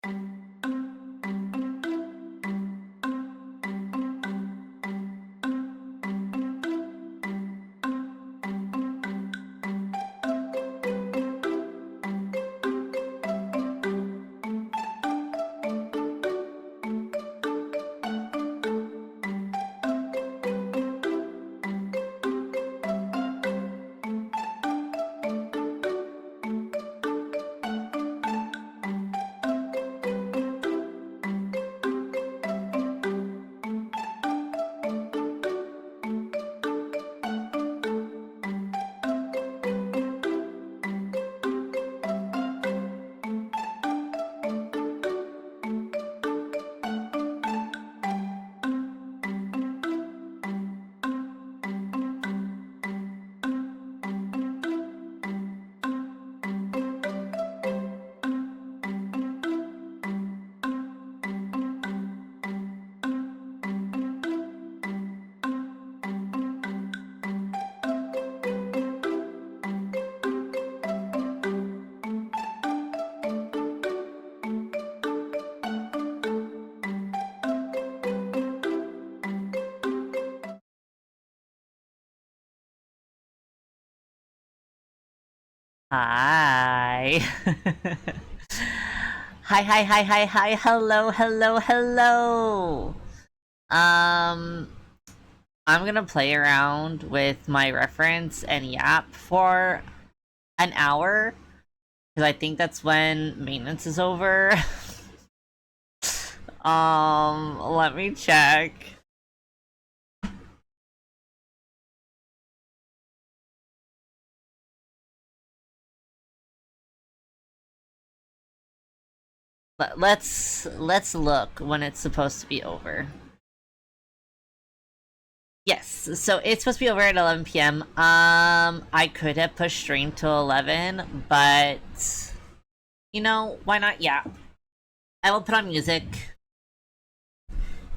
Hi. Hi. Hello. Um, I'm gonna play around with my reference and Yap for an hour because I think that's when maintenance is over. Let me check. Let's look when it's supposed to be over. Yes, so it's supposed to be over at 11 p.m. I could have pushed stream till 11, but you know, why not? Yeah, I will put on music,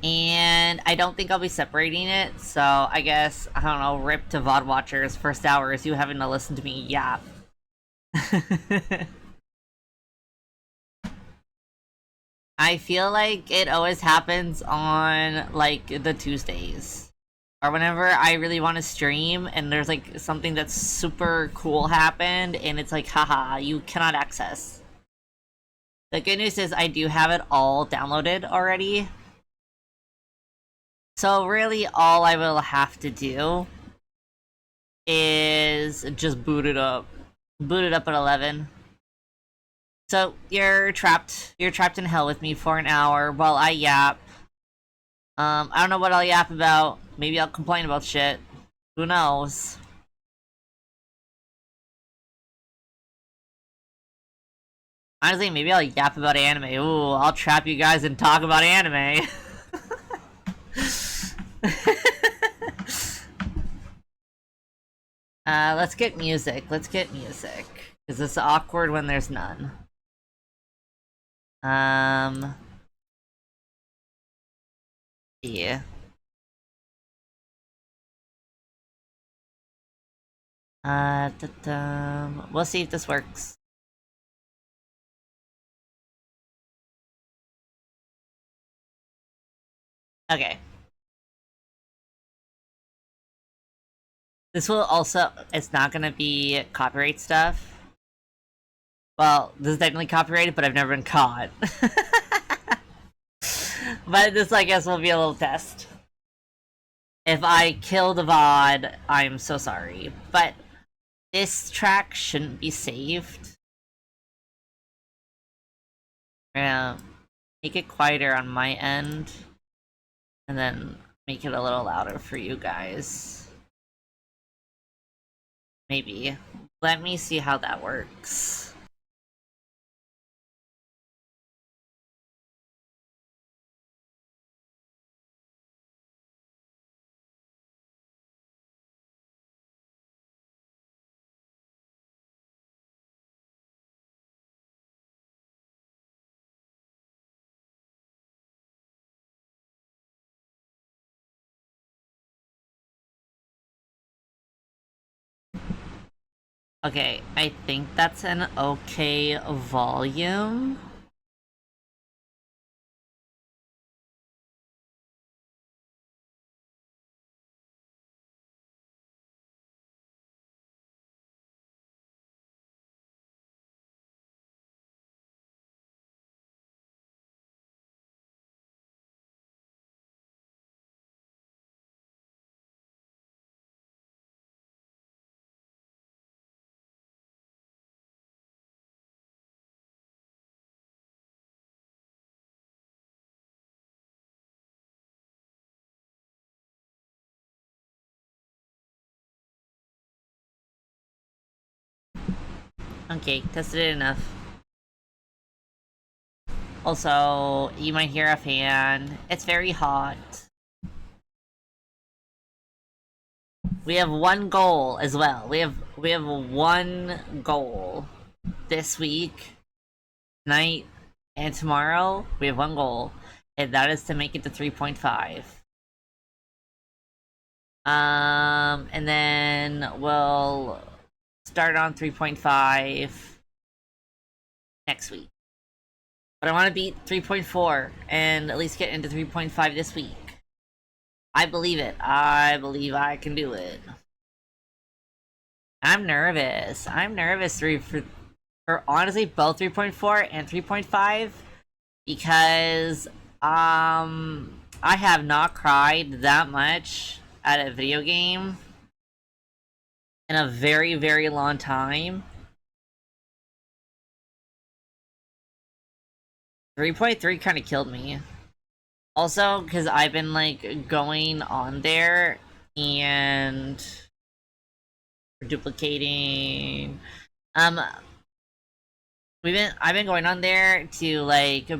and I don't think I'll be separating it. So I guess I don't know. Rip to VOD watchers. First hour is you having to listen to me yap. I feel like it always happens on like the Tuesdays. Or whenever I really want to stream and there's like something that's super cool happened and it's like, haha, you cannot access. The good news is I do have it all downloaded already. So really all I will have to do is just boot it up. Boot it up at 11. So you're trapped. You're trapped in hell with me for an hour while I yap. I don't know what I'll yap about. Maybe I'll complain about shit. Who knows? Honestly, maybe I'll yap about anime. Ooh, I'll trap you guys and talk about anime. Let's get music. Let's get music. Because it's awkward when there's none. Yeah. We'll see if this works. Okay. This will also, it's not gonna be copyright stuff. Well, this is technically copyrighted, but I've never been caught. But this, I guess, will be a little test. If I kill the VOD, I'm so sorry. But this track shouldn't be saved. I'm gonna make it quieter on my end. And then make it a little louder for you guys. Maybe. Let me see how that works. Okay, I think that's an okay volume. Okay, tested it enough. Also, you might hear a fan. It's very hot. We have one goal as well. We have one goal this week, tonight, and tomorrow. We have one goal, and that is to make it to 3.5. And then we'll start on 3.5 next week. But I want to beat 3.4 and at least get into 3.5 this week. I believe it. I believe I can do it. I'm nervous. I'm nervous for honestly both 3.4 and 3.5 because I have not cried that much at a video game in a very, very long time. 3.3 kind of killed me. Also, because I've been like going on there and duplicating. I've been going on there to like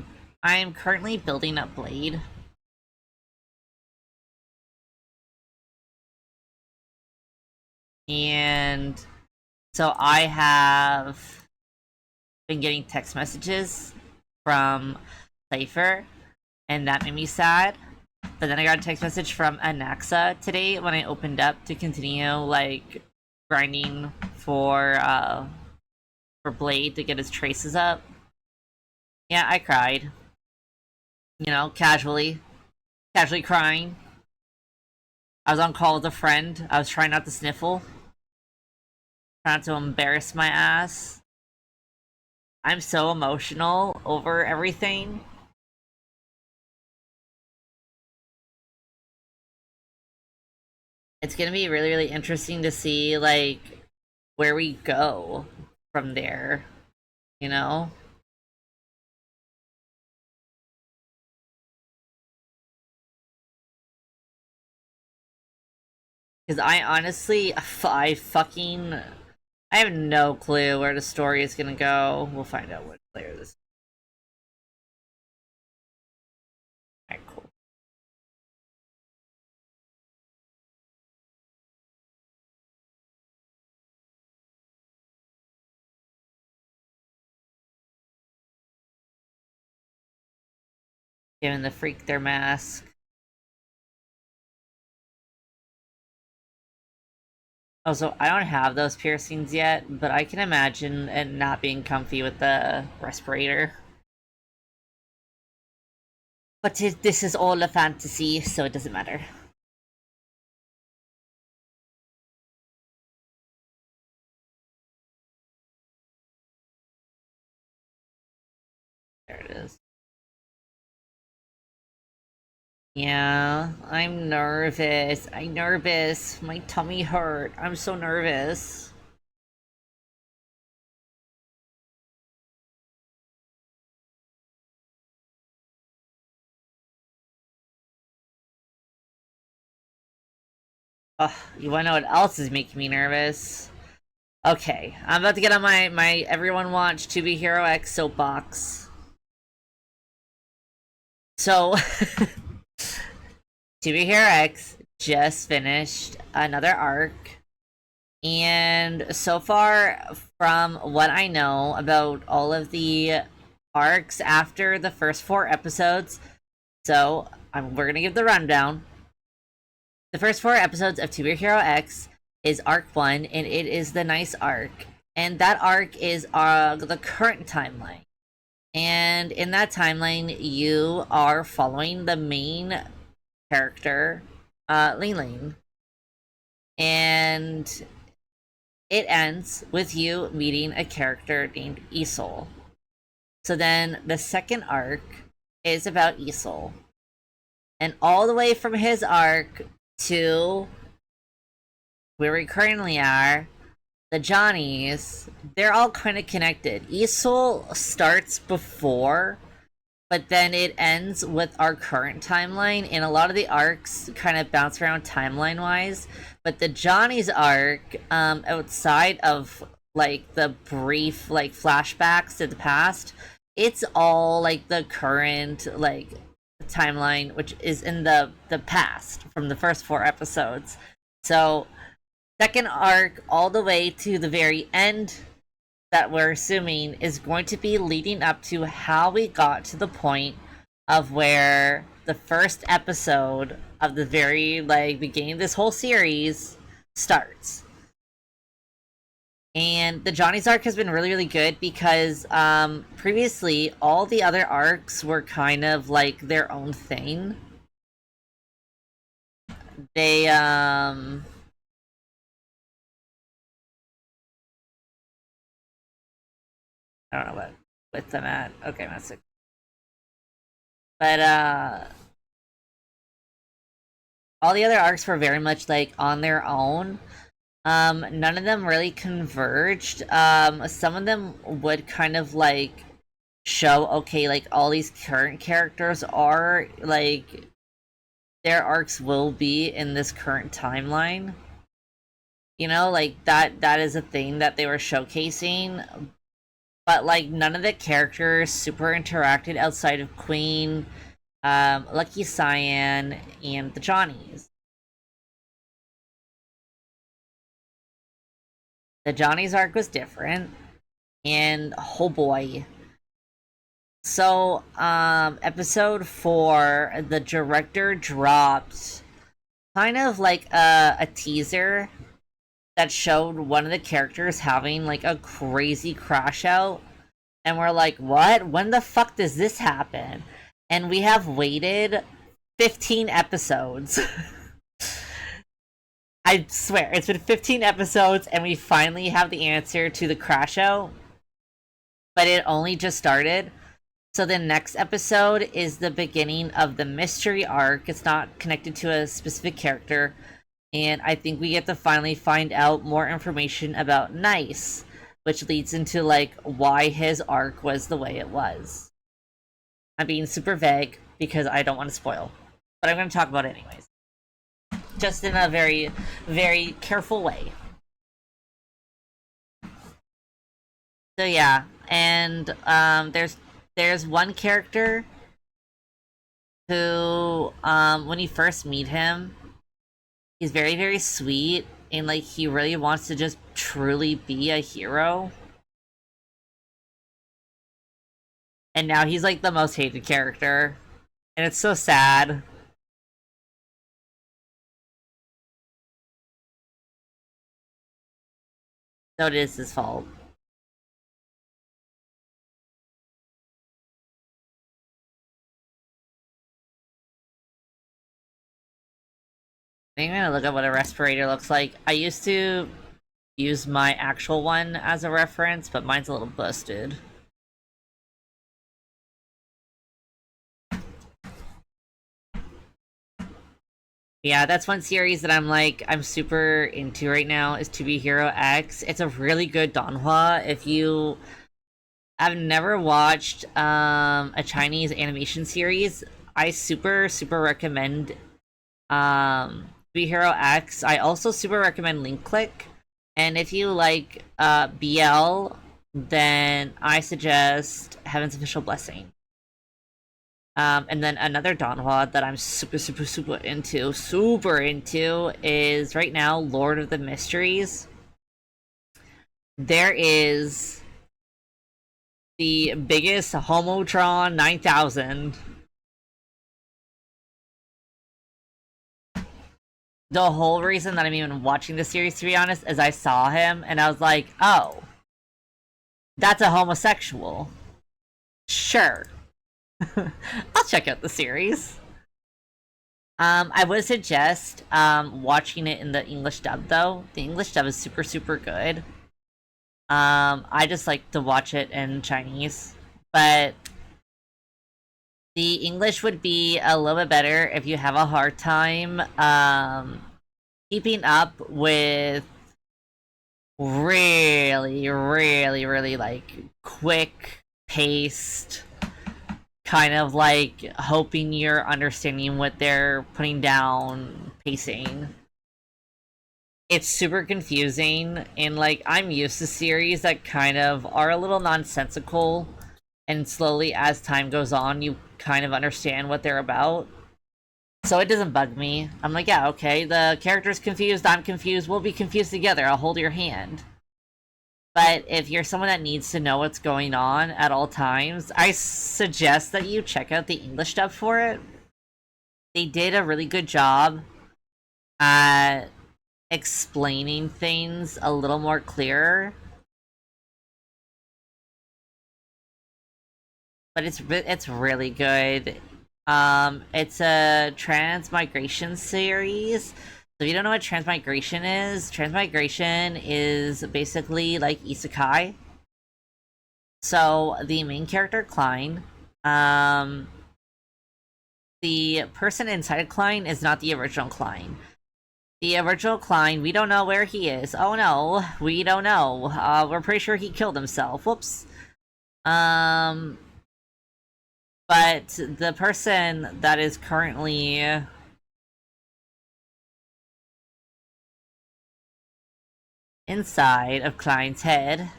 I'm currently building up Blade. And so I have been getting text messages from Cypher, and that made me sad. But then I got a text message from Anaxa today when I opened up to continue like grinding for Blade to get his traces up. Yeah, I cried. You know, casually crying. I was on call with a friend. I was trying not to sniffle, trying not to embarrass my ass. I'm so emotional over everything. It's gonna be really, really interesting to see like where we go from there, you know? Because I honestly, I have no clue where the story is gonna go. We'll find out what player this is. Alright, cool. Giving the freak their mask. Also, I don't have those piercings yet, but I can imagine it not being comfy with the respirator. But this is all a fantasy, so it doesn't matter. There it is. Yeah, I'm nervous. I'm nervous. My tummy hurt. I'm so nervous. Ugh, you wanna know what else is making me nervous? Okay, I'm about to get on my everyone watch 2B Hero X soapbox. So, 2B Hero X just finished another arc. And so far, from what I know about all of the arcs after the first 4 episodes, so we're gonna give the rundown. The first 4 episodes of 2B Hero X is arc 1, and it is the nice arc. And that arc is the current timeline. And in that timeline, you are following the main character, Ling. And it ends with you meeting a character named Isol. So then the second arc is about Isol. And all the way from his arc to where we currently are, the Johnnies, they're all kind of connected. Isol starts before, but then it ends with our current timeline, and a lot of the arcs kind of bounce around timeline wise. But the Johnny's arc, outside of like the brief like flashbacks to the past, it's all like the current like timeline, which is in the past from the first 4 episodes. So second arc all the way to the very end that we're assuming is going to be leading up to how we got to the point of where the first episode of the very like beginning of this whole series starts. And the Johnny's arc has been really, really good because previously all the other arcs were kind of like their own thing. They I don't know what with them at. Okay, that's it. But all the other arcs were very much like on their own. None of them really converged. Some of them would kind of like show, okay, like all these current characters are like their arcs will be in this current timeline. You know, like that is a thing that they were showcasing. But like none of the characters super interacted outside of Queen, Lucky Cyan, and the Johnnies. The Johnny's arc was different, and oh boy. So, episode 4, the director dropped kind of like a teaser that showed one of the characters having like a crazy crash out. And we're like, what? When the fuck does this happen? And we have waited 15 episodes. I swear, it's been 15 episodes and we finally have the answer to the crash out. But it only just started. So the next episode is the beginning of the mystery arc. It's not connected to a specific character. And I think we get to finally find out more information about Nice, which leads into like why his arc was the way it was. I'm being super vague because I don't want to spoil. But I'm going to talk about it anyways. Just in a very, very careful way. So yeah, and there's one character who when you first meet him, he's very, very sweet and like he really wants to just truly be a hero. And now he's like the most hated character. And it's so sad. So it is his fault. I think I'm gonna look at what a respirator looks like. I used to use my actual one as a reference, but mine's a little busted. Yeah, that's one series that I'm super into right now is To Be Hero X. It's a really good donghua. If you have never watched a Chinese animation series, I super recommend To Be Hero X. I also super recommend Link Click. And if you like BL, then I suggest Heaven's Official Blessing. And then another donghua that I'm super into is right now Lord of the Mysteries. There is the biggest Homotron 9000. The whole reason that I'm even watching the series, to be honest, is I saw him and I was like, oh, that's a homosexual. Sure. I'll check out the series. I would suggest watching it in the English dub though. The English dub is super good. I just like to watch it in Chinese, but the English would be a little bit better if you have a hard time keeping up with really like quick paced kind of like hoping you're understanding what they're putting down pacing. It's super confusing, and like I'm used to series that kind of are a little nonsensical, and slowly as time goes on you kind of understand what they're about. So it doesn't bug me. I'm like, yeah, okay, the character's confused, I'm confused, we'll be confused together, I'll hold your hand. But if you're someone that needs to know what's going on at all times, I suggest that you check out the English dub for it. They did a really good job at explaining things a little more clearer. But it's really good. It's a transmigration series. So if you don't know what transmigration is basically like isekai. So the main character, Klein, um, the person inside Klein is not the original Klein. The original Klein, we don't know where he is. Oh no, we don't know. We're pretty sure he killed himself. Whoops. Um, but the person that is currently inside of Klein's head,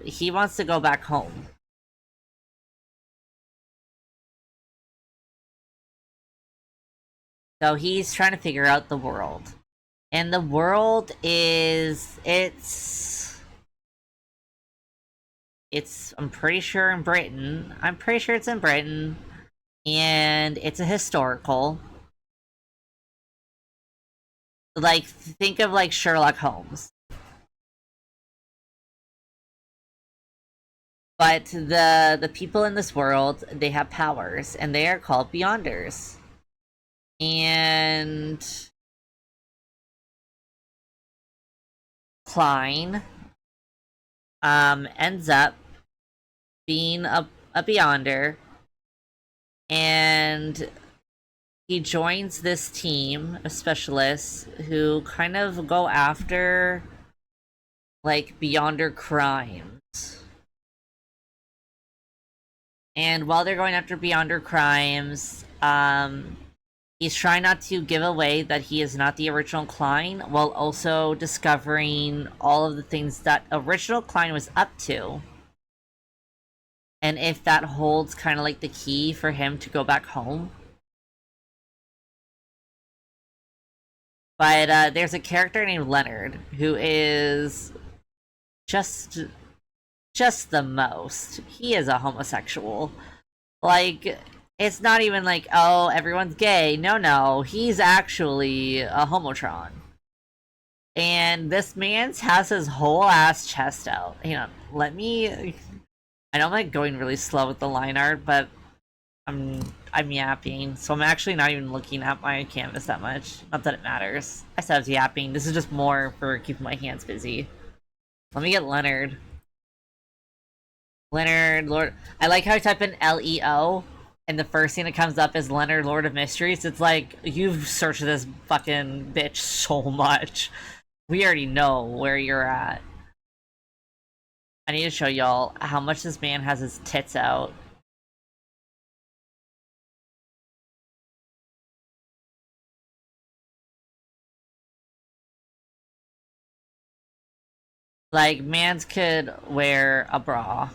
he wants to go back home. So he's trying to figure out the world. And the world is it's I'm pretty sure in Britain. I'm pretty sure it's in Britain. And it's a historical. Like think of like Sherlock Holmes. But the people in this world, they have powers and they are called Beyonders. And Klein ends up being a Beyonder, and he joins this team of specialists who kind of go after like Beyonder crimes. And while they're going after Beyonder crimes, he's trying not to give away that he is not the original Klein, while also discovering all of the things that original Klein was up to. And if that holds kind of like the key for him to go back home. But there's a character named Leonard who is just just the most. He is a homosexual. Like it's not even like, oh, everyone's gay. No, he's actually a homotron. And this man's has his whole ass chest out. Hang on, let me. I know I'm like going really slow with the line art, but I'm yapping, so I'm actually not even looking at my canvas that much. Not that it matters. I said I was yapping. This is just more for keeping my hands busy. Let me get Leonard. Leonard, Lord. I like how I type in LEO, and the first thing that comes up is Leonard, Lord of Mysteries. It's like, you've searched this fucking bitch so much. We already know where you're at. I need to show y'all how much this man has his tits out. Like, mans could wear a bra.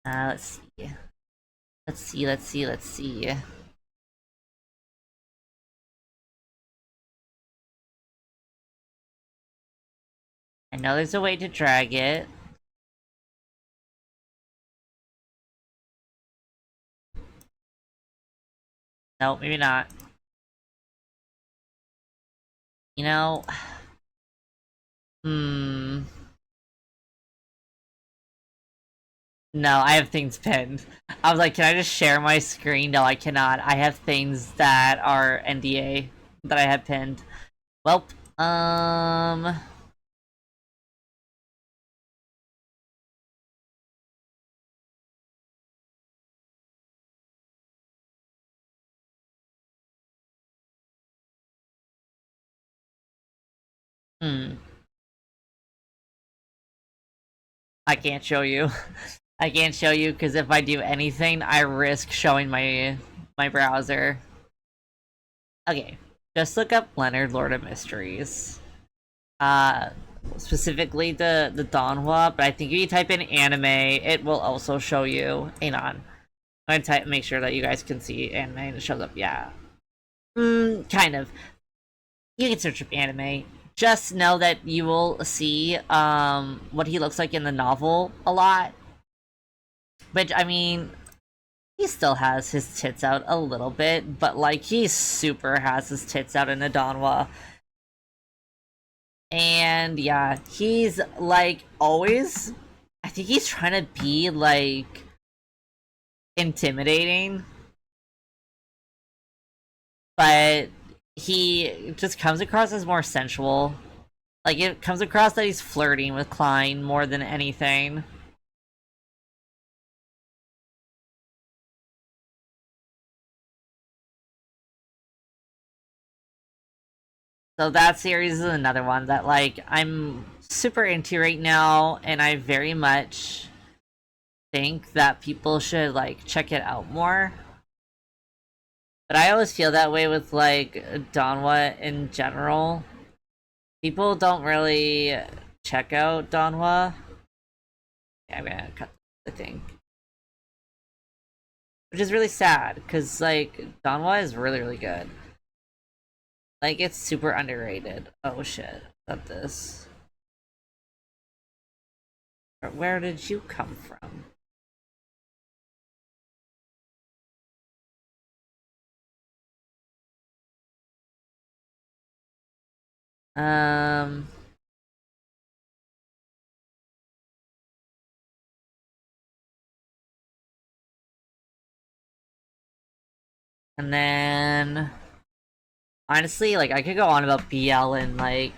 Let's see. Let's see. I know there's a way to drag it. No, maybe not. You know... Hmm... No, I have things pinned. I was like, can I just share my screen? No, I cannot. I have things that are NDA that I have pinned. Well, I can't show you. I can't show you because if I do anything, I risk showing my browser. Okay, just look up Leonard, Lord of Mysteries. Uh, Specifically the Donghua, but I think if you type in anime, it will also show you. Hang on, I'm gonna make sure that you guys can see anime and it shows up. Yeah, kind of. You can search up anime. Just know that you will see what he looks like in the novel a lot. But I mean, he still has his tits out a little bit, but like he super has his tits out in the Donghua. And yeah, he's like always, I think he's trying to be like intimidating, but he just comes across as more sensual. Like it comes across that he's flirting with Klein more than anything. So that series is another one that like I'm super into right now, and I very much think that people should like check it out more. But I always feel that way with like Donwa in general. People don't really check out Donwa. Yeah, I'm gonna cut the thing. Which is really sad, because like Donwa is really, really good. Like it's super underrated. Oh shit. Not this. Where did you come from? Um and then honestly, like I could go on about BL and like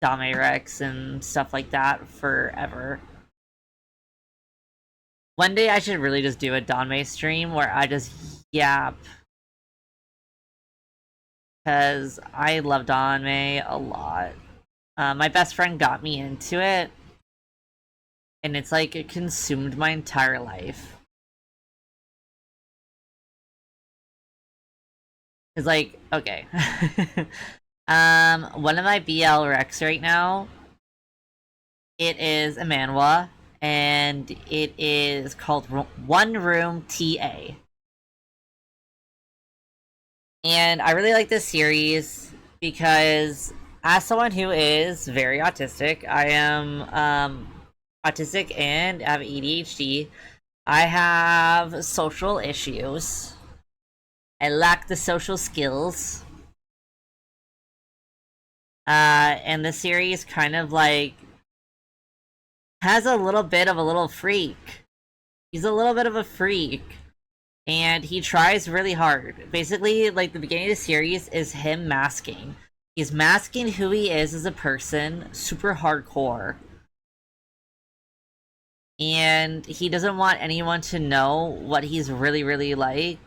Dame Rex and stuff like that forever. One day I should really just do a Danmei stream where I just yap. Because I love Danmei a lot. My best friend got me into it. And it's like it consumed my entire life. It's like, okay. One of my BL Recs right now, it is a manhwa. And it is called One Room TA. And I really like this series because, as someone who is very autistic, I am autistic and have ADHD. I have social issues. I lack the social skills. And the series kind of like has a little bit of a little freak. He's a little bit of a freak. And he tries really hard. Basically, like the beginning of the series is him masking. He's masking who he is as a person, super hardcore. And he doesn't want anyone to know what he's really, really like.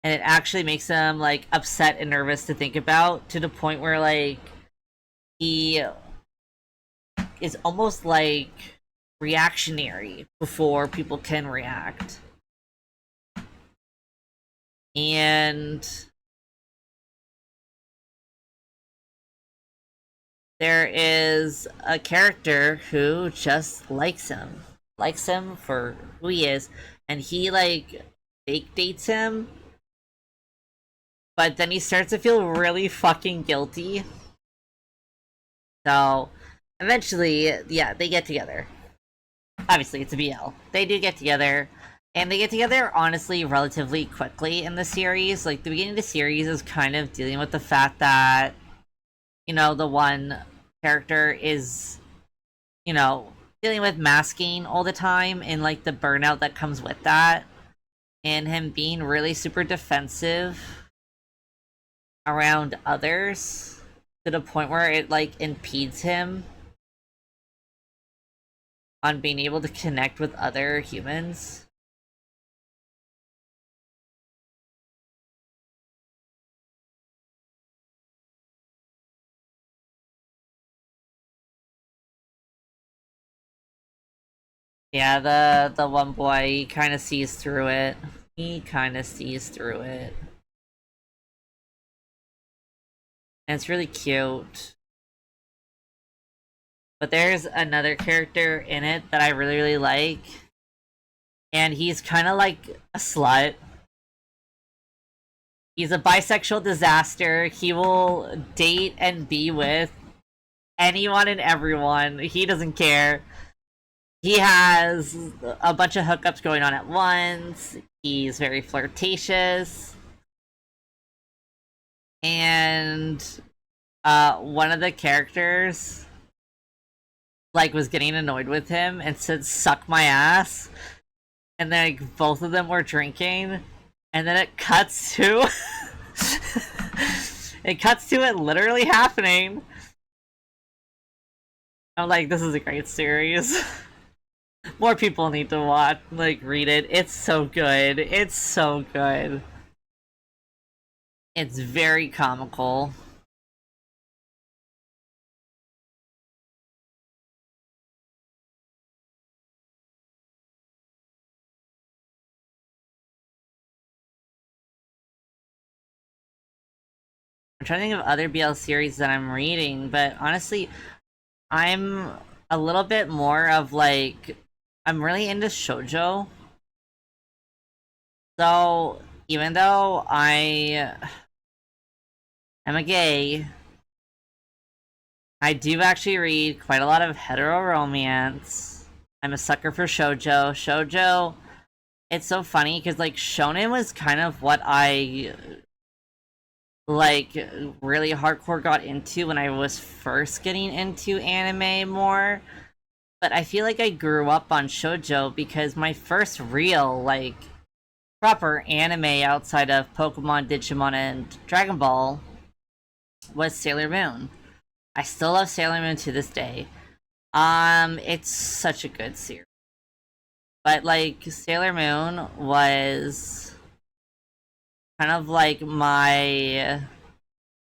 And it actually makes him like upset and nervous to think about, to the point where like he is almost like reactionary before people can react. And there is a character who just likes him for who he is, and he like fake dates him, but then he starts to feel really fucking guilty. So eventually, yeah, they get together. Obviously, it's a BL. They do get together, and they get together honestly relatively quickly in the series. Like the beginning of the series is kind of dealing with the fact that, you know, the one character is, you know, dealing with masking all the time and like the burnout that comes with that, and him being really super defensive around others to the point where it like impedes him on being able to connect with other humans. Yeah, the one boy, he kind of sees through it. He kind of sees through it. And it's really cute. But there's another character in it that I really, really like. And he's kind of like a slut. He's a bisexual disaster. He will date and be with anyone and everyone. He doesn't care. He has a bunch of hookups going on at once. He's very flirtatious. And one of the characters like was getting annoyed with him and said suck my ass. And then like, both of them were drinking. And then it cuts to it cuts to it literally happening. I'm like, this is a great series. More people need to watch, like, read it. It's so good. It's so good. It's very comical. I'm trying to think of other BL series that I'm reading, but honestly, I'm a little bit more of like, I'm really into shoujo. So, even though I am a gay, I do actually read quite a lot of hetero romance. I'm a sucker for shoujo. Shoujo, it's so funny because like shonen was kind of what I like really hardcore got into when I was first getting into anime more. But I feel like I grew up on shoujo because my first real like proper anime outside of Pokemon, Digimon, and Dragon Ball was Sailor Moon. I still love Sailor Moon to this day. It's such a good series. But like Sailor Moon was kind of like my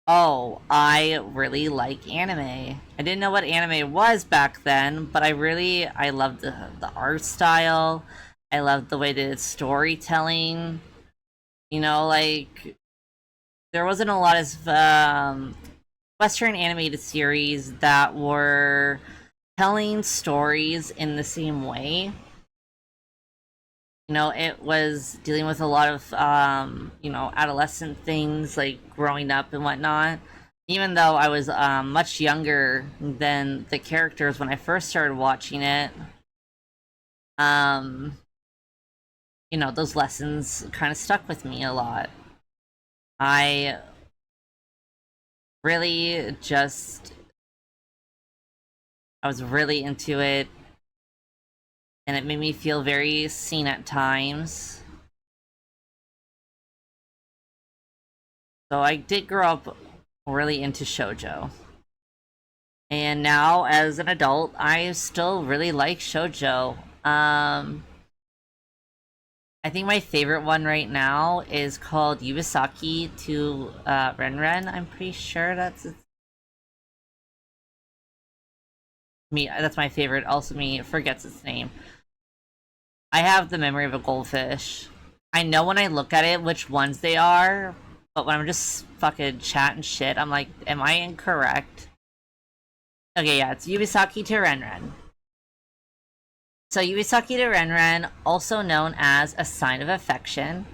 oh, I really like anime. I didn't know what anime was back then, but I loved the art style. I loved the way that it's storytelling. You know, like there wasn't a lot of Western animated series that were telling stories in the same way. You know, it was dealing with a lot of adolescent things like growing up and whatnot. Even though I was much younger than the characters when I first started watching it, um, those lessons kind of stuck with me a lot. I really just I was really into it, and it made me feel very seen at times. So I did grow up really into shoujo. And now, as an adult, I still really like shoujo. I think my favorite one right now is called Yubisaki to Renren. I'm pretty sure that's me. That's my favorite. Also, me forgets its name. I have the memory of a goldfish. I know when I look at it which ones they are, but when I'm just fucking chatting shit, I'm like, am I incorrect? Okay, yeah, it's Yubisaki to Renren. So Yubisaki to Renren, also known as A Sign of Affection,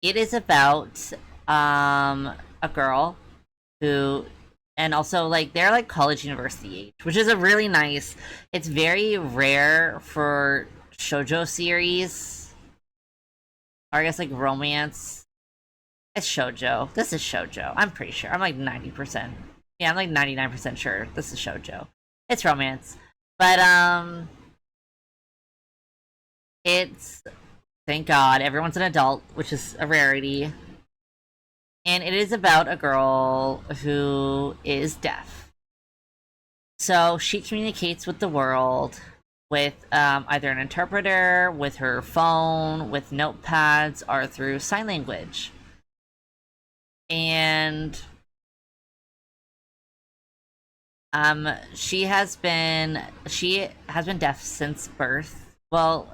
it is about a girl who, and also like they're like college university age, which is a really nice. It's very rare for shoujo series, or I guess like romance. It's shoujo. This is shoujo. I'm pretty sure. I'm like 90%. Yeah, I'm like 99% sure this is shoujo. It's romance, but it's, thank God, everyone's an adult, which is a rarity. And it is about a girl who is deaf. So she communicates with the world with either an interpreter, with her phone, with notepads, or through sign language. And She has been deaf since birth. Well,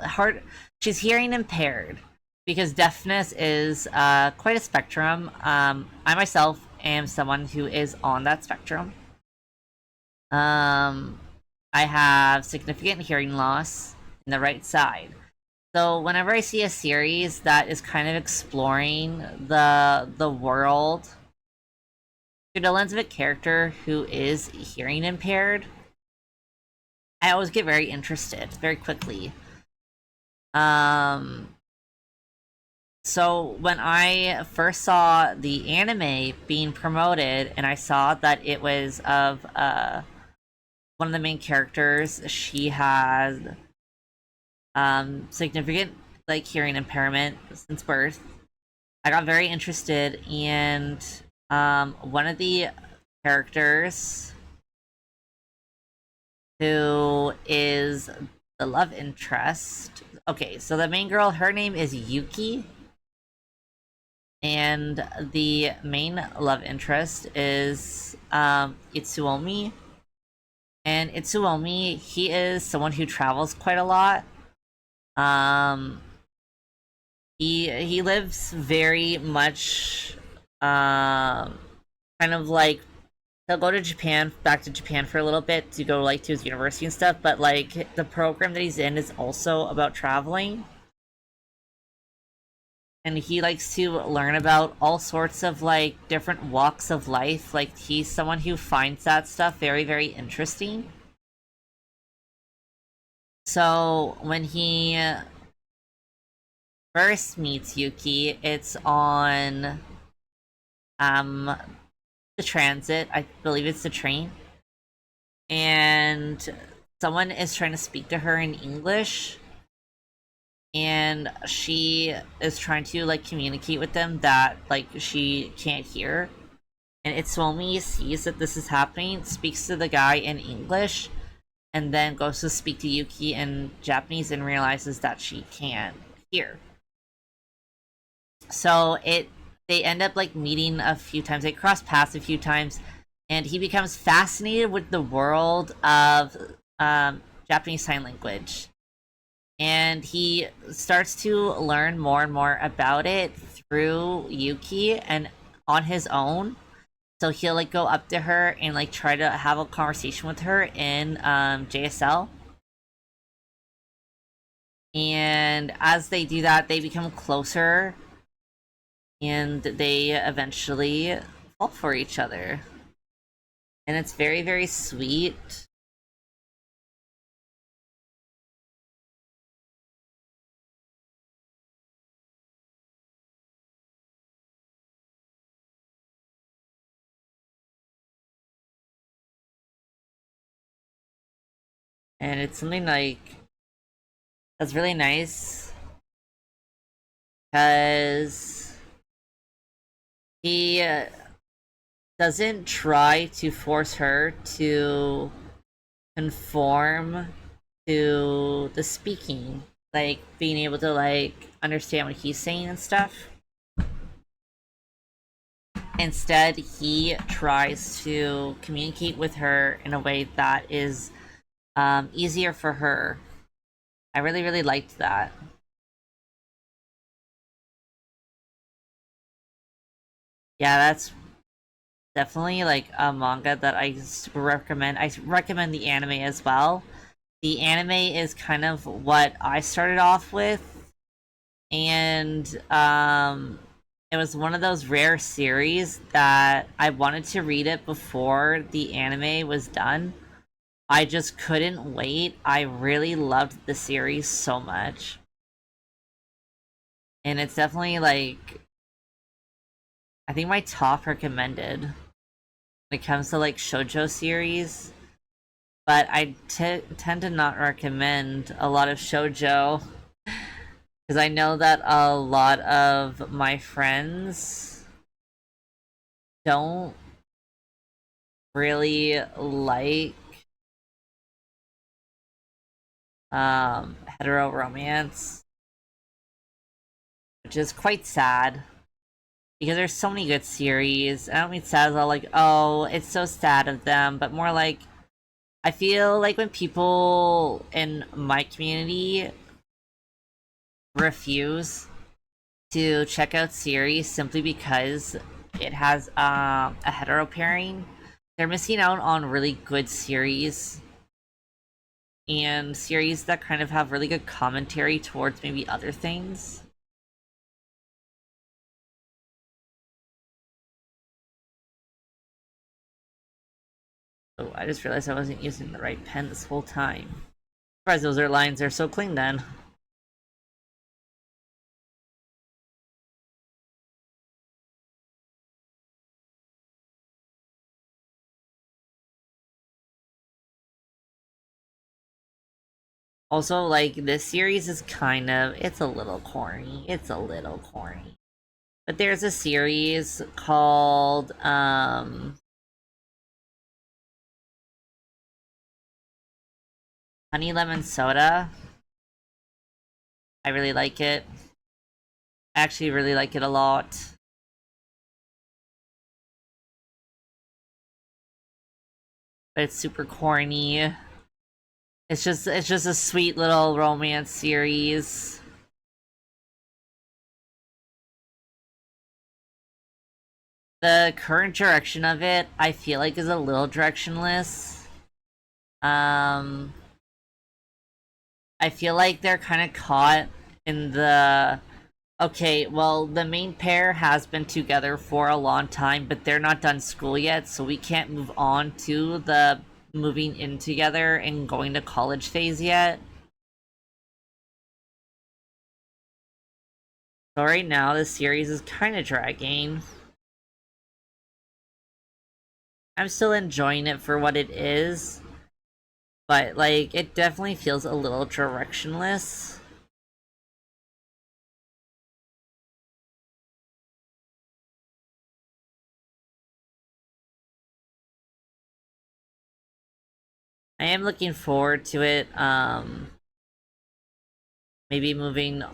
she's hearing impaired because deafness is quite a spectrum. I myself am someone who is on that spectrum. Um, I have significant hearing loss in the right side. So whenever I see a series that is kind of exploring the world through the lens of a character who is hearing impaired, I always get very interested very quickly. Um, so when I first saw the anime being promoted, and I saw that it was of one of the main characters, she had significant like hearing impairment since birth. I got very interested, and one of the characters who is the love interest. Okay, so the main girl, her name is Yuki, and the main love interest is Itsuomi. And Itsuomi, he is someone who travels quite a lot. Um, he lives very much, kind of like he'll go to Japan, back to Japan for a little bit to go like to his university and stuff. But like the program that he's in is also about traveling, and he likes to learn about all sorts of like different walks of life. Like he's someone who finds that stuff very, very interesting. So when he first meets Yuki, it's on um the transit. I believe it's the train. And someone is trying to speak to her in English, and she is trying to like communicate with them that like she can't hear. And Itsuomi sees that this is happening, speaks to the guy in English, and then goes to speak to Yuki in Japanese and realizes that she can't hear. So they end up like meeting a few times. They cross paths a few times, and he becomes fascinated with the world of Japanese Sign Language. And he starts to learn more and more about it through Yuki and on his own. So he'll like go up to her and like try to have a conversation with her in JSL. And as they do that, they become closer, and they eventually fall for each other. And it's very, very sweet. And it's something like that's really nice because he doesn't try to force her to conform to the speaking, like being able to like understand what he's saying and stuff. Instead, he tries to communicate with her in a way that is easier for her. I really, really liked that. Yeah, that's definitely like a manga that I super recommend. I recommend the anime as well. The anime is kind of what I started off with, and it was one of those rare series that I wanted to read it before the anime was done. I just couldn't wait. I really loved the series so much. And it's definitely like I think my top recommended when it comes to like shoujo series. But I tend to not recommend a lot of shoujo because I know that a lot of my friends don't really like hetero romance, which is quite sad Because there's so many good series. I don't mean sad as all like, oh, it's so sad of them, but more like, I feel like when people in my community refuse to check out series simply because it has a hetero pairing, they're missing out on really good series and series that kind of have really good commentary towards maybe other things. Oh, I just realized I wasn't using the right pen this whole time. Surprised those lines are so clean then. Also, like, this series is kind of, it's a little corny. It's a little corny. But there's a series called, Honey Lemon Soda. I really like it. I actually really like it a lot. But it's super corny. It's just a sweet little romance series. The current direction of it, I feel like, is a little directionless. Um, I feel like they're kind of caught in the okay, well, the main pair has been together for a long time, but they're not done school yet, so we can't move on to the moving in together and going to college phase yet. So right now, this series is kind of dragging. I'm still enjoying it for what it is, but, like, it definitely feels a little directionless. I am looking forward to it, maybe moving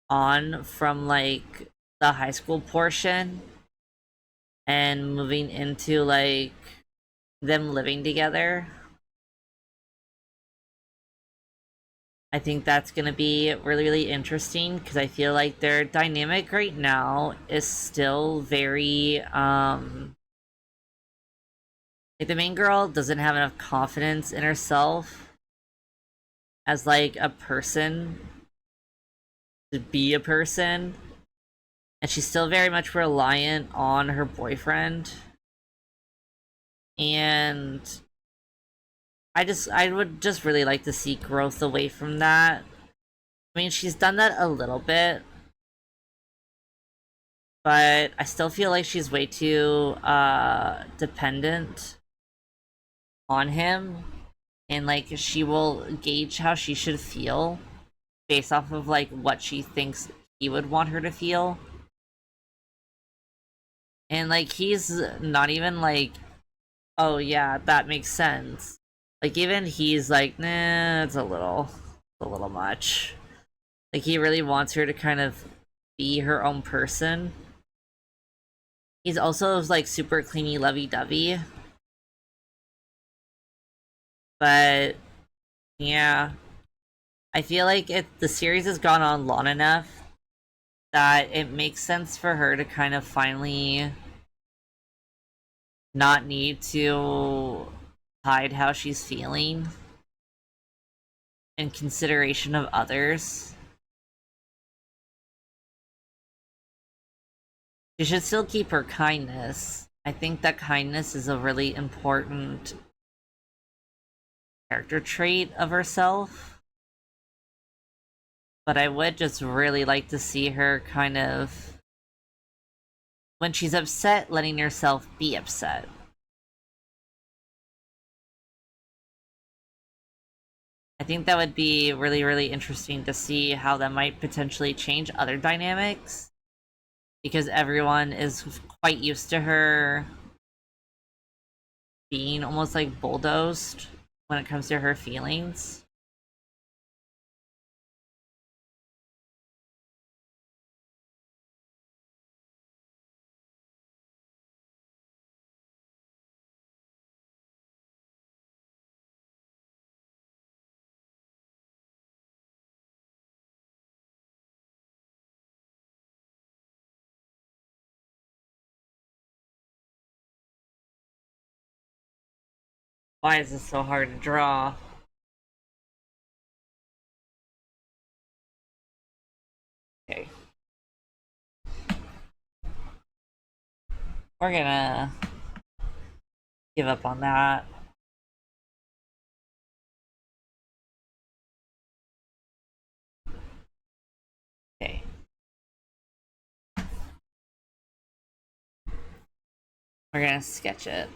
on from, like, the high school portion and moving into, like, them living together. I think that's gonna be really, really interesting because I feel like their dynamic right now is still very, like, the main girl doesn't have enough confidence in herself as, like, a person to be a person, and she's still very much reliant on her boyfriend. And I would just really like to see growth away from that. I mean, she's done that a little bit, but I still feel like she's way too dependent on him, and, like, she will gauge how she should feel based off of, like, what she thinks he would want her to feel. And, like, he's not even like, oh yeah, that makes sense. Like, even he's like, nah, it's a little much. Like, he really wants her to kind of be her own person. He's also, like, super clingy lovey-dovey. But yeah, I feel like the series has gone on long enough that it makes sense for her to kind of finally not need to hide how she's feeling in consideration of others. She should still keep her kindness. I think that kindness is a really important character trait of herself. But I would just really like to see her kind of, when she's upset, letting herself be upset. I think that would be really, really interesting to see how that might potentially change other dynamics. Because everyone is quite used to her being almost like bulldozed when it comes to her feelings. Why is this so hard to draw? Okay. We're gonna give up on that. Okay. We're gonna sketch it.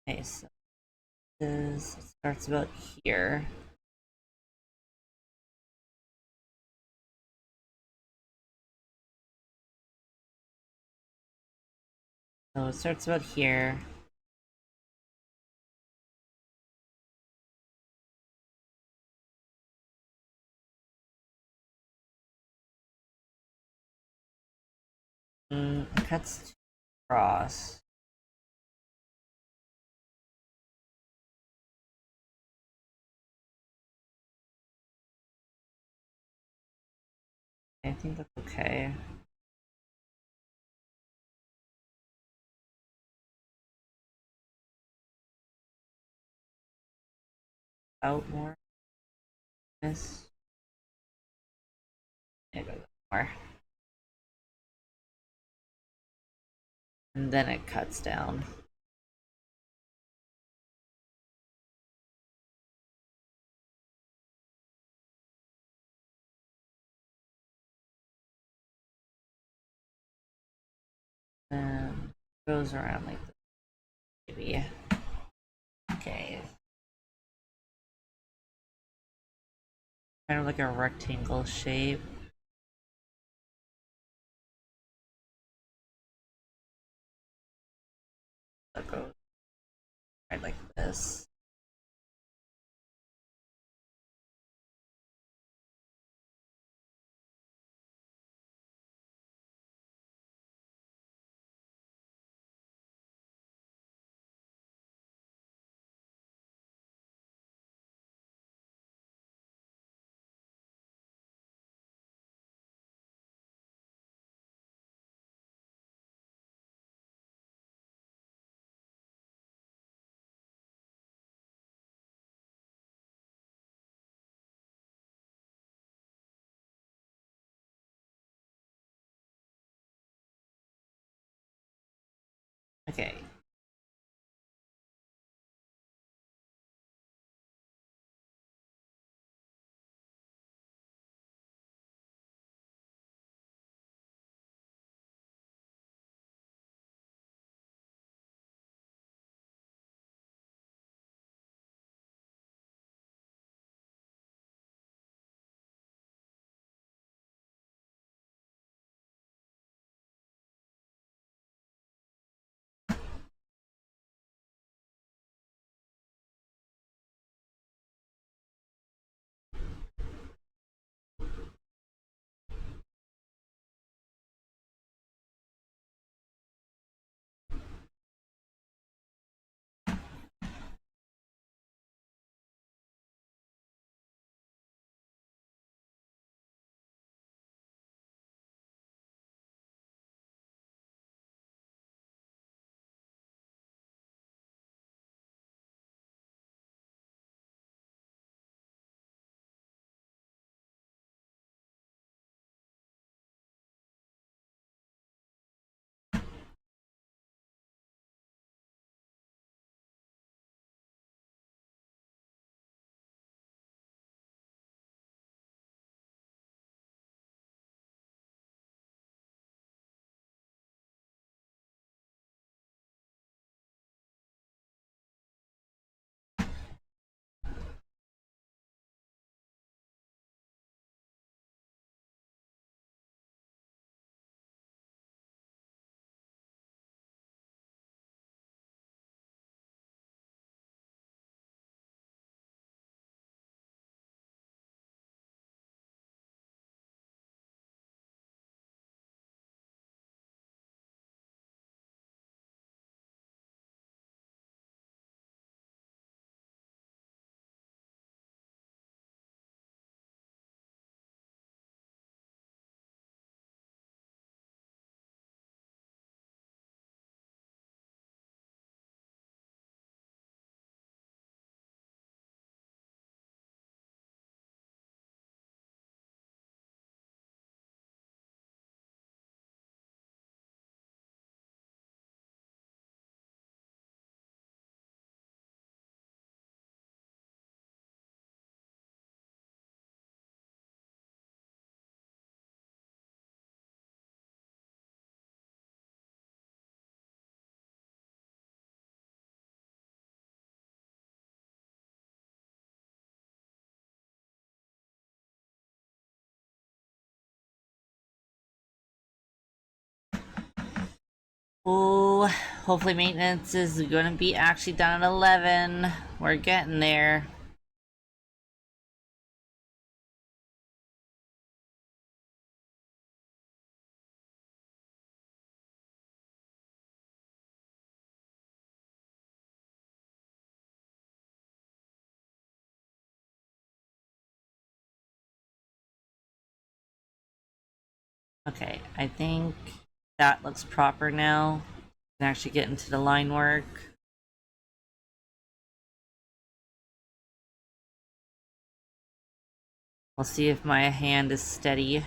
Okay, so this starts about here. So it starts about here. It cuts across. I think that's okay. Out more. This. Maybe more. And then it cuts down. And goes around like this. Maybe. Okay. Kind of like a rectangle shape. That goes right like this. Okay. Oh, hopefully maintenance is gonna be actually done at 11. We're getting there. Okay, I think that looks proper now. Can actually get into the line work. We'll see if my hand is steady.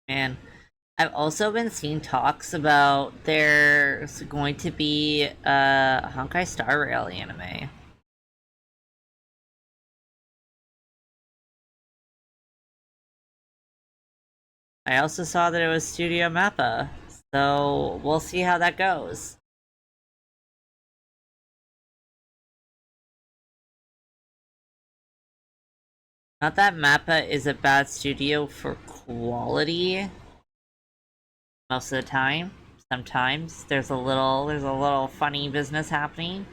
And I've also been seeing talks about there's going to be a Honkai Star Rail anime. I also saw that it was Studio Mappa, so we'll see how that goes. Not that Mappa is a bad studio for quality most of the time. Sometimes there's a little funny business happening,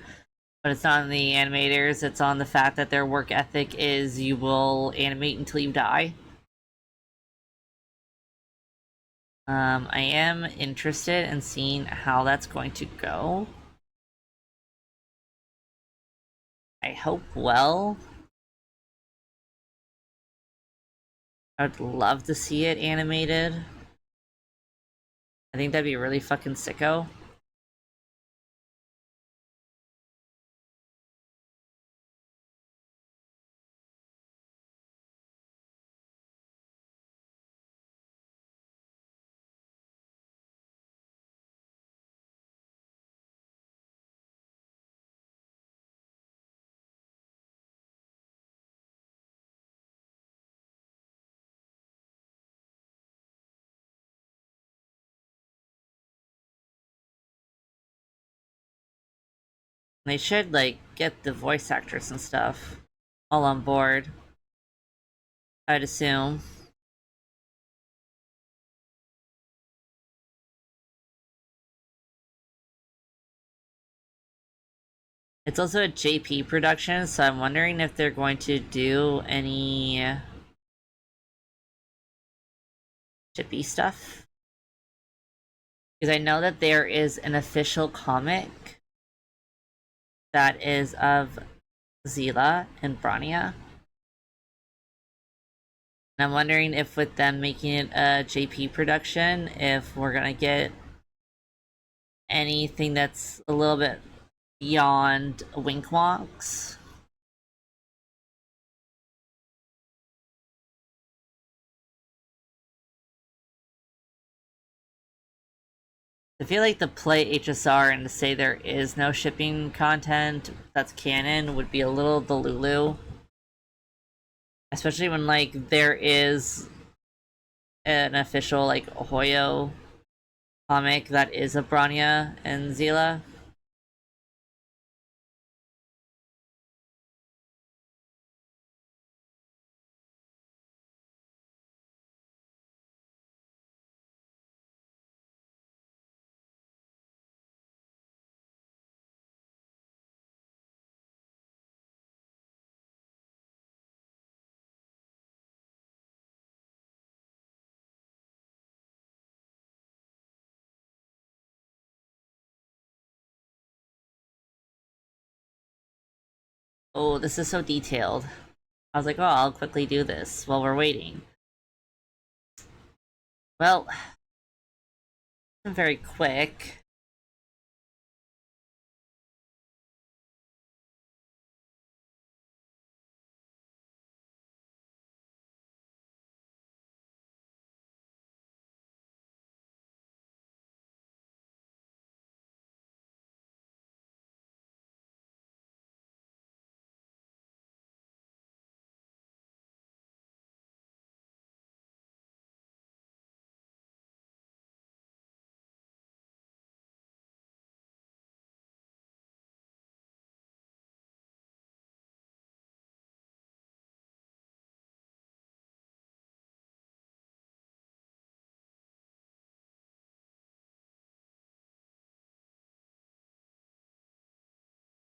but it's not on the animators, it's on the fact that their work ethic is you will animate until you die. I am interested in seeing how that's going to go. I hope well. I would love to see it animated. I think that'd be really fucking sicko. They should, like, get the voice actors and stuff all on board, I'd assume. It's also a JP production, so I'm wondering if they're going to do any chippy stuff. Because I know that there is an official comic that is of Zila and Brania. And I'm wondering if with them making it a JP production, if we're gonna get anything that's a little bit beyond winkwonks. I feel like to play HSR and to say there is no shipping content that's canon would be a little delulu. Especially when, like, there is an official, like, Hoyo comic that is of Branya and Zila. Oh, this is so detailed. I was like, oh, I'll quickly do this while we're waiting. Well, I'm very quick.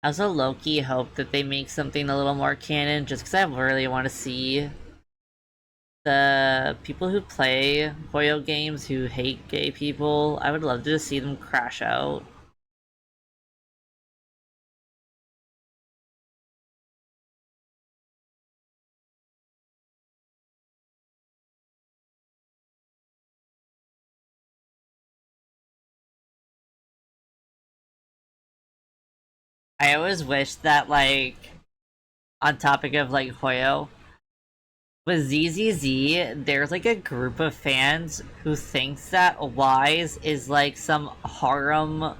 I also low-key hope that they make something a little more canon, just because I really want to see the people who play Hoyo games who hate gay people. I would love to just see them crash out. I always wish that, like, on topic of, like, Hoyo, with ZZZ, there's, like, a group of fans who thinks that Wise is, like, some harem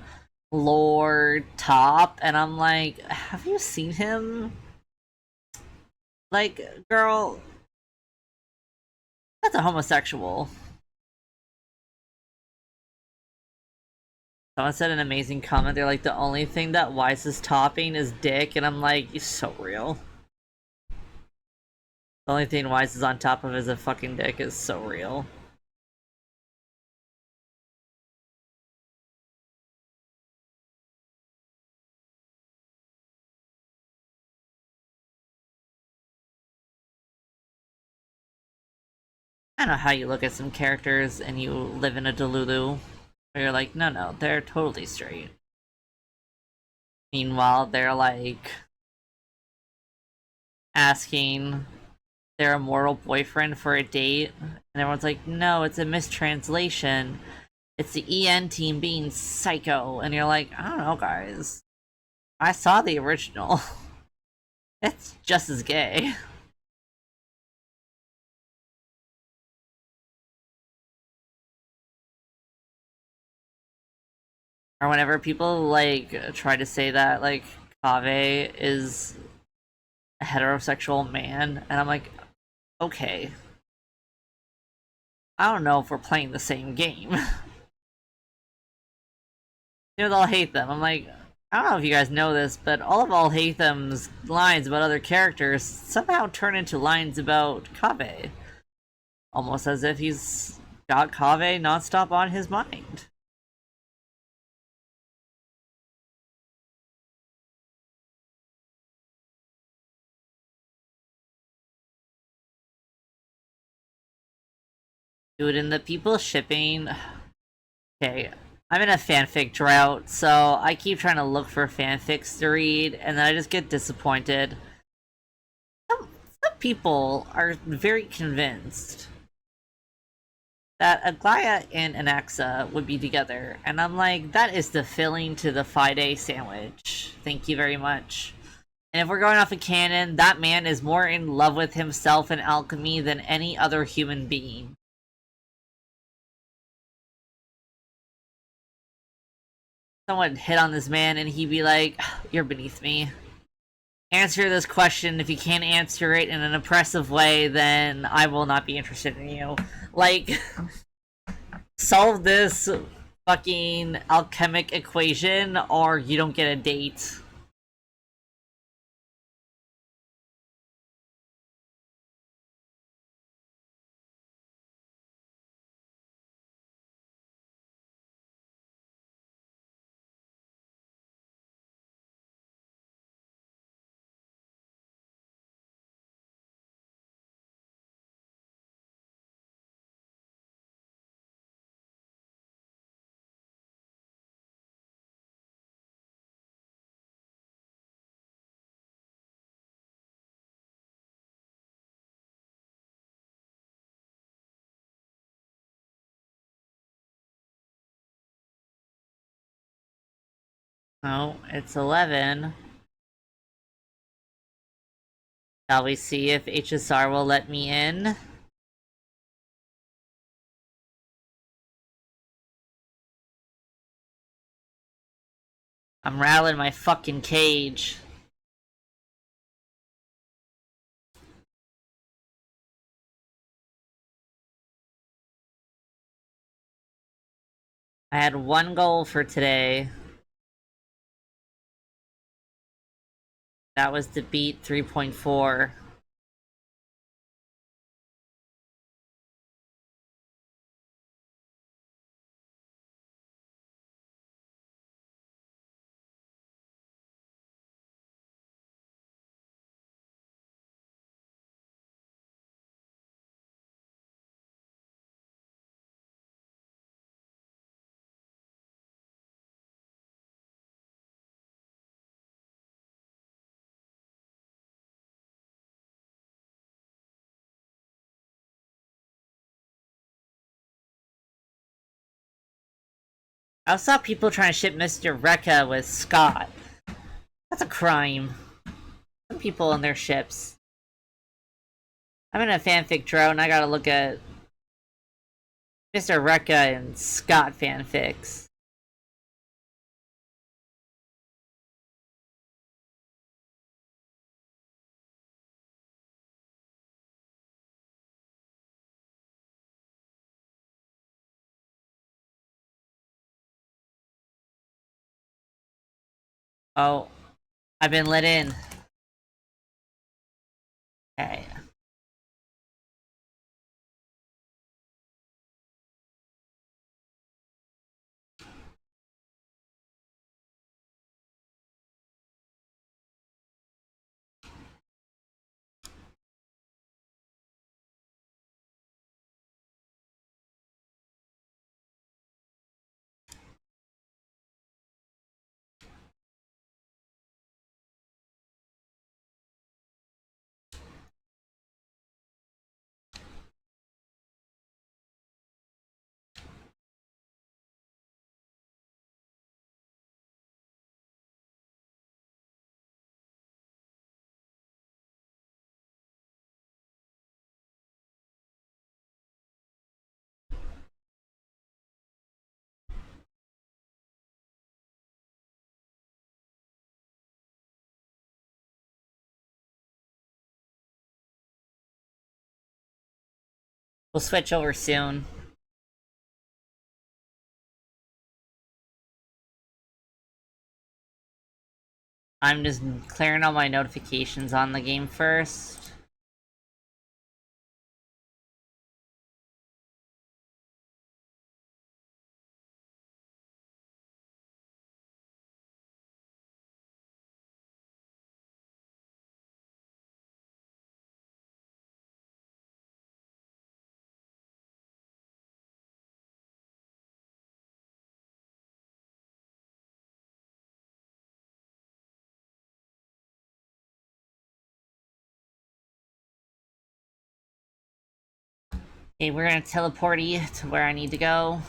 lore top, and I'm like, have you seen him? Like, girl, that's a homosexual. Someone said an amazing comment. They're like, the only thing that Wise is topping is dick, and I'm like, you're so real. The only thing Wise is on top of is a fucking dick is so real. I don't know how you look at some characters and you live in a delulu where you're like, no, no, they're totally straight. Meanwhile, they're like asking their immortal boyfriend for a date, and everyone's like, no, it's a mistranslation. It's the EN team being psycho, and you're like, I don't know, guys. I saw the original. It's just as gay. Or whenever people, like, try to say that, like, Kaveh is a heterosexual man, and I'm like, okay. I don't know if we're playing the same game. They'll all hate them. I'm like, I don't know if you guys know this, but all of All Haytham's lines about other characters somehow turn into lines about Kaveh. Almost as if he's got Kaveh nonstop on his mind. Dude, and the people shipping... Okay, I'm in a fanfic drought, so I keep trying to look for fanfics to read, and then I just get disappointed. Some people are very convinced that Aglaya and Anaxa would be together, and I'm like, that is the filling to the Fide sandwich. Thank you very much. And if we're going off of canon, that man is more in love with himself and alchemy than any other human being. someone hit on this man and he'd be like, "You're beneath me. Answer this question. If you can't answer it in an oppressive way, then I will not be interested in you." Like, solve this fucking alchemic equation or you don't get a date. Oh, it's 11. Shall we see if HSR will let me in? I'm rattling my fucking cage. I had one goal for today. That was to beat 3.4. I saw people trying to ship Mr. Rekka with Scott. That's a crime. Some people in their ships. I'm in a fanfic drone. I gotta look at Mr. Rekka and Scott fanfics. Oh, I've been let in. Okay. We'll switch over soon. I'm just clearing all my notifications on the game first. Okay, we're gonna teleport you to where I need to go.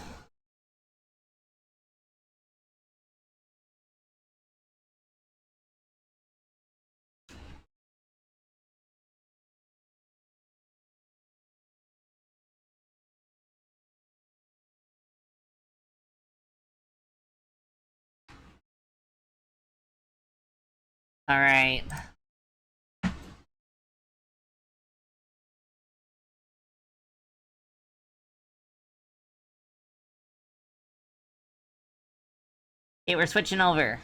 Alright. Okay, we're switching over.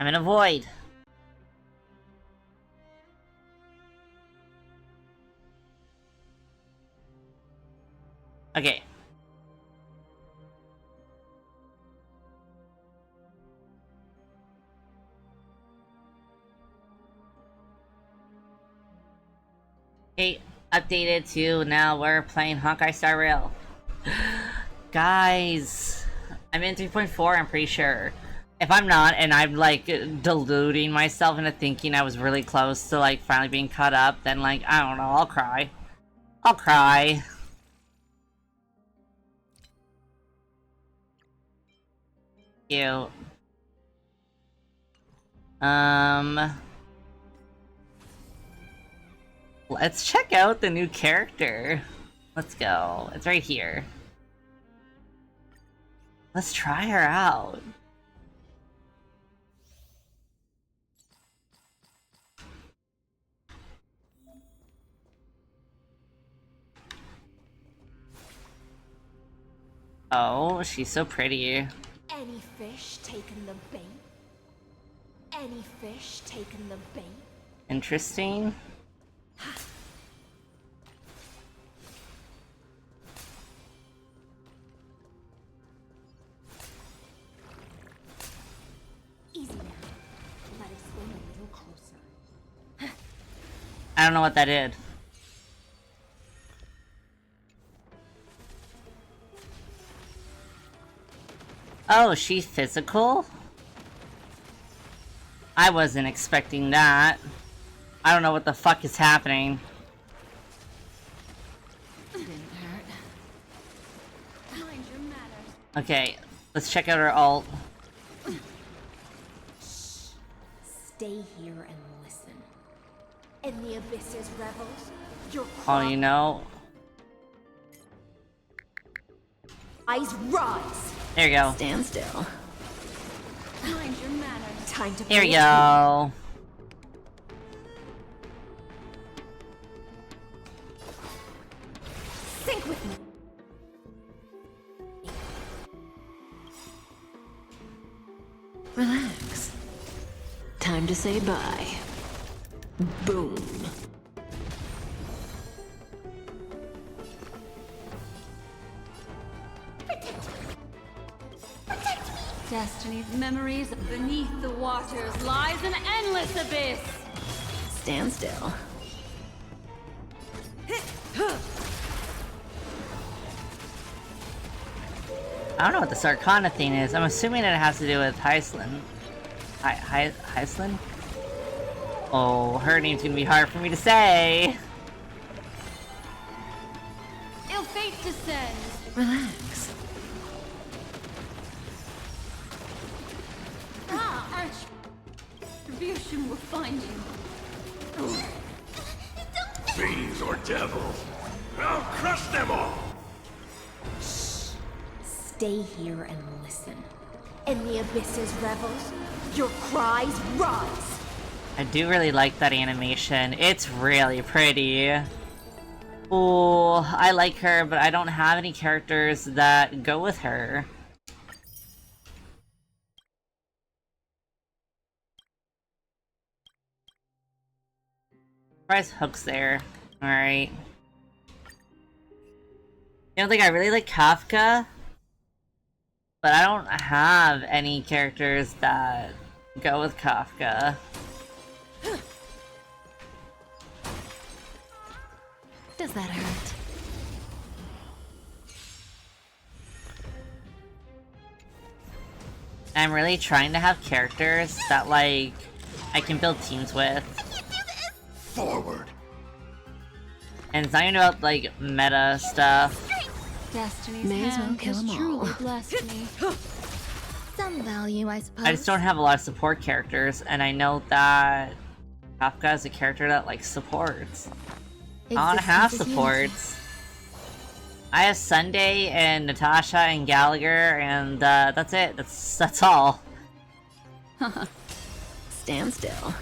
I'm in a void. Okay. Okay, updated to now we're playing Honkai Star Rail. Guys, I'm in 3.4, I'm pretty sure. If I'm not, and I'm like deluding myself into thinking I was really close to like finally being caught up, then like, I don't know, I'll cry. I'll cry. Cute. Let's check out the new character. Let's go. It's right here. Let's try her out. Oh, she's so pretty. Any fish taken the bait? Any fish taken the bait? Interesting. Easy now. Let us swim a little closer. I don't know what that did. Oh, she's physical? I wasn't expecting that. I don't know what the fuck is happening. Didn't hurt. Mind your manners. Okay, let's check out her ult. Stay here and listen. In the abyss's revels, your Oh, you know. eyes rise. There you go. Stand still. Mind your manners. Time to. Here we go. Sync with me. Relax. Time to say bye. Boom. Destiny's memories beneath the waters lies an endless abyss. Stand still. I don't know what the Sarkana thing is. I'm assuming it has to do with Heisland. Heisland? Oh, her name's gonna be hard for me to say. Ill fate descends. Relax. Retribution will find you. Fiends or devils, I'll crush them all! Stay here and listen. In the abyss's revels, your cries rise. I do really like that animation. It's really pretty. Ooh, I like her, but I don't have any characters that go with her. Surprise Hook's there. Alright. You know, like, I really like Kafka, but I don't have any characters that go with Kafka. Does that hurt? I'm really trying to have characters that, like, I can build teams with. Forward! And it's not even about, like, meta stuff. Destiny's May as well hand kill has 'em all. truly blessed me. Some value, I suppose. I just don't have a lot of support characters, and I know that Kafka is a character that likes supports. I wanna have supports. I have Sunday and Natasha and Gallagher, and that's it. That's all. Stand still.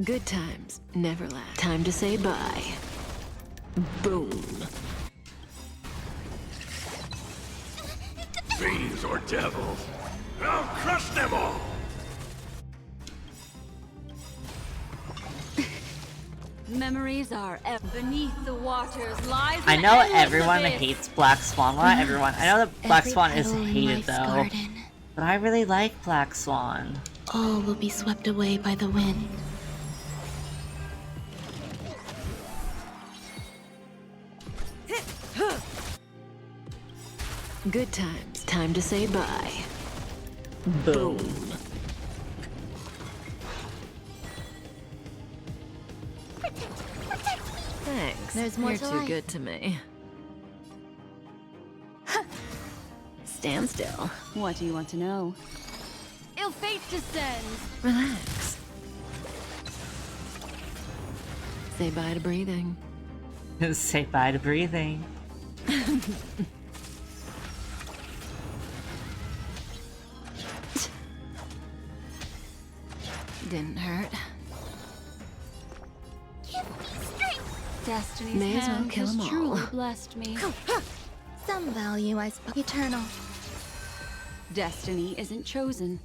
Good times never last. Time to say bye. Boom. Fiends or devils, I'll crush them all! Memories are beneath the waters lies I an know endless everyone abyss. hates Black Swan. Not everyone. I know that Black Every Swan is petal in hated life's though. garden. But I really like Black Swan. All will be swept away by the wind. Good times. Time to say bye. Boom. Thanks. There's more You're to too life. good to me. Stand still. What do you want to know? Ill fate descends. Relax. Say bye to breathing. Say bye to breathing. Didn't hurt. Destiny's May as well hand kill has 'em all. truly blessed me. Some value, I suppose. Eternal. Destiny isn't chosen.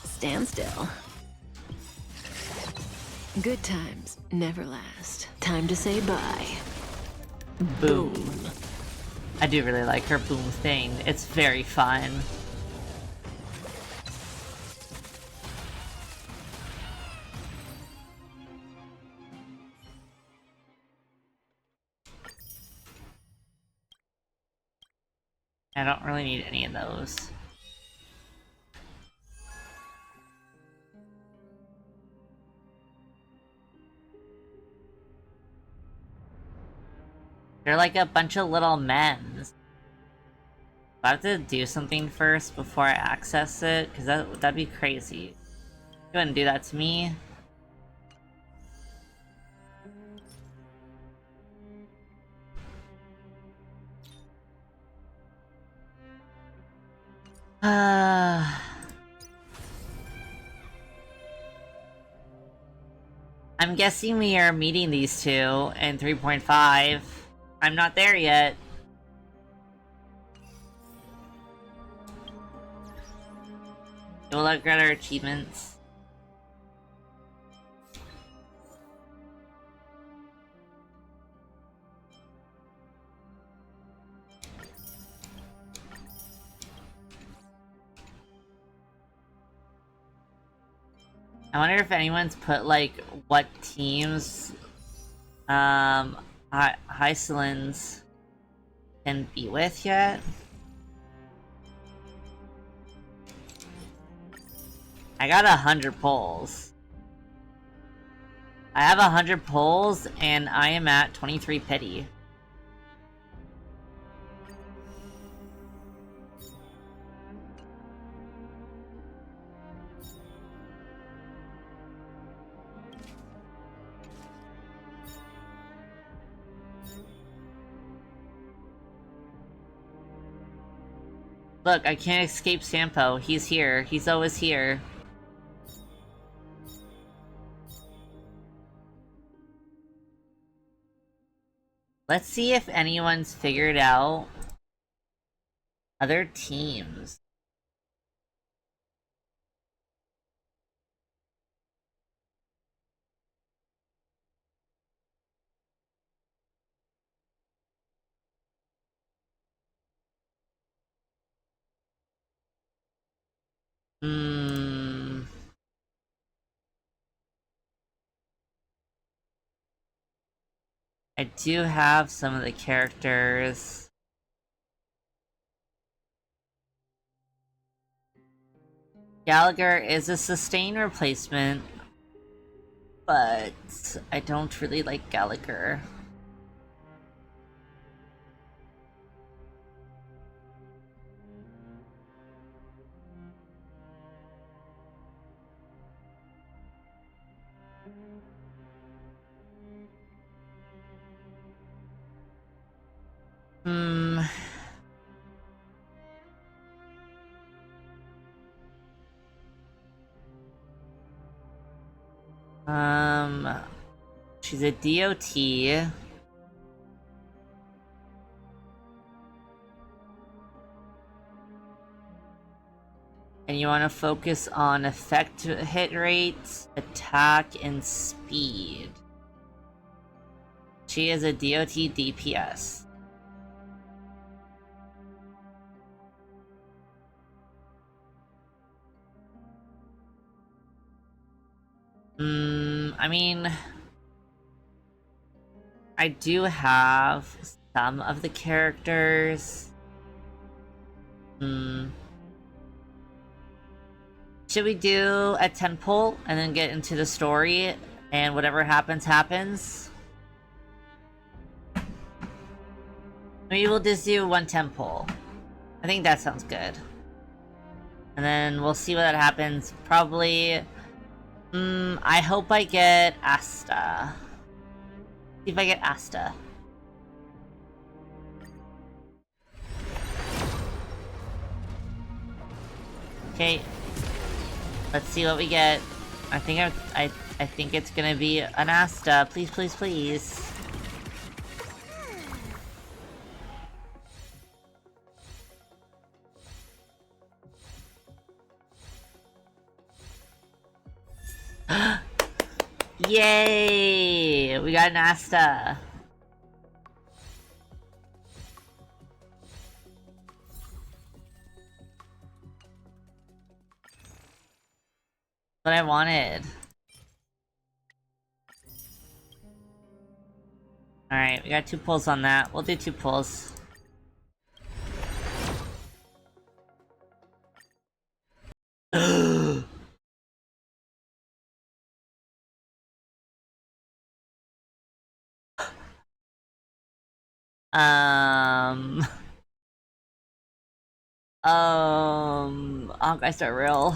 Stand still. Good times never last. Time to say bye. Boom. I do really like her boom thing. It's very fun. I don't really need any of those. They're like a bunch of little men. I have to do something first before I access it, because that'd be crazy. You wouldn't do that to me. I'm guessing we are meeting these two in 3.5. I'm not there yet. We'll look at our achievements. I wonder if anyone's put like what teams Hycelins can be with yet. I got 100 polls. I have 100 polls and I am at 23 pity. Look, I can't escape Sampo. He's here. He's always here. Let's see if anyone's figured out other teams. Hmm. I do have some of the characters. Gallagher is a sustain replacement, but I don't really like Gallagher. Hmm. She's a DOT. And you want to focus on effect hit rates, attack, and speed. She is a DOT DPS. I mean, I do have some of the characters. Should we do a 10 pull and then get into the story and whatever happens, happens? Maybe we'll just do 1 10 pull. I think that sounds good. And then we'll see what that happens. Probably... I hope I get Asta. See if I get Asta. Okay. Let's see what we get. I think it's gonna be an Asta. Please, please, please. Yay! We got an Asta. What I wanted. Alright, we got 2 pulls on that. We'll do 2 pulls. Honkai Star Rail.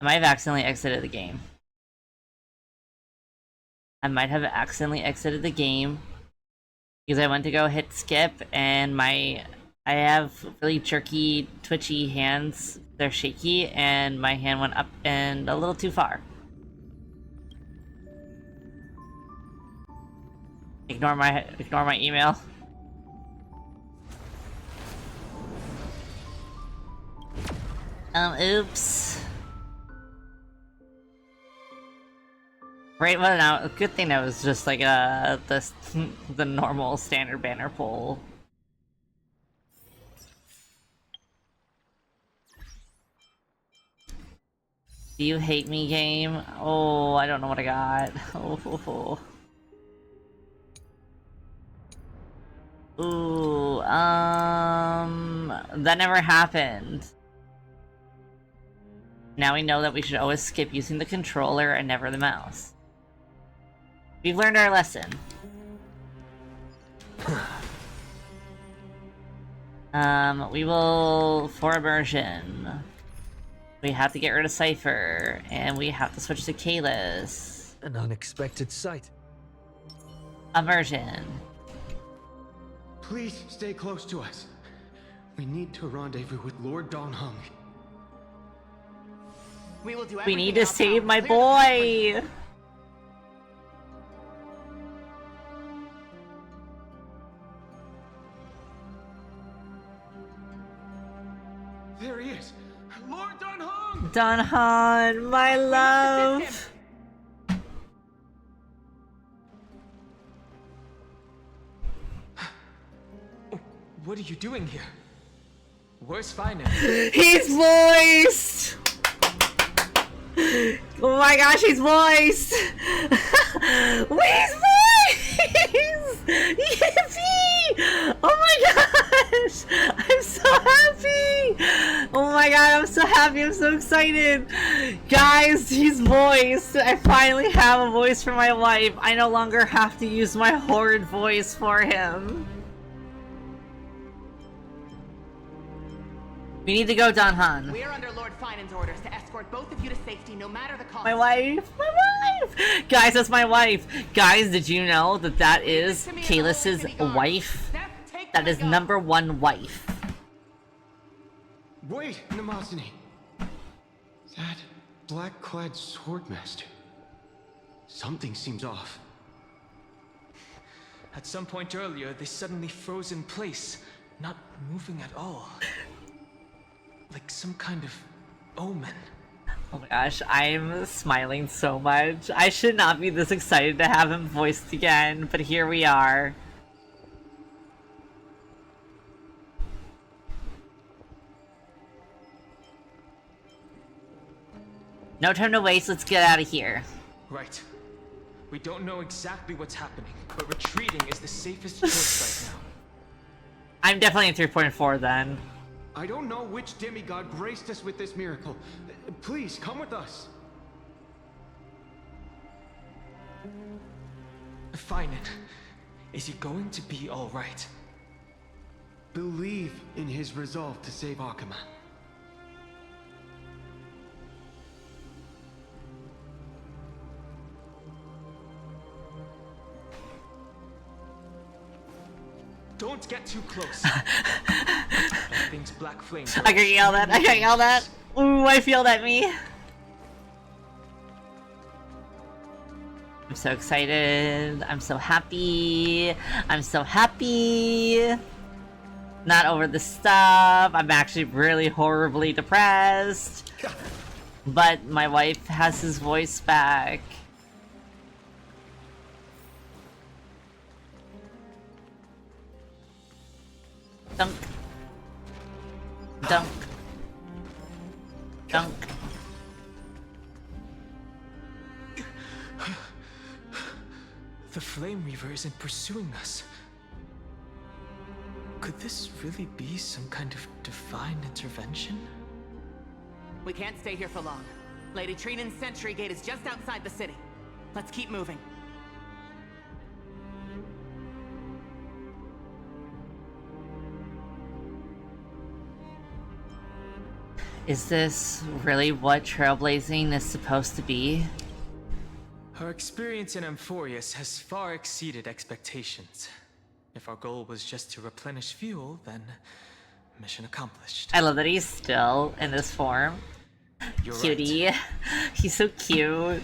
I might have accidentally exited the game. I might have accidentally exited the game because I went to go hit skip and I have really jerky, twitchy hands. They're shaky and my hand went up and a little too far. Ignore my email. Oops. Right, well now, good thing that was just like the normal standard banner pull. Do you hate me, game? Oh, I don't know what I got. Oh. Ooh, that never happened. Now we know that we should always skip using the controller and never the mouse. We've learned our lesson. We will, for immersion, we have to get rid of Cypher, and we have to switch to Kalis. An unexpected sight. Immersion. Please stay close to us. We need to rendezvous with Lord Don Hung. We need to save my boy! There he is! Lord Don Hung! Don Han, my love! What are you doing here? Where's Finance? He's voiced! Oh my gosh, he's voiced! He's voiced! Yippee! Oh my gosh! I'm so happy! Oh my god, I'm so happy, I'm so excited! Guys, he's voiced! I finally have a voice for my wife. I no longer have to use my horrid voice for him. We need to go, Don Han. We are under Lord Finan's orders to escort both of you to safety, no matter the cost. My wife! My wife! Guys, that's my wife! Guys, did you know that that is Kalis's wife? That is #1 wife. Wait, Namazani. That black-clad swordmaster. Something seems off. At some point earlier, they suddenly froze in place, not moving at all. Like some kind of omen. Oh my gosh, I'm smiling so much. I should not be this excited to have him voiced again, but here we are. No time to waste, let's get out of here. Right. We don't know exactly what's happening, but retreating is the safest choice right now. I'm definitely in 3.4 then. I don't know which demigod graced us with this miracle. Please, come with us. Finan, is he going to be alright? Believe in his resolve to save Akuma. Don't get too close. That thing's black flames. I got yelled at, I got yelled at. Ooh, I feel that me. I'm so excited. I'm so happy. I'm so happy. Not over the stuff. I'm actually really horribly depressed. But my wife has his voice back. Dunk. Dunk. Dunk. The Flame Reaver isn't pursuing us. Could this really be some kind of divine intervention? We can't stay here for long. Lady Trinan's sentry gate is just outside the city. Let's keep moving. Is this really what trailblazing is supposed to be? Our experience in Amphorius has far exceeded expectations. If our goal was just to replenish fuel, then mission accomplished. I love that he's still in this form. You're Cutie. right. He's so cute.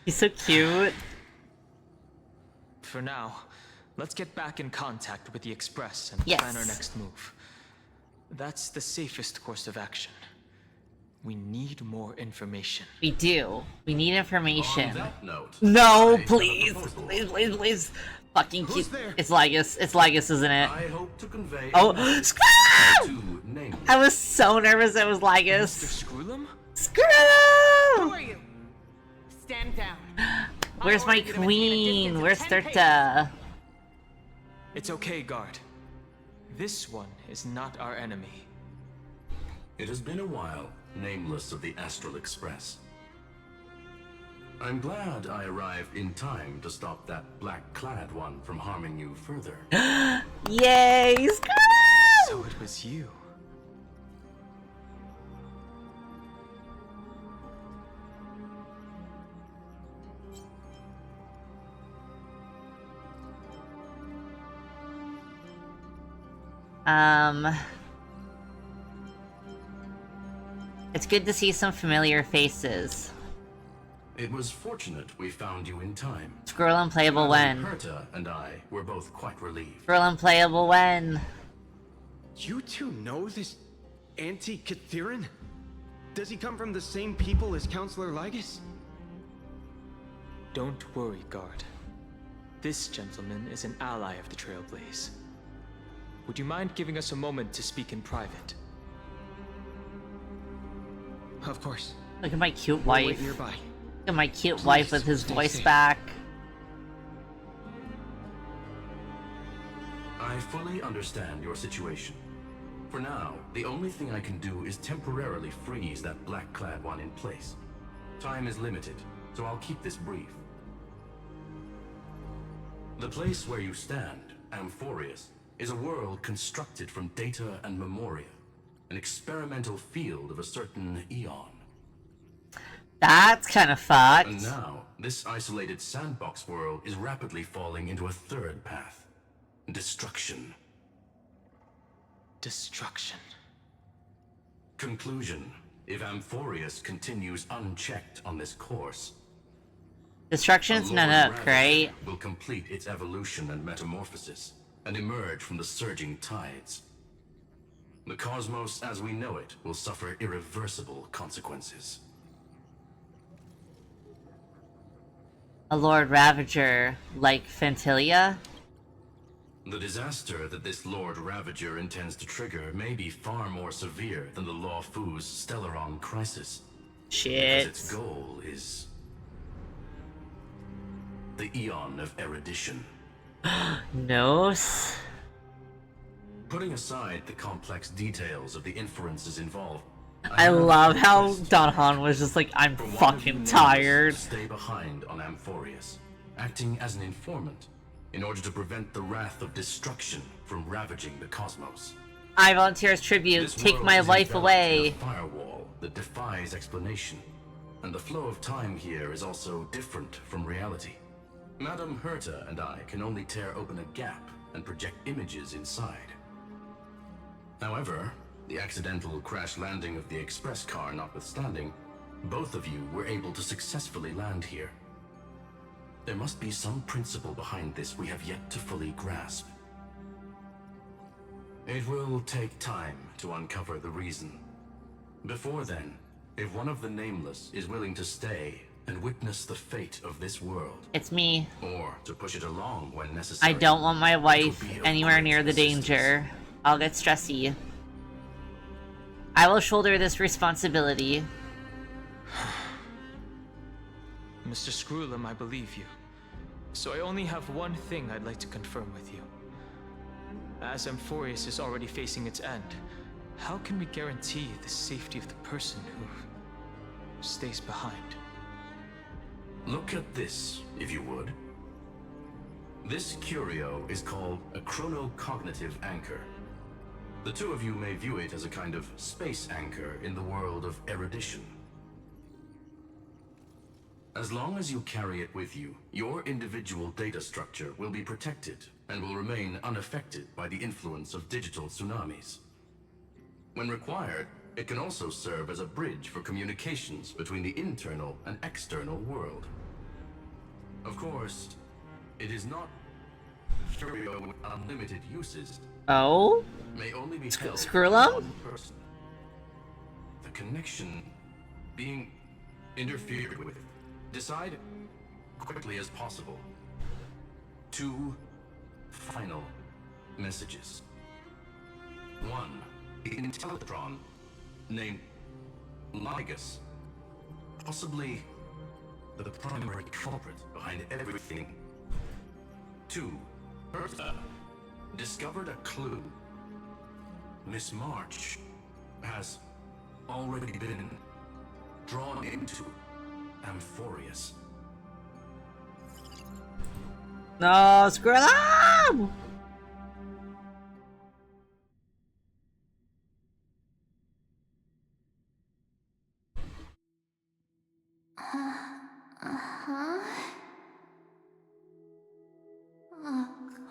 He's so cute. For now, let's get back in contact with the Express and Yes. plan our next move. That's the safest course of action. We need more information. We do. We need information. On that note, No, I have a please. proposal. Please, please, please. Fucking Who's cute. there? It's Lygus. It's Lygus, isn't it? I hope to convey Oh, a message Screw! to name. I was so nervous it was Mr. Lygus. Screwlum? Screw! Who are you? Stand down. Where's I'll my order you to maintain a queen? distance of Where's 10 paces. Thurta? It's okay, guard. This one is not our enemy. It has been a while, nameless of the Astral Express. I'm glad I arrived in time to stop that black-clad one from harming you further. Yay! Screw! So it was you. It's good to see some familiar faces. It was fortunate we found you in time. Scroll unplayable when. Herta and I were both quite relieved. Scroll unplayable when. You two know this anti-Cathiran? Does he come from the same people as Counselor Lygus? Don't worry, guard. This gentleman is an ally of the Trailblaze. Would you mind giving us a moment to speak in private? Of course. Look at my cute We'll wait wife. nearby. Look at my cute wife with his stay voice safe. back. I fully understand your situation. For now, the only thing I can do is temporarily freeze that black-clad one in place. Time is limited, so I'll keep this brief. The place where you stand, Amphorius, is a world constructed from data and memoria. an experimental field of a certain eon. That's kind of fucked. And now, this isolated sandbox world is rapidly falling into a third path. Destruction. Destruction. Conclusion. If Amphorius continues unchecked on this course, Destruction's not up, right? will complete its evolution and metamorphosis, and emerge from the surging tides. The cosmos as we know it will suffer irreversible consequences. A Lord Ravager, like Fentilia? The disaster that this Lord Ravager intends to trigger may be far more severe than the Lawfu's Stellaron crisis. Shit. Because its goal is the Eon of Erudition. Nos? Putting aside the complex details of the inferences involved, I love how Donhan was just like, I'm fucking tired. Stay behind on Amphorius, acting as an informant in order to prevent the wrath of destruction from ravaging the cosmos. I volunteer as tribute. This Take world my is life enveloped in away. a firewall that defies explanation, and the flow of time here is also different from reality. Madame Herta and I can only tear open a gap and project images inside. However, the accidental crash landing of the express car notwithstanding, both of you were able to successfully land here. There must be some principle behind this we have yet to fully grasp. It will take time to uncover the reason. Before then, if one of the Nameless is willing to stay and witness the fate of this world, It's me. or to push it along when necessary, I don't want my it will wife be of anywhere great near the assistance. danger. I'll get stressy. I will shoulder this responsibility. Mr. Screwlum, I believe you. So I only have one thing I'd like to confirm with you. As Amphorius is already facing its end, how can we guarantee the safety of the person who stays behind? Look at this, if you would. This curio is called a chronocognitive anchor. The two of you may view it as a kind of space anchor in the world of erudition. As long as you carry it with you, your individual data structure will be protected and will remain unaffected by the influence of digital tsunamis. When required, it can also serve as a bridge for communications between the internal and external world. Of course, it is not curio with unlimited uses. Oh? May only be held Screwlum? by one person. The connection being interfered with. Decide quickly as possible. 2 final messages. 1. The Intellitron named Ligus, possibly the primary culprit behind everything. 2. Herta discovered a clue. Miss March has already been drawn into Amphorius. No, Screwlum! Uh-huh. Oh,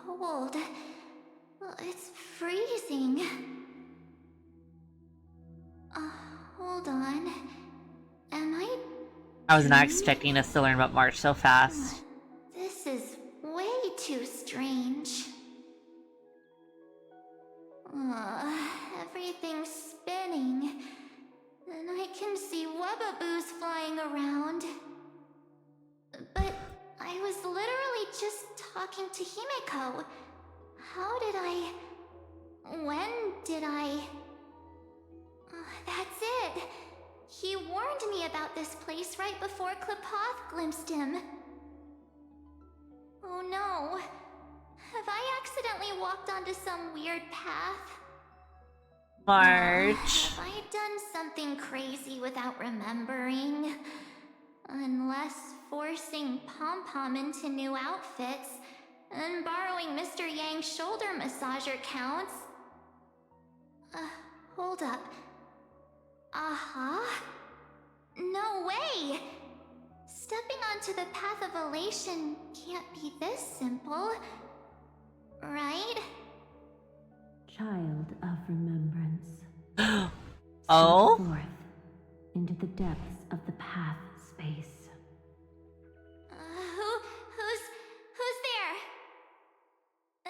cold. It's freezing. Hold on. Am I was not expecting us to learn about March so fast. This is way too strange. Everything's spinning. And I can see webbaboos flying around. But I was literally just talking to Himeko. How did I... When did I... That's it. He warned me about this place right before Klepoth glimpsed him. Oh no. Have I accidentally walked onto some weird path? March. Have I done something crazy without remembering? Unless forcing Pom-Pom into new outfits and borrowing Mr. Yang's shoulder massager counts. hold up. Uh-huh. No way! Stepping onto the path of elation can't be this simple. Right? Child of remembrance. Oh? Step forth into the depths of the path space. Who's there?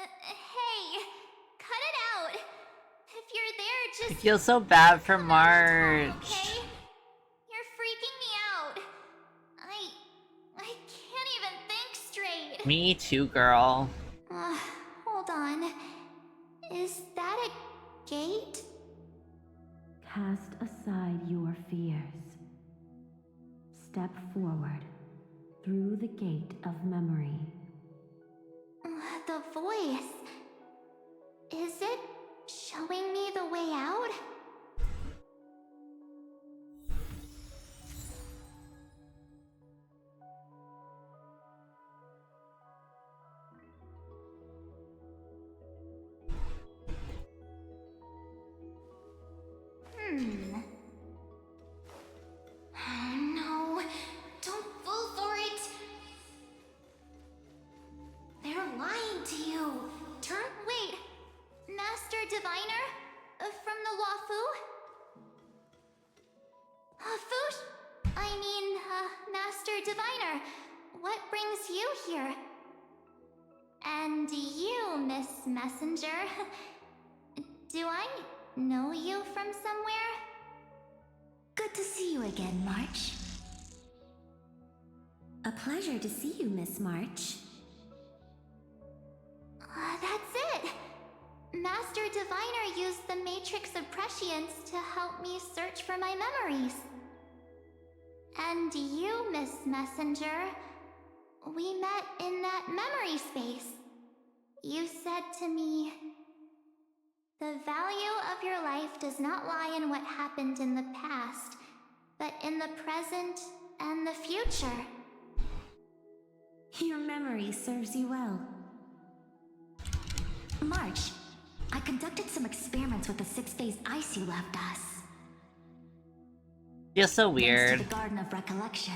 Hey, cut it out. If you're there, I just feel so bad for come out and March. talk, okay? You're freaking me out. I can't even think straight. Me too, girl. Hold on. Is that a gate? Cast aside your fears. Step forward through the gate of memory. The voice. Is it showing me the way out? No, don't fall for it. They're lying to you. Wait. Master Diviner? From the Wafu? Master Diviner, what brings you here? And you, Miss Messenger. Do I know you from somewhere? Good to see you again, March. A pleasure to see you, Miss March. That's it! Master Diviner used the Matrix of Prescience to help me search for my memories. And you, Miss Messenger, we met in that memory space. You said to me, "The value of your life does not lie in what happened in the past, but in the present and the future." Your memory serves you well. March, I conducted some experiments with the six-phase ice you left us. Feels so Thanks weird. to the Garden of Recollection,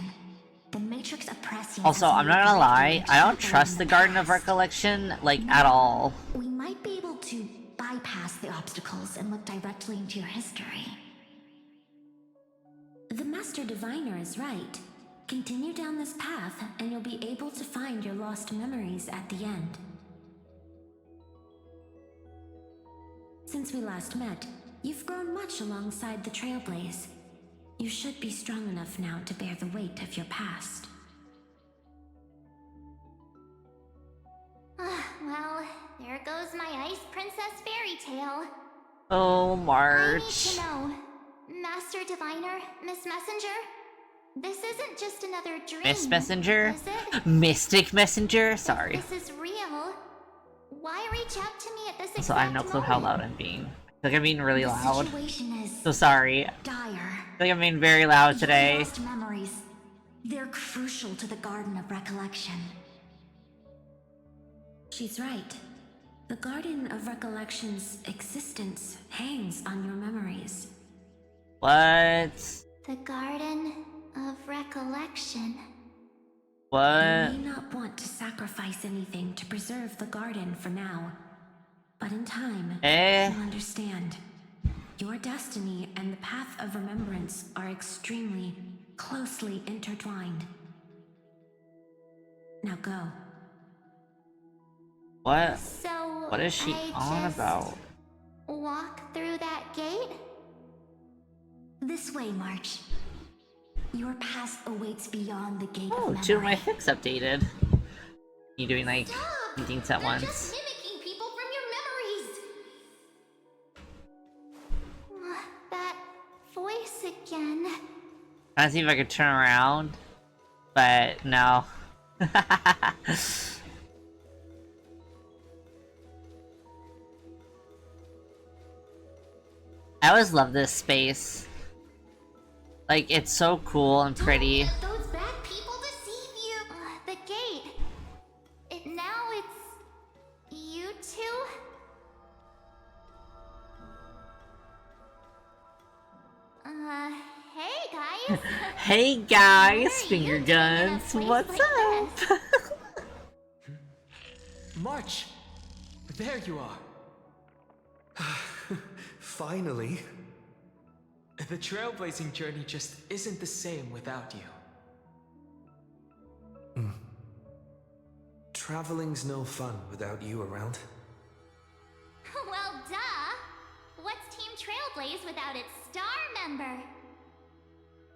the Matrix of Prescience Also, has I'm made not gonna the lie, record I don't travel trust in the Garden of past. Recollection, like, at all. We might be able to bypass the obstacles and look directly into your history. The Master Diviner is right. Continue down this path, and you'll be able to find your lost memories at the end. Since we last met, you've grown much alongside the Trailblaze. You should be strong enough now to bear the weight of your past. Well, there goes my Ice Princess fairy tale. Oh, I need March. to know, Master Diviner, Miss Messenger, this isn't just another dream, Miss Messenger? is it? Mystic Messenger? Sorry. If this is real, why reach out to me at this Also, I have exact no clue how moment? loud I'm being. I feel like I'm being really The loud. situation is So sorry. I dire. feel like I'm being very loud Your today. lost memories, they're crucial to the Garden of Recollection. She's right. The Garden of Recollection's existence hangs on your memories. What? The Garden of Recollection. You What? may not want to sacrifice anything to preserve the garden for now, but in time, you'll understand. Your destiny and the path of remembrance are extremely, closely intertwined. Now go. What? So What is she I on just about? walk through that gate? This way, March. Your past awaits beyond the gate Oh, of memory. 2 of my fics updated. You doing like Stop! things at You're once? just mimicking people from your memories. That voice again. Trying to see if I could turn around, but no. I always love this space. Like, it's so cool and pretty. Don't let those bad people deceive you. The gate. Now it's you two. Hey guys, finger guns, what's up? March! There you are. Finally. The trailblazing journey just isn't the same without you. Traveling's no fun without you around. Well, duh! What's Team Trailblaze without its star member?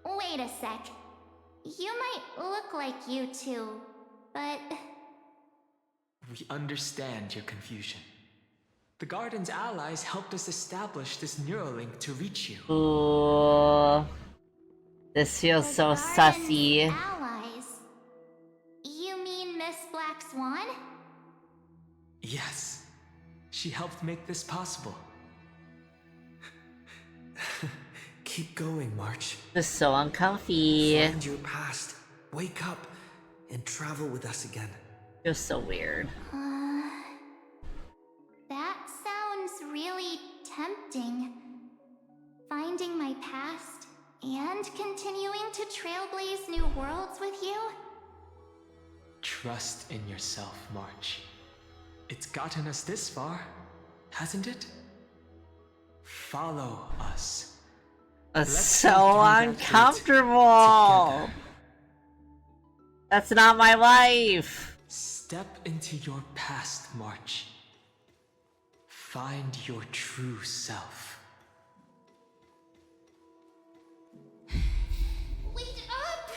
Wait a sec. You might look like you two, but... We understand your confusion. The Garden's allies helped us establish this Neuralink to reach you. Ooh. This feels so sussy. Allies? You mean Miss Black Swan? Yes. She helped make this possible. Keep going, March. This is so uncomfy. Find your past. Wake up and travel with us again. Feels so weird. That sounds really tempting. Finding my past and continuing to trailblaze new worlds with you? Trust in yourself, March. It's gotten us this far, hasn't it? Follow us. That's so uncomfortable. That's not my life. Step into your past, March. Find your true self. Wait up!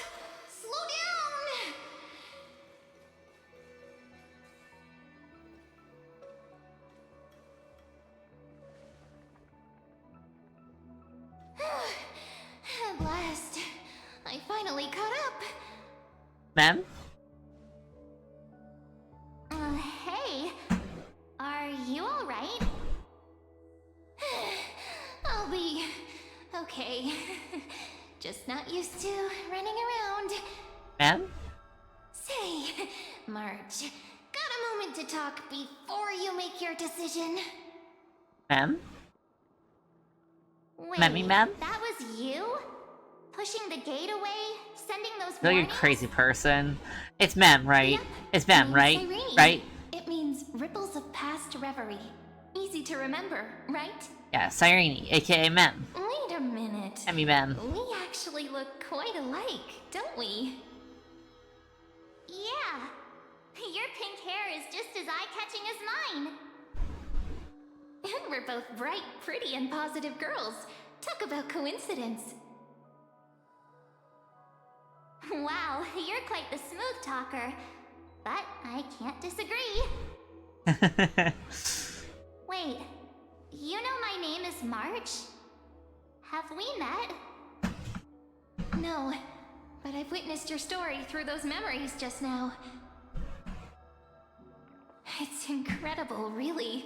Slow down! At last, I finally caught up. Ma'am? Hey. Are you alright? I'll be okay. Just not used to running around. Ma'am? Say, March, got a moment to talk before you make your decision? Ma'am? Wait, Ma'am? that was you? Pushing the gate away? Sending those You're a warnings? crazy person. It's ma'am, right? Yep. It's ma'am, right? Irene. Right? It means ripples of past reverie. Easy to remember, right? Yeah, Cyrene, aka ma'am. Wait a minute. Ma'am. We actually look quite alike, don't we? Yeah. Your pink hair is just as eye-catching as mine. And we're both bright, pretty, and positive girls. Talk about coincidence. Wow, you're quite the smooth talker. But I can't disagree. Wait, you know my name is March? Have we met? No, but I've witnessed your story through those memories just now. It's incredible, really.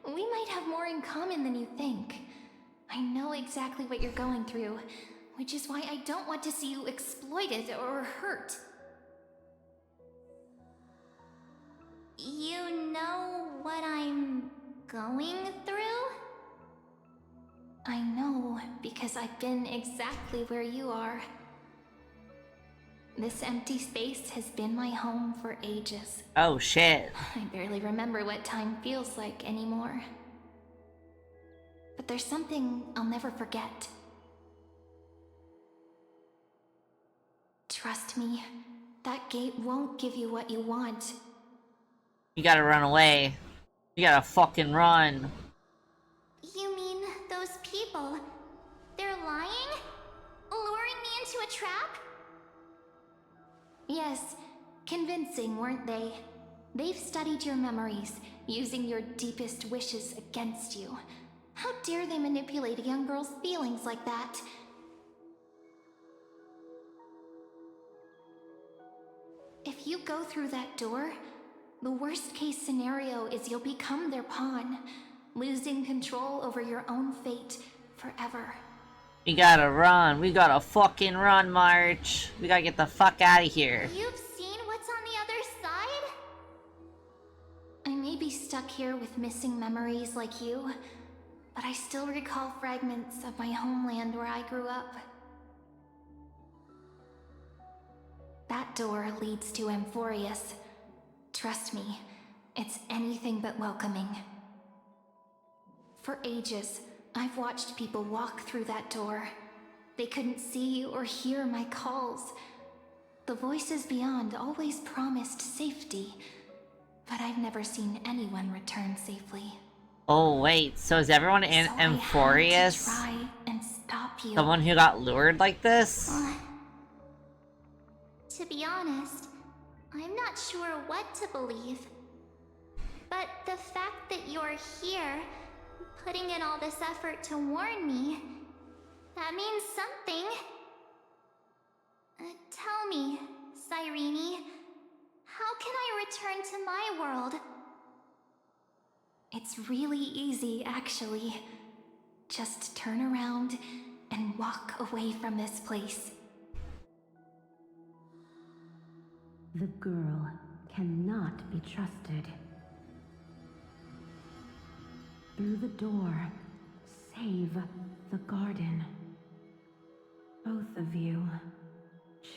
We might have more in common than you think. I know exactly what you're going through, which is why I don't want to see you exploited or hurt. You know what I'm going through? I know, because I've been exactly where you are. This empty space has been my home for ages. Oh shit. I barely remember what time feels like anymore. But there's something I'll never forget. Trust me, that gate won't give you what you want. You gotta run away. You gotta fucking run. You mean those people? They're lying? Luring me into a trap? Yes, convincing, weren't they? They've studied your memories, using your deepest wishes against you. How dare they manipulate a young girl's feelings like that? If you go through that door, the worst case scenario is you'll become their pawn, losing control over your own fate forever. We gotta run. We gotta fucking run, March. We gotta get the fuck out of here. You've seen what's on the other side? I may be stuck here with missing memories like you, but I still recall fragments of my homeland where I grew up. That door leads to Amphorius. Trust me, it's anything but welcoming. For ages, I've watched people walk through that door. They couldn't see or hear my calls. The voices beyond always promised safety, but I've never seen anyone return safely. Oh wait, so is everyone in Amphorius try and stop you. someone who got lured like this? To be honest, I'm not sure what to believe. But the fact that you're here, putting in all this effort to warn me, that means something. Tell me, Cyrene, how can I return to my world? It's really easy, actually. Just turn around and walk away from this place. The girl cannot be trusted. Through the door, save the garden. Both of you,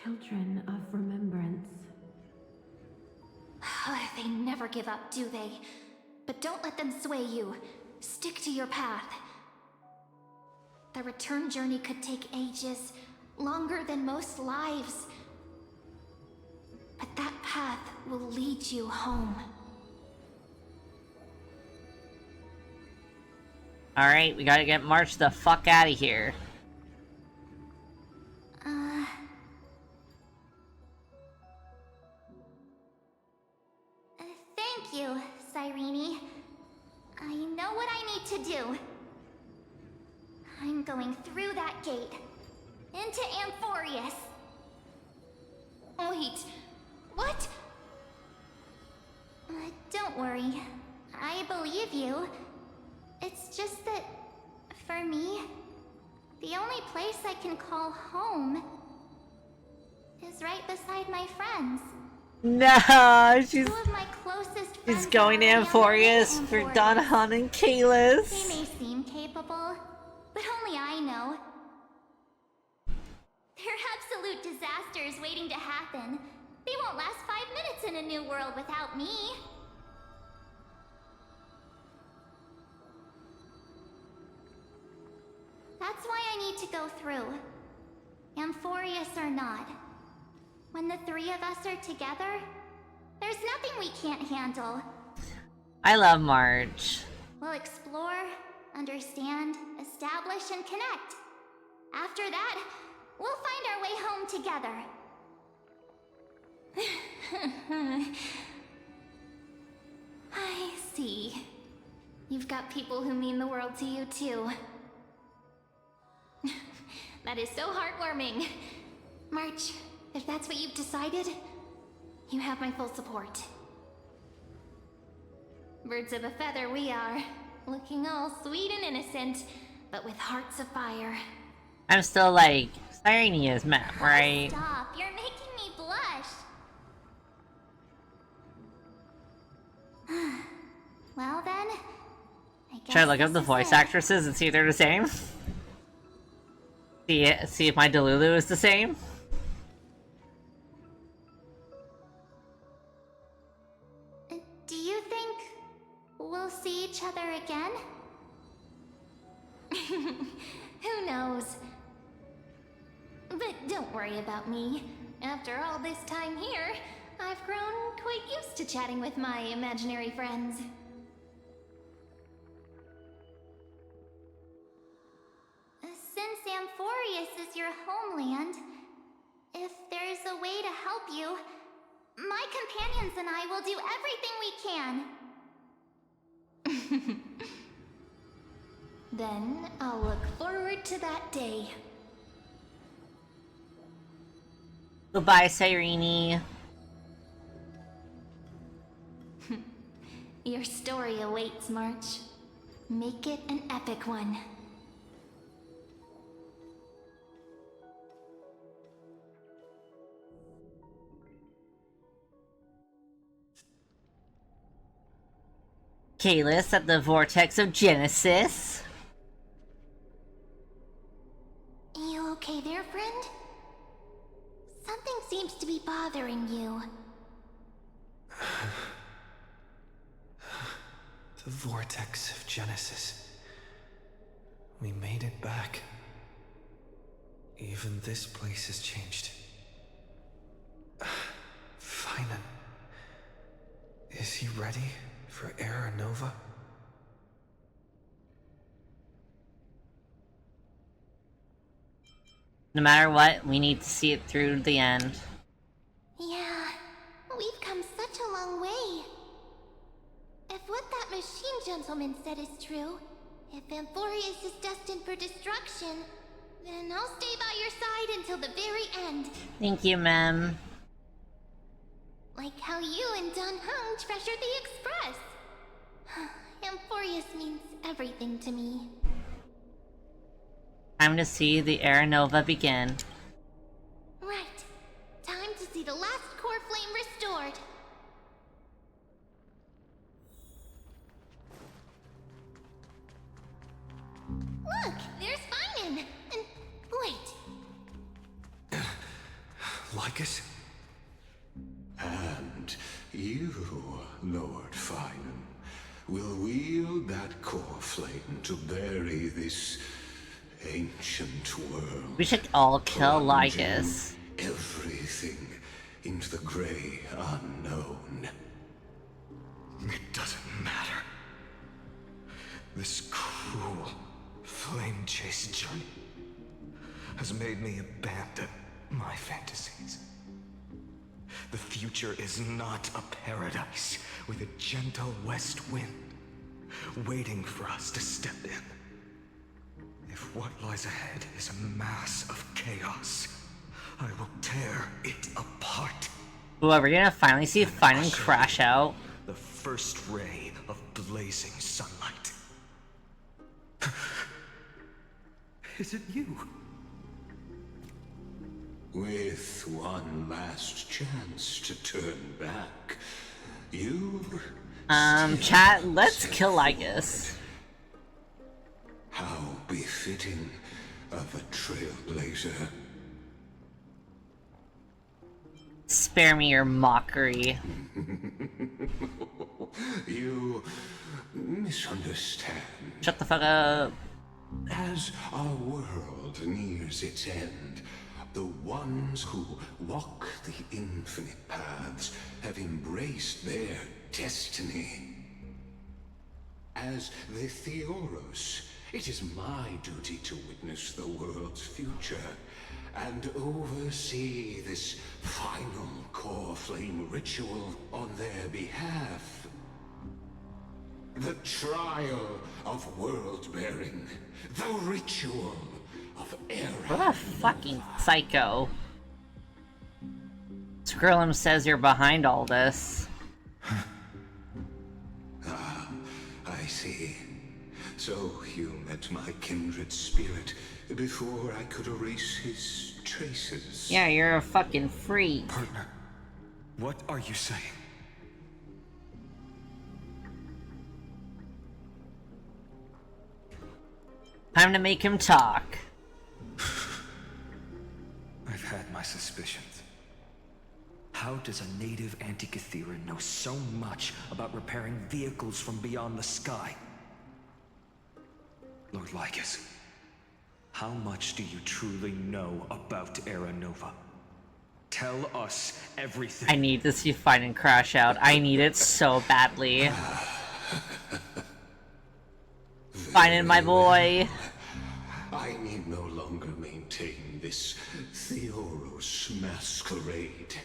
children of remembrance. They never give up, do they? But don't let them sway you. Stick to your path. The return journey could take ages, longer than most lives. But that path will lead you home. Alright, we gotta get March the fuck out of here. Thank you, Cyrene. I know what I need to do. I'm going through that gate. Into Amphorius. Wait, what? Don't worry. I believe you. It's just that, for me, the only place I can call home is right beside my friends. No, she's Two of my closest friends she's going to Amphorius for Donhan and Kalis. They may seem capable, but only I know. They're absolute disasters waiting to happen. They won't last 5 minutes in a new world without me. That's why I need to go through. Amphorius or not. When the three of us are together, there's nothing we can't handle. I love March. We'll explore, understand, establish, and connect. After that, we'll find our way home together. I see. You've got people who mean the world to you, too. That is so heartwarming. March, if that's what you've decided, you have my full support. Birds of a feather we are, looking all sweet and innocent, but with hearts of fire. I'm still like, Cyrene is Matt, right? Stop, you're making me blush. Well then, I guess Should I look up the this is voice it. actresses and see if they're the same? See if my Delulu is the same? Do you think we'll see each other again? Who knows? But don't worry about me. After all this time here, I've grown quite used to chatting with my imaginary friends. Since Amphorius is your homeland, if there's a way to help you, my companions and I will do everything we can. Then I'll look forward to that day. Goodbye, Cyrene. Your story awaits, March. Make it an epic one. Kalis at the Vortex of Genesis. You okay there, friend? Something seems to be bothering you? The vortex of Genesis. We made it back. Even this place has changed. Finan. Is he ready for Era Nova? No matter what, we need to see it through the end. Yeah, we've come such a long way. If what that machine gentleman said is true, if Amphorius is destined for destruction, then I'll stay by your side until the very end. Thank you, ma'am. Like how you and Dun Hung treasured the Express. Amphorius means everything to me. Time to see the Era Nova begin. Right. Time to see the last core flame restored. Look, there's Finan. And wait. Lycus? And you, Lord Finan, will wield that core flame to bury this ancient world. We should all kill Lycus. Everything into the gray unknown. It doesn't matter. This cruel flame chase journey has made me abandon my fantasies. The future is not a paradise with a gentle west wind waiting for us to step in. If what lies ahead is a mass of chaos, I will tear it apart. Ooh, are we gonna finally see Finan crash out? The first ray of blazing sunlight. Is it you? With one last chance to turn back, you... Chat, let's kill Lycus. How befitting of a trailblazer. Spare me your mockery. You misunderstand. Shut the fuck up. As our world nears its end, the ones who walk the infinite paths have embraced their destiny. As the Theoros, it is my duty to witness the world's future and oversee this final core flame ritual on their behalf. The trial of world-bearing, the ritual of Era. What a fucking psycho. Skrillum says you're behind all this. Ah, I see. So you met my kindred spirit before I could erase his traces. Yeah, you're a fucking freak. Partner, what are you saying? Time to make him talk. I've had my suspicions. How does a native Antikytheran know so much about repairing vehicles from beyond the sky? Lord Lycus, how much do you truly know about Era Nova? Tell us everything. I need to see Finan crash out. I need it so badly. Finan, my boy. I need no longer maintain this Theoros masquerade.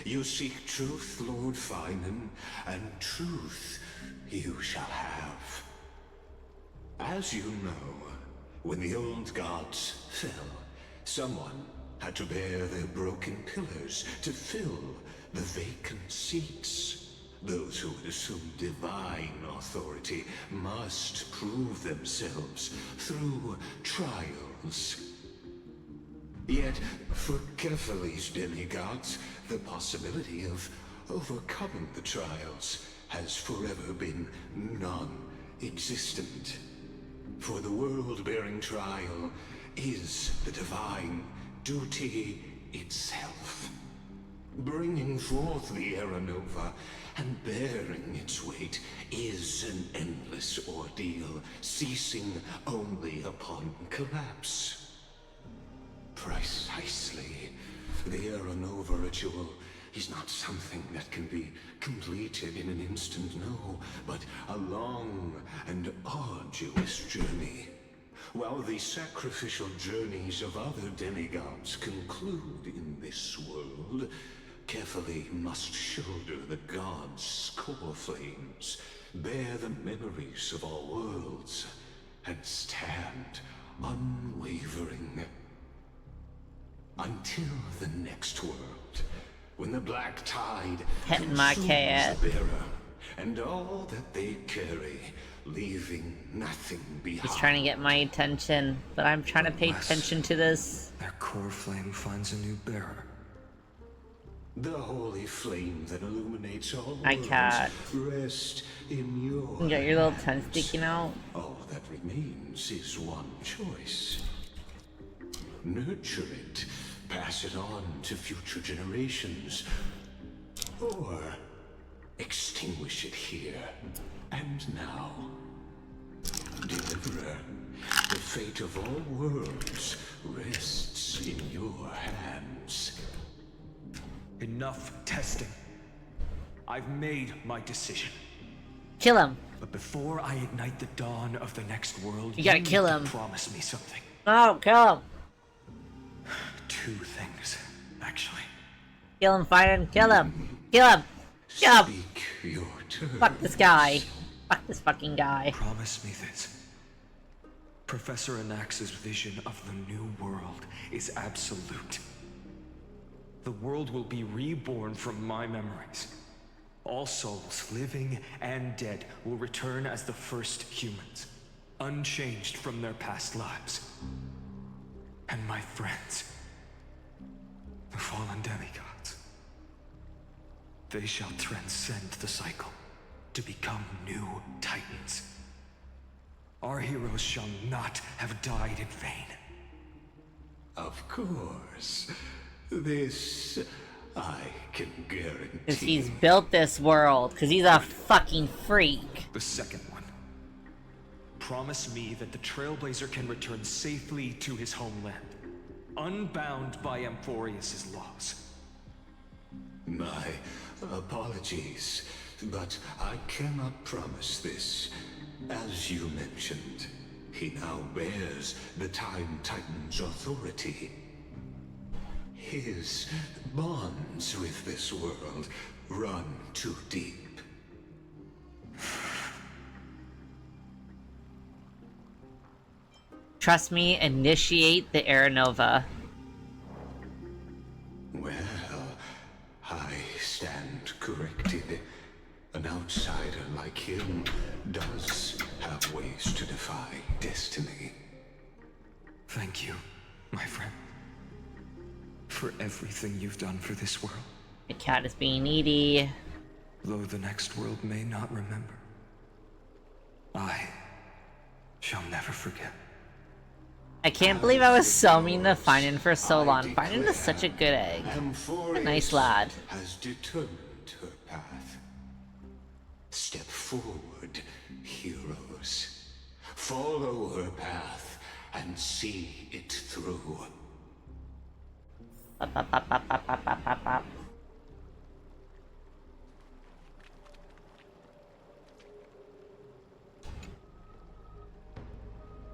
You seek truth, Lord Finan, and truth you shall have. As you know, when the old gods fell, someone had to bear their broken pillars to fill the vacant seats. Those who would assume divine authority must prove themselves through trials. Yet, for Kephales's demigods, the possibility of overcoming the trials has forever been non-existent. For the world-bearing trial is the divine duty itself. Bringing forth the Era Nova and bearing its weight is an endless ordeal, ceasing only upon collapse. Precisely. The Era Nova ritual is not something that can be completed in an instant, no, but a long and arduous journey. While the sacrificial journeys of other demigods conclude in this world, carefully must shoulder the gods' score flames, bear the memories of all worlds, and stand unwavering. Until the next world, when the black tide consumes the bearer, and all that they carry, leaving nothing behind. He's trying to get my attention, but I'm trying to pay attention to this. Their core flame finds a new bearer. The holy flame that illuminates all I can't. rest in your You got your little tongue sticking out. All that remains is one choice. Nurture it, pass it on to future generations, or extinguish it here and now. Deliverer, the fate of all worlds rests in your hands. Enough testing. I've made my decision. Kill him. But before I ignite the dawn of the next world, You gotta kill need him. to promise me something. No, kill him. Two things, actually. Kill him, Fine. Kill him. Kill him. Kill him. Speak your terms. Fuck this guy. Fuck this fucking guy. Promise me this. Professor Anax's vision of the new world is absolute. The world will be reborn from my memories. All souls, living and dead, will return as the first humans, unchanged from their past lives. And my friends, the fallen demigods, they shall transcend the cycle to become new titans. Our heroes shall not have died in vain. Of course. This I can guarantee. Because he's built this world. Because he's a fucking freak. The second one. Promise me that the Trailblazer can return safely to his homeland, unbound by Amphorius' laws. My apologies, but I cannot promise this. As you mentioned, he now bears the Time Titan's authority. His bonds with this world run too deep. Trust me, initiate the Era Nova. Well, I stand corrected. An outsider like him does have ways to defy destiny. Thank you, my friend, for everything you've done for this world. The cat is being needy. Though the next world may not remember, I shall never forget. I can't believe I was so mean to Finan for so long. Finan is such a good egg. A nice lad. Has determined her path. Step forward, heroes. Follow her path and see it through.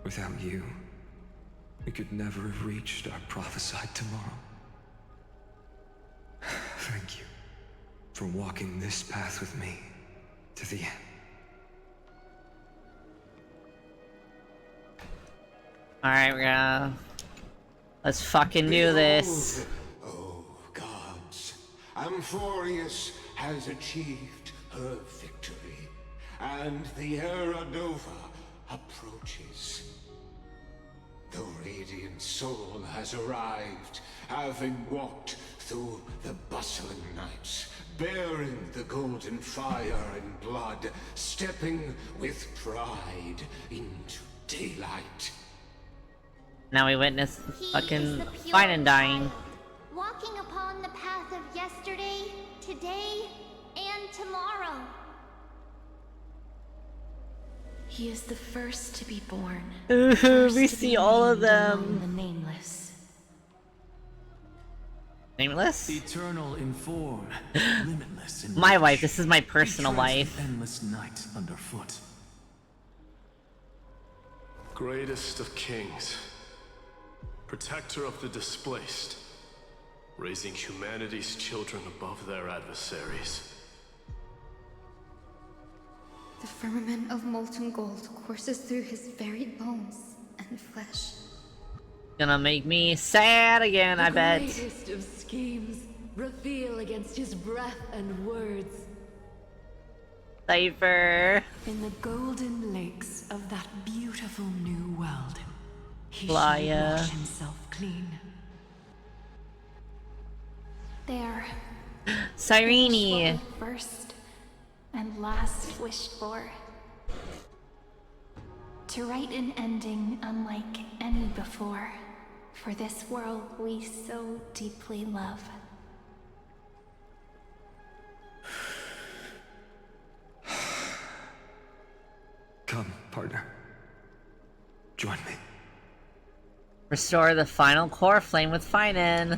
Without you, we could never have reached our prophesied tomorrow. Thank you for walking this path with me to the end. Alright, let's fucking do this. Oh, gods. Amphorius has achieved her victory, and the Era Nova approaches. The Radiant Soul has arrived, having walked through the bustling nights, bearing the golden fire and blood, stepping with pride into daylight. Now we witness fucking Finan dying. Walking upon the path of yesterday, today, and tomorrow. He is the first to be born. Ooh, we see all of them. The nameless. Nameless? Eternal in form, limitless in My reach. wife, this is my personal He treads wife. the endless night underfoot. Greatest of kings, protector of the displaced, raising humanity's children above their adversaries. The firmament of molten gold courses through his very bones and flesh. Gonna make me sad again, I bet. The greatest of schemes reveal against his breath and words. Cypher. In the golden lakes of that beautiful new world, he Playa. shall wash himself clean. There. Cyrene. First and last wished for. To write an ending unlike any before, for this world we so deeply love. Come, partner. Join me. Restore the final core flame with Finan.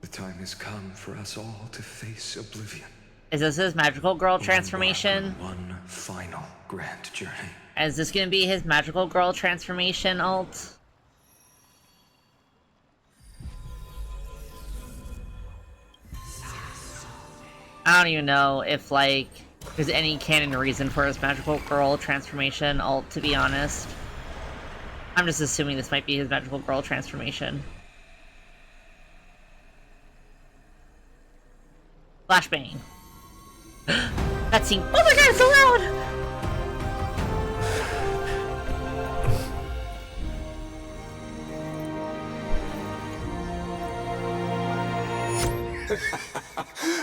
The time has come for us all to face oblivion. Is this his magical girl transformation? One final grand journey. Is this gonna be his magical girl transformation alt? I don't even know if, like, there's any canon reason for his magical girl transformation alt, to be honest. I'm just assuming this might be his magical girl transformation. Flashbang. That scene. Oh my god, it's so loud!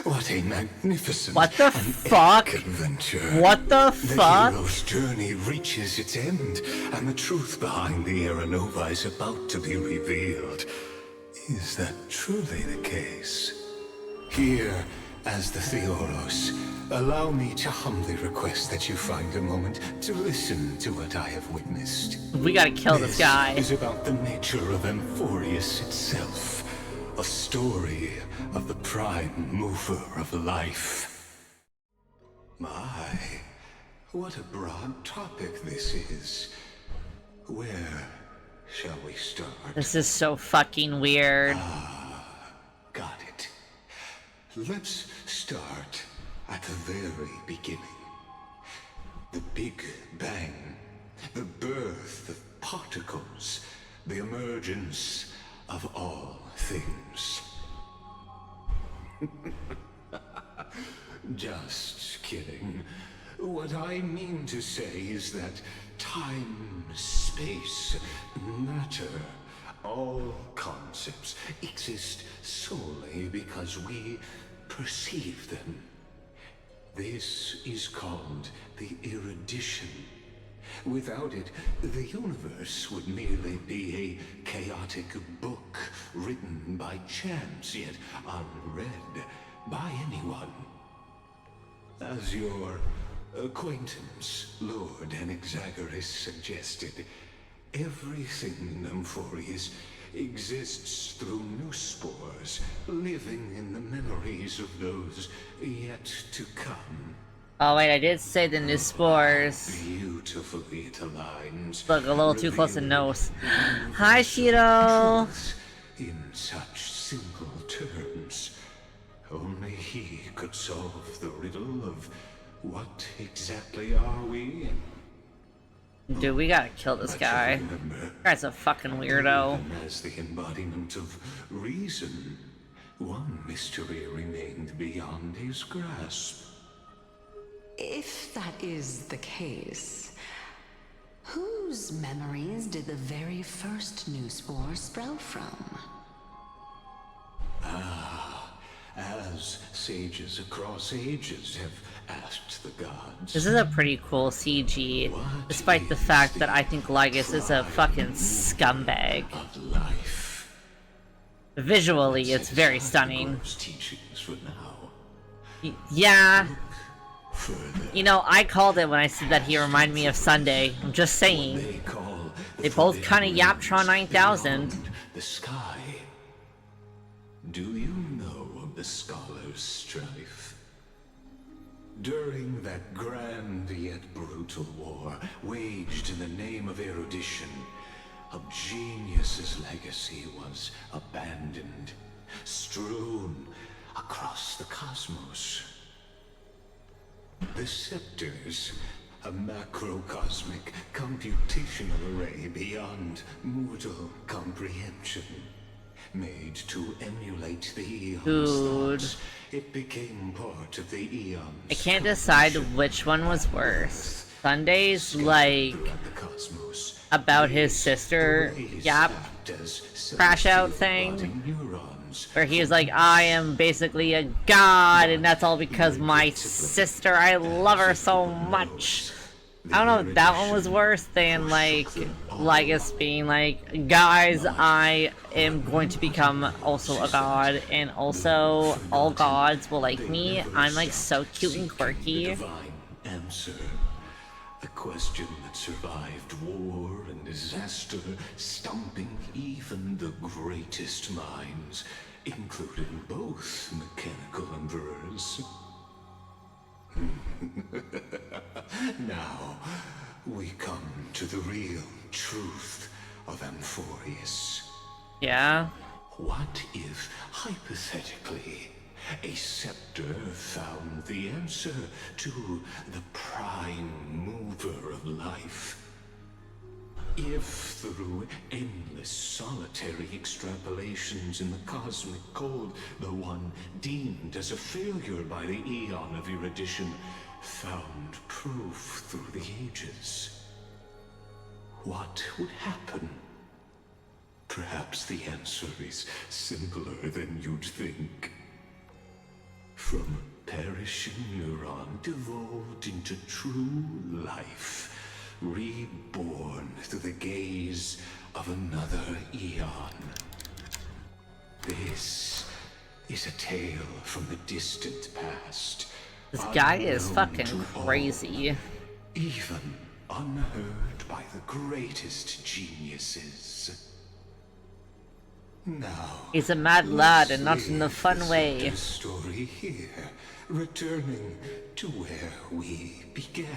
What a magnificent What the fuck? adventure. What the fuck? The hero's journey reaches its end, and the truth behind the Aeronova is about to be revealed. Is that truly the case? Here, as the Theoros, allow me to humbly request that you find a moment to listen to what I have witnessed. We gotta kill this guy. This is about the nature of Amphorius itself. A story of the prime mover of life. My, what a broad topic this is. Where shall we start? This is so fucking weird. Got it. Let's start at the very beginning. The Big Bang. The birth of particles. The emergence of all things. Just kidding. What I mean to say is that time, space, matter, all concepts exist solely because we perceive them. This is called the erudition. Without it, the universe would merely be a chaotic book written by chance, yet unread by anyone. As your acquaintance, Lord Anaxagoras, suggested, everything in Amphorius exists through new spores, living in the memories of those yet to come. Oh wait, I did say the new spores. Beautifully it aligns. Look, a little too close to nose. Hi, Shiro! In such simple terms. Only he could solve the riddle of what exactly are we? Dude, we gotta kill this guy. This guy's a fucking weirdo. Even as the embodiment of reason, one mystery remained beyond his grasp. If that is the case, whose memories did the very first new spore sprout from? As sages across ages have asked the gods. This is a pretty cool CG, despite the fact that I think Lygus is a fucking scumbag. Of life. Visually, it's very stunning. Teachings for now. Yeah. You know, I called it when I said that he reminded me of Sunday. I'm just saying. They both kind of Yaptron 9000. The sky. Do you know of the Scholar's strife? During that grand yet brutal war, waged in the name of erudition, a genius's legacy was abandoned, strewn across the cosmos. The scepters, a macrocosmic computational array beyond mortal comprehension. Made to emulate the Eon's thoughts, it became part of the Eon's. I can't decide which one was worse. Sunday's like about his sister Yap crash out thing, where he was like, I am basically a god and that's all because my sister, I love her so much. I don't know if that one was worse than like Lygus being like, guys, I am going to become also a god, and also all gods will like me. I'm like so cute and quirky. Answer. The question that survived war and disaster, stumping even the greatest minds, including both mechanical emperors. Now, we come to the real truth of Amphorius. Yeah? What if, hypothetically, a scepter found the answer to the prime mover of life? If through endless solitary extrapolations in the cosmic code, the one deemed as a failure by the Eon of erudition found proof through the ages, what would happen? Perhaps the answer is simpler than you'd think. From perishing neuron devolved into true life, reborn through the gaze of another Eon. This is a tale from the distant past. This guy is fucking crazy. Even unheard by the greatest geniuses. Now, he's a mad lad and not in a fun way. Story here, returning to where we began.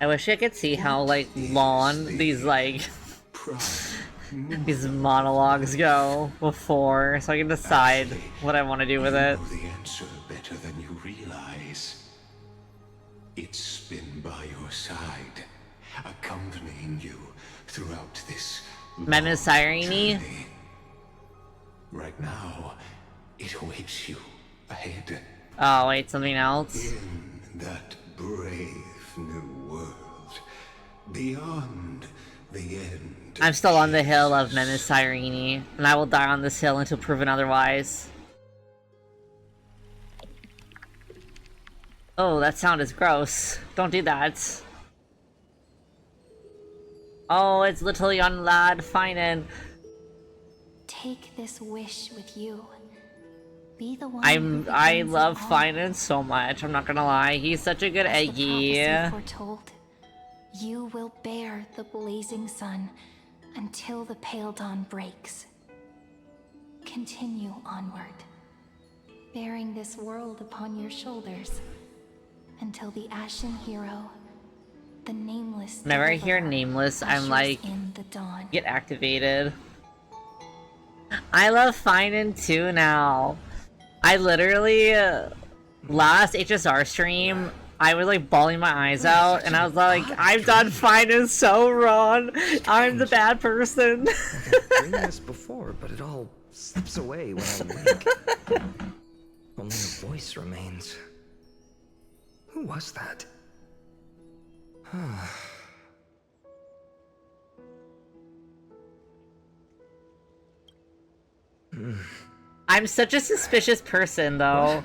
I wish I could see how like long these like these monologues go before, so I can decide what I want to do with it. You know the answer better than you realize. It's been by your side, accompanying you throughout this Menace Irene. Right now, it awaits you ahead. Oh wait, something else? In that brave new world, beyond the end. I'm still on the hill of Menace Irene, and I will die on this hill until proven otherwise. Oh, that sound is gross. Don't do that. Oh, it's little young lad, Finan. Take this wish with you. Be the one. I love Finan so much. I'm not gonna lie. He's such a good Eggy. Foretold, you will bear the blazing sun until the pale dawn breaks. Continue onward, bearing this world upon your shoulders until the Ashen Hero, the Nameless. Whenever I hear Nameless, I'm like, get activated. I love Finan too now. I literally, last HSR stream, I was like bawling my eyes out, and I was like, I've done Finan so wrong. I'm the bad person. I've seen this before, but it all slips away when I wake. Only a voice remains. Who was that? I'm such a suspicious person, though.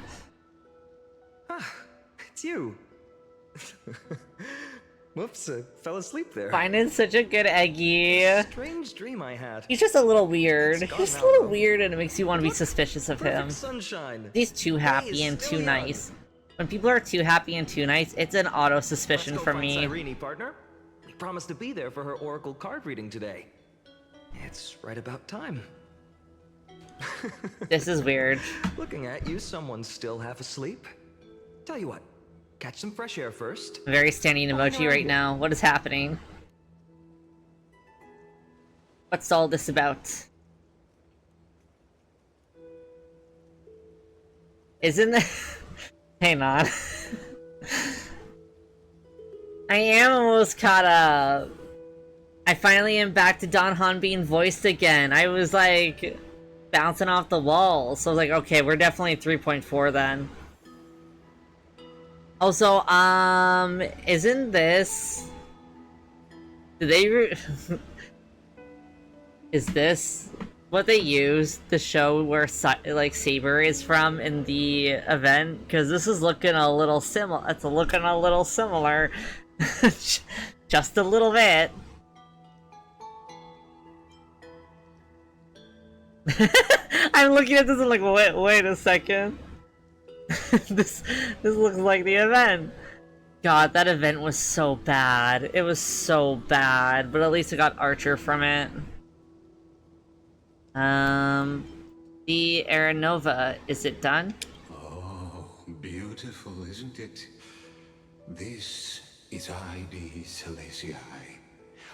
It's you. Whoops, I fell asleep there. Finding such a good Eggy. Strange dream I had. He's just a little weird. It's gone He's just a now, little though. weird and it makes you want to be suspicious of him. Perfect sunshine. He's too happy Day is and still too young. nice. When people are too happy and too nice, it's an auto suspicion Let's for go find me. Cyrene, partner. We promised to be there for her oracle card reading today. It's right about time. This is weird. Looking at you, someone's still half asleep. Tell you what, catch some fresh air first. Very standing emoji right now. What is happening? What's all this about? Isn't that... Hang on. I am almost caught up. I finally am back to Don Han being voiced again. I was like... bouncing off the walls. So I was like, okay, we're definitely 3.4 then. Also, isn't this... Do they... Is this what they used to show where, like, Saber is from in the event? Because this is looking a little similar. It's looking a little similar. Just a little bit. I'm looking at this and like, wait a second. this looks like the event. God, that event was so bad. It was so bad, but at least I got Archer from it. The Aranova, is it done? Oh, beautiful, isn't it? This is ID Celestii,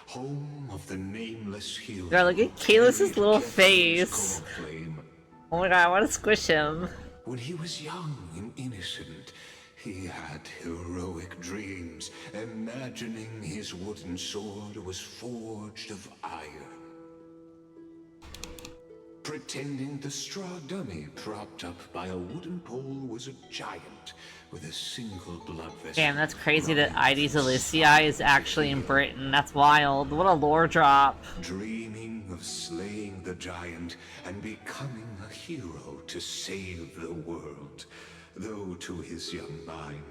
home of the nameless hero. God, look at Kalus's little face. Oh my god, I want to squish him. When he was young and innocent, he had heroic dreams, imagining his wooden sword was forged of iron. Pretending the straw dummy propped up by a wooden pole was a giant with a single blood vessel. Damn, that's crazy that ID Celestii is actually in Britain. That's wild. What a lore drop. Dreaming of slaying the giant and becoming a hero to save the world. Though to his young mind,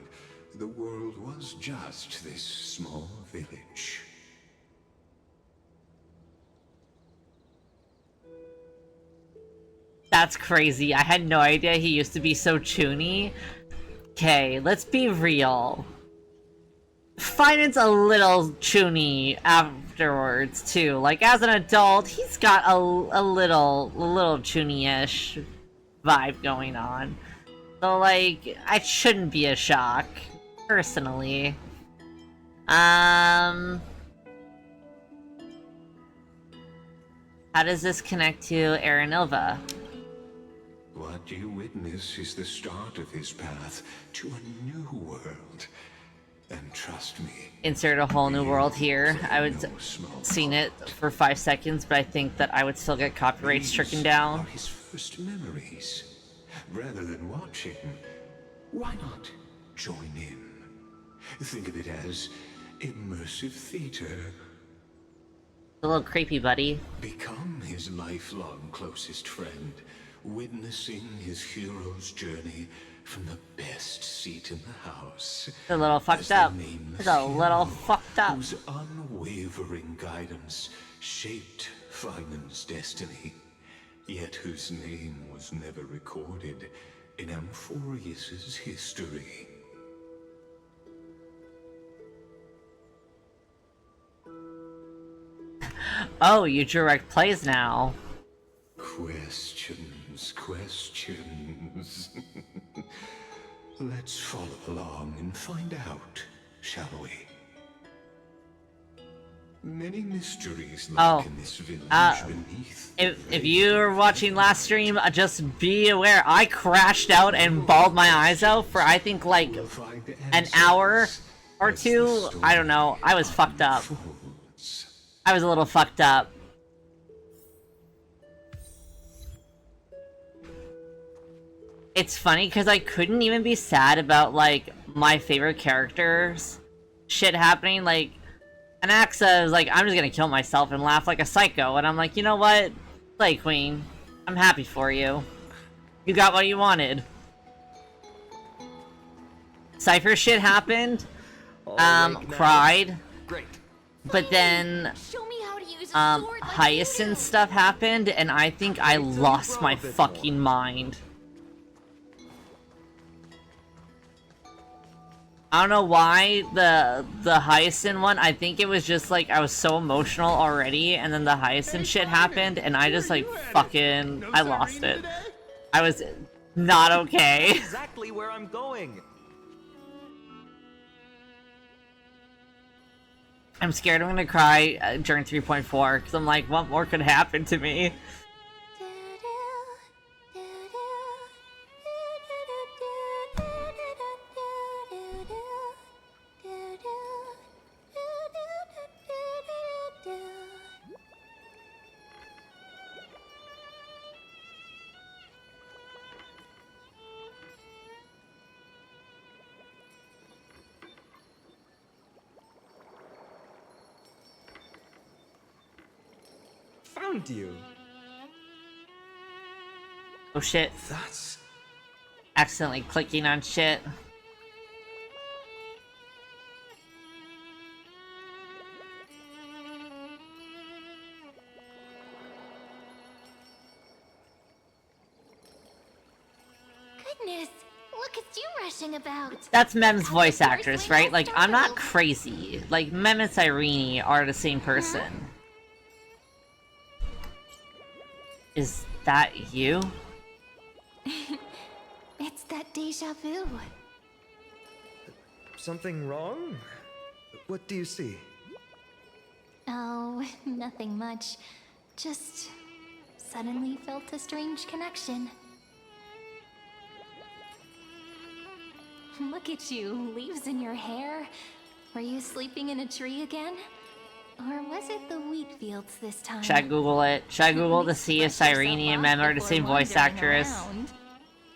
the world was just this small village. That's crazy. I had no idea he used to be so choony. Okay, let's be real. Finance a little choony afterwards too. Like as an adult, he's got a little choony-ish vibe going on. So like, it shouldn't be a shock, personally. How does this connect to Aranova? What you witness is the start of his path to a new world. And trust me, Insert a whole new world here. I would seen it for 5 seconds, but I think that I would still get copyright stricken down. are his first memories. Rather than watching, why not join in? Think of it as immersive theater. A little creepy, buddy. Become his lifelong closest friend, witnessing his hero's journey from the best seat in the house. It's a little fucked up. It's a little fucked up. Whose unwavering guidance shaped Finan's destiny, yet whose name was never recorded in Amphorius's history. Oh, you direct plays now. Questions, questions. Let's follow along and find out, shall we? Many mysteries lurk in this village beneath. If you were watching last stream, just be aware, I crashed out and bawled my eyes out for I think like an hour or two. I don't know. I was fucked up. I was a little fucked up. It's funny because I couldn't even be sad about like my favorite characters shit happening. Like Anaxa is like, I'm just gonna kill myself and laugh like a psycho, and I'm like, you know what? Play Queen. I'm happy for you. You got what you wanted. Cypher shit happened. Cried. Great. But then, Show me how to use a sword like Hyacinth stuff happened, and I think I lost my fucking mind. I don't know why the Hyacinth one, I think it was just like I was so emotional already, and then the Hyacinth shit happened, and I just like fucking, I lost it. I was not okay. Exactly where I'm going. I'm scared I'm gonna cry during 3.4, because I'm like, what more could happen to me? Found you. Oh shit. That's... Accidentally clicking on shit. Goodness, look at you rushing about. That's Mem's voice actress, right? Like, I'm not crazy. Like, Mem and Cyrene are the same person. Is that you? It's that deja vu. Something wrong? What do you see? Oh, nothing much. Just suddenly felt a strange connection. Look at you, leaves in your hair. Were you sleeping in a tree again? Or was it the wheat fields this time? Should I Google it? Should I Google to see if Cyrene and Mem are the same voice actress?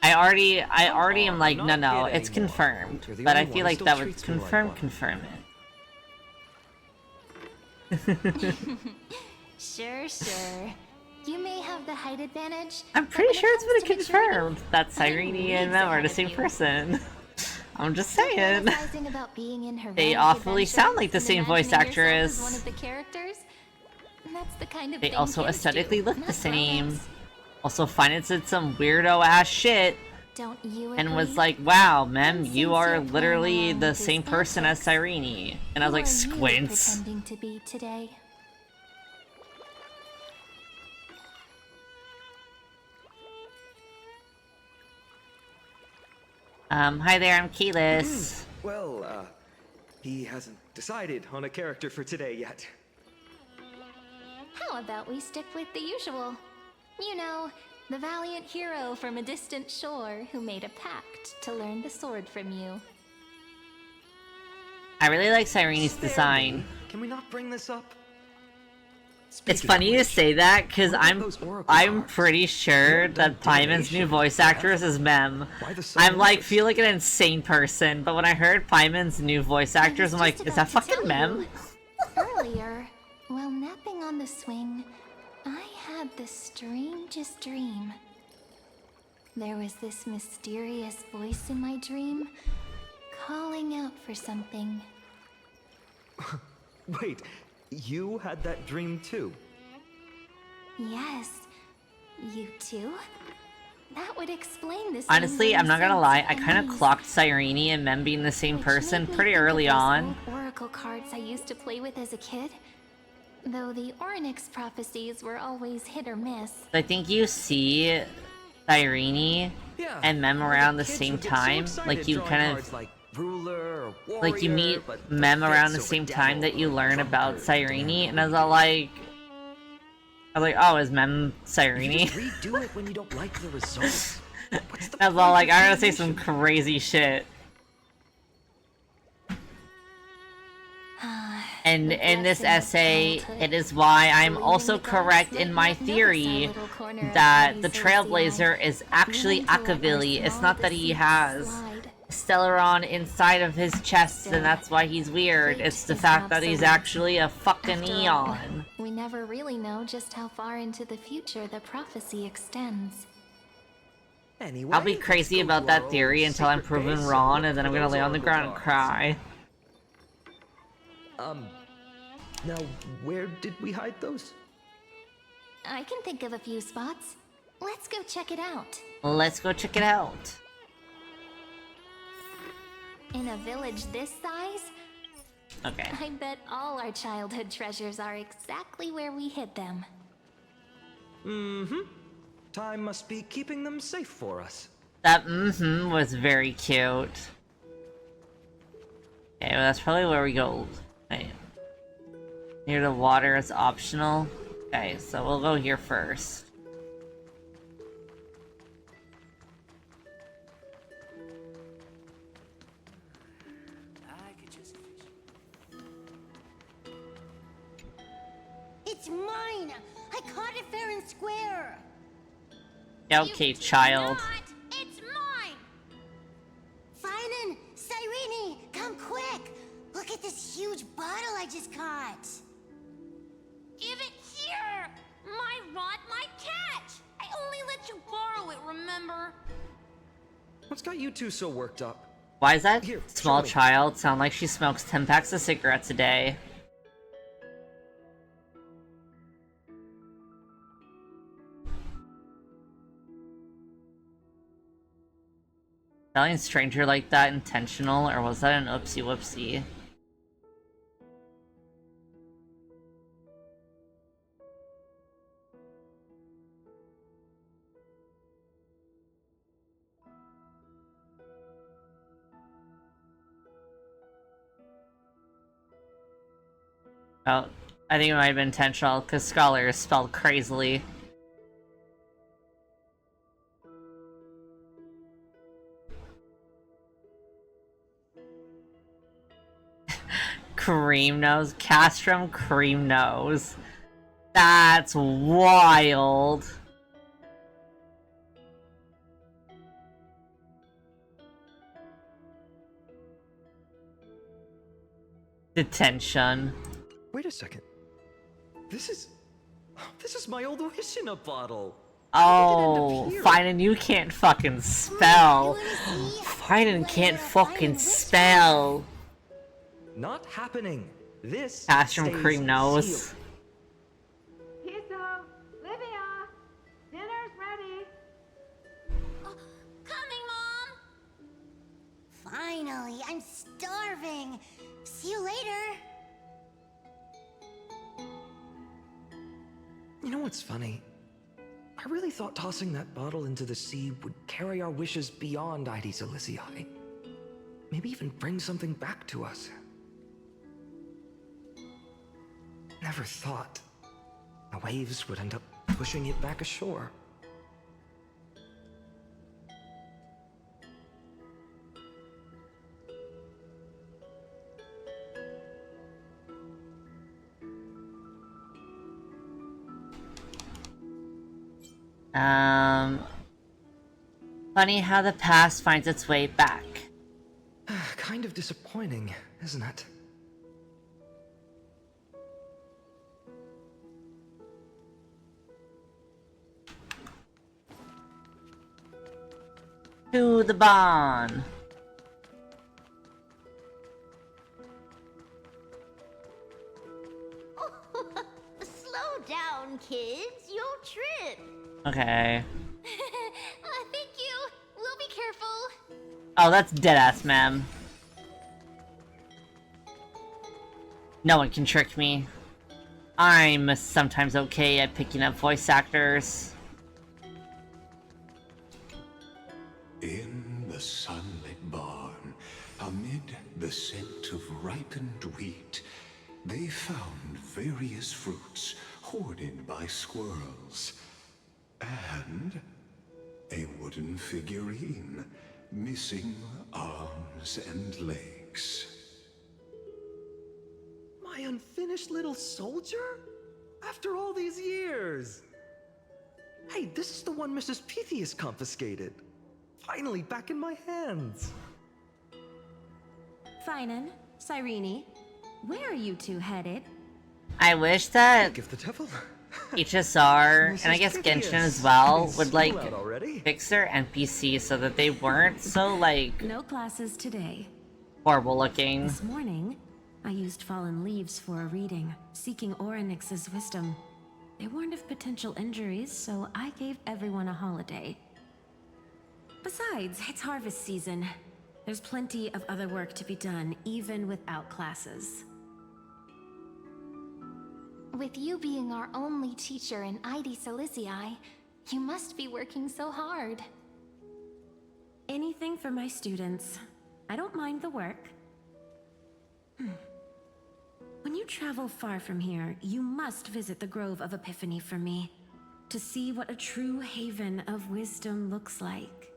I already am like, no, it's confirmed. But I feel like that would confirm it. Sure. You may have the height advantage. I'm pretty sure it's been confirmed that Cyrene and Mem are the same person. I'm just saying. They awfully sound like the same voice actress. One of the characters. That's the kind of They thing also kids aesthetically do, look not the same. grown-ups. Also, Finance did some weirdo ass shit. Don't you And was agree? like, wow, Mem, you are you're playing literally along the with same his person as antics, Cyrene. And I was like, who are you squints. pretending to be today? Hi there, I'm Keyless. Well, he hasn't decided on a character for today yet. How about we stick with the usual? You know, the valiant hero from a distant shore who made a pact to learn the sword from you. I really like Cyrene's design. Can we not bring this up? It's funny you say that, because I'm pretty sure that Paimon's new voice actress is Mem. I'm like, feel like an insane person, but when I heard Paimon's new voice actress, I'm like, is that fucking Mem? Earlier, while napping on the swing, I had the strangest dream. There was this mysterious voice in my dream, calling out for something. Wait, you had that dream too? Yes, you too? That would explain this. Honestly, I'm not gonna lie, I kind of unknown clocked Cyrene and Mem being the same person made me pretty think of early those on. old oracle cards I used to play with as a kid. Though the Ornyx prophecies were always hit or miss. I think you see Cyrene and Mem around the same time. Like, you kind of... Like, you meet Mem around the same time that you learn about Cyrene, and I was all like... oh, is Mem Cyrene? Redo it when you don't like the results. I was all like, I'm gonna say some crazy shit. And in this essay, it is why I'm also correct in my theory that the Trailblazer is actually Akavili. It's not that he has Stellaron inside of his chest and that's why he's weird. It's the fact that he's actually a fucking Eon. We never really know just how far into the future the prophecy extends. Anyway, I'll be crazy about that theory until I'm proven wrong, and then I'm gonna lay on the ground and cry. Now, where did we hide those? I can think of a few spots. Let's go check it out. Let's go check it out. In a village this size? Okay. I bet all our childhood treasures are exactly where we hid them. Mm-hmm. Time must be keeping them safe for us. That was very cute. Okay, well that's probably where we go. Right. Near the water is optional. Okay, so we'll go here first. It's mine! I caught it fair and square! Okay, child. It's mine! Finan! Cyrene! Come quick! Look at this huge bottle I just caught! Give it here! My rod, my catch! I only let you borrow it, remember? What's got you two so worked up? Why does that Here, small show me. child sound like she smokes 10 packs of cigarettes a day? Telling stranger like that intentional, or was that an oopsie whoopsie? Oh, I think it might have been intentional, because Scholar is spelled crazily. Cream nose? Castrum cream nose. That's wild. Detention. Wait a second. This is my old wish in a bottle. Oh, Finan, you can't fucking spell. Finan can't fucking spell. Not happening. This Castrum stays cream nose. sealed. Piso! Livia! Dinner's ready! Coming, Mom! Finally, I'm starving! See you later! You know what's funny? I really thought tossing that bottle into the sea would carry our wishes beyond Ides Elysiae. Maybe even bring something back to us. Never thought the waves would end up pushing it back ashore. Funny how the past finds its way back. Kind of disappointing, isn't it? To the barn. Slow down, kids. You'll trip. Okay. Thank you. We'll be careful. Oh, that's deadass, ma'am. No one can trick me. I'm sometimes okay at picking up voice actors. In the sunlit barn, amid the scent of ripened wheat, they found various fruits hoarded by squirrels. And a wooden figurine, missing arms and legs. My unfinished little soldier? After all these years! Hey, this is the one Mrs. Pythias confiscated. Finally back in my hands. Finan, Cyrene, where are you two headed? I wish that Give the devil. HSR, and I guess Genshin as well, would like School out already. fix their NPCs so that they weren't so like No classes today. horrible looking. This morning, I used fallen leaves for a reading, seeking Orynyx's wisdom. They warned of potential injuries, so I gave everyone a holiday. Besides, it's harvest season. There's plenty of other work to be done, even without classes. With you being our only teacher in ID Silicii, you must be working so hard. Anything for my students. I don't mind the work. When you travel far from here, you must visit the Grove of Epiphany for me, to see what a true haven of wisdom looks like.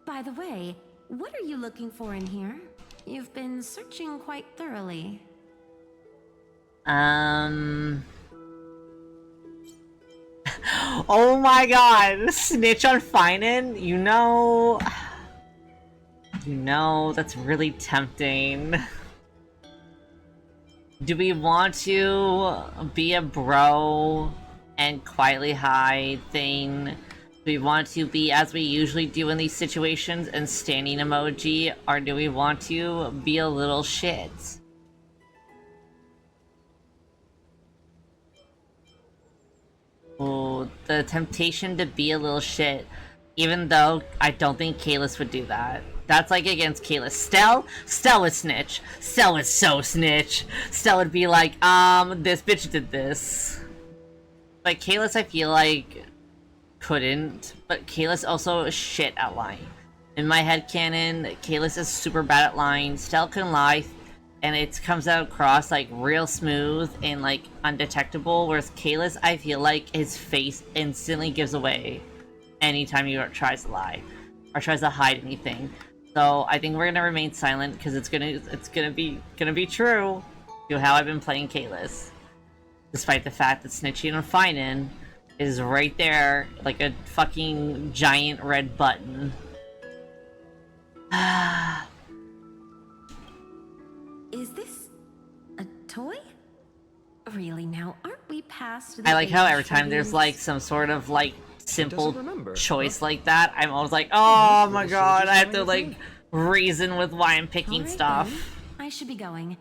By the way, what are you looking for in here? You've been searching quite thoroughly. Oh my god, snitch on Finan? You know, that's really tempting. Do we want to be a bro and quietly hide thing? Do we want to be as we usually do in these situations and standing emoji? Or do we want to be a little shit? Oh, the temptation to be a little shit. Even though I don't think Kalis would do that. That's like against Kalis. Stell would snitch. Stell would so snitch. Stell would be like, this bitch did this. But Kalis, I feel like, couldn't. But Kalis also is shit at lying. In my headcanon, Kalis is super bad at lying. Stell can lie, and it comes out across like real smooth and like undetectable. Whereas Kalis, I feel like his face instantly gives away anytime he tries to lie or tries to hide anything. So I think we're gonna remain silent because it's gonna be true to how I've been playing Kalis, despite the fact that snitching on Finan is right there like a fucking giant red button. Is this a toy? Really now, aren't we past the I like how age every time for there's these? like some sort of like simple remember, choice like that, I'm always like, oh my god, I have to like reason with why I'm picking All right, stuff. then. I should be going.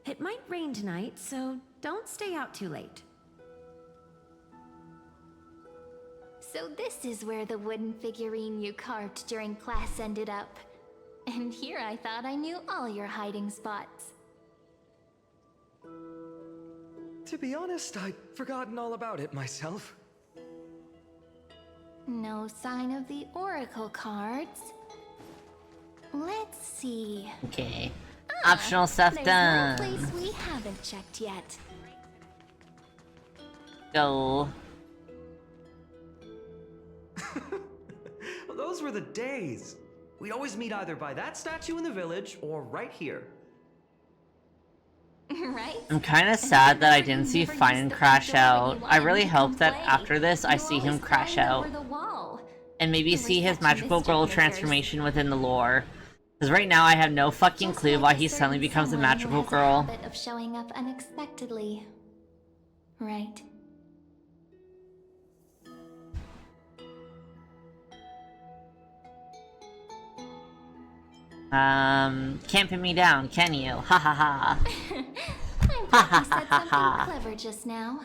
It might rain tonight, so don't stay out too late. So this is where the wooden figurine you carved during class ended up. And here I thought I knew all your hiding spots. To be honest, I'd forgotten all about it myself. No sign of the oracle cards. Let's see. Okay. Optional stuff There's done. one place we haven't checked yet. Go. Those were the days. We'd always meet either by that statue in the village or right here. Right? I'm kind of sad that I didn't see Finan crash out. I really hope that after this I see him crash out. And maybe see his magical girl transformation within the lore. Because right now I have no fucking clue why he suddenly becomes a magical girl. Habit of showing up unexpectedly. Right. Can't pin me down, can you? Ha ha ha. I said something clever just now.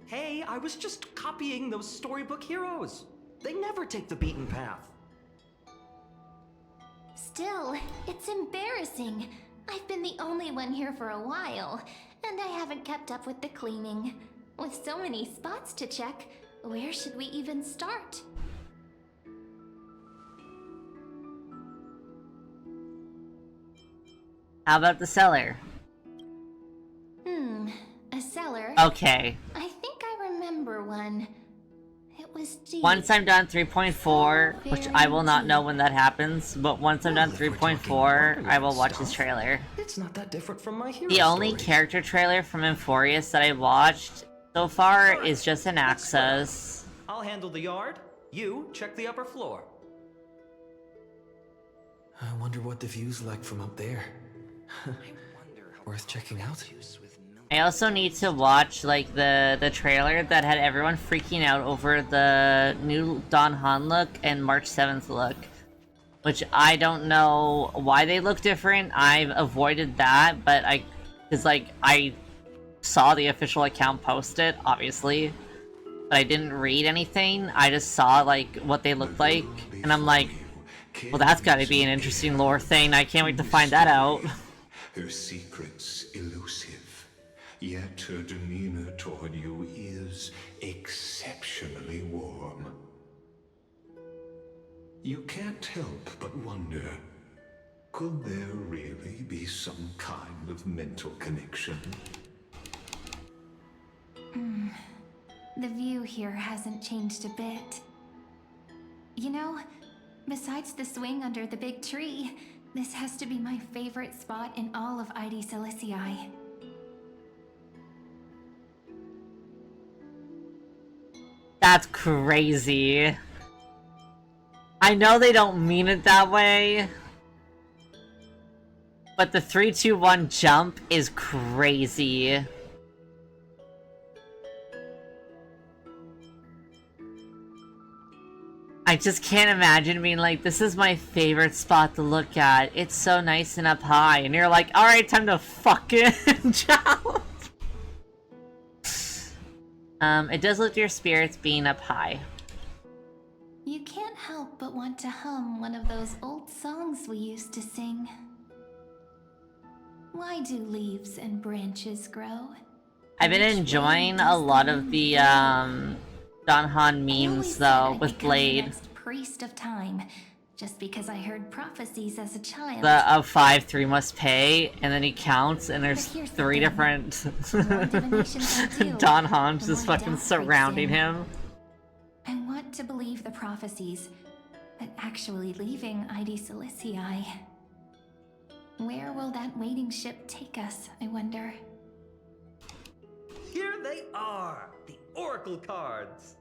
Hey, I was just copying those storybook heroes. They never take the beaten path. Still, it's embarrassing. I've been the only one here for a while, and I haven't kept up with the cleaning. With so many spots to check, where should we even start? How about the cellar? A cellar? Okay. I think I remember one. It was deep. Once I'm done 3.4, which I will not know when that happens, but once I'm done 3.4, I will watch his trailer. It's not that different from my hero The only stories. character trailer from Euphorius that I watched so far is just an Axis. I'll handle the yard. You check the upper floor. I wonder what the view's like from up there. Worth checking out. I also need to watch like the trailer that had everyone freaking out over the new Don Han look and March 7th look. which I don't know why they look different. I've avoided that, but cause like, I saw the official account post it, obviously, but I didn't read anything. I just saw, like, what they looked like, and I'm like, well, that's gotta be an interesting lore thing. I can't wait to find that out. Her secrets elusive, yet her demeanor toward you is exceptionally warm. You can't help but wonder, could there really be some kind of mental connection? The view here hasn't changed a bit. You know, besides the swing under the big tree, this has to be my favorite spot in all of ID Silicii. That's crazy. I know they don't mean it that way, but the 3, 2, 1 jump is crazy. I just can't imagine being like, this is my favorite spot to look at. It's so nice and up high. And you're like, alright, time to fucking jump. It does lift your spirits being up high. You can't help but want to hum one of those old songs we used to sing. Why do leaves and branches grow? I've been enjoying a lot of the, Donhan memes, though, with Blade. The next priest of time, just because I heard prophecies as a child. The of 5, 3 must pay, and then he counts, and there's 3 different Donhans just fucking surrounding him. I want to believe the prophecies, but actually leaving ID Silicii. Where will that waiting ship take us, I wonder? Here they are! The Oracle cards!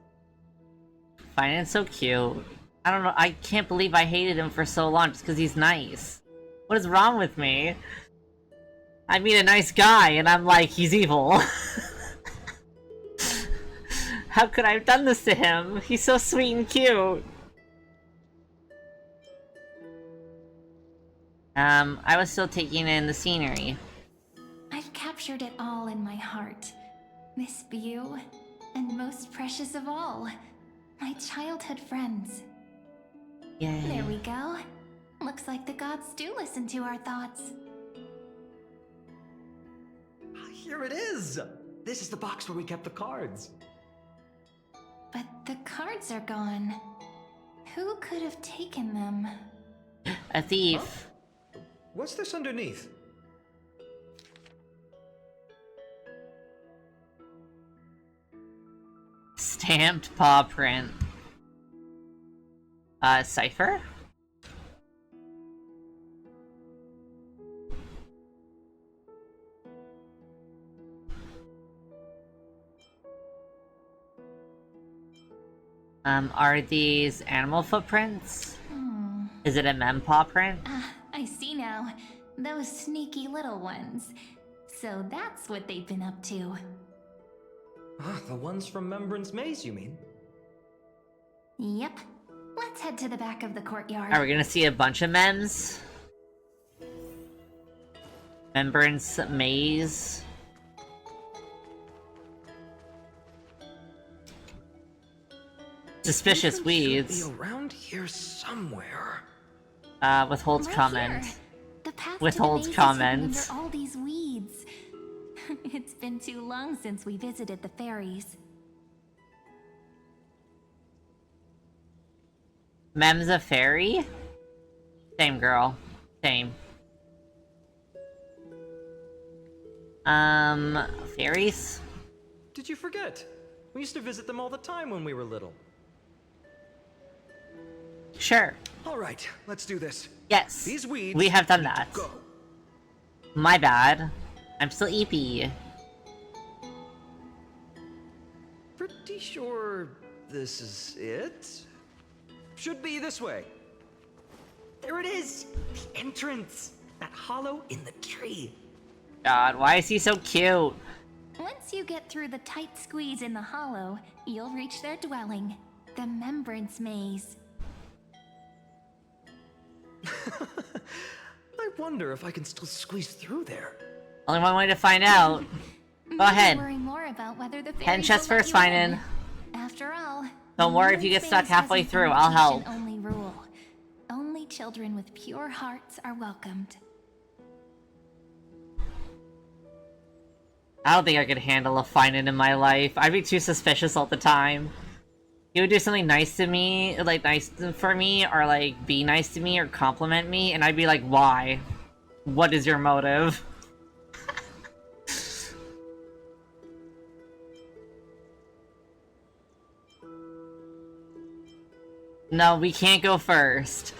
Finance so cute. I don't know, I can't believe I hated him for so long just because he's nice. What is wrong with me? I meet a nice guy and I'm like, he's evil. How could I have done this to him? He's so sweet and cute. I was still taking in the scenery. I've captured it all in my heart. This view, and most precious of all, my childhood friends. Yay. There we go. Looks like the gods do listen to our thoughts. Here it is! This is the box where we kept the cards. But the cards are gone. Who could have taken them? A thief. Huh? What's this underneath? Stamped paw print. Cipher? Are these animal footprints? Is it a mem paw print? I see now. Those sneaky little ones. So that's what they've been up to. The ones from Remembrance Maze, you mean? Yep. Let's head to the back of the courtyard. Are we gonna see a bunch of mems? Remembrance Maze. Suspicious weeds. Should be around here somewhere. Withholds comment. The path Withholds to the maze comment. is hidden under all these weeds. It's been too long since we visited the fairies. Mem's a fairy? Same girl. Same. Fairies? Did you forget? We used to visit them all the time when we were little. Sure. Alright, let's do this. Yes. These weeds we have done that. go. My bad. I'm still EP. Pretty sure this is it? Should be this way. There it is! The entrance! That hollow in the tree. God, why is he so cute? Once you get through the tight squeeze in the hollow, you'll reach their dwelling, the Remembrance Maze. I wonder if I can still squeeze through there. Only one way to find out. Go ahead. Worry more about whether the Head fairies chest will let first, you fine in. in. After all, Don't worry if you get stuck halfway through, I'll help. Only rule. Only children with pure hearts are welcomed. I don't think I could handle a fine-in my life. I'd be too suspicious all the time. He would do something nice to me, like nice for me, or like be nice to me, or compliment me, and I'd be like, why? What is your motive? No, we can't go first.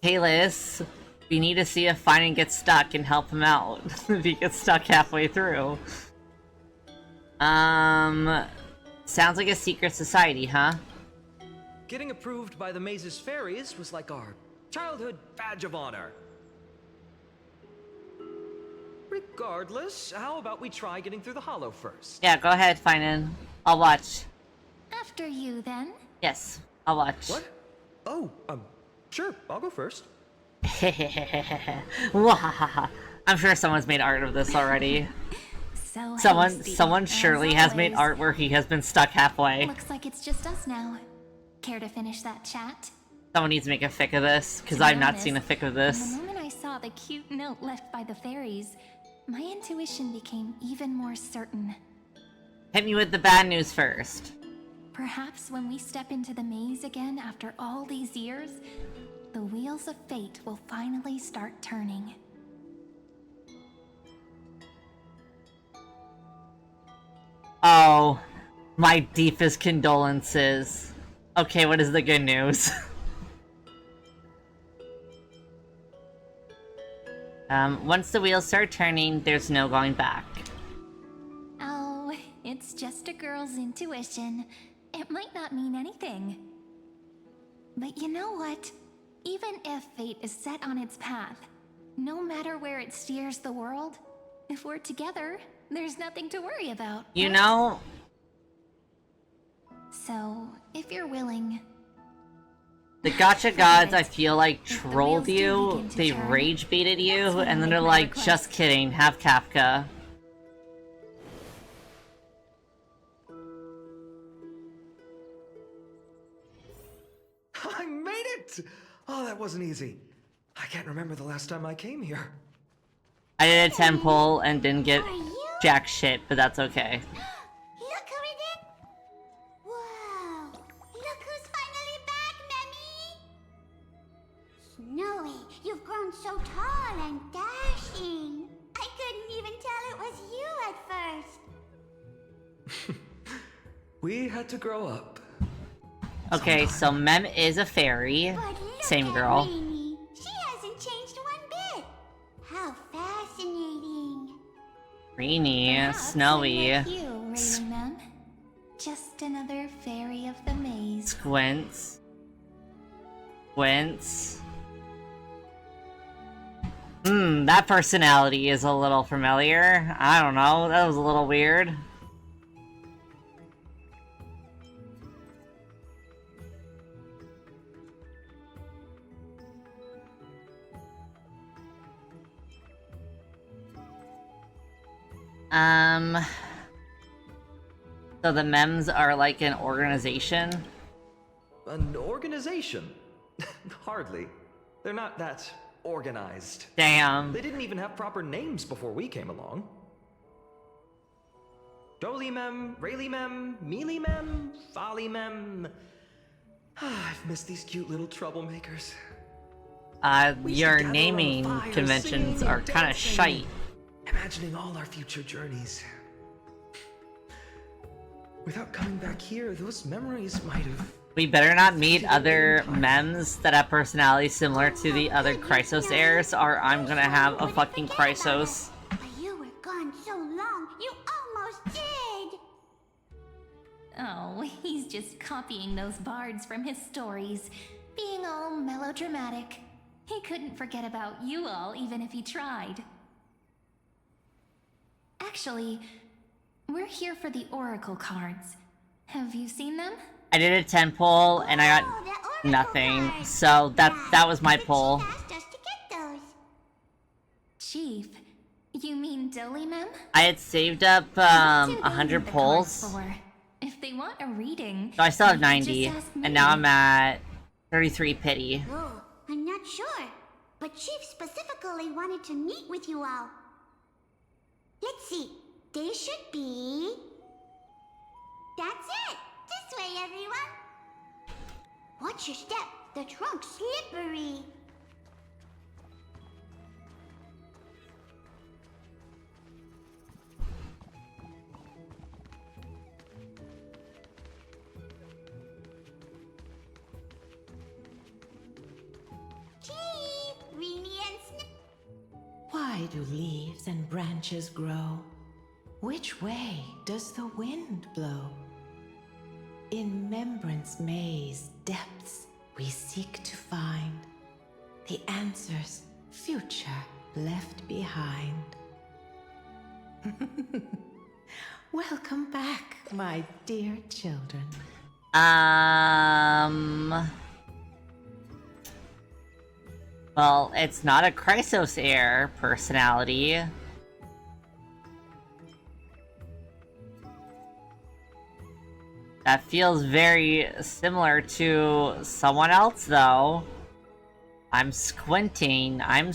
Taylus, we need to see if Finan gets stuck and help him out. If he gets stuck halfway through. Sounds like a secret society, huh? Getting approved by the Maze's fairies was like our childhood badge of honor. Regardless, how about we try getting through the hollow first? Yeah, go ahead, Finan. I'll watch. After you, then. Yes, I'll watch. What? Oh, sure, I'll go first. I'm sure someone's made art of this already. So Someone surely has made art where he has been stuck halfway. Looks like it's just us now. Care to finish that chat? Someone needs to make a fic of this, because I've not seen a fic of this. The moment I saw the cute note left by the fairies, my intuition became even more certain. Hit me with the bad news first. Perhaps when we step into the maze again after all these years, the wheels of fate will finally start turning. Oh, my deepest condolences. Okay, what is the good news? Once the wheels start turning, there's no going back. Oh, it's just a girl's intuition. It might not mean anything. But you know what? Even if fate is set on its path, no matter where it steers the world, if we're together, there's nothing to worry about. You right? know... So, if you're willing... The gacha gods, I feel like, trolled you, they rage baited you, and then they're like, just kidding, have Kafka. I made it! Oh, that wasn't easy. I can't remember the last time I came here. I did a 10 pull and didn't get jack shit, but that's okay. Look who it is! Whoa! Look who's finally back, Memmy! Snowy, you've grown so tall and dashing. I couldn't even tell it was you at first. We had to grow up. Okay, so Mem is a fairy. Same girl. Rainy. She hasn't changed one bit. How fascinating. Rainy, snowy. I'm like you, Raylan Mem. Just another fairy of the maze. Squints. Squints. That personality is a little familiar. I don't know, that was a little weird. So the Mems are like an organization? An organization? Hardly. They're not that organized. Damn. They didn't even have proper names before we came along. Dolly Mem, Rayleigh Mem, Mealy Mem, Folly Mem. I've missed these cute little troublemakers. Your naming conventions are kind of shite. Imagining all our future journeys. Without coming back here, those memories might have... We better not meet other Mems that have personalities similar to the other Chrysos heirs, or I'm gonna have a fucking Chrysos. But you were gone so long, you almost did. Oh, he's just copying those bards from his stories, being all melodramatic. He couldn't forget about you all, even if he tried. Actually, we're here for the Oracle cards. Have you seen them? I did a 10 pull and I got nothing, so that was my pull. Asked us to Chief, you mean Dolly-mem? I had saved up What do they 100 need the cards pulls. for? If they want a reading, So I still have they could 90, just ask me. and now I'm at 33 pity. Oh, I'm not sure, but Chief specifically wanted to meet with you all. Let's see, they should be... That's it! This way, everyone! Watch your step, the trunk's slippery. Why do leaves and branches grow? Which way does the wind blow? In Remembrance Maze depths we seek to find the answers future left behind. Welcome back, my dear children. Well, it's not a Chrysos Air personality. That feels very similar to someone else, though. I'm squinting. Now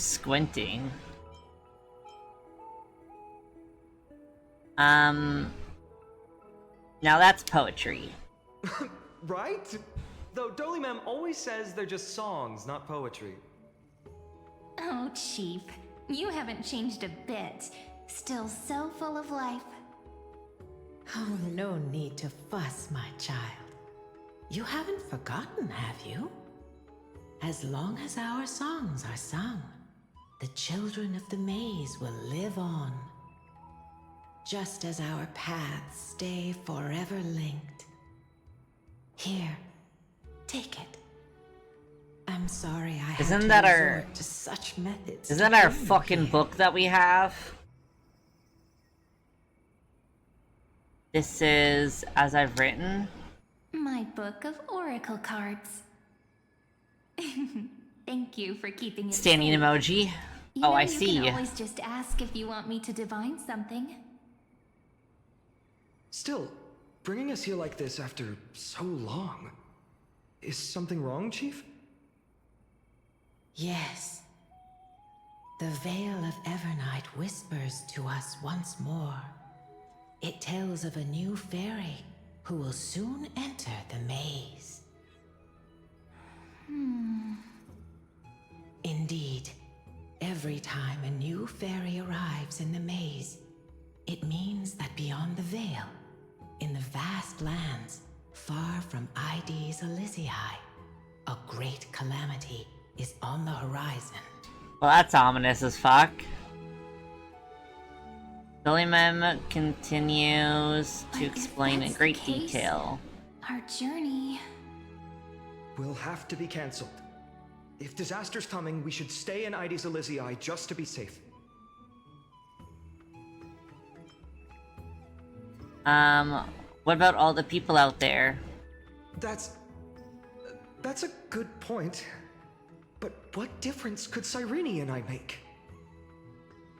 that's poetry. Right? Though Dolly-mem always says they're just songs, not poetry. Oh, Chief, you haven't changed a bit. Still so full of life. Oh, no need to fuss, my child. You haven't forgotten, have you? As long as our songs are sung, the children of the maze will live on. Just as our paths stay forever linked. Here, take it. I'm sorry I had Isn't to that resort to such methods. Isn't that our fucking book that we have? This is As I've Written. My book of oracle cards. Thank you for keeping it Standing safe. emoji. You Oh, know, I you see. can always just ask if you want me to divine something. Still, bringing us here like this after so long. Is something wrong, Chief? Yes. The veil of Evernight whispers to us once more. It tells of a new fairy who will soon enter the maze. Indeed, every time a new fairy arrives in the maze, it means that beyond the veil, in the vast lands, far from ID's Elysiae, a great calamity is on the horizon. Well, that's ominous as fuck. Dolly-mem continues to explain in great detail. Our journey... Will have to be cancelled. If disaster's coming, we should stay in ID's Elysiae just to be safe. What about all the people out there? That's a good point. But what difference could Cyrene and I make?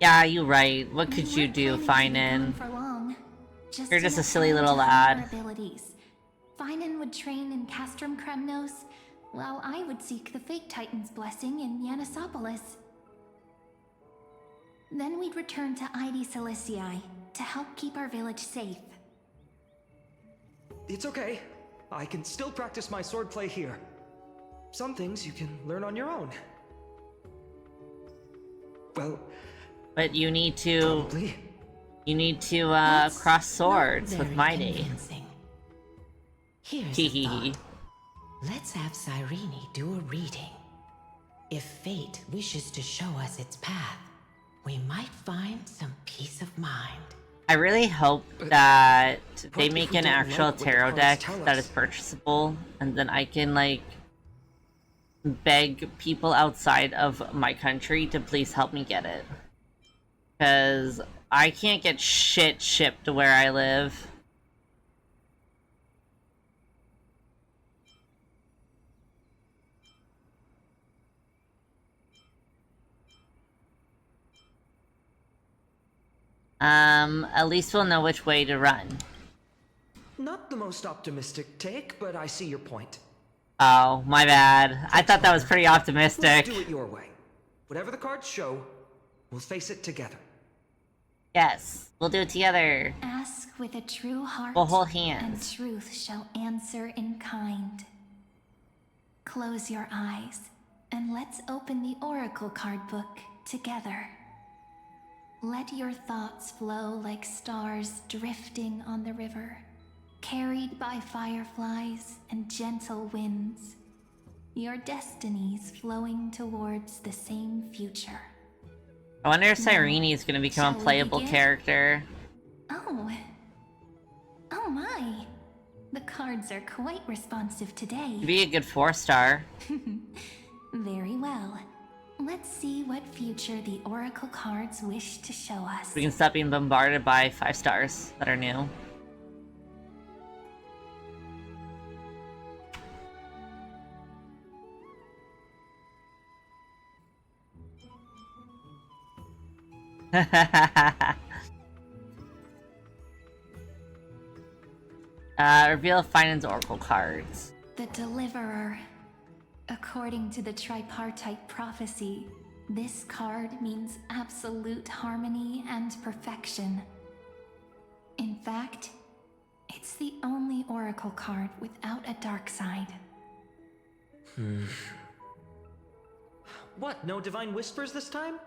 Yeah, you're right. What could you do, Finan? For long. You're just a enough silly time little to hone our lad. abilities. Finan would train in Castrum Kremnos, while I would seek the Fate Titan's blessing in Yanisopolis. Then we'd return to ID Ciliciae to help keep our village safe. It's okay. I can still practice my swordplay here. Some things you can learn on your own. Well... But you need to... Probably. You need to, cross swords with my day. Here's a thought. Let's have Cyrene do a reading. If fate wishes to show us its path, we might find some peace of mind. I really hope that they make an actual tarot deck that is purchasable, and then I can, like, beg people outside of my country to please help me get it. Because I can't get shit shipped to where I live. At least we'll know which way to run. Not the most optimistic take, but I see your point. Oh, my bad. I thought that was pretty optimistic. Let's do it your way. Whatever the cards show, we'll face it together. Yes, we'll do it together. Ask with a true heart, We'll hold hands. and truth shall answer in kind. Close your eyes, and let's open the Oracle card book together. Let your thoughts flow like stars drifting on the river, carried by fireflies and gentle winds. Your destinies flowing towards the same future. I wonder if Cyrene is going to become Shall a we playable begin? character. Oh my. The cards are quite responsive today. Be a good 4-star. Very well. Let's see what future the Oracle cards wish to show us. We can stop being bombarded by 5 stars that are new. Reveal Finance Oracle cards. The Deliverer. According to the tripartite prophecy, this card means absolute harmony and perfection. In fact, it's the only Oracle card without a dark side. What, no divine whispers this time?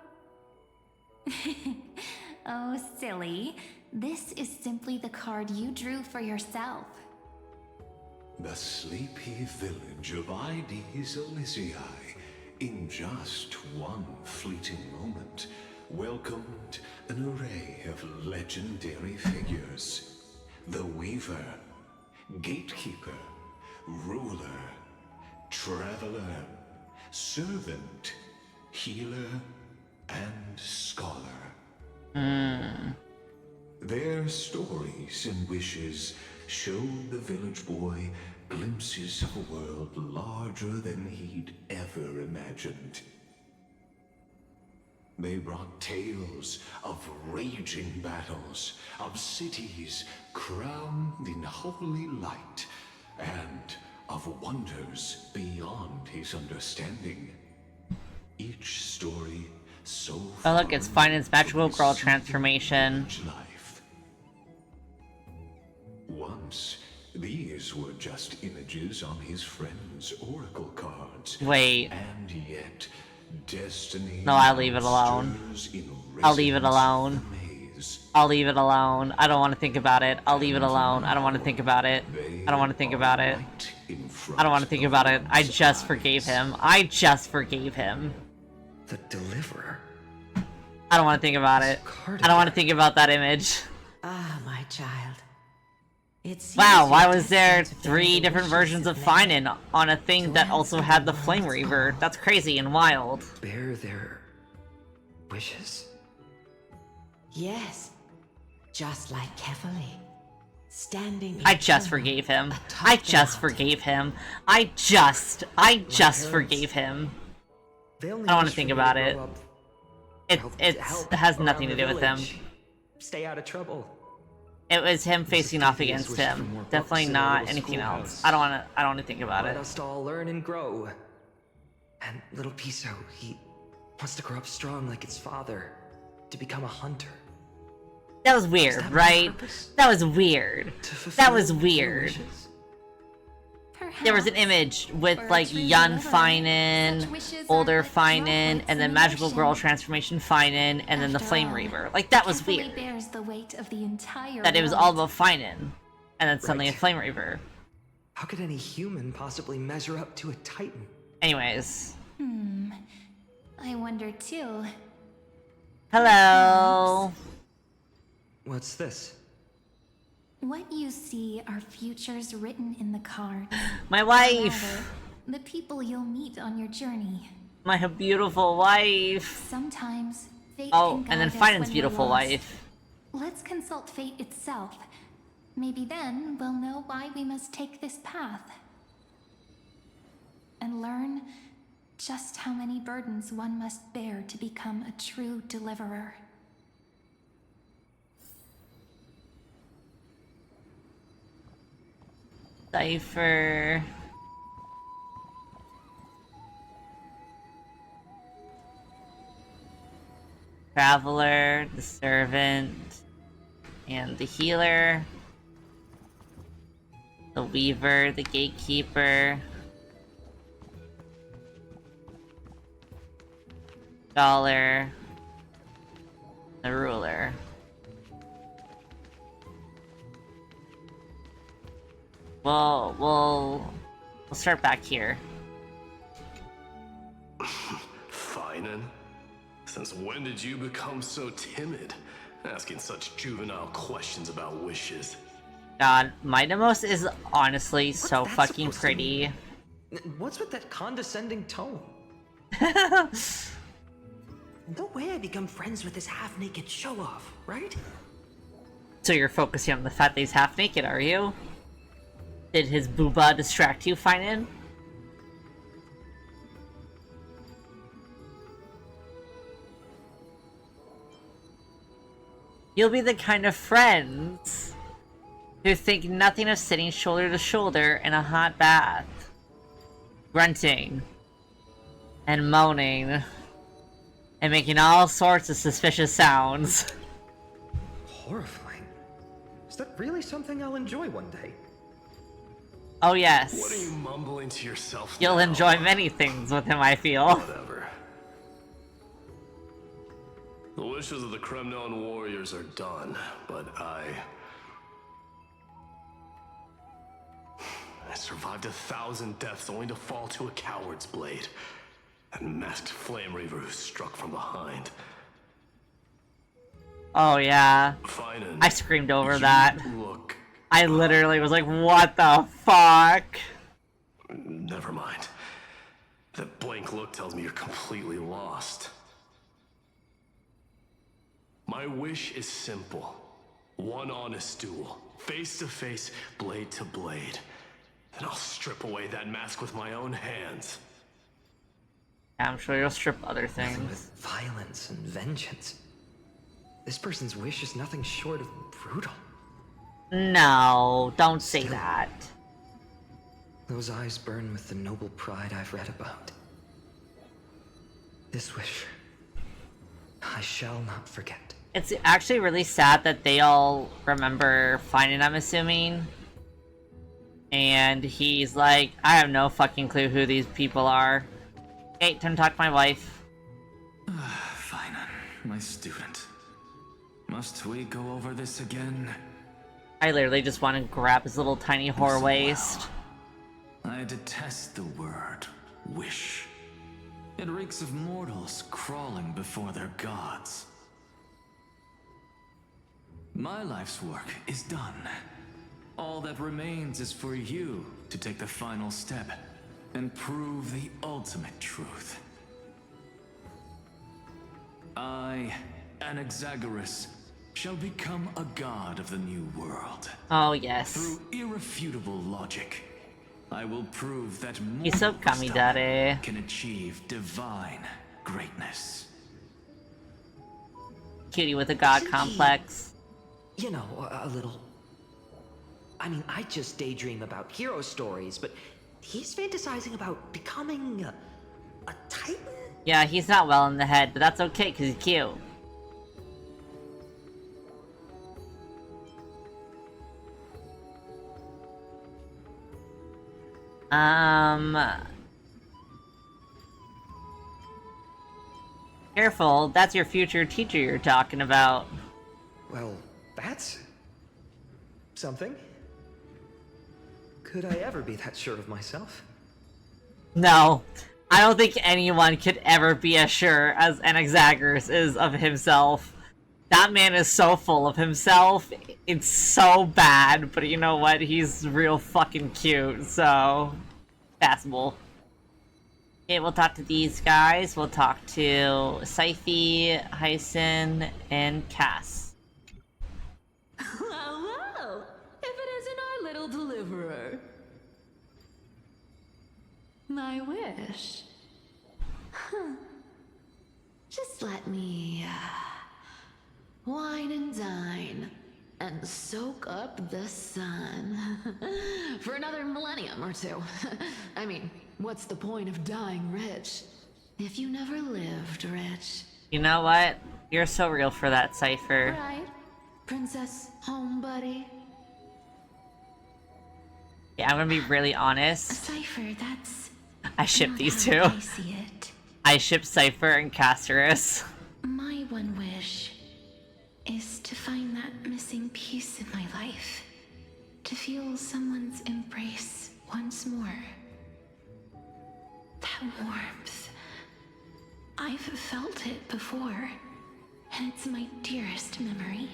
Oh, silly. This is simply the card you drew for yourself. The sleepy village of Ides Elysiae, in just one fleeting moment, welcomed an array of legendary figures. The Weaver, Gatekeeper, Ruler, Traveler, Servant, Healer, and Scholar. Their stories and wishes showed the village boy glimpses of a world larger than he'd ever imagined. They brought tales of raging battles, of cities crowned in holy light, and of wonders beyond his understanding. Each story so Oh look, it's Finance Magical Girl transformation. life. Once, these were just images on his friend's oracle cards. Wait. And yet, destiny. No, I'll leave it alone. I'll leave it alone. I'll leave it alone. I don't want to think about it. I'll leave it alone. I don't want to think about it. I don't want to think about it. I don't want to think about it. I just forgave him. I just forgave him. The Deliverer? I don't want to think about it. I don't want to think about that image. Ah, my child. Wow, why was there 3 different versions of Finan on a thing that also had the Flame Reaver? That's crazy and wild. Bear their wishes? Yes. Just like Kefali. Standing I just forgave him. I just forgave him. I just forgave him. I don't want to think about it. It has nothing to do with him. Stay out of trouble. It was him facing off against him. Definitely not anything else. I don't want to think about Let it. us all learn and grow. And little Piso, he wants to grow up strong like his father, to become a hunter. That was weird, right? That was weird. That was weird. There was an image with like young Finan, older Finan, and then Magical Girl transformation Finan, and then the Flame Reaver. Like that was weird. Bears the weight of the entire That it was all about Finan, and then suddenly a Flame Reaver. How could any human possibly measure up to a Titan? Anyways. I wonder too. Hello. What's this? What you see are futures written in the cards. My wife. Rather, the people you'll meet on your journey. My beautiful wife. Sometimes fate Oh, can and then guide us Finan's when we're beautiful lost. wife. Let's consult fate itself. Maybe then we'll know why we must take this path. And learn just how many burdens one must bear to become a true deliverer. Cipher. Traveler, the servant, and the healer. The weaver, the gatekeeper. Scholar. The ruler. We'll start back here. Finan? Since when did you become so timid? Asking such juvenile questions about wishes. God, Demos is honestly so fucking pretty. What's with that condescending tone? No way I become friends with this half-naked show-off, right? So you're focusing on the fact that he's half naked, are you? Did his booba distract you, Finan? You'll be the kind of friends who think nothing of sitting shoulder to shoulder in a hot bath, grunting and moaning and making all sorts of suspicious sounds. Horrifying. Is that really something I'll enjoy one day? Oh yes. What are you mumbling to yourself You'll now? enjoy many things with him, I feel. Whatever. The wishes of the Kremnon warriors are done, but I survived 1,000 deaths only to fall to a coward's blade. That masked flame reaver who struck from behind. Oh yeah. Finan, I screamed over that. Look. I literally was like, what the fuck? Never mind. That blank look tells me you're completely lost. My wish is simple. One honest duel. Face to face, blade to blade. Then I'll strip away that mask with my own hands. I'm sure you'll strip other Nothing things. with violence and vengeance. This person's wish is nothing short of brutal. No, don't say that. Those eyes burn with the noble pride I've read about. This wish, I shall not forget. It's actually really sad that they all remember Finan, I'm assuming. And he's like, I have no fucking clue who these people are. Hey, time to talk to my wife. Finan, my student. Must we go over this again? I literally just want to grab his little tiny whore waist. I detest the word wish. It reeks of mortals crawling before their gods. My life's work is done. All that remains is for you to take the final step and prove the ultimate truth. I, Anaxagoras, shall become a god of the new world. Oh yes. Through irrefutable logic, I will prove that He's so mortal wisdom kamidare. can achieve divine greatness. Cutie with a god Isn't complex. You know, a little... I mean, I just daydream about hero stories, but he's fantasizing about becoming a titan? Yeah, he's not well in the head, but that's okay because he's cute. Careful, that's your future teacher you're talking about. Well, that's... something. Could I ever be that sure of myself? No, I don't think anyone could ever be as sure as Anaxagoras is of himself. That man is so full of himself, it's so bad, but you know what, he's real fucking cute, so... passable. Okay, we'll talk to these guys. We'll talk to Syphe, Hyson, and Cass. Well, well, if it isn't our little deliverer. My wish. Huh. Just let me, wine and dine. and soak up the sun for another millennium or two. I mean, what's the point of dying rich if you never lived rich? You know what? You're so real for that, Cypher. Right, Princess Home Buddy? Yeah, I'm gonna be really honest. Cypher, that's... I ship not these how two. I see it. I ship Cypher and Casterus. My one wish is to find that missing piece in my life. To feel someone's embrace once more. That warmth. I've felt it before, and it's my dearest memory.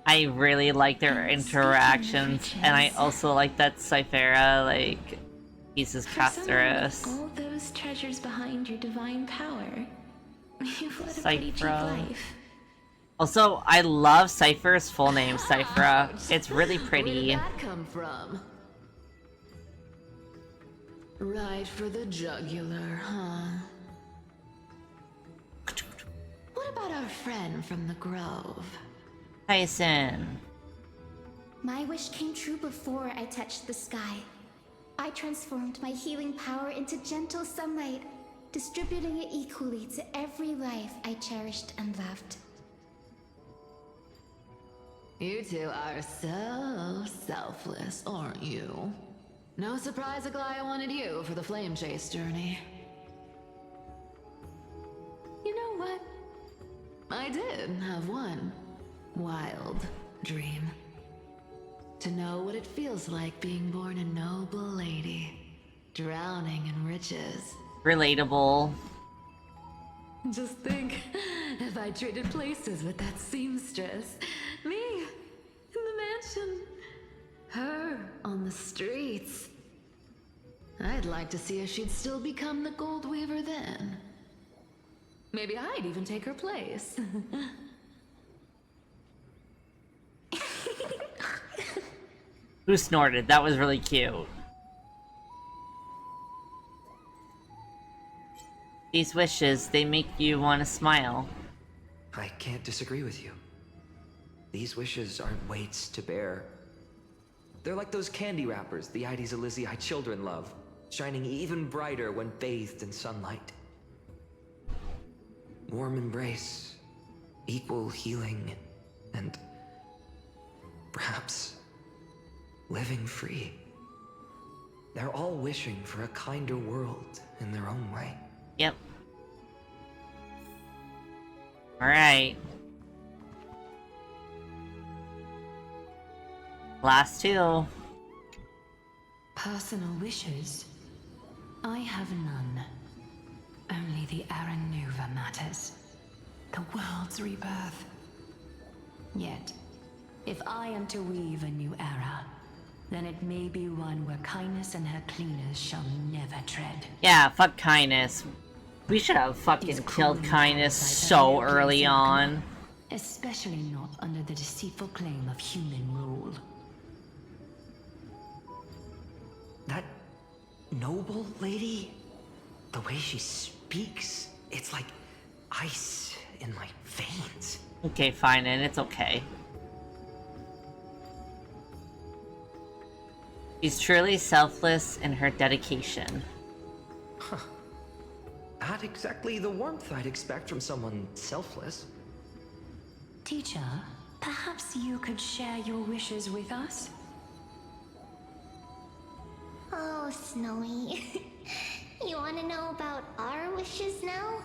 I really like their interactions, and I also like that Cyphera, like, pieces Casterus. All those treasures behind your divine power. You've led a pretty cheap life. Also, I love Cypher's full name, Cyphera. It's really pretty. Where did that come from? Right for the jugular, huh? What about our friend from the Grove? Tyson. My wish came true before I touched the sky. I transformed my healing power into gentle sunlight, distributing it equally to every life I cherished and loved. You two are so selfless, aren't you? No surprise Aglaya wanted you for the flame chase journey. You know what? I did have one wild dream. To know what it feels like being born a noble lady, drowning in riches. Relatable. Just think, if I traded places with that seamstress, me in the mansion, her on the streets. I'd like to see if she'd still become the gold weaver then. Maybe I'd even take her place. Who snorted? That was really cute. These wishes, they make you want to smile. I can't disagree with you. These wishes aren't weights to bear. They're like those candy wrappers the Ides Elysiae children love, shining even brighter when bathed in sunlight. Warm embrace, equal healing, and perhaps living free. They're all wishing for a kinder world in their own way. Yep. Alright. Last two. Personal wishes? I have none. Only the Aranuva matters. The world's rebirth. Yet, if I am to weave a new era, then it may be one where kindness and her cleaners shall never tread. Yeah, fuck kindness. We should have fucking killed kindness so early on. Especially not under the deceitful claim of human rule. That noble lady, the way she speaks, it's like ice in my veins. Okay, fine, and it's okay. She's truly selfless in her dedication. Huh. Not exactly the warmth I'd expect from someone selfless. Teacher, perhaps you could share your wishes with us? Oh, Snowy. You want to know about our wishes now?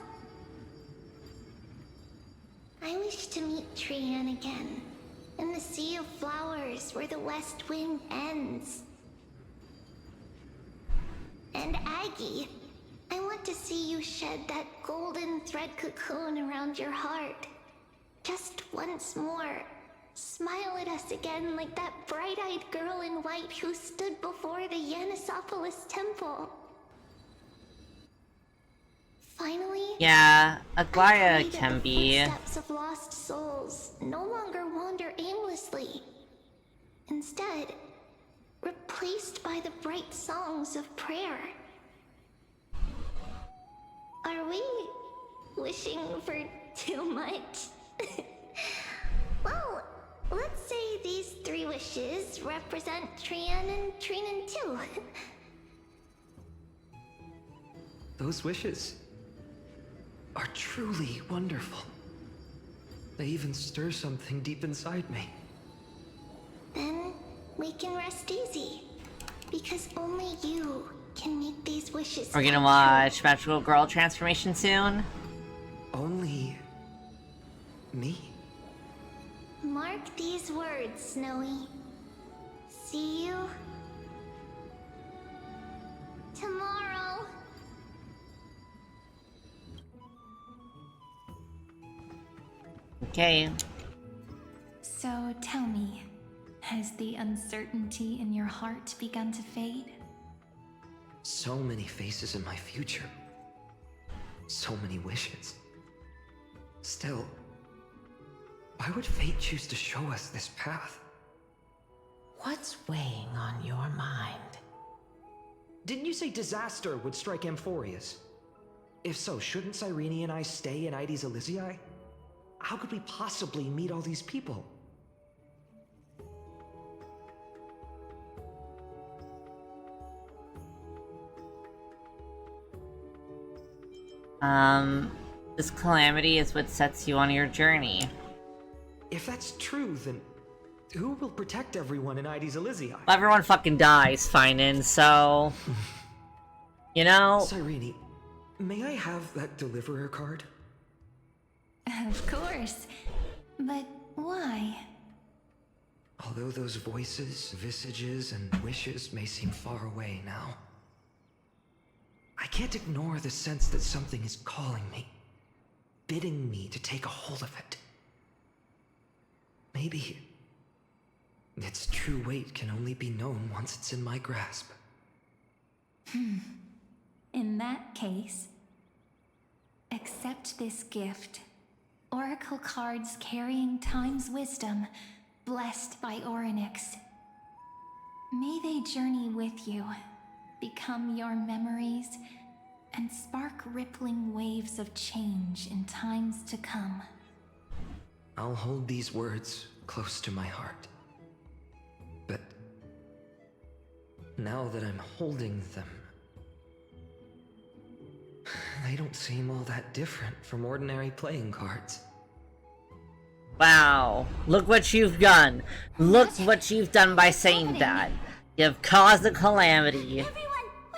I wish to meet Trian again, in the Sea of Flowers where the West Wind ends. And Aggie, I want to see you shed that golden thread cocoon around your heart. Just once more. Smile at us again like that bright-eyed girl in white who stood before the Yanisopolis temple. Finally, Yeah, Aglaya can be. footsteps of lost souls no longer wander aimlessly. Instead, replaced by the bright songs of prayer. Are we wishing for too much? Well, let's say these wishes represent Trian and Trinan too. Those wishes are truly wonderful. They even stir something deep inside me. Then we can rest easy. Because only you can make these wishes. We're gonna watch Magical Girl Transformation soon. Only me? Mark these words, Snowy. See you tomorrow. Okay. So tell me, has the uncertainty in your heart begun to fade? So many faces in my future. So many wishes. Still, why would fate choose to show us this path? What's weighing on your mind? Didn't you say disaster would strike Amphorius? If so, shouldn't Cyrene and I stay in Ides Elysiae? How could we possibly meet all these people? This calamity is what sets you on your journey. If that's true, then who will protect everyone in Ides Elysiae? Well, everyone fucking dies, Finan, so... You know... Cyrene, may I have that deliverer card? Of course. But why? Although those voices, visages, and wishes may seem far away now, I can't ignore the sense that something is calling me, bidding me to take a hold of it. Maybe its true weight can only be known once it's in my grasp. In that case, accept this gift. Oracle cards carrying time's wisdom, blessed by Orynyx. May they journey with you, become your memories, and spark rippling waves of change in times to come. I'll hold these words close to my heart. But now that I'm holding them, they don't seem all that different from ordinary playing cards. Wow. Look what you've done. Look what you've done by saying that. You've caused a calamity.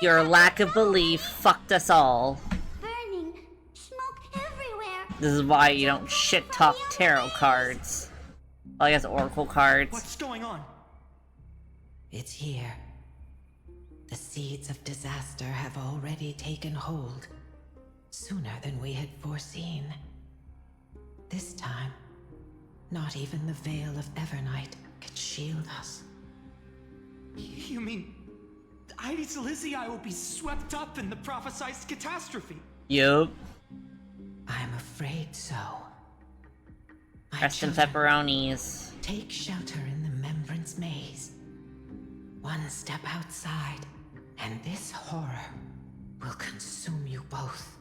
Your lack of belief fucked us all. Burning, smoke everywhere. This is why you don't shit-talk tarot cards. Well, I guess oracle cards. What's going on? It's here. The seeds of disaster have already taken hold, sooner than we had foreseen. This time, not even the veil of Evernight could shield us. You mean Ides Elysiae will be swept up in the prophesied catastrophe? Yup. I'm afraid so. Rest in pepperonis. Take shelter in the Membrance Maze. One step outside, and this horror will consume you both.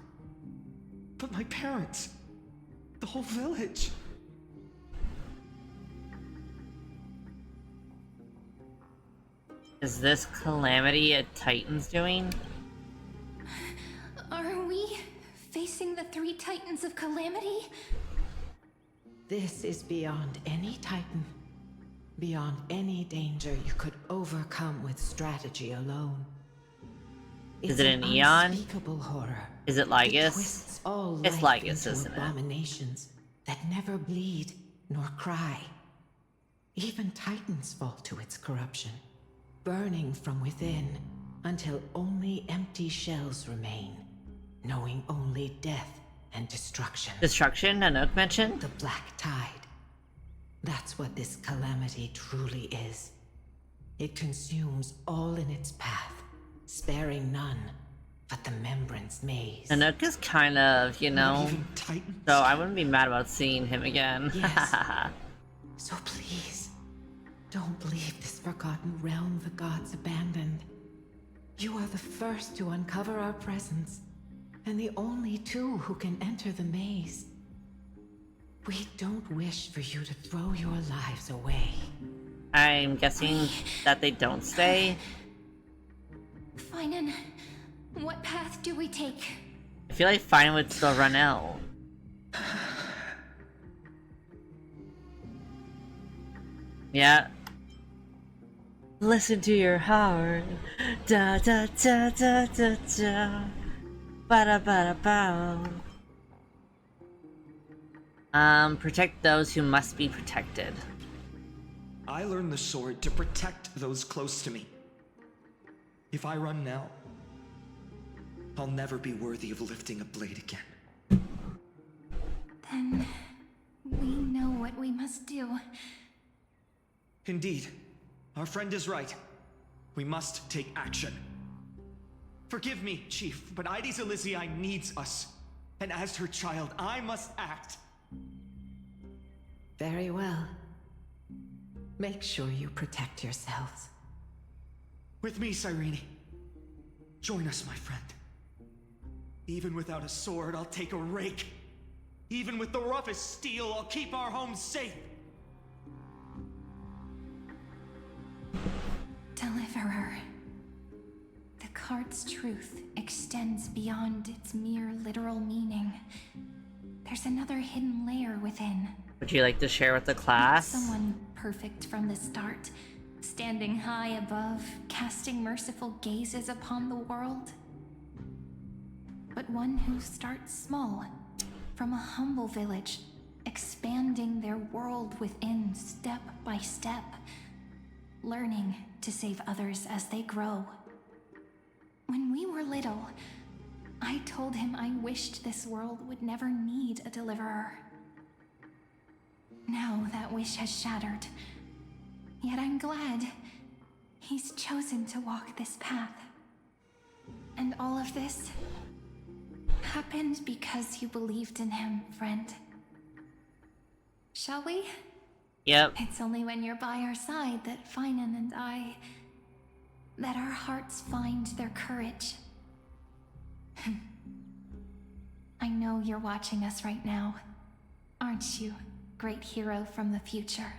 But my parents, the whole village. Is this calamity a Titan's doing? Are we facing the 3 Titans of Calamity? This is beyond any Titan. Beyond any danger you could overcome with strategy alone. Is it an Eon? Unspeakable horror. Is it It Lygus? twists all It's life Lygus, into isn't it? abominations that never bleed nor cry. Even Titans fall to its corruption, burning from within until only empty shells remain, knowing only death and destruction. Destruction, Nanook mentioned? The Black Tide. That's what this calamity truly is. It consumes all in its path, sparing none but the Membrance Maze. Nanook is kind of, you know, so I wouldn't be mad about seeing him again. Yes. So please, don't believe this forgotten realm the gods abandoned. You are the first to uncover our presence, and the only 2 who can enter the maze. We don't wish for you to throw your lives away. I'm guessing that they don't stay. Finan, what path do we take? I feel like Fine would still run out. Yeah. Listen to your heart. Da da da da da da. Ba da ba da ba. Protect those who must be protected. I learned the sword to protect those close to me. If I run now, I'll never be worthy of lifting a blade again. Then we know what we must do. Indeed, our friend is right. We must take action. Forgive me, Chief, but Ides Elysiae needs us. And as her child, I must act. Very well. Make sure you protect yourselves. With me, Cyrene. Join us, my friend. Even without a sword, I'll take a rake. Even with the roughest steel, I'll keep our home safe. Deliverer. The card's truth extends beyond its mere literal meaning. There's another hidden layer within. Would you like to share with the class? Someone perfect from the start, standing high above, casting merciful gazes upon the world. But one who starts small, from a humble village, expanding their world within step by step, learning to save others as they grow. When we were little, I told him I wished this world would never need a deliverer. Now that wish has shattered. Yet I'm glad he's chosen to walk this path. And all of this happened because you believed in him, friend. Shall we? Yep. It's only when you're by our side that Finan and that our hearts find their courage. I know you're watching us right now, aren't you, great hero from the future?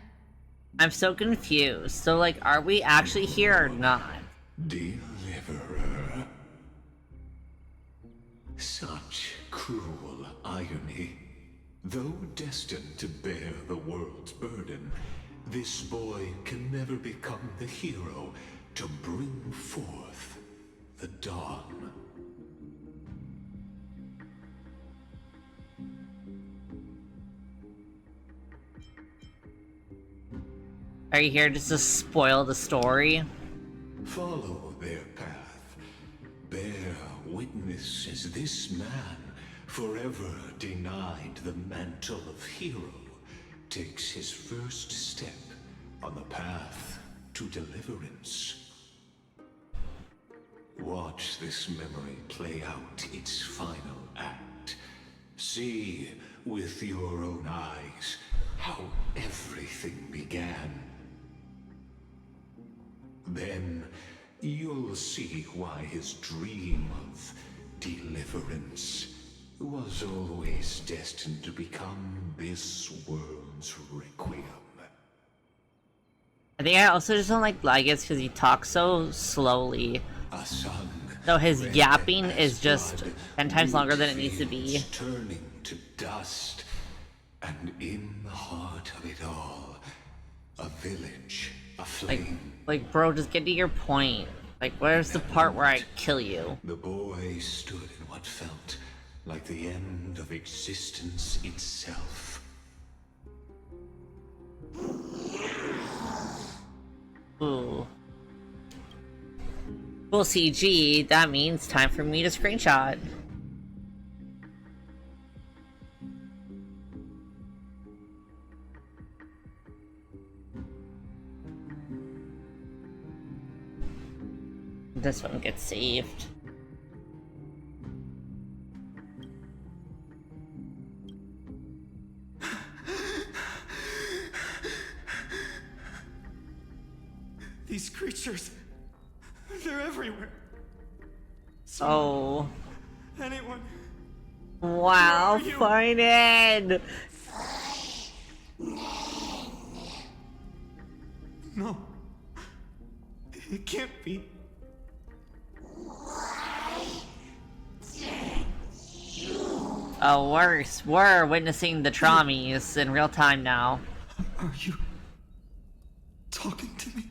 I'm so confused. So, like, are we actually here or not? Deliverer. Such cruel irony. Though destined to bear the world's burden, this boy can never become the hero to bring forth the dawn. Are you here just to spoil the story? Follow their path. Bear witness as this man, forever denied the mantle of hero, takes his first step on the path to deliverance. Watch this memory play out its final act. See with your own eyes how everything began. Then you'll see why his dream of deliverance was always destined to become this world's requiem. I think I also just don't like Lygus because he talks so slowly. So his yapping is just 10 times longer than it needs to be. Turning to dust, and in the heart of it all, a village aflame. Like, bro, just get to your point. Like, where's the part where I kill you? The boy stood in what felt like the end of existence itself. Ooh. Cool CG, that means time for me to screenshot. This one gets saved. These creatures, they're everywhere. Oh. Anyone? Wow, Finan! No. It can't be. Oh, we're witnessing the traumies in real time now. Are you talking to me?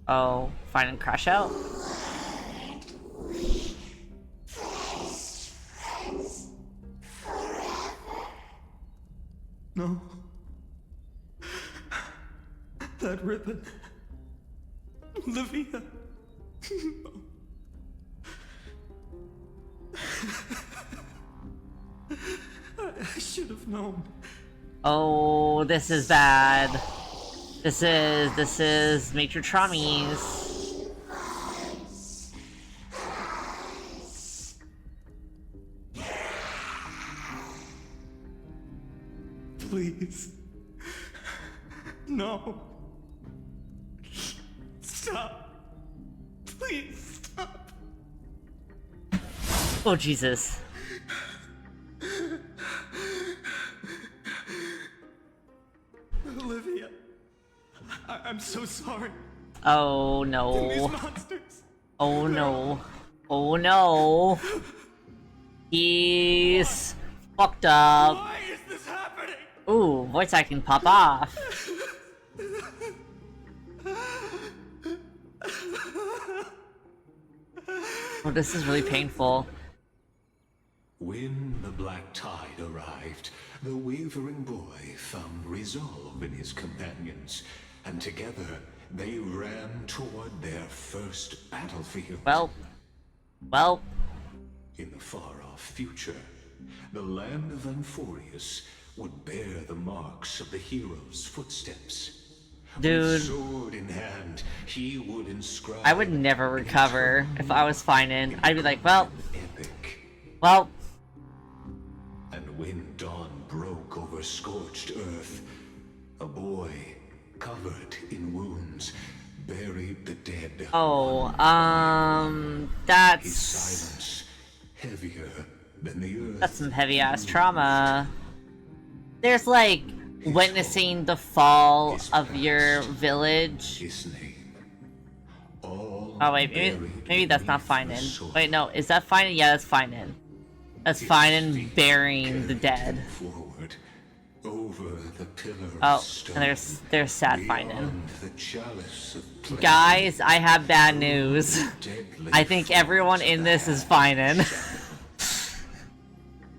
Oh, find and crash out? No. That ribbon. Olivia. I should have known. Oh, this is bad. This is Major Traumies. Please. No. Stop. Please stop. Oh, Jesus. Olivia. I'm so sorry. Oh, And no. these monsters. Oh, no. Oh, no. He's fucked up. Why is this happening? Ooh, voice acting pop off. Oh, this is really painful. When the black tide arrived, the wavering boy found resolve in his companions, and together they ran toward their first battlefield. Well. In the far-off future, the land of Amphorius would bear the marks of the hero's footsteps. Dude. With sword in hand, he would inscribe. I would never recover if I was finding. I'd be like, well. Epic. Well. And when dawn broke over scorched earth, a boy, covered in wounds, buried the dead. Oh, that's... His silence, heavier than the earth. That's some heavy-ass trauma. There's, like, witnessing the fall of your village. Oh, wait, maybe that's not finding. Wait, no, is that finding? Yeah, that's finding. That's finding burying the dead. Oh, and there's sad finding. Guys, I have bad news. I think everyone in this is finding.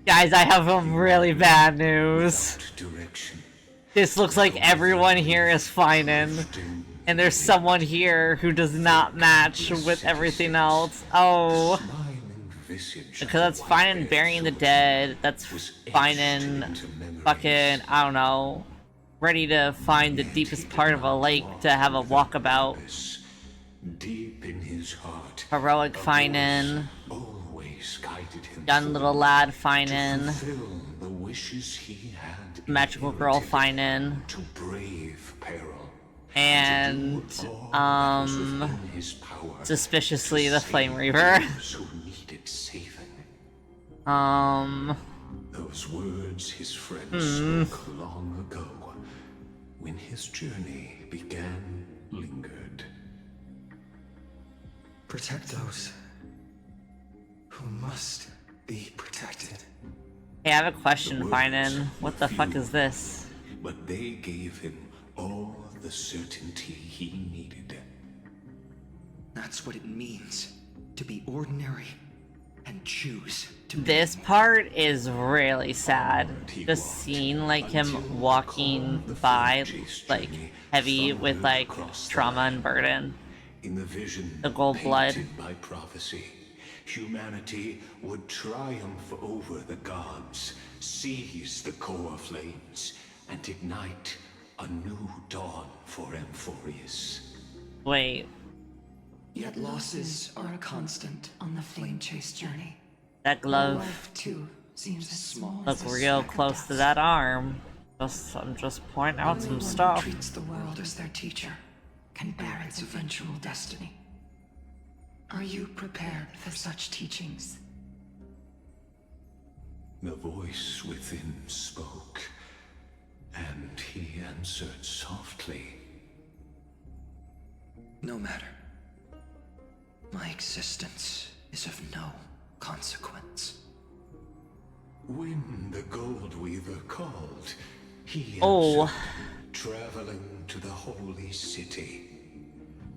Guys, I have some really bad news. This looks like everyone here is finding. And there's someone here who does not match with everything else. Oh. Because that's finding burying the dead. That's finding fucking, I don't know, ready to find the deepest part of a lake to have a walkabout. Deep in his heart, Heroic finding. Young little lad finding. the wishes he had. Magical girl finding. To brave peril. And suspiciously the Flame Reaver. Those words his friend spoke long ago, when his journey began lingered. Protect those who must be protected. Hey, I have a question, Finan. What the fuck is this? But they gave him all the certainty he needed. That's what it means to be ordinary and choose to be. This part is really sad. Just seeing like him walking by, like heavy with like trauma and burden. In the vision the gold blood by prophecy, humanity would triumph over the gods, seize the core flames, and ignite a new dawn for Amphorius. Wait. Yet losses are a constant on the flame chase journey. That glove life too seems as small look real close to that arm. I'm just pointing out some stuff. Who treats the world as their teacher can bear its eventual destiny. Are you prepared for such teachings? The voice within spoke, and he answered softly. No matter. My existence is of no consequence. When the Gold Weaver called, he Oh. answered, traveling to the holy city.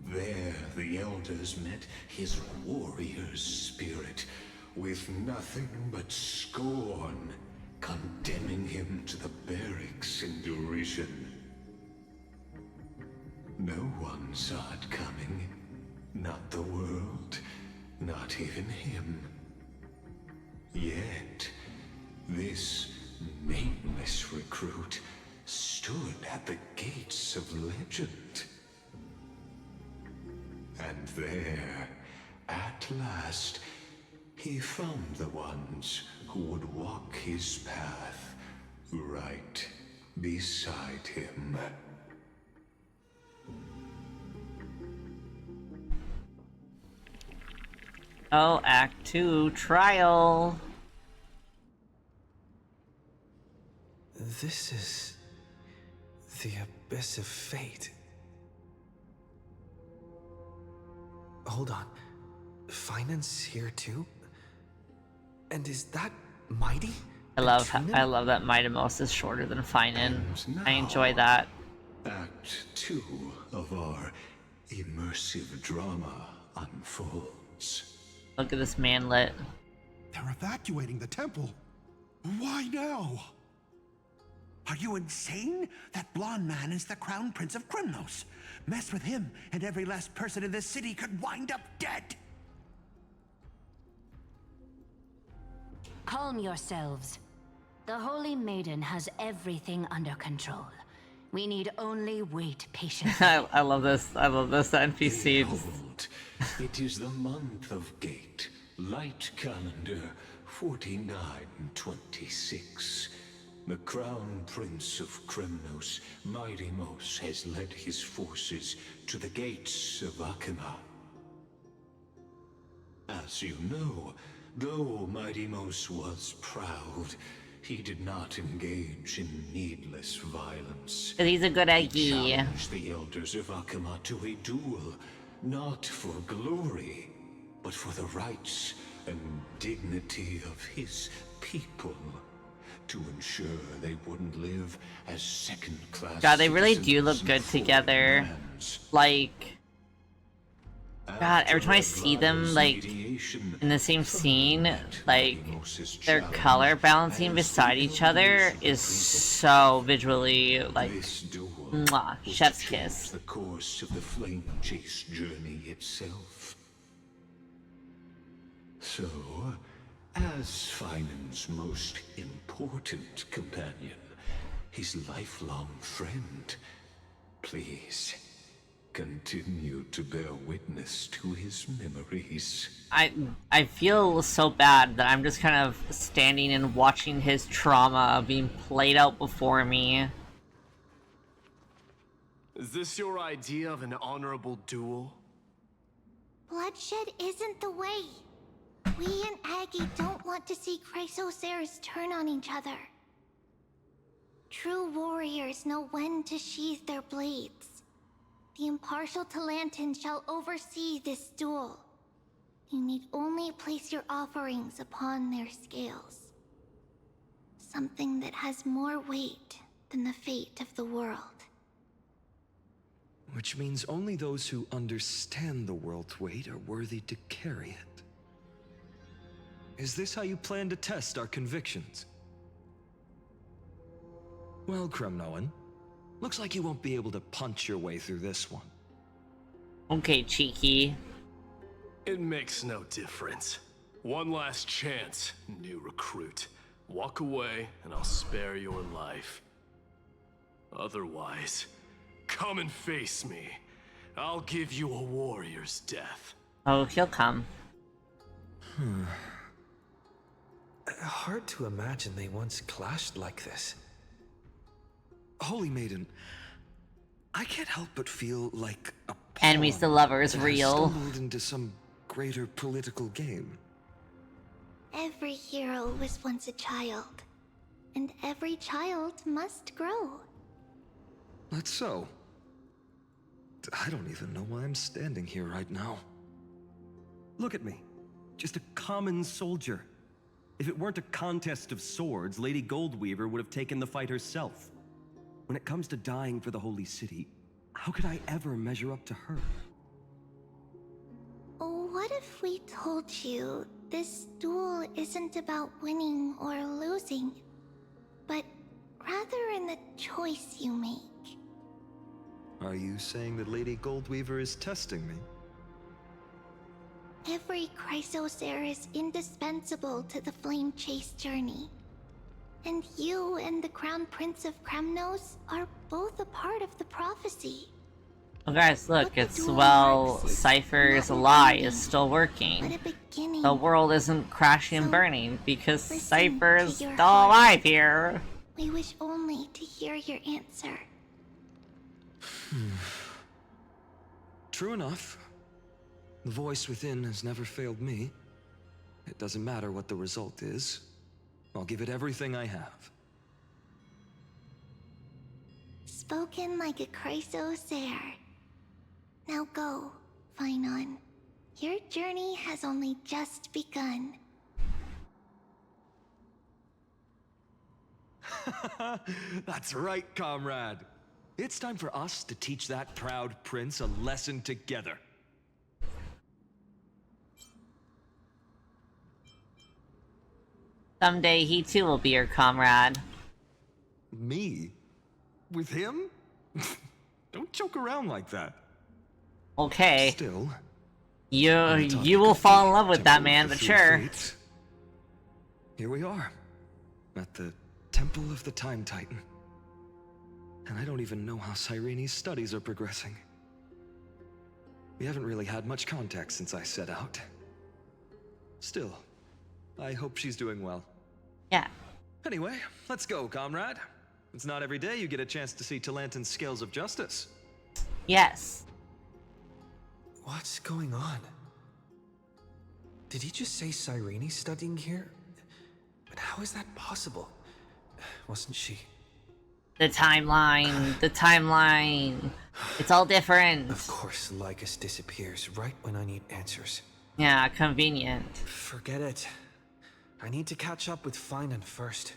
There the elders met his warrior's spirit, with nothing but scorn, condemning him to the barracks in derision. No one saw it coming. Not the world, not even him. Yet, this nameless recruit stood at the gates of legend. And there, at last, he found the ones who would walk his path right beside him. Oh, Act 2, Trial. This is the Abyss of Fate. Hold on. Finance here too? And is that Mighty? I love that Mightimos is shorter than Finan. I enjoy that. Act 2 of our immersive drama unfolds. Look at this manlet. They're evacuating the temple. Why now? Are you insane? That blonde man is the Crown Prince of Krymnos. Mess with him, and every last person in this city could wind up dead. Calm yourselves. The Holy Maiden has everything under control. We need only wait patiently. I love this. I love this NPC. Behold, it is the month of Gate, light calendar 4926. The Crown Prince of Krymnos, Mightimos, has led his forces to the gates of Akima. As you know, though Mightimos was proud, he did not engage in needless violence. He's a good He Aggie. challenged the elders of Akima to a duel, not for glory, but for the rights and dignity of his people, to ensure they wouldn't live as second-class God, they really do citizens look in good foreign together. lands. Like, God, every time I see them, like, in the same scene, like, their color balancing beside each other is so visually, like, mwah, chef's kiss. The course of the flame chase journey itself. So, as Finan's most important companion, his lifelong friend, please continue to bear witness to his memories. I feel so bad that I'm just kind of standing and watching his trauma being played out before me. Is this your idea of an honorable duel? Bloodshed isn't the way. We and Aggie don't want to see Chrysoceres turn on each other. True warriors know when to sheathe their blades. The impartial Talantin shall oversee this duel. You need only place your offerings upon their scales. Something that has more weight than the fate of the world. Which means only those who understand the world's weight are worthy to carry it. Is this how you plan to test our convictions? Well, Krymnoan, looks like you won't be able to punch your way through this one. Okay, cheeky. It makes no difference. One last chance, new recruit. Walk away, and I'll spare your life. Otherwise, come and face me. I'll give you a warrior's death. Oh, he'll come. Hard to imagine they once clashed like this. Holy Maiden, I can't help but feel like a Enemies to lovers, that has real. stumbled into some greater political game. Every hero was once a child, and every child must grow. That's so. I don't even know why I'm standing here right now. Look at me. Just a common soldier. If it weren't a contest of swords, Lady Goldweaver would have taken the fight herself. When it comes to dying for the Holy City, how could I ever measure up to her? What if we told you this duel isn't about winning or losing, but rather in the choice you make? Are you saying that Lady Goldweaver is testing me? Every Chrysosaur is indispensable to the Flame Chase journey. And you and the Crown Prince of Kremnos are both a part of the prophecy. Oh guys, look, Cypher's lie is still working. The world isn't crashing and burning because Cypher is still alive here. We wish only to hear your answer. True enough. The voice within has never failed me. It doesn't matter what the result is. I'll give it everything I have. Spoken like a Chrysosaur. Now go, Phainon. Your journey has only just begun. That's right, comrade. It's time for us to teach that proud prince a lesson together. Someday he too will be your comrade. Me? With him? Don't joke around like that. Okay. Still, you will fall in love with that man, but sure. Fates. Here we are, at the Temple of the Time Titan. And I don't even know how Cyrene's studies are progressing. We haven't really had much contact since I set out. Still, I hope she's doing well. Yeah. Anyway, let's go, comrade. It's not every day you get a chance to see Talantin's scales of justice. Yes. What's going on? Did he just say Cyrene's studying here? But how is that possible? Wasn't she? The timeline. It's all different. Of course, Lycus disappears right when I need answers. Yeah, convenient. Forget it. I need to catch up with Phainon first.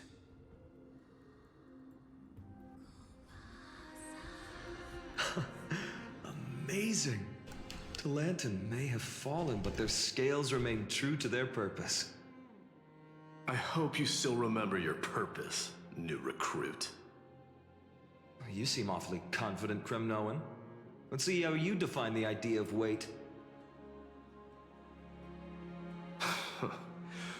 Amazing. Talantin may have fallen, but their scales remain true to their purpose. I hope you still remember your purpose, new recruit. You seem awfully confident, Kremnoan. Let's see how you define the idea of weight.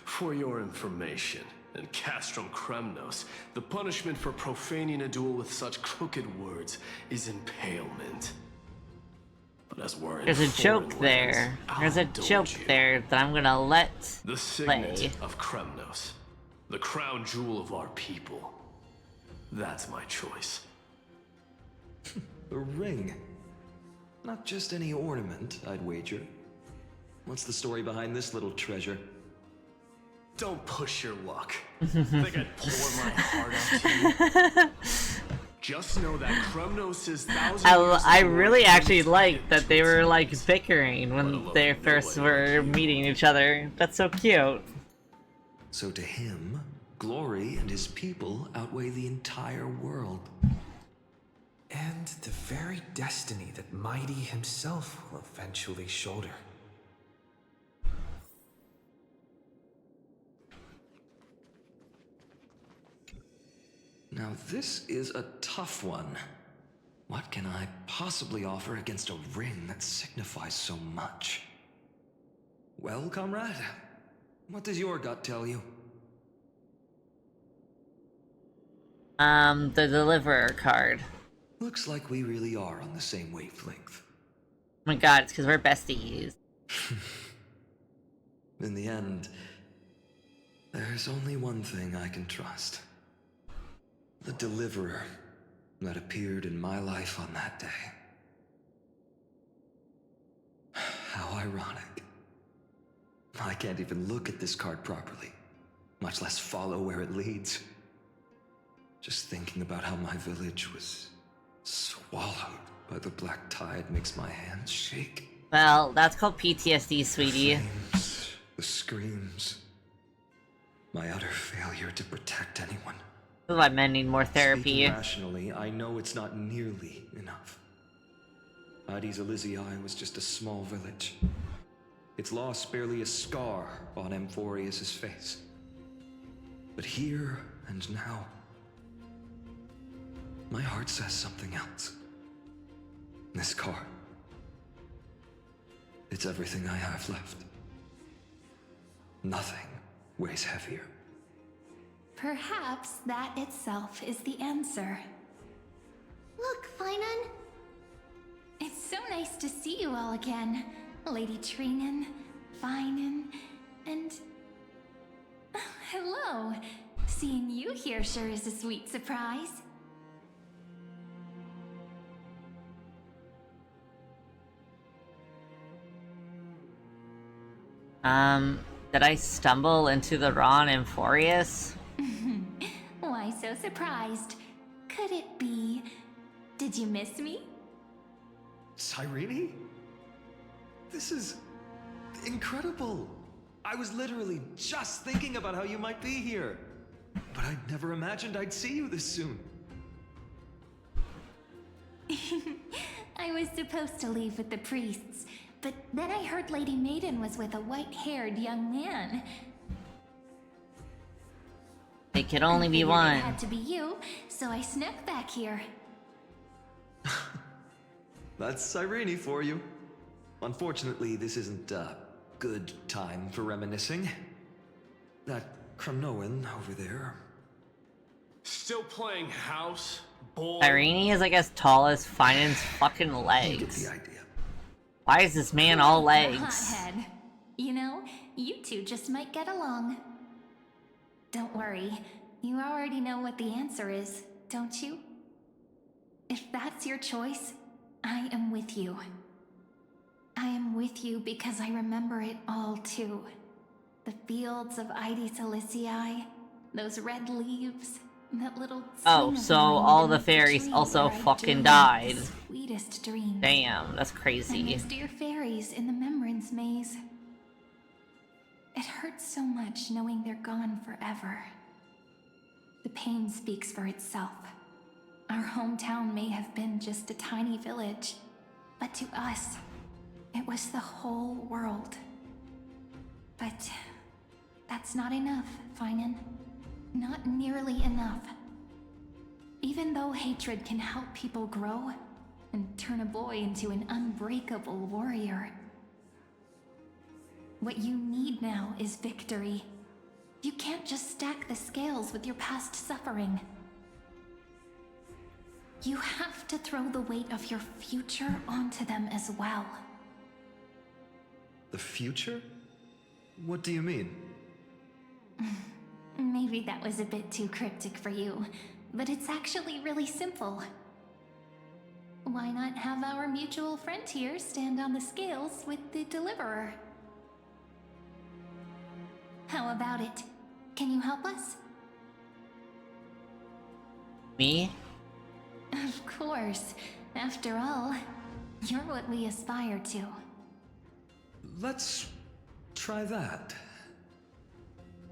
For your information, in Castrum Kremnos, the punishment for profaning a duel with such crooked words is impalement. But as we're There's a joke there. There's a joke there that I'm gonna let the signet of Kremnos, the crown jewel of our people. That's my choice. A ring. Not just any ornament, I'd wager. What's the story behind this little treasure? Don't push your luck. Think I'd pour my heart out to you? Just know that Kremnos is I really actually liked that they were like bickering when they first were meeting each other. That's so cute. So to him, glory and his people outweigh the entire world. And the very destiny that Mighty himself will eventually shoulder. Now this is a tough one. What can I possibly offer against a ring that signifies so much? Well, comrade, what does your gut tell you? The Deliverer card. Looks like we really are on the same wavelength. Oh my god, it's because we're besties. In the end, there's only one thing I can trust. The Deliverer that appeared in my life on that day. How ironic. I can't even look at this card properly, much less follow where it leads. Just thinking about how my village was swallowed by the black tide makes my hands shake. Well, that's called PTSD, sweetie. The flames, the screams, my utter failure to protect anyone. This is why men need more therapy. Speaking rationally, I know it's not nearly enough. Addis Elysiae was just a small village. Its loss barely a scar on Amphorius' face. But here and now, my heart says something else. This car. It's everything I have left. Nothing weighs heavier. Perhaps that itself is the answer. Look, Finan. It's so nice to see you all again. Lady Trinan, Finan, and... hello. Seeing you here sure is a sweet surprise. Did I stumble into the Ron Amphorius? Why so surprised? Could it be... Did you miss me? Cyrene? This is incredible. I was literally just thinking about how you might be here. But I'd never imagined I'd see you this soon. I was supposed to leave with the priests, but then I heard Lady Maiden was with a white-haired young man. It could only be It one. had to be you, so I snuck back here. That's Cyrene for you. Unfortunately, this isn't a good time for reminiscing. That Kremnoan over there. Still playing house, boy. Irene is like as tall as Finan's fucking legs. The idea. Why is this man all legs? Hothead. You know, you two just might get along. Don't worry, you already know what the answer is, don't you? If that's your choice, I am with you. I am with you because I remember it all too. The fields of Addis Elysiae, those red leaves, that little Oh, swing of so wind all the beneath fairies tree also where I fucking dreamed died. the sweetest dreams. Damn, that's And crazy. those dear fairies in the Membrance Maze. It hurts so much knowing they're gone forever. The pain speaks for itself. Our hometown may have been just a tiny village, but to us, it was the whole world. But that's not enough, Finan. Not nearly enough. Even though hatred can help people grow and turn a boy into an unbreakable warrior, what you need now is victory. You can't just stack the scales with your past suffering. You have to throw the weight of your future onto them as well. The future? What do you mean? Maybe that was a bit too cryptic for you, but it's actually really simple. Why not have our mutual friend here stand on the scales with the deliverer? How about it? Can you help us? Me? Of course. After all, you're what we aspire to. Let's try that.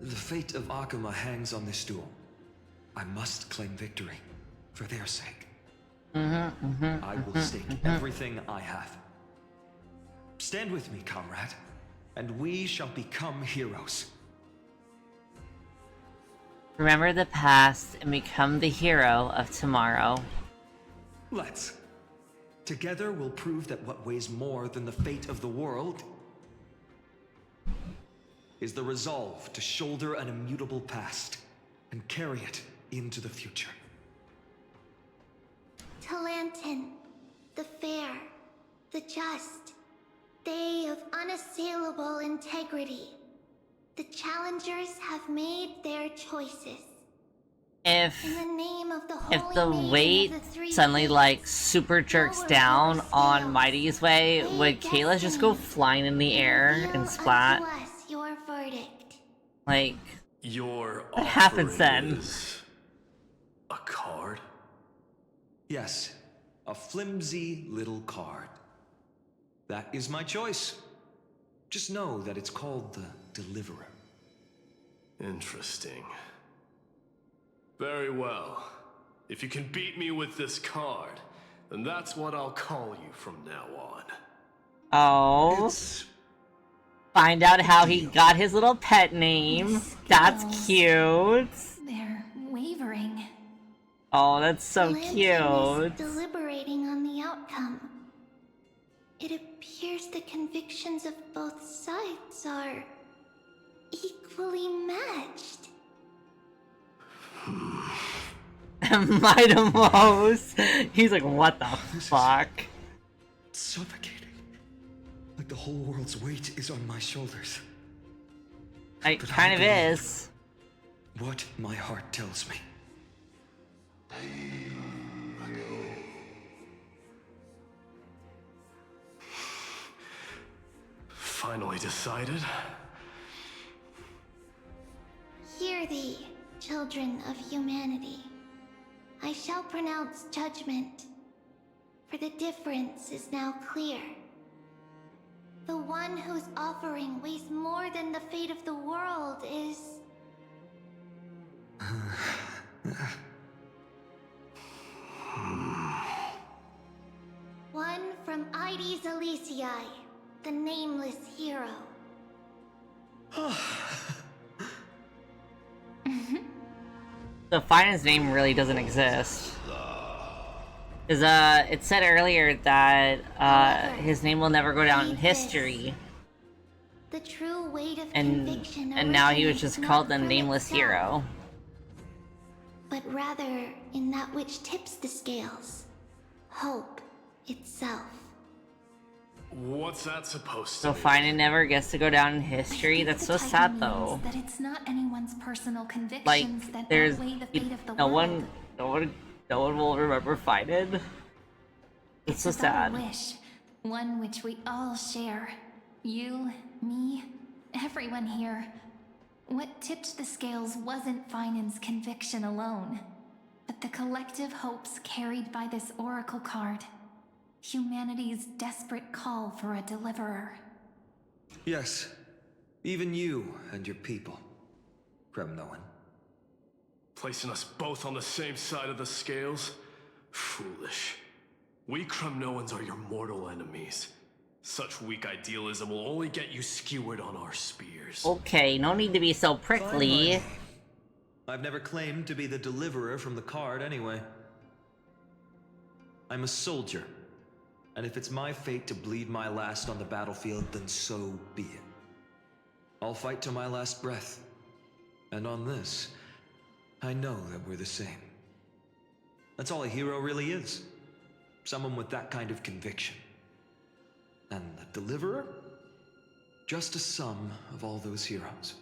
The fate of Akuma hangs on this duel. I must claim victory, for their sake. I will stake everything I have. Stand with me, comrade, and we shall become heroes. Remember the past and become the hero of tomorrow. Let's. Together we'll prove that what weighs more than the fate of the world is the resolve to shoulder an immutable past and carry it into the future. Talantin, the fair, the just, they of unassailable integrity. The challengers have made their choices. If In the name of the if holy the maiden weight of the three suddenly faiths, like super jerks down on Mighty's way, would Kayla just go flying in the air and splat? unto us your Like, Your what happens offering then? is a card? Yes, a flimsy little card. That is my choice. Just know that it's called the Deliverer. Interesting. Very well. If you can beat me with this card, then that's what I'll call you from now on. Oh. Find out how he got his little pet name. That's cute. They're wavering. Oh, that's so Lantern cute. is deliberating on the outcome. It appears the convictions of both sides are equally matched. Mightimos. He's like, what the fuck? Suffocating. Like the whole world's weight is on my shoulders. It But kind I of believe is. what my heart tells me. Finally decided? Hear thee, children of humanity. I shall pronounce judgment, for the difference is now clear. The one whose offering weighs more than the fate of the world is... one from Ides Elysiae, the nameless hero. The finance name really doesn't exist. Cause it said earlier that his name will never go down in history. The true weight of And conviction now he was originates just not called the from nameless itself, hero. but rather in that which tips the scales. Hope itself. What's that supposed to So mean? finance never gets to go down in history. That's so sad though. That it's not anyone's personal Like convictions that there's outweigh the fate of the no world. no one will remember finance. It's so about sad. a wish, one which we all share. You, me, everyone here. What tipped the scales wasn't Finan's conviction alone, but the collective hopes carried by this oracle card. Humanity's desperate call for a deliverer. Yes, even you and your people, Kremnoan. Placing us both on the same side of the scales? Foolish. We Kremnoans are your mortal enemies. Such weak idealism will only get you skewered on our spears. Okay, no need to be so prickly. I've never claimed to be the deliverer from the card anyway. I'm a soldier, and if it's my fate to bleed my last on the battlefield, then so be it. I'll fight to my last breath. And on this, I know that we're the same. That's all a hero really is. Someone with that kind of conviction. And the deliverer? Just a sum of all those heroes.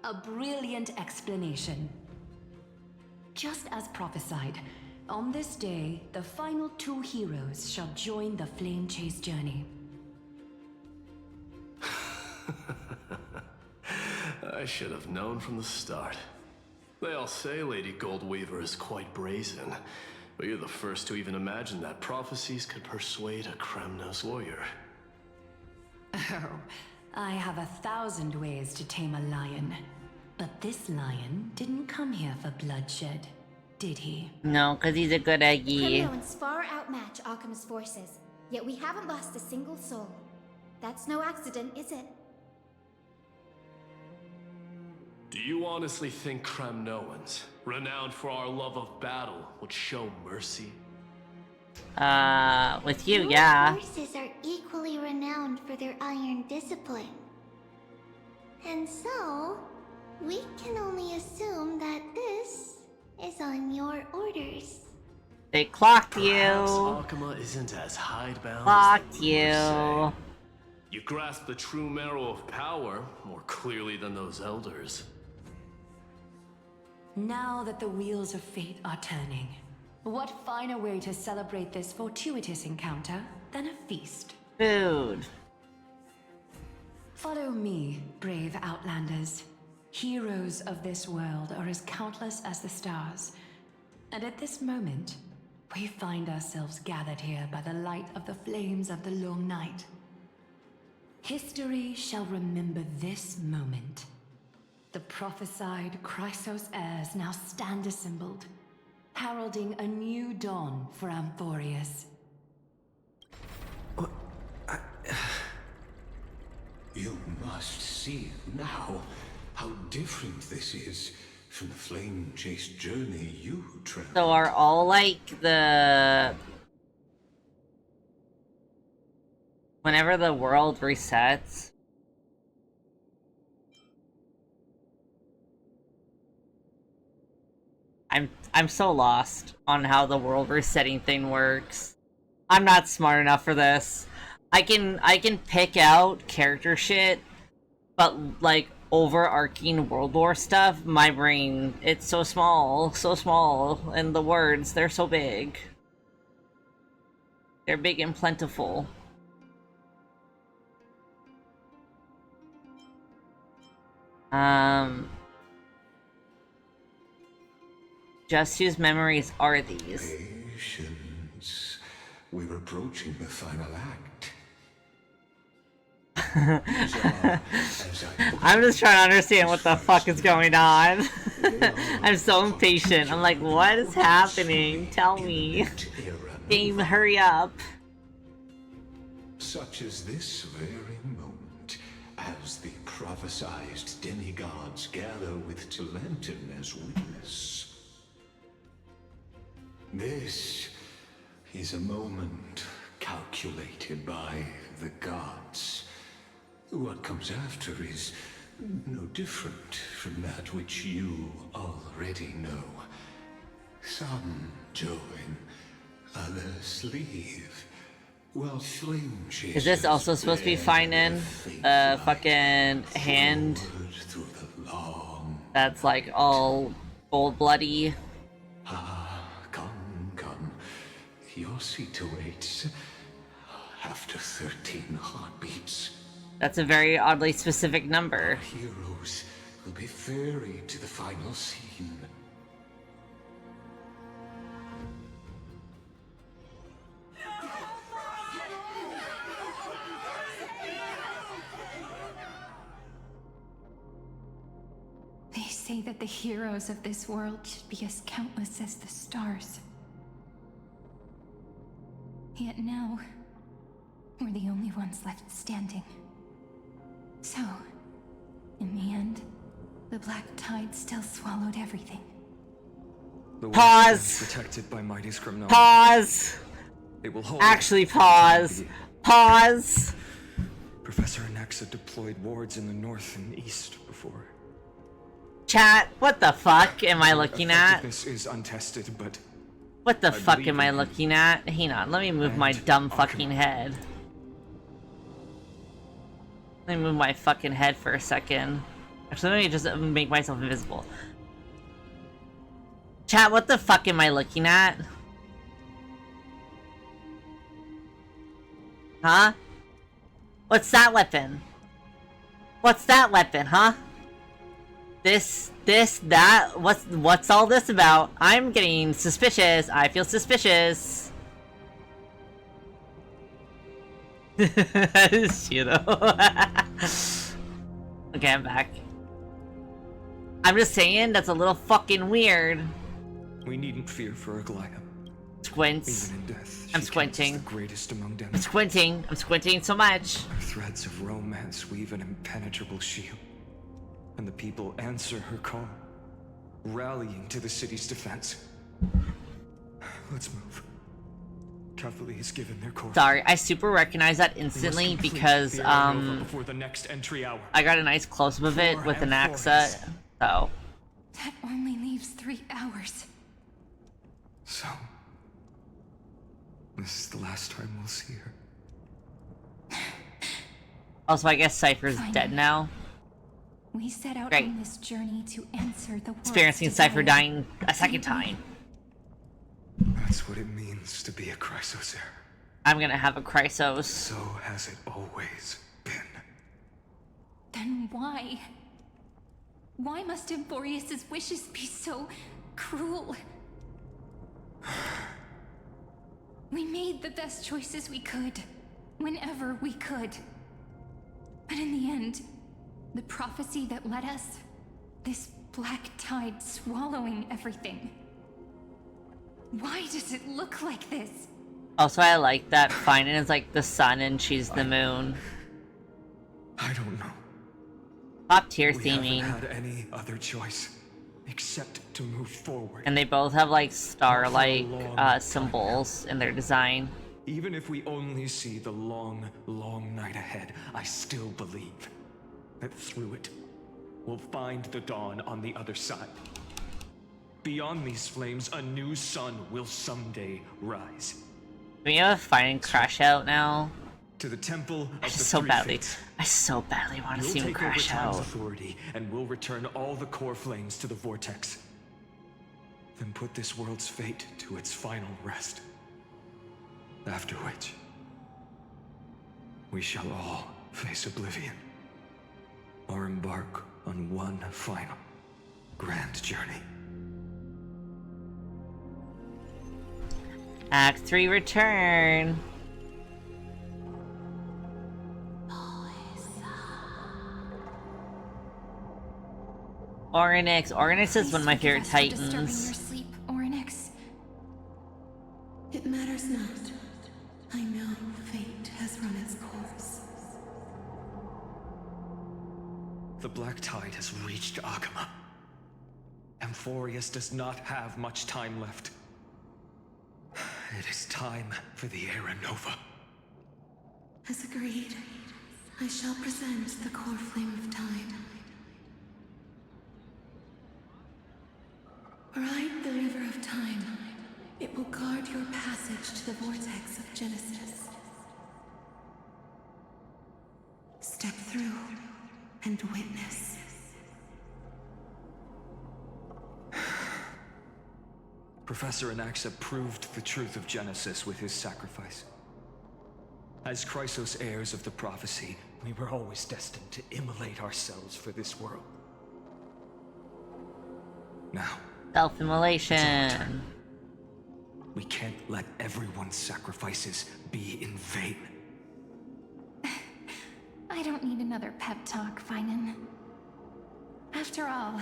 A brilliant explanation. Just as prophesied, on this day, the final two heroes shall join the Flame Chase journey. I should have known from the start. They all say Lady Goldweaver is quite brazen, but you're the first to even imagine that prophecies could persuade a Kremnos warrior. Oh, I have 1,000 ways to tame a lion. But this lion didn't come here for bloodshed, did he? No, because he's a good eggy. Kremnoans far outmatch Akama's forces, yet we haven't lost a single soul. That's no accident, is it? Do you honestly think Kremnoans, renowned for our love of battle, would show mercy? With you, Your yeah. forces are equally renowned for their iron discipline. And so, we can only assume that this is on your orders. They clocked Perhaps you. Akama isn't as hidebound Clocked as the rumors you. say. You grasp the true marrow of power more clearly than those elders. Now that the wheels of fate are turning, what finer way to celebrate this fortuitous encounter than a feast? Food. Follow me, brave Outlanders. Heroes of this world are as countless as the stars. And at this moment, we find ourselves gathered here by the light of the flames of the long night. History shall remember this moment. The prophesied Chrysos heirs now stand assembled, heralding a new dawn for Amphorius. You must see now how different this is from the flame-chased journey you traveled. So are all like the... Whenever the world resets... I'm so lost on how the world resetting thing works. I'm not smart enough for this. I can pick out character shit, but like overarching World War stuff, my brain, it's so small, and the words, they're so big. They're big and plentiful. Just whose memories are these? Patience. We're approaching the final act. I'm just trying to understand what the fuck is going on. I'm so impatient. I'm like, what is happening? Tell me. Game, hurry up. Such as this very moment, as the prophesized demigods gather with Talentum as witness. This is a moment calculated by the gods. What comes after is no different from that which you already know. Some join, others leave, while flame chasers... Is this also supposed to be finding a fucking hand that's like all gold bloody? Come. Your seat awaits after 13 heartbeats. That's a very oddly specific number. Heroes will be ferried to the final scene. They say that the heroes of this world should be as countless as the stars. Yet now, we're the only ones left standing. So, in the end, the black tide still swallowed everything. Pause! Protected by mighty Scrimno. Pause! It will hold. Actually, pause! Pause! Professor Anaxa deployed wards in the north and east before. Chat, what the fuck am I looking at? This is untested, but what the fuck am I looking at? Hang on, let me move my dumb fucking head. Let me move my fucking head for a second. Actually, let me just make myself invisible. Chat, what the fuck am I looking at? Huh? What's that weapon? What's that weapon, huh? This, that, what's all this about? I'm getting suspicious. I feel suspicious. Shiro. Okay, I'm back. I'm just saying, that's a little fucking weird. We needn't fear for Aglaya. Squints. Even in death, I'm squinting. The greatest among them. I'm squinting so much. Her threads of romance weave an impenetrable shield. And the people answer her call, rallying to the city's defense. Let's move. Cavalry has given their course. Sorry, I super recognize that instantly because before the next entry hour. I got a nice close-up of it with Anaxa, so That only leaves 3 hours. So this is the last time we'll see her. Also, I guess Cypher's dead now. We set out Great. on this journey to answer the world's Experiencing Cypher desire. dying a second time. That's what it means to be a Chrysos heir. I'm gonna have a Chrysos. So has it always been. Then why? Why must Emphorius's wishes be so cruel? We made the best choices we could, whenever we could. But in the end, the prophecy that led us, this black tide swallowing everything. Why does it look like this? Also, I like that Finan is like the sun and she's the moon. I don't know. Top tier We theming. haven't had any other choice except to move forward. And they both have like star-like symbols in their design. Even if we only see the long, long night ahead, I still believe that through it, we'll find the dawn on the other side. Beyond these flames, a new sun will someday rise. Can we have a Finan crash out now? To the temple of I the so Three badly, Fates. I so badly want to see him You'll take crash over Time's out. authority, and we'll return all the core flames to the vortex. Then put this world's fate to its final rest. After which, we shall all face oblivion, or embark on one final grand journey. Act 3 return. Orynyx. Orynyx is one of my favorite Disturbing your titans. sleep, Orynyx. It matters not. I know fate has run its course. The black tide has reached Agama. Emphorius does not have much time left. It is time for the Era Nova. As agreed, I shall present the core flame of time. Ride the river of time. It will guard your passage to the vortex of Genesis. Step through and witness. Professor Anaxa proved the truth of Genesis with his sacrifice. As Chrysos heirs of the prophecy, we were always destined to immolate ourselves for this world. Now, Self-immolation. we can't let everyone's sacrifices be in vain. I don't need another pep talk, Finan. After all,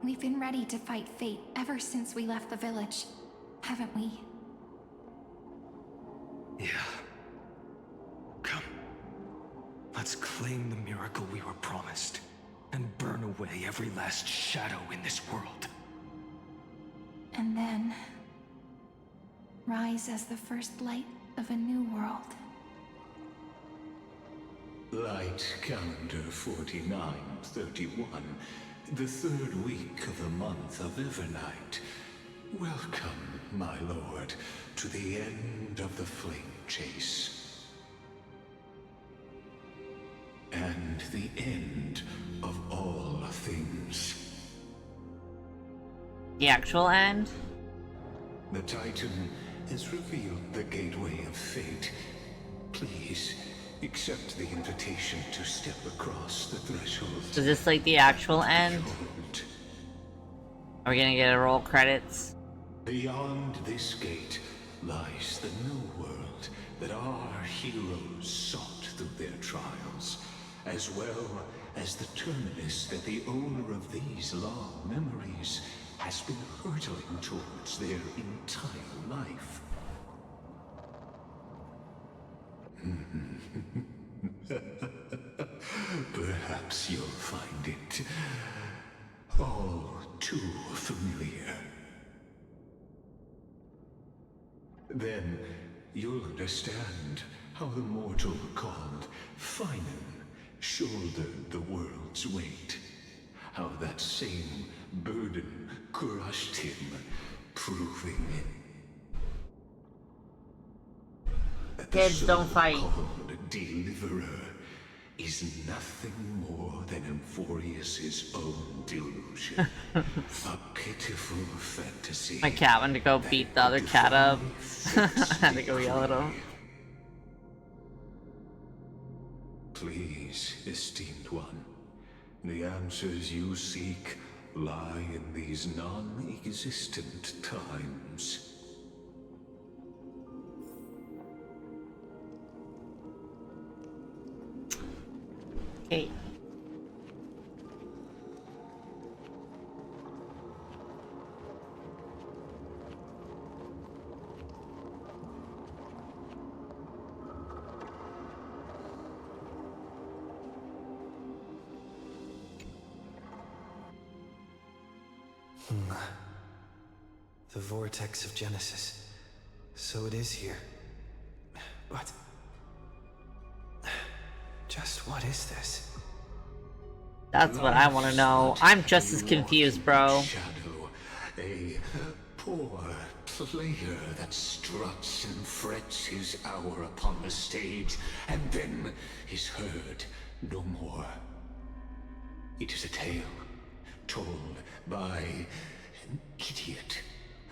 we've been ready to fight fate ever since we left the village, haven't we? Yeah. Come. Let's claim the miracle we were promised, and burn away every last shadow in this world. And then rise as the first light of a new world. Light calendar 4931, the third week of the month of Evernight. Welcome, my lord, to the end of the flame chase. And the end of all things. The actual end? The Titan has revealed the gateway of fate. Please, accept the invitation to step across the threshold. Is this like the actual end? Are we gonna get a roll credits? Beyond this gate lies the new world that our heroes sought through their trials, as well as the terminus that the owner of these long memories has been hurtling towards their entire life. Perhaps you'll find it all too familiar. Then you'll understand how the mortal called Finan shouldered the world's weight. How that same burden crushed him, proving that the Kids, don't fight. so-called Deliverer is nothing more than Emphorius's own delusion. A pitiful fantasy. My cat went to go beat the other cat up. I had to go yell at him. Please, esteemed one, The answers you seek lie in these non-existent times. Okay. The vortex of Genesis. So it is here. But... just what is this? That's what I want to know. I'm just as confused, bro. Shadow, a poor player that struts and frets his hour upon the stage, and then is heard no more. It is a tale told by an idiot,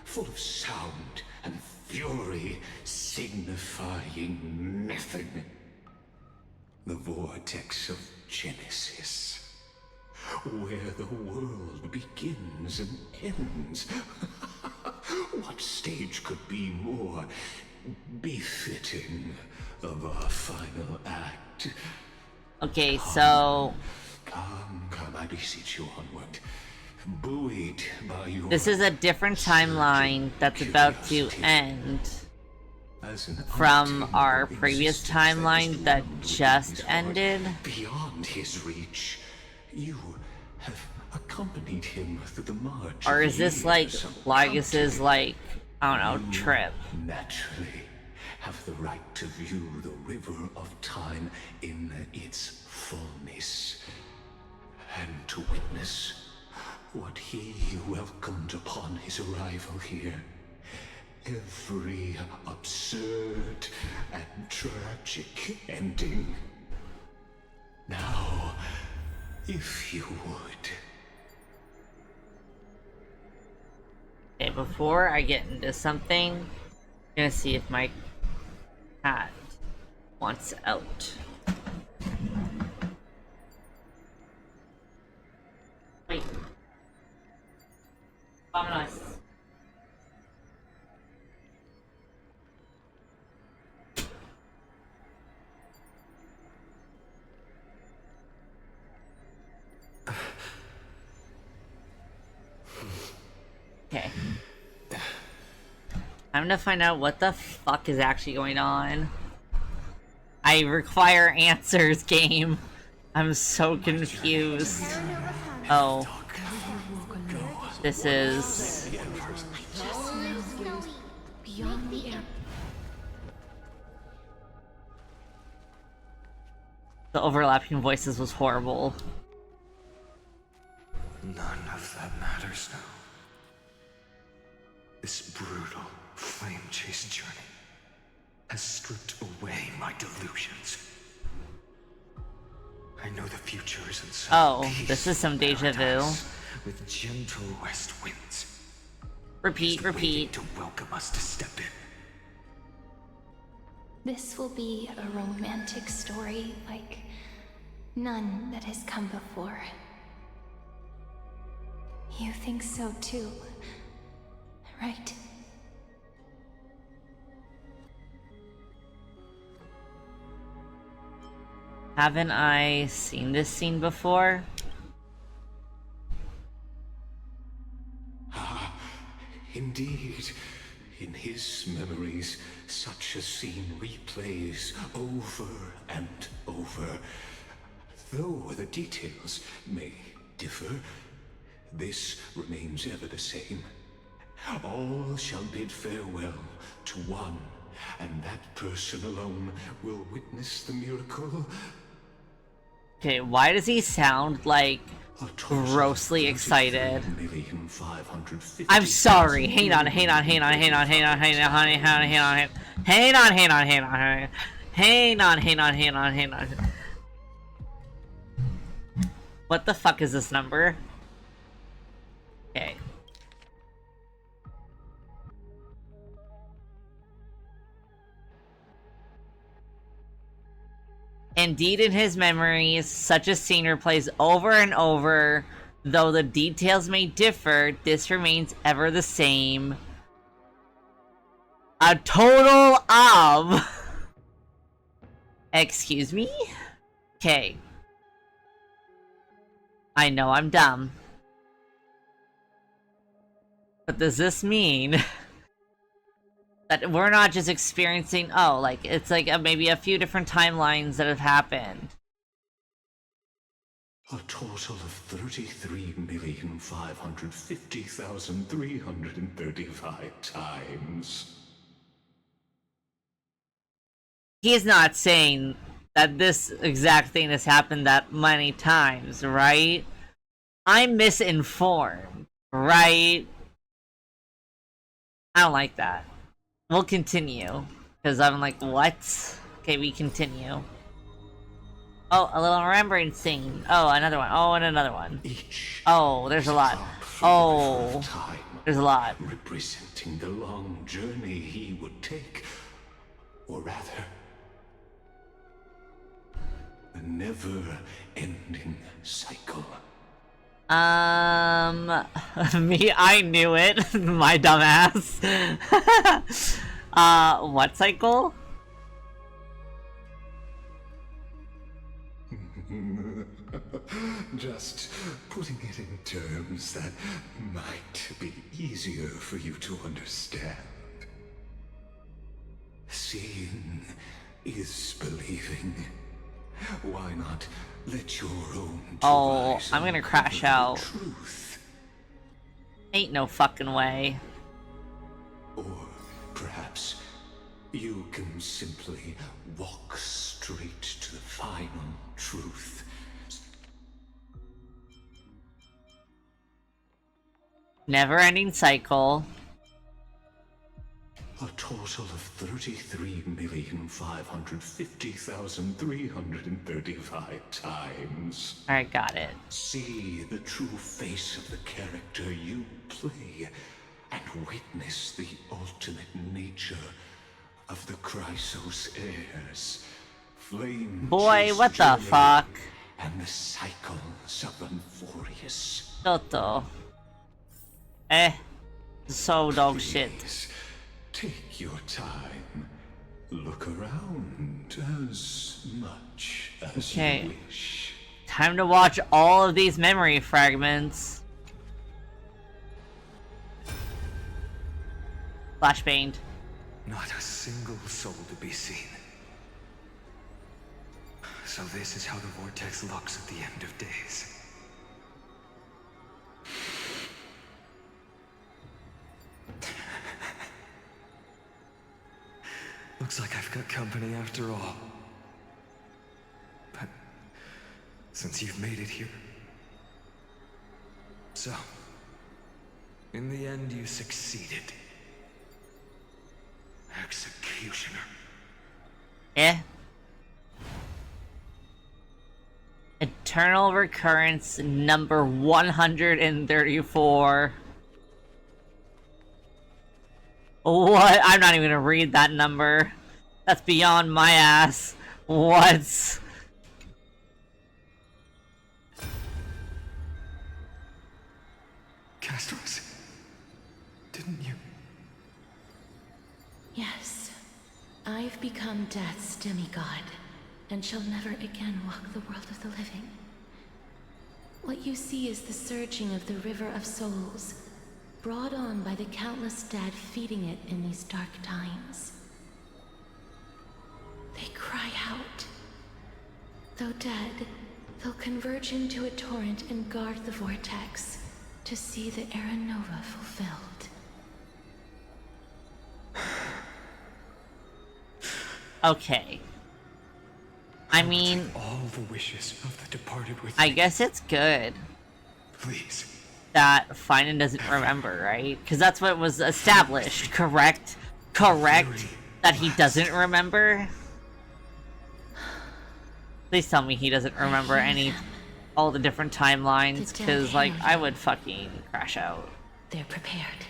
full of sound and fury, signifying nothing. The vortex of Genesis, where the world begins and ends. What stage could be more befitting of our final act? Okay, so... Come, I beseech you onward. Buoyed by your... This is a different timeline that's about to end from our previous timeline that just ended. Beyond his reach, you have accompanied him through the march. Or is this like Lagus's, like, I don't know, trip? Naturally, have the right to view the river of time in its fullness, and to witness what he welcomed upon his arrival here. Every absurd and tragic ending. Now, if you would. Okay, before I get into something, I'm gonna see if my cat wants out. Wait. Vámonos. Okay. I'm gonna find out what the fuck is actually going on. I require answers, game. I'm so confused. Oh. This is... Beyond the air. The overlapping voices was horrible. None of that matters now. This brutal, flame-chased journey has stripped away my delusions. I know the future is in some Oh, this is some deja vu. with gentle west winds. Repeat, repeat. To welcome us to step in. This will be a romantic story like none that has come before. You think so too, right? Haven't I seen this scene before? Indeed, in his memories, such a scene replays over and over. Though the details may differ, this remains ever the same. All shall bid farewell to one, and that person alone will witness the miracle. Okay, why does he sound like grossly excited? I'm sorry. Hang on. What the fuck is this number? Okay. Indeed, in his memories, such a scene replays over and over. Though the details may differ, this remains ever the same. A total of... Excuse me? Okay. I know I'm dumb. But does this mean that we're not just experiencing, oh, like, it's like maybe a few different timelines that have happened? A total of 33,550,335 times. He's not saying that this exact thing has happened that many times, right? I'm misinformed, right? I don't like that. We'll continue. Because I'm like, what? Okay, we continue. Oh, a little remembrance thing. Oh, another one. Oh, and another one. Oh, there's a lot. Oh, there's a lot. Representing the long journey he would take. Or rather, a never-ending cycle. Me, I knew it. My dumbass. What cycle? Just putting it in terms that might be easier for you to understand. Seeing is believing. Why not let your own Oh, I'm gonna crash out. Truth. Ain't no fucking way. Or perhaps you can simply walk straight to the final truth. Never-ending cycle. A total of 33,550,335 times. Alright, got it. See the true face of the character you play, and witness the ultimate nature of the Chrysos heirs. Flame Boy, chase what the journey, fuck? And the cycles of Euphorius. Toto. So dog shit. Take your time. Look around as much as you wish. Time to watch all of these memory fragments. Flashbanged. Not a single soul to be seen. So this is how the vortex looks at the end of days. Looks like I've got company after all. But since you've made it here... So, in the end you succeeded. Executioner. Eternal Recurrence number 134. What? I'm not even gonna read that number. That's beyond my ass. What? Castros, didn't you? Yes. I've become Death's demigod, and shall never again walk the world of the living. What you see is the surging of the river of souls, brought on by the countless dead feeding it in these dark times. They cry out. Though dead, they'll converge into a torrent and guard the vortex to see the Era Nova fulfilled. Okay. I mean, all the wishes of the departed with I guess it's good. Please. That Finan doesn't remember, right? Because that's what was established, correct? Correct? That he doesn't remember? Please tell me he doesn't remember all the different timelines, because, like, I would fucking crash out. They're prepared.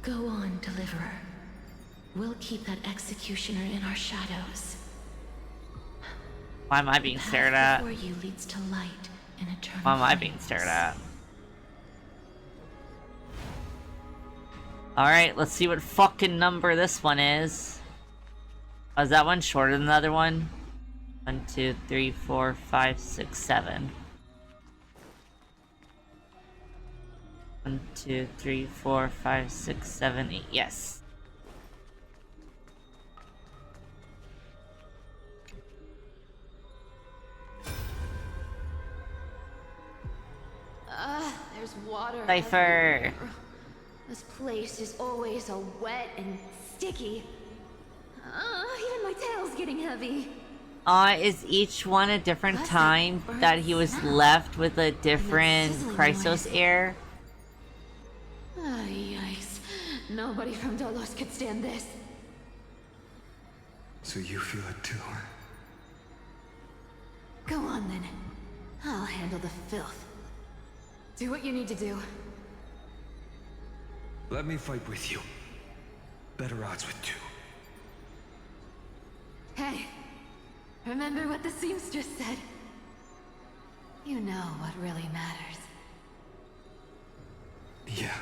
Go on, Deliverer. We'll keep that executioner in our shadows. Why am I being stared at? Before you leads to light and eternal Why am I being stared at? Alright, let's see what fucking number this one is. Oh, is that one shorter than the other one? 1, 2, 3, 4, 5, 6, 7. 1, 2, 3, 4, 5, 6, 7, 8. Yes. There's water. Cypher. everywhere. This place is always so wet and sticky. Even my tail's getting heavy. Is each one a different time that he was left with a different Chrysos heir? Yikes. Nobody from Dolos could stand this. So you feel it too? Go on then. I'll handle the filth. Do what you need to do. Let me fight with you. Better odds with two. Hey, remember what the seamstress said? You know what really matters. Yeah.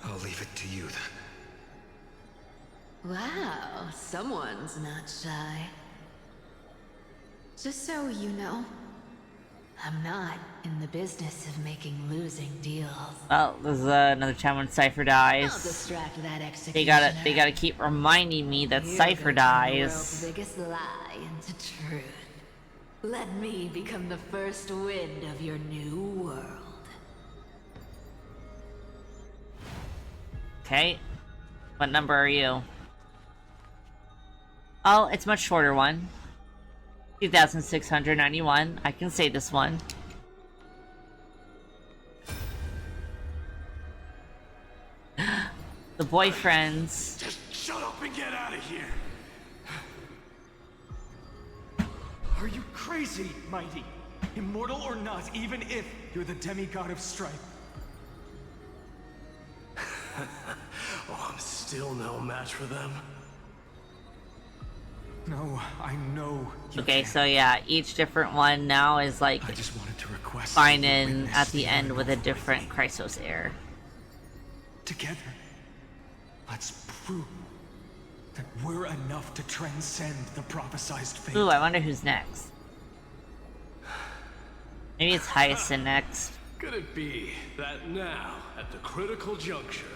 I'll leave it to you then. Wow, someone's not shy. Just so you know, I'm not in the business of making losing deals. Well, there's another time when Cypher dies. I'll distract that They executioner. gotta keep reminding me that You're Cypher gonna turn the dies. world's biggest lie into truth. Let me become the first wind of your new world. Okay. What number are you? Oh, it's a much shorter one. 2,691. I can say this one. The boyfriends. Just shut up and get out of here. Are you crazy, Mighty? Immortal or not, even if you're the demigod of strife. Oh, I'm still no match for them. No, I know you Okay, can't. so yeah, each different one now is like I just wanted to request finding at the end with a different Chrysos heir. Together, let's prove that we're enough to transcend the prophesized fate. Ooh, I wonder who's next. Maybe it's Hyacinth next. Could it be that now, at the critical juncture,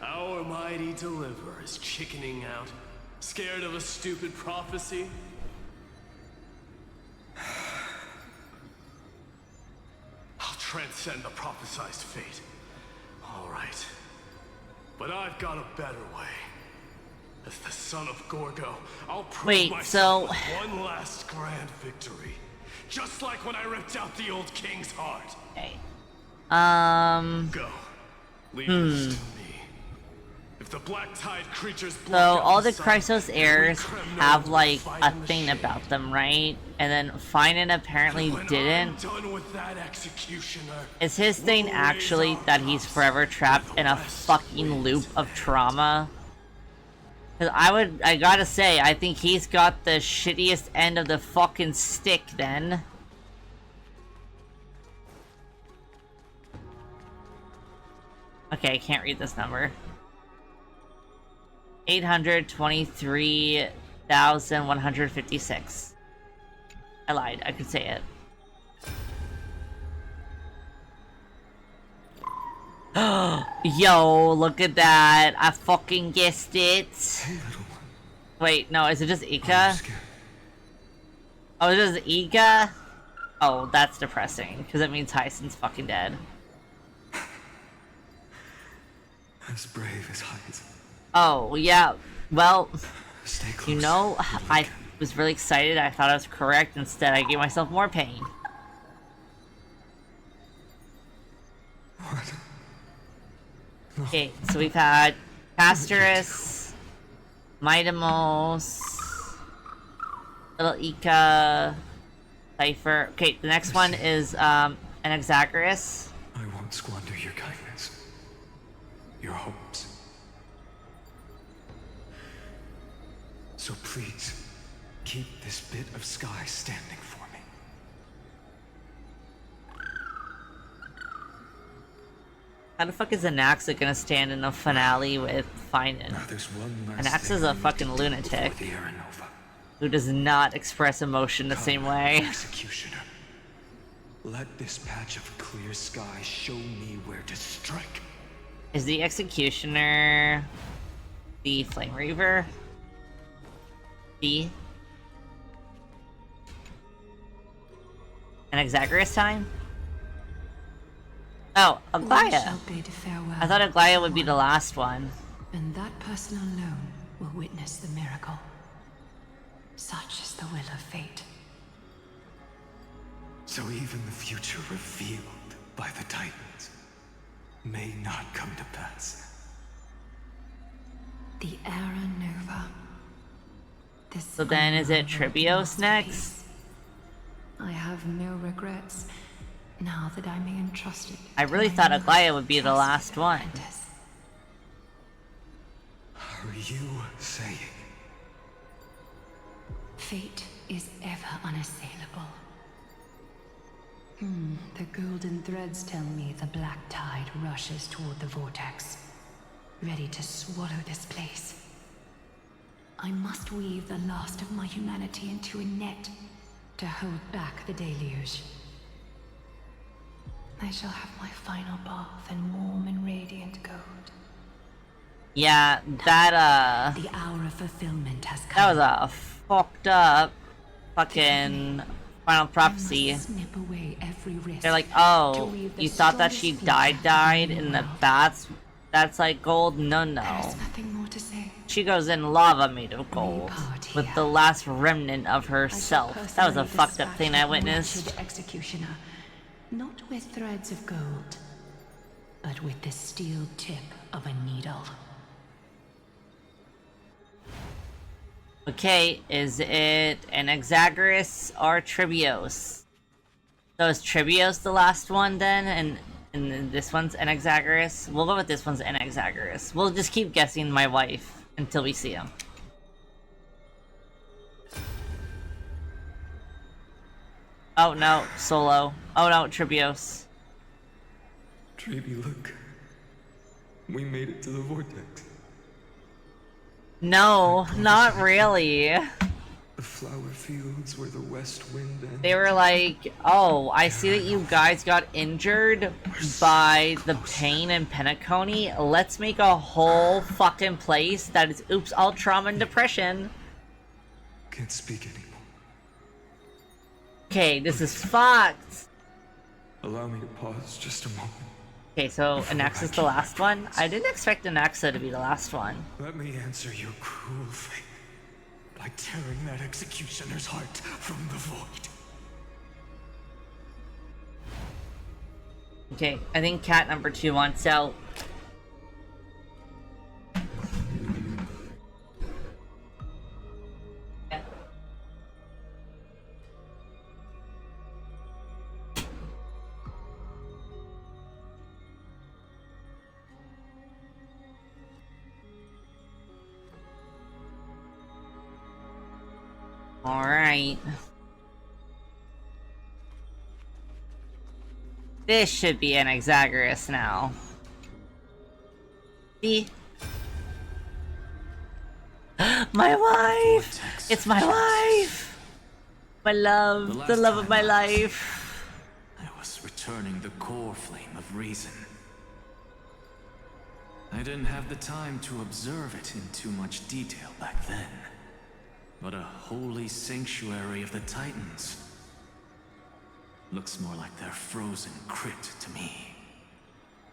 our mighty deliverer is chickening out? Scared of a stupid prophecy? I'll transcend the prophesized fate. All right. But I've got a better way. As the son of Gorgo, I'll prove myself with one last grand victory. Just like when I ripped out the old king's heart. Okay. Go. Leave this to me. If the black tide creatures So all the Chrysos heirs have like a thing about them, right? And then Finan apparently didn't. Done with that executioner. Is his thing actually that he's forever trapped in a fucking loop of trauma? Cause I gotta say, I think he's got the shittiest end of the fucking stick then. Okay, I can't read this number. 823,156. I lied, I could say it. Yo, look at that. I fucking guessed it. Wait, no, is it just Ika? Oh, is it just Ika? Oh, that's depressing, because it means Tyson's fucking dead. As brave as Hyacinth. Oh, yeah, well, Stay close. you know, I was really excited. I thought I was correct. Instead, I gave myself more pain. What? Okay, so we've had Pastorus, Midamos, Little Ika, Cypher. Okay, the next one is Anaxagoras. I won't squander your kindness. Your hopes. So please, keep this bit of sky standing for me. How the fuck is Anaxa gonna stand in a finale with Finan? Anaxa's a fucking lunatic who does not express emotion the same way. Executioner, let this patch of clear sky show me where to strike. Is the Executioner the Flame Reaver? B? An Exagerous time? Oh, Aglaya! I thought Aglaya would be the last one. And that person alone will witness the miracle. Such is the will of fate. So even the future revealed by the Titans may not come to pass. The Era Nova. So then is it Tribios next? I have no regrets now that I may entrust it. I really thought Aglaya would be the last one. Are you saying? Fate is ever unassailable. The golden threads tell me the black tide rushes toward the vortex, ready to swallow this place. I must weave the last of my humanity into a net to hold back the deluge. I shall have my final bath in warm and radiant gold. Yeah, that the hour of fulfillment has come. That was a fucked up fucking final prophecy. Snip away every risk. They're like, oh, you thought that she died in the baths? That's like gold? No. Nothing more to say. She goes in lava made of gold with the last remnant of herself. That was a fucked up thing I witnessed. Executioner, not with threads of gold, but with the steel tip of a needle. Okay, is it an Exagerous or Tribios? So is Tribios the last one then, and this one's an Exagerous? We'll go with this one's an Exagerous. We'll just keep guessing my wife until we see him. Oh no, Solo. Oh no, Tribios. Tribi, look. We made it to the vortex. No, not really. The flower fields where the west wind ends. They were like, oh, I see that you guys got injured by the pain in Penacony. Let's make a whole fucking place that is oops all trauma and depression. Can't speak anymore. Okay, this is fucked. Allow me to pause just a moment. Okay, so Anaxa's the last one? I didn't expect Anaxa to be the last one. Let me answer your cruel fate by tearing that executioner's heart from the void. Okay, I think cat number 2 wants out. Alright. This should be an Exagerous now. See? My wife! It's my wife! My love, the love of my life. I was returning the core flame of reason. I didn't have the time to observe it in too much detail back then. But a holy sanctuary of the Titans looks more like their frozen crypt to me.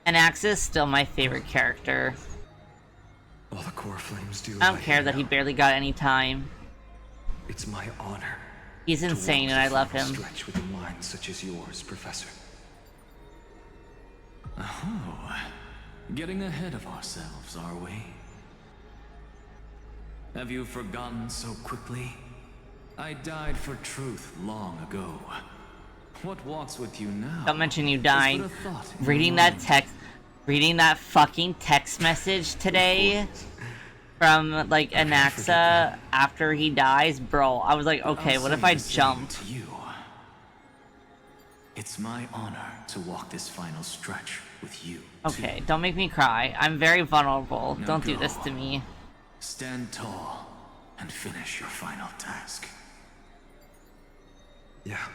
Anaxa's still my favorite character. All the core flames do. I don't care that he barely got any time. It's my honor. He's insane and I love him. Stretch within minds such as yours, Professor. Oh, getting ahead of ourselves, are we? Have you forgotten so quickly? I died for truth long ago. What walks with you now? Don't mention you died. Reading that fucking text message today from like Anaxa after he dies, bro, I was like, okay, what if I jump? To you. It's my honor to walk this final stretch with you. Okay, don't make me cry. I'm very vulnerable. Now Don't do go. this to me. Stand tall and finish your final task. Yeah.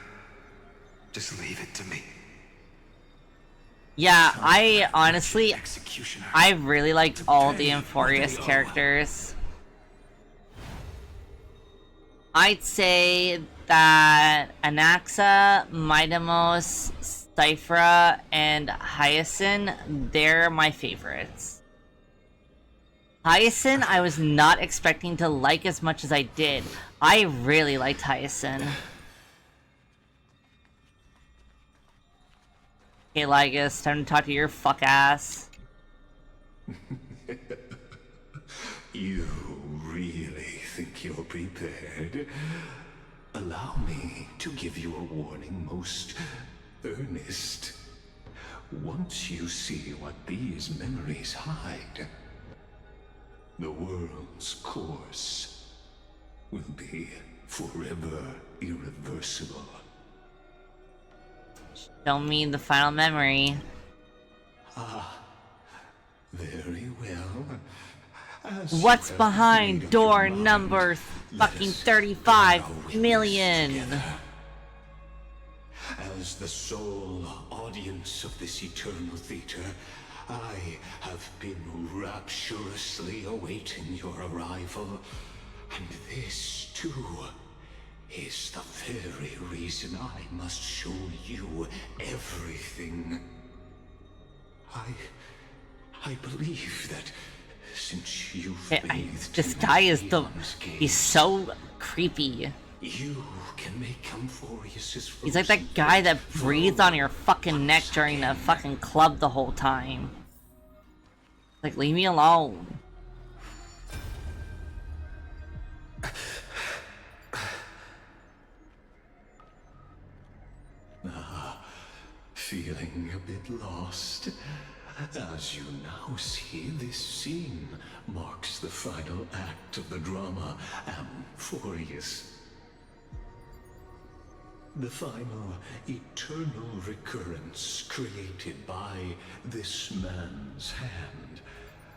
Just leave it to me. Yeah, I honestly, I really liked all the Euphorious characters. I'd say that Anaxa, Midamos, Cyphra, and Hyacinth, they're my favorites. Hyacinth, I was not expecting to like as much as I did. I really liked Hyacinth. Hey, Lygus, time to talk to your fuck ass. You really think you're prepared? Allow me to give you a warning, most earnest. Once you see what these memories hide, the world's course will be forever irreversible. Show me the final memory. Ah, very well. What's behind door number fucking 35 million? As the sole audience of this eternal theater, I have been rapturously awaiting your arrival, and this too is the very reason I must show you everything. I believe that since you've bathed This in guy is the... Aeon's He's gaze, so creepy. you can make Euphorious's He's like that guy that breathes on your fucking neck during the fucking club the whole time. Like, leave me alone. Feeling a bit lost? As you now see, this scene marks the final act of the drama Euphorious. The final eternal recurrence created by this man's hand,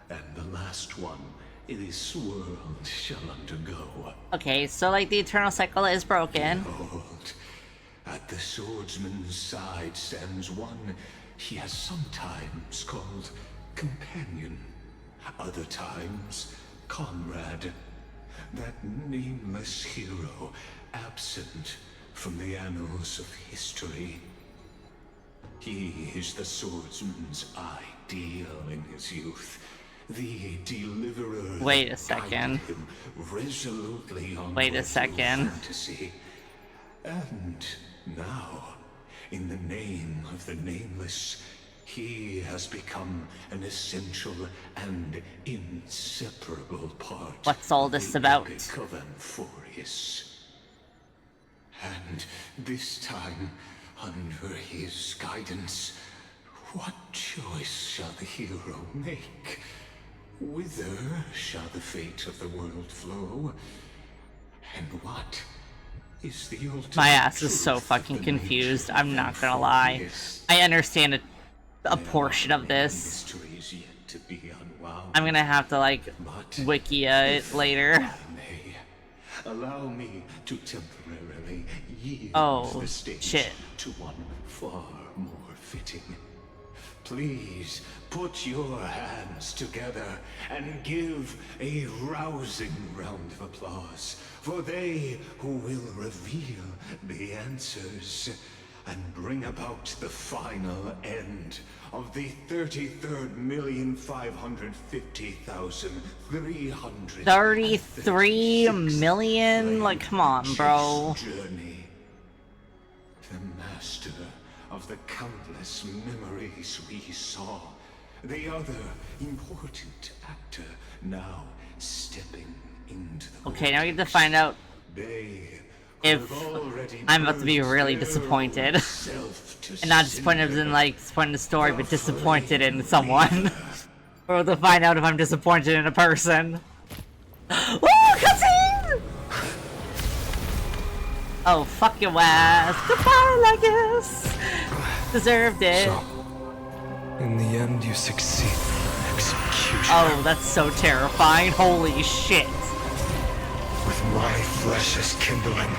and the last one this world shall undergo. Okay, so like the eternal cycle is broken. Behold, at the swordsman's side stands one he has sometimes called companion, other times comrade, that nameless hero absent from the annals of history. He is the swordsman's ideal in his youth, the deliverer. Wait a second. Him resolutely on Wait a second. fantasy. And now, in the name of the Nameless, he has become an essential and inseparable part. What's all this about? Of Euphorious. And this time, under his guidance, what choice shall the hero make? Whither shall the fate of the world flow? And what is the ultimate My ass is so truth fucking of the confused. nature I'm of not gonna lie. Euphorious? I understand a portion of this. Mysteries yet to be unwound. I'm gonna have to like wikia it later. Allow me to temporarily yield Oh, the stage shit. to one far more fitting. Please put your hands together and give a rousing round of applause for they who will reveal the answers and bring about the final end of the 33,550,300 33 million? Like, come on, bro. journey. The master of the countless memories we saw. The other important actor now stepping into the Okay, now we get to find out if I'm about to be really disappointed. And not disappointed in like disappointed in the story, but disappointed in someone. Or to find out if I'm disappointed in a person. Woo, cutscene! Oh, fuck your ass. Goodbye, Legus. Deserved it. So, in the end, you succeed. Execution. Oh, that's so terrifying. Holy shit. With my flesh as kindling,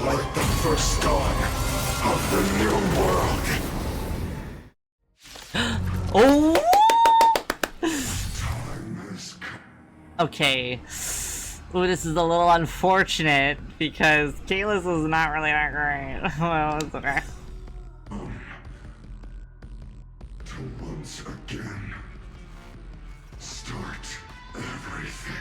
like the first dawn of the new world. Oh! Okay. Ooh, this is a little unfortunate because Kalis is not really that great. Well, it's okay. To once again start everything.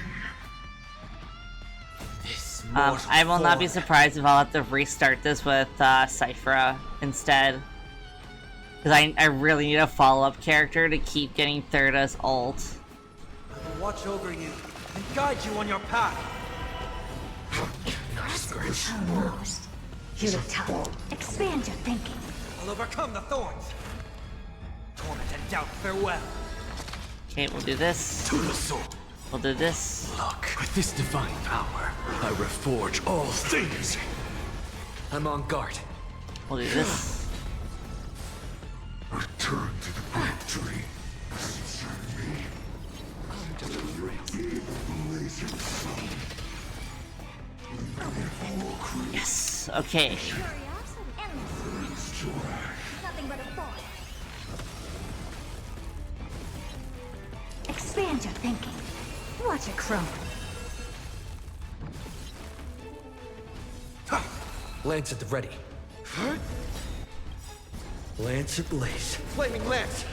I will not be surprised if I'll have to restart this with Cyphra instead. Because I really need a follow-up character to keep getting Thirda's ult. I will watch over you and guide you on your path. Almost. You look tough. Expand your thinking. I'll overcome the thorns. Torment and doubt, farewell. Okay, we'll do this. To the soul. We'll do this. Look, with this divine power, I reforge all things. I'm on guard. We'll do this. Return to the great tree. Send me. Blazing sun. Yes. Okay. Nothing but a thought. Expand your thinking. Watch it grow. Lance at the ready. Lance ablaze. Flaming lance!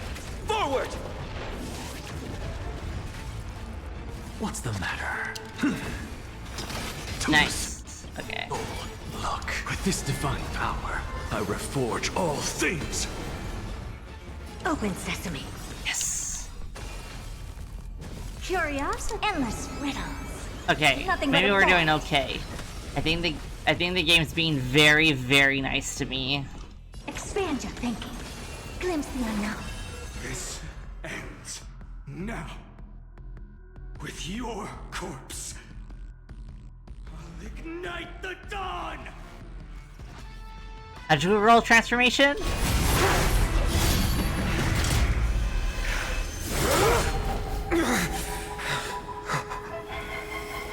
Forward! What's the matter? Nice. Okay. Oh, look, with this divine power, I reforge all things. Open sesame. Yes. Curiosity. Endless riddles. Okay. Nothing Maybe but a we're thought. doing okay. I think the game's being very, very nice to me. Expand your thinking. Glimpse the unknown. This ends now. With your corpse. I'll ignite the dawn! A dual roll transformation?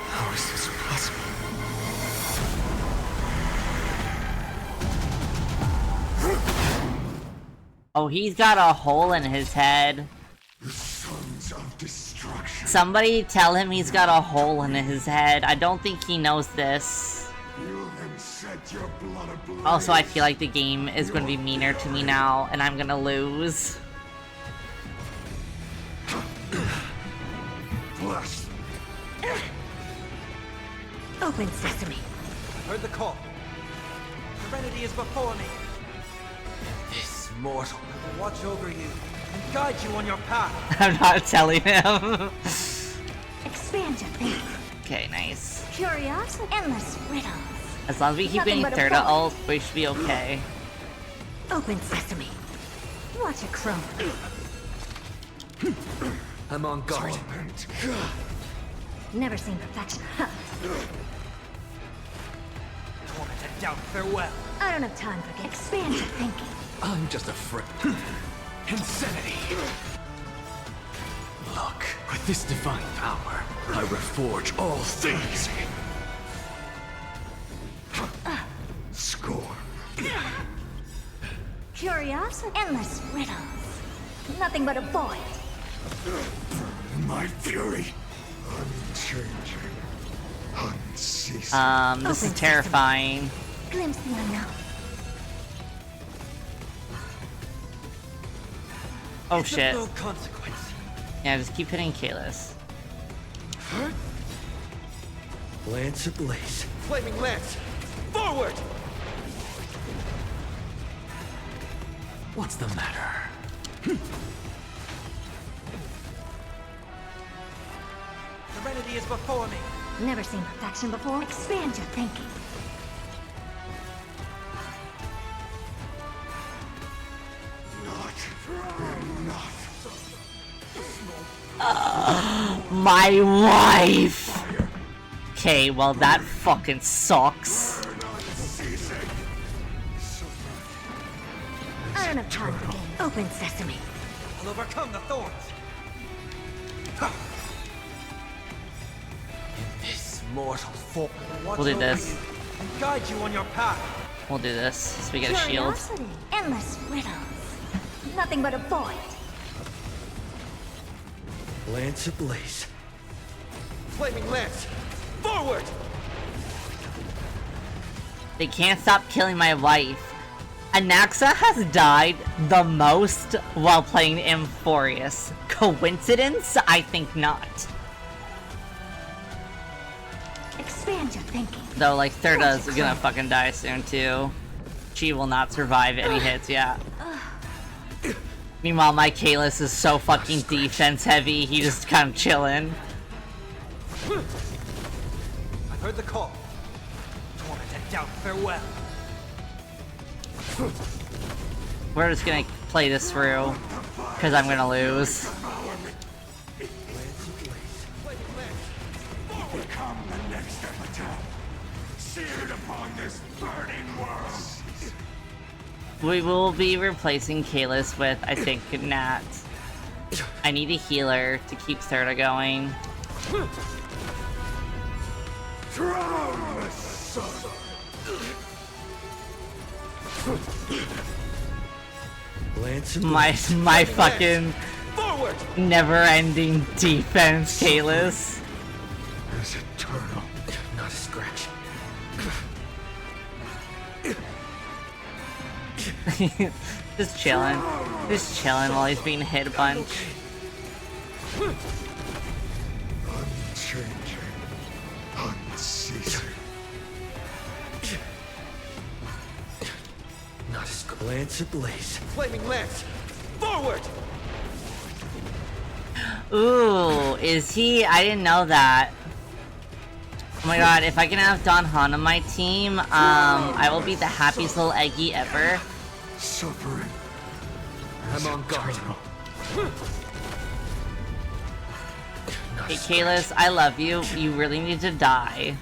How is this possible? Oh, he's got a hole in his head. The sons of destruction. Somebody tell him he's got a hole in his head. I don't think he knows this. You then set your blood ablaze. Also, I feel like the game is going to be meaner to me now, and I'm going to lose. Bless. Open sesame. Heard the call. Serenity is before me. This mortal. I will watch over you and guide you on your path. I'm not telling him. Expand your thinking. Okay, nice. Curiosity. Endless riddles. As long as we keep Nothing getting but a Thirda thought. ult, we should be okay. Open sesame. Watch it grow. I'm on guard. Never seen perfection. Torment and doubt, farewell. I don't have time for this. Expand your thinking. I'm just afraid. Insanity. Look, with this divine power, I reforge all things. Scorn. Curiosity. Endless riddles. Nothing but a void. My fury. Unchanging. Unceasing. This is terrifying. Glimpse the unknown. Oh It's of shit. no consequence. Yeah, just keep hitting Kalis. Lance ablaze. Flaming lance. Forward! What's the matter? Serenity is before me. Never seen perfection before. Expand your thinking. Not enough. My wife! Okay, well that fucking sucks. I don't have time for game. Open sesame. I'll overcome the thorns. In this mortal form, watch We'll do over this. you and guide you on your path. We'll do this so we get a shield. Curiosity, endless riddles. Nothing but a void. Lance ablaze. Flaming lance, forward! They can't stop killing my wife. Anaxa has died the most while playing Amphorius. Coincidence? I think not. Expand your thinking. Though, like, Thurda's gonna fucking die soon, too. She will not survive any hits, yeah. Meanwhile, my Kalis is so fucking defense heavy, he just kind of chilling. I've heard the call. Torment and doubt, farewell. We're just gonna play this through, because I'm gonna lose. Become the next epitaph, seared upon this burning world. We will be replacing Kalis with, I think, Nat. I need a healer to keep Thurda going. Drown the sun. My fucking never-ending defense, Kalis. Is eternal. Not a scratch. Just chilling. Just chilling while he's being hit a bunch. Unchanging. Unceasing. Not a scratch. Lance ablaze. Flaming lance, forward! Ooh, is he? I didn't know that. Oh my god, if I can have Don Han on my team, I will be the happiest little Eggy ever. Suffering. I'm on guard. Hey Kalis, I love you. You really need to die.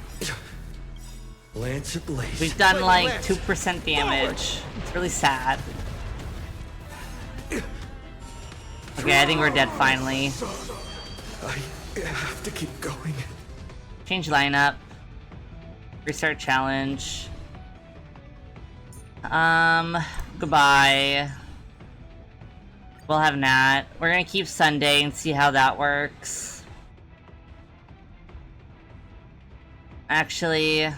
Lance ablaze. We've done like 2% damage. It's really sad. Okay, I think we're dead finally. I have to keep going. Change lineup. Restart challenge. Goodbye. We'll have Nat. We're gonna keep Sunday and see how that works. Actually,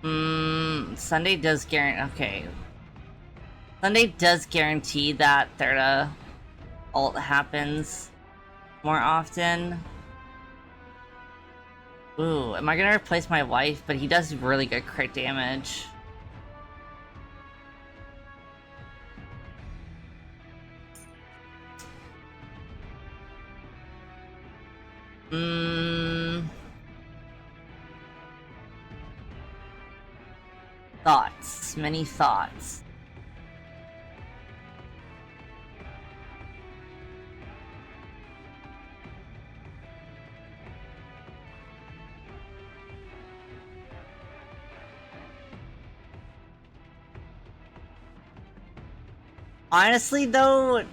Sunday does guarantee. Okay. Sunday does guarantee that Thurda ult happens more often. Ooh, am I gonna replace my wife? But he does really good crit damage. Thoughts. Many thoughts. Honestly, though,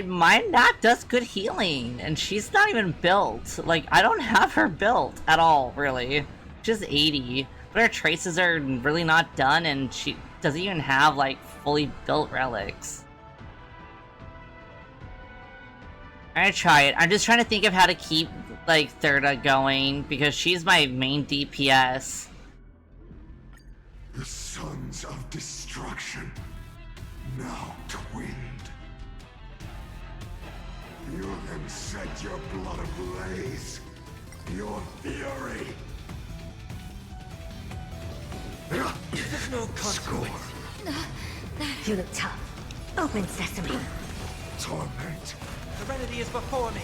my Nat does good healing, and she's not even built. Like, I don't have her built at all, really. Just 80. But her traces are really not done, and she doesn't even have, like, fully built relics. I'm gonna try it. I'm just trying to think of how to keep, like, Thurda going, because she's my main DPS. The sons of destruction, now twinned. You can set your blood ablaze, your fury. There's no consequence. You look tough. Open sesame. Torment. Serenity is before me.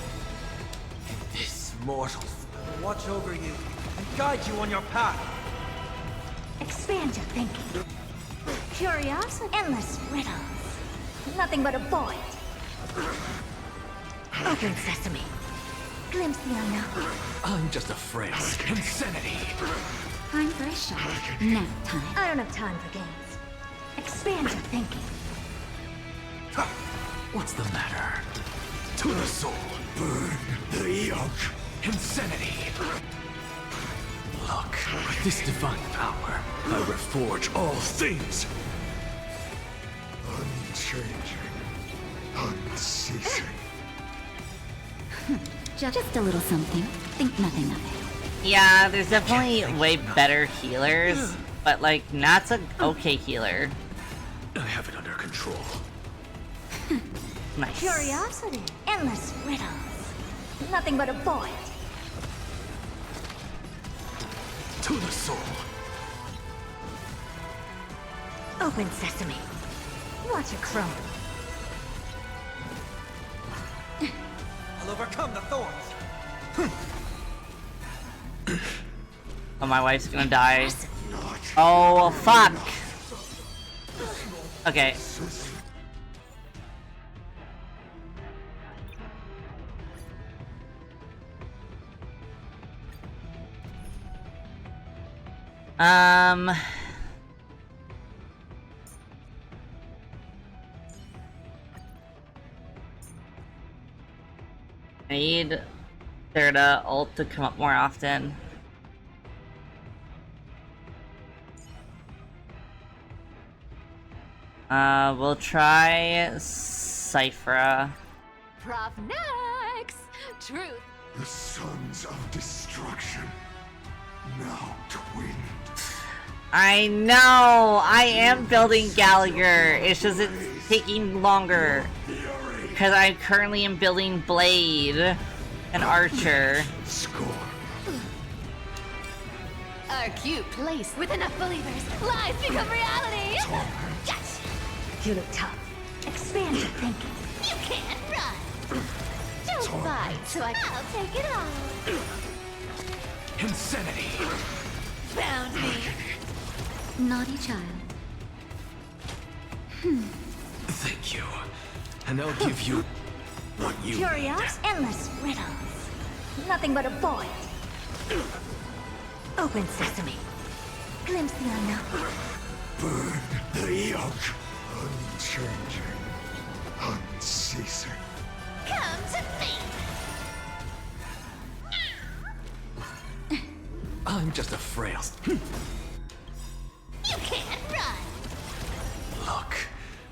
This mortal will watch over you and guide you on your path. Expand your thinking. Curiosity, endless riddles. Nothing but a void. Open sesame. Glimpse the unknown. I'm just a frail insanity. Time for a shot. Nap time. I don't have time for games. Expand your thinking. What's the matter? To the soul. Burn the yoke. Insanity. Look, with this divine power, I reforge all things. Unchanging. Unceasing. Just a little something. Think nothing of it. Yeah, there's definitely way better healers, but like, Nat's a okay healer. I have it under control. Nice. Curiosity. Endless riddles. Nothing but a void. To the soul. Open sesame. Watch it crumble. I'll overcome the thorns. Oh, my wife's gonna die. Oh, fuck. Okay. I need Serta ult to come up more often. We'll try Cyphra. Prof Nex! Truth. The sons of destruction. Now twinned. I know! I am building Gallagher. It's just it's taking longer. Because I currently am building Blade and Archer. Score. Our cute place with enough believers. Lies become reality! Yes! You look tough. Expand your thinking. You can't run! Don't fight, so I'll take it on. Insanity. Found me. Naughty child. Thank you. And I'll give you what you Curious, endless riddles. Nothing but a void. Open sesame. Glimpse the unknown. Burn the yoke. Unchanging. Unceasing. Come to me! I'm just a frail. You can't run! Look,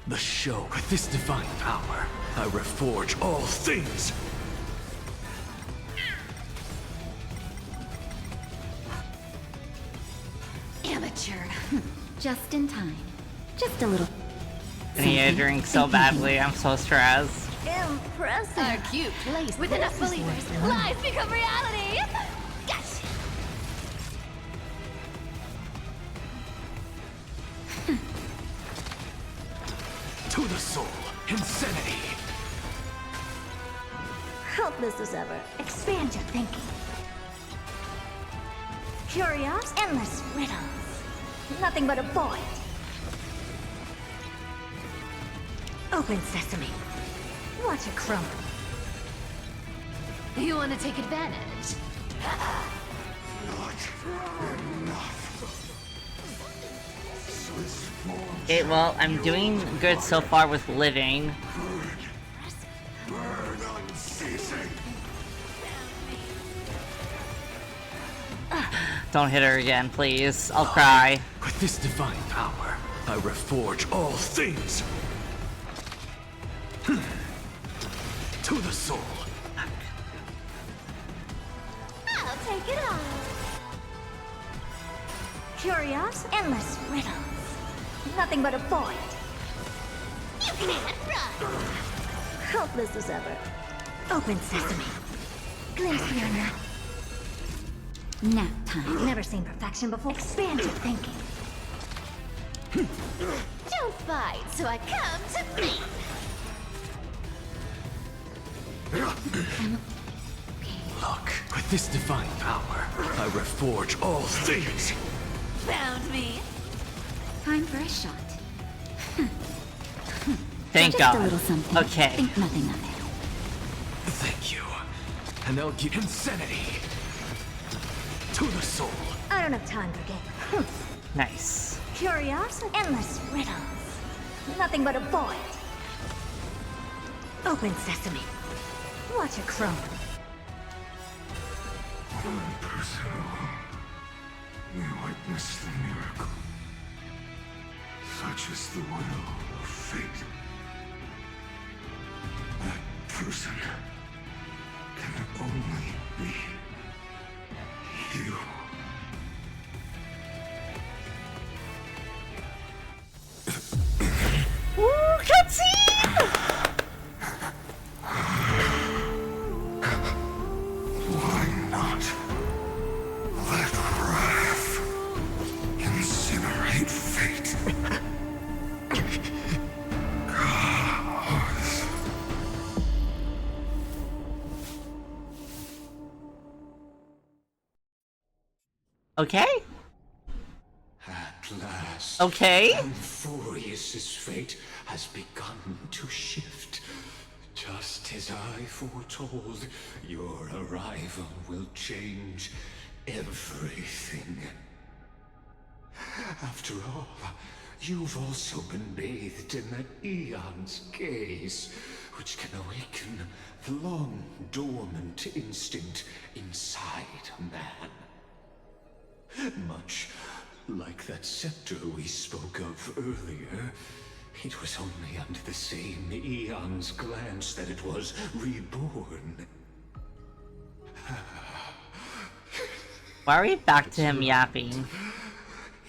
the show with this divine power, I reforge all things. Amateur. Just in time. Just a little. I need a drink so badly. I'm so stressed. Impressive. Our cute place with enough believers. Lies become reality! Yes! To the soul, insanity. Helpless as ever. Expand your thinking. Curious, endless riddles. Nothing but a void. Open sesame. Watch it crumble. You want to take advantage? Not enough. Okay, well, I'm doing good so far with living. Burn unceasing. Don't hit her again, please. I'll cry. With this divine power, I reforge all things. To the soul. I'll take it on. Curious, endless riddles. Nothing but a void. You can't run! Helpless as ever. Open sesame. Glimpse the unknown. Nap time. Never seen perfection before. Expand your thinking. Don't fight, so I come to me. Look, with this divine power, I reforge all things. Found me. Time for a shot. Thank Just God. a little something. Okay. Think nothing of it. Thank you. and they'll give insanity to the soul. I don't have time for games. Nice. Curiosity, endless riddles. Nothing but a void. Open sesame. Watch a crone. One person alone may witness the miracle. Such is the will of fate. That person can only be you. Ooh, cutscene! Why not let wrath incinerate fate? Cause Okay. at last, Okay. Amphorius's fate has begun to shift. Just as I foretold, your arrival will change everything. After all, you've also been bathed in that eon's gaze, which can awaken the long-dormant instinct inside a man. Much like that scepter we spoke of earlier, it was only under the same eon's glance that it was reborn. Why are we back to him yapping?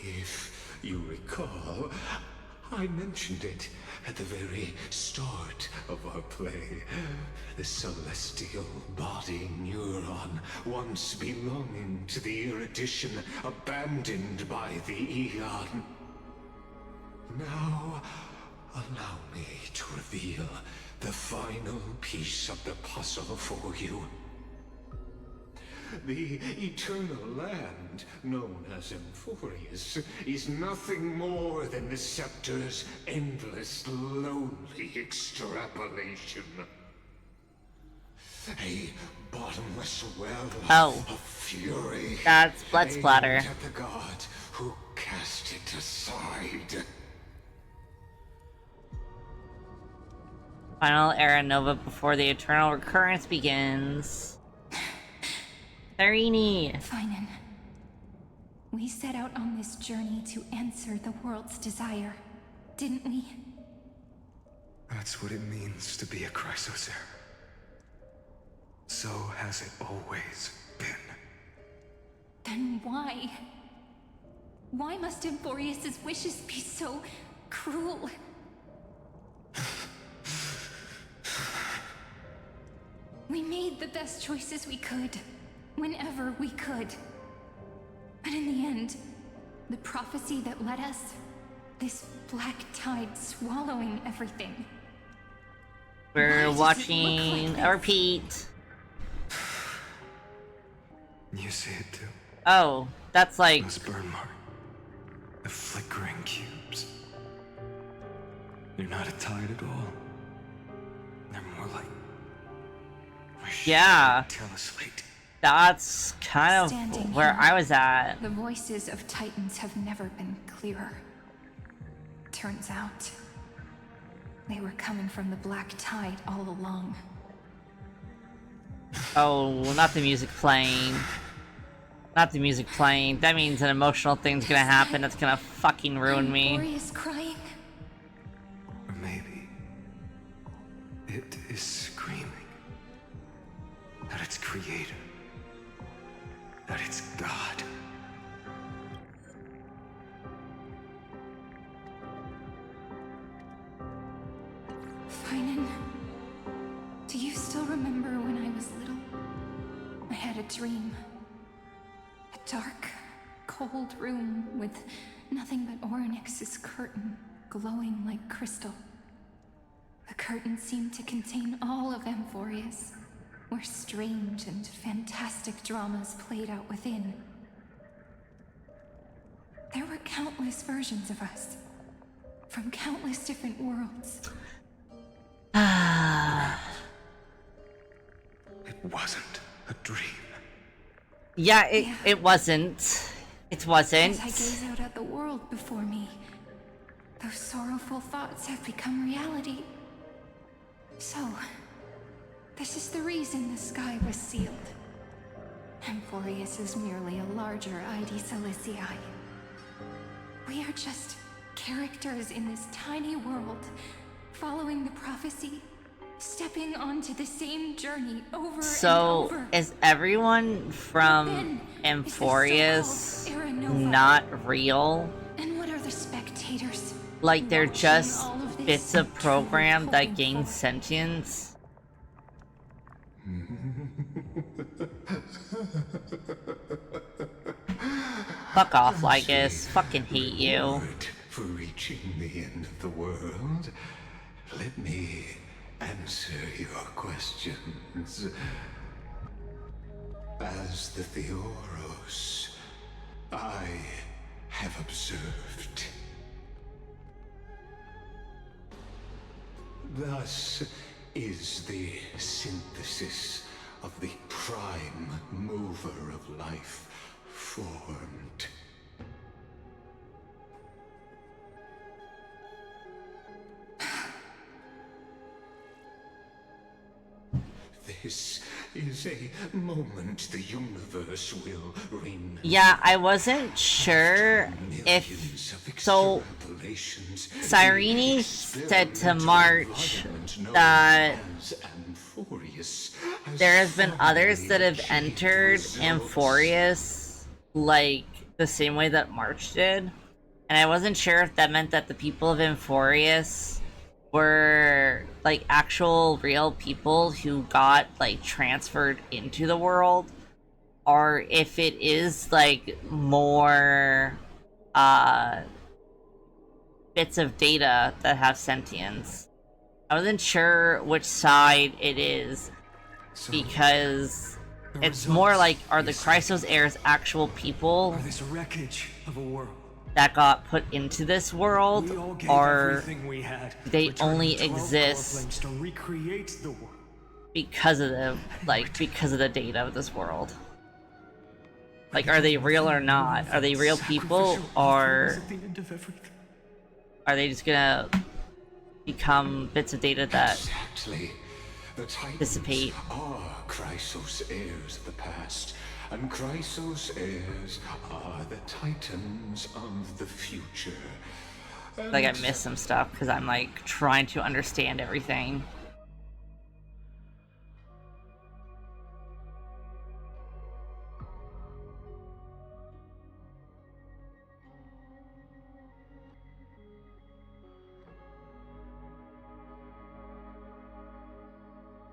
If you recall, I mentioned it at the very start of our play. The celestial body neuron, once belonging to the erudition abandoned by the Eon. Now, allow me to reveal the final piece of the puzzle for you. The eternal land, known as Amphorius, is nothing more than the scepter's endless, lonely extrapolation. A bottomless well of fury. That's blood splatter. Aimed at the god who cast it aside. Final era nova before the eternal recurrence begins. Irene. Finan, we set out on this journey to answer the world's desire, didn't we? That's what it means to be a Chrysosaur. So has it always been. Then why? Why must Amphorius's wishes be so cruel? We made the best choices we could, whenever we could. But in the end, the prophecy that led us, this black tide swallowing everything. We're watching a repeat. You see it too? Oh, that's like... Those burn marks. The flickering cubes. They're not a tide at all. They're more like... Yeah. Teleslate. That's kind of Standing where here, I was at. The voices of Titans have never been clearer. Turns out, they were coming from the black tide all along. Oh, not the music playing. Not the music playing. That means an emotional thing's gonna happen that's gonna fucking ruin me. Amphorius crying? Or maybe it is screaming that it's creator, that it's God. Finan, do you still remember when I was little? I had a dream. A dark, cold room with nothing but Orynyx's curtain glowing like crystal. The curtain seemed to contain all of Amphorius, where strange and fantastic dramas played out within. There were countless versions of us, from countless different worlds. It wasn't. a dream. Yeah, it wasn't. It wasn't. As I gaze out at the world before me, those sorrowful thoughts have become reality. So, this is the reason the sky was sealed. Amphorius is merely a larger ID Silicii. We are just characters in this tiny world, following the prophecy, stepping onto the same journey over and over. So, is everyone from Amphorius not real? And what are the spectators? Like they're Watching just all of this bits of program that holding gain for. sentience? Fuck off, Lygus. Fucking hate you. Reward for reaching the end of the world. Let me answer your questions. As the Theoros, I have observed. Thus is the synthesis of the prime mover of life formed. This is a moment the universe will ring. Yeah, I wasn't sure if... So, Cyrene said to March that there has been others that have entered Amphorius, like, the same way that March did. And I wasn't sure if that meant that the people of Amphorius were, like, actual real people who got, like, transferred into the world, or if it is, like, more, bits of data that have sentience. I wasn't sure which side it is, because it's more like, are the Chrysos heirs actual people This wreckage of a world. that got put into this world, or We had, they only 12 exist to recreate the world. because of the, like, because of the data of this world? Like, are they real or not? Are they real people, or are they just gonna become bits of data that Exactly. The Titans dissipate? are Chrysos heirs of the past, and Chrysos heirs are the Titans of the future. Like, I missed some stuff because I'm, like, trying to understand everything.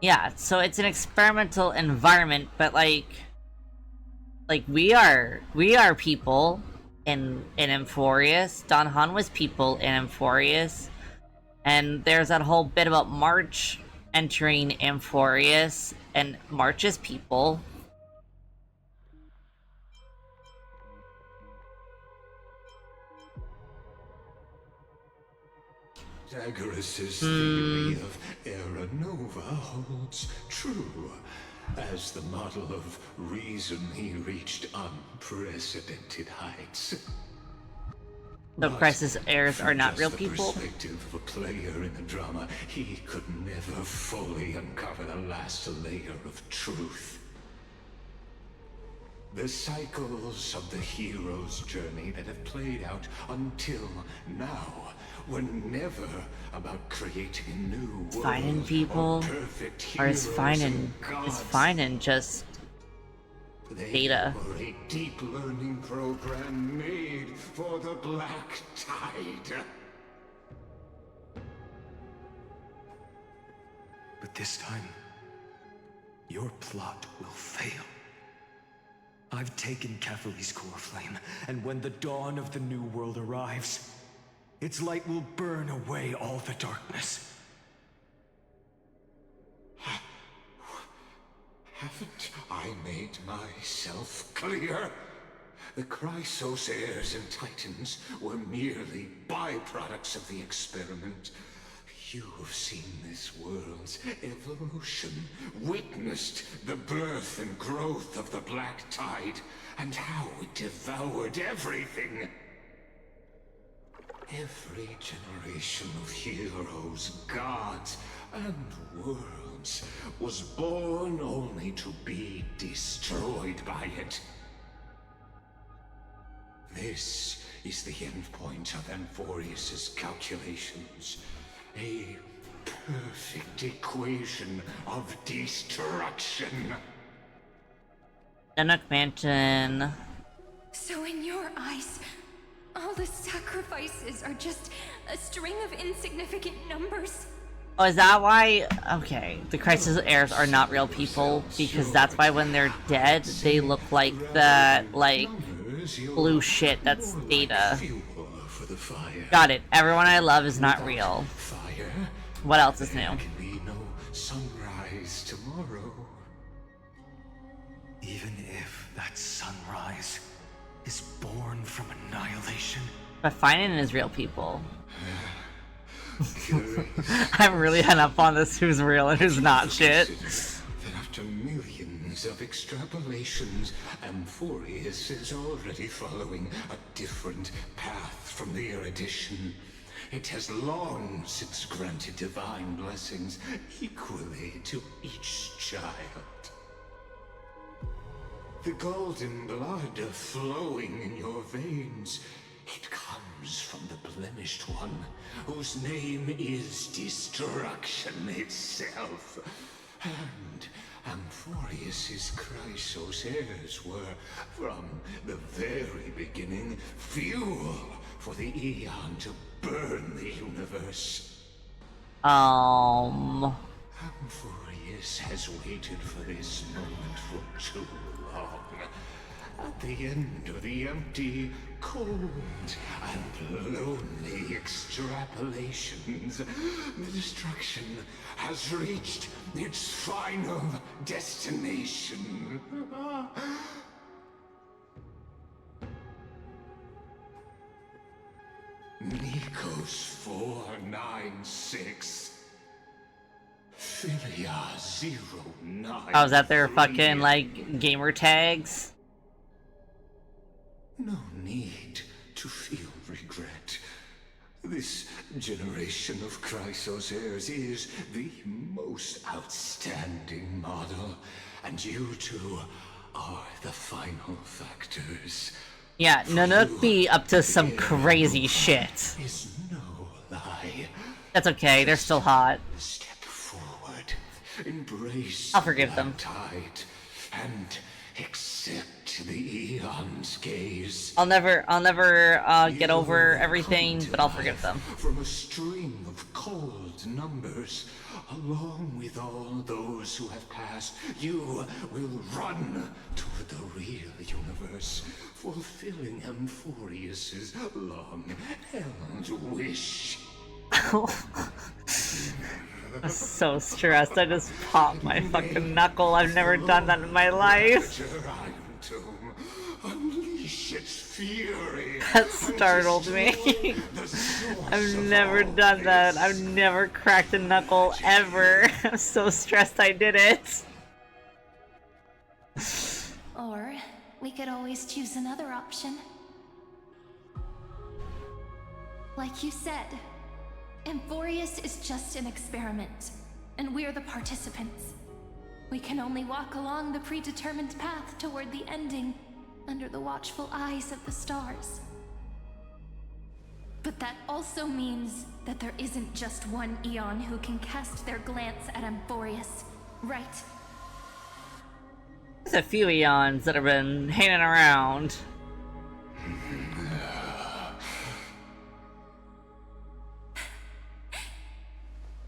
Yeah, so it's an experimental environment, but like we are people in Amphorius. Don Han was people in Amphorius, and there's that whole bit about March entering Amphorius, and March's people. Zagreus' theory of Era Nova holds true. As the model of reason, he reached unprecedented heights. The Crisis heirs are not Just real the people? perspective of a player in the drama, he could never fully uncover the last layer of truth. The cycles of the hero's journey that have played out until now were never about creating a new world. Finding people, or is finding just data? They were a deep learning program made for the Black Tide. But this time, your plot will fail. I've taken Catholi's core flame, and when the dawn of the new world arrives, its light will burn away all the darkness. Haven't I made myself clear? The Chrysos heirs and Titans were merely byproducts of the experiment. You've seen this world's evolution, witnessed the birth and growth of the Black Tide, and how it devoured everything. Every generation of heroes, gods, and worlds was born only to be destroyed by it. This is the endpoint of Amphorius's calculations. A perfect equation of destruction. Chinook Mansion. So in your eyes, all the sacrifices are just a string of insignificant numbers? Oh, is that why? Okay, the Crisis heirs are not real people, because that's why when they're dead, they look like that, like, blue shit that's data. Got it. Everyone I love is not real. What else is new? There can be no sunrise tomorrow. Even if that sunrise is born from annihilation. But finding is real people. I'm really hung up on this who's real and who's not shit. That after millions of extrapolations, Amphorius is already following a different path from the erudition. It has long since granted divine blessings equally to each child. The golden blood flowing in your veins, it comes from the blemished one, whose name is destruction itself. And Amphorius's Chrysos heirs were, from the very beginning, fuel for the Aeon to burn the universe. Amphorius has waited for this moment for too long. At the end of the empty, cold, and lonely extrapolations, the destruction has reached its final destination. Nikos 496. Philia 09. Oh, is that their fucking, like, gamer tags? No need to feel regret. This generation of Chrysos heirs is the most outstanding model, and you two are the final factors. Yeah, Nanook be up to some crazy shit. Is no lie. That's okay, they're still hot. Step forward, embrace I'll forgive them. Tide, and accept the Aeon's gaze. I'll never get over everything, but I'll forgive them. From a string of cold numbers, along with all those who have passed, you will run toward the real universe, fulfilling Amphorius's long-held wish. I'm so stressed. I just popped my fucking knuckle. I've never done that in my life. Unleash its fury. That startled me. I've never done that. I've never cracked a knuckle ever. I'm so stressed I did it. Or we could always choose another option. Like you said, Amphorius is just an experiment, and we're the participants. We can only walk along the predetermined path toward the ending, under the watchful eyes of the stars. But that also means that there isn't just one Aeon who can cast their glance at Amphorius, right? There's a few Eons that have been hanging around.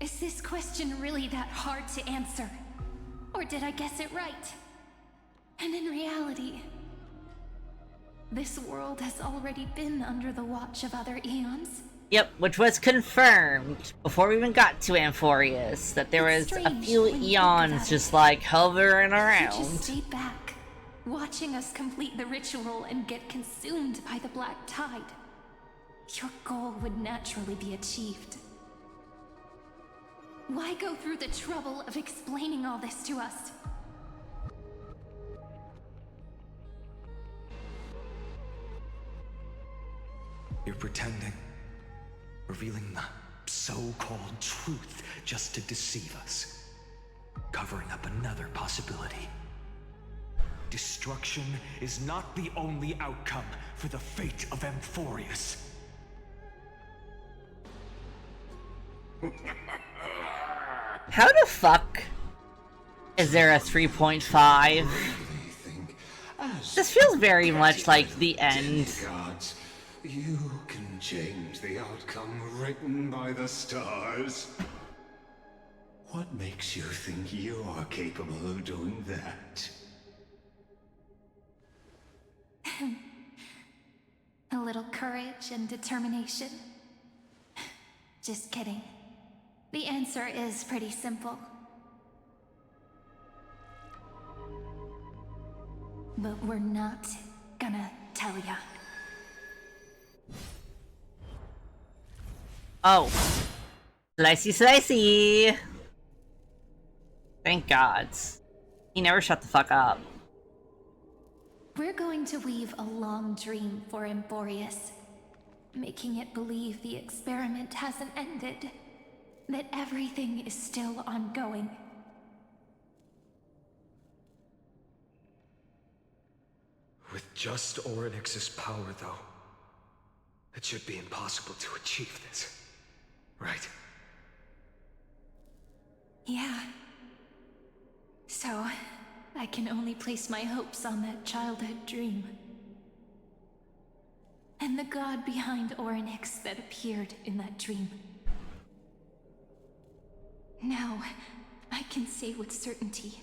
Is this question really that hard to answer? Or did I guess it right? And in reality, this world has already been under the watch of other Aeons. Yep, which was confirmed before we even got to Amphorius, that there was a few Eons just like hovering You around. just stayed back, watching us complete the ritual and get consumed by the Black Tide. Your goal would naturally be achieved. Why go through the trouble of explaining all this to us? You're pretending. Revealing the so-called truth just to deceive us. Covering up another possibility. Destruction is not the only outcome for the fate of Amphorius. How the fuck is there a 3.5? This feels very much like the end. Gods, you can change the outcome written by the stars. What makes you think you are capable of doing that? A little courage and determination. Just kidding. The answer is pretty simple. But we're not gonna tell ya. Oh. Slicey slicey! Thank gods. He never shut the fuck up. We're going to weave a long dream for Amphorius, making it believe the experiment hasn't ended, that everything is still ongoing. With just Orynyx's power, though, it should be impossible to achieve this, right? Yeah. So, I can only place my hopes on that childhood dream. And the god behind Orynyx that appeared in that dream. Now, I can say with certainty,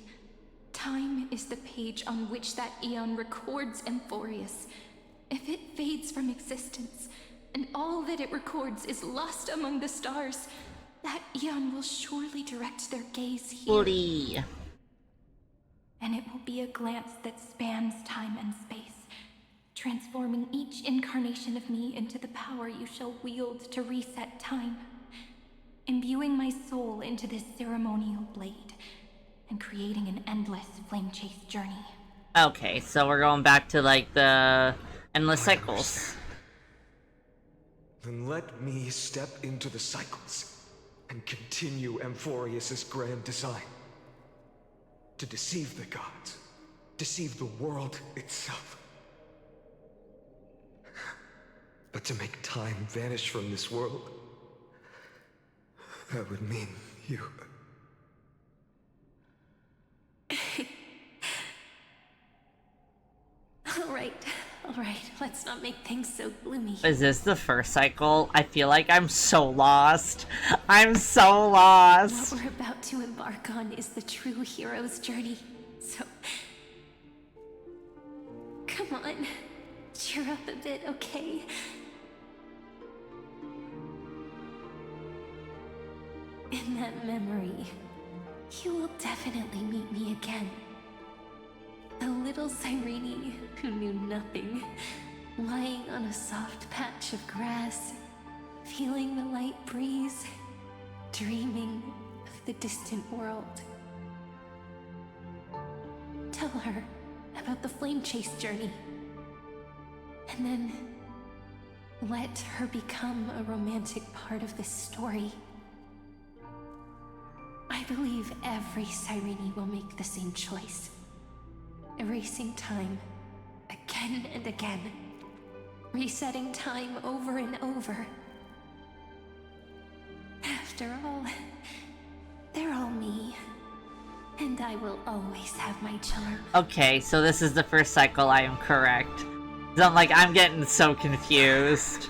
time is the page on which that eon records Amphorius. If it fades from existence, and all that it records is lost among the stars, that eon will surely direct their gaze here. Woody. And it will be a glance that spans time and space, transforming each incarnation of me into the power you shall wield to reset time, imbuing my soul into this ceremonial blade, and creating an endless flame chase journey. Okay, so we're going back to, like, the endless cycles. Then let me step into the cycles and continue Amphorius's grand design. To deceive the gods, deceive the world itself. But to make time vanish from this world, that would mean you. Alright, let's not make things so gloomy. Is this the first cycle? I feel like I'm so lost. I'm so lost. What we're about to embark on is the true hero's journey. So, come on, cheer up a bit, okay? In that memory, you will definitely meet me again. A little Cyrene who knew nothing, lying on a soft patch of grass, feeling the light breeze, dreaming of the distant world. Tell her about the flame chase journey, and then let her become a romantic part of this story. I believe every Cyrene will make the same choice. Erasing time again and again. Resetting time over and over. After all, they're all me. And I will always have my charm. Okay, so this is the first cycle, I am correct. I'm getting so confused.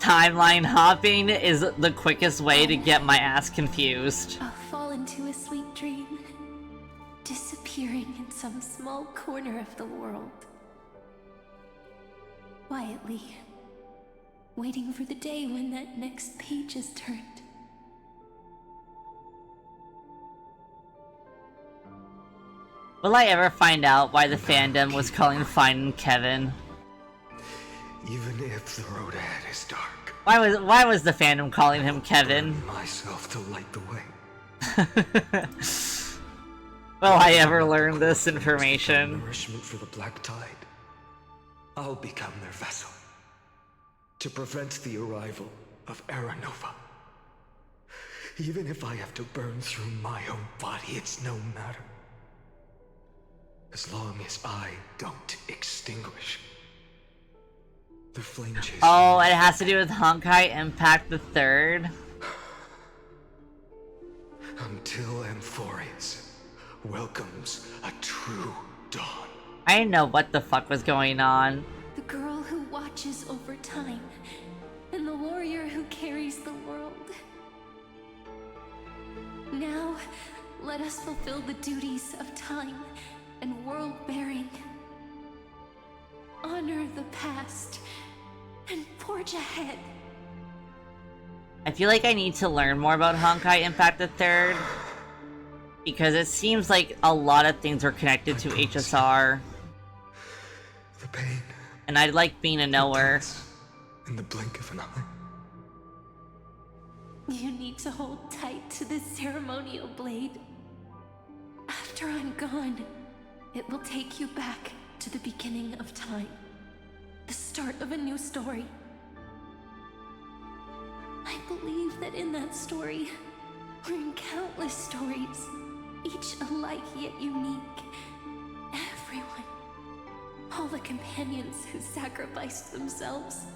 Timeline hopping is the quickest way to get my ass confused. I'll fall into a sweet dream, disappearing in some small corner of the world. Quietly, waiting for the day when that next page is turned. Will I ever find out why the fandom was calling Finding Kevin? Even if the road ahead is dark, Why was the fandom calling him Kevin? Myself to light the way. Will I ever learn this information? Nourishment for the Black Tide. I'll become their vessel to prevent the arrival of Era Nova. Even if I have to burn through my own body, it's no matter. As long as I don't extinguish the flame chase. Oh, it has to do with Honkai Impact the Third. Until Amphorius welcomes a true dawn. I didn't know what the fuck was going on. The girl who watches over time, and the warrior who carries the world. Now, let us fulfill the duties of time and world-bearing. Honor the past and forge ahead. I feel like I need to learn more about Honkai Impact the Third, because it seems like a lot of things are connected to HSR. The pain. And I'd like being a knower. In the blink of an eye. You need to hold tight to this ceremonial blade. After I'm gone, it will take you back to the beginning of time. The start of a new story. I believe that in that story, or in countless stories, each alike yet unique, everyone, all the companions who sacrificed themselves,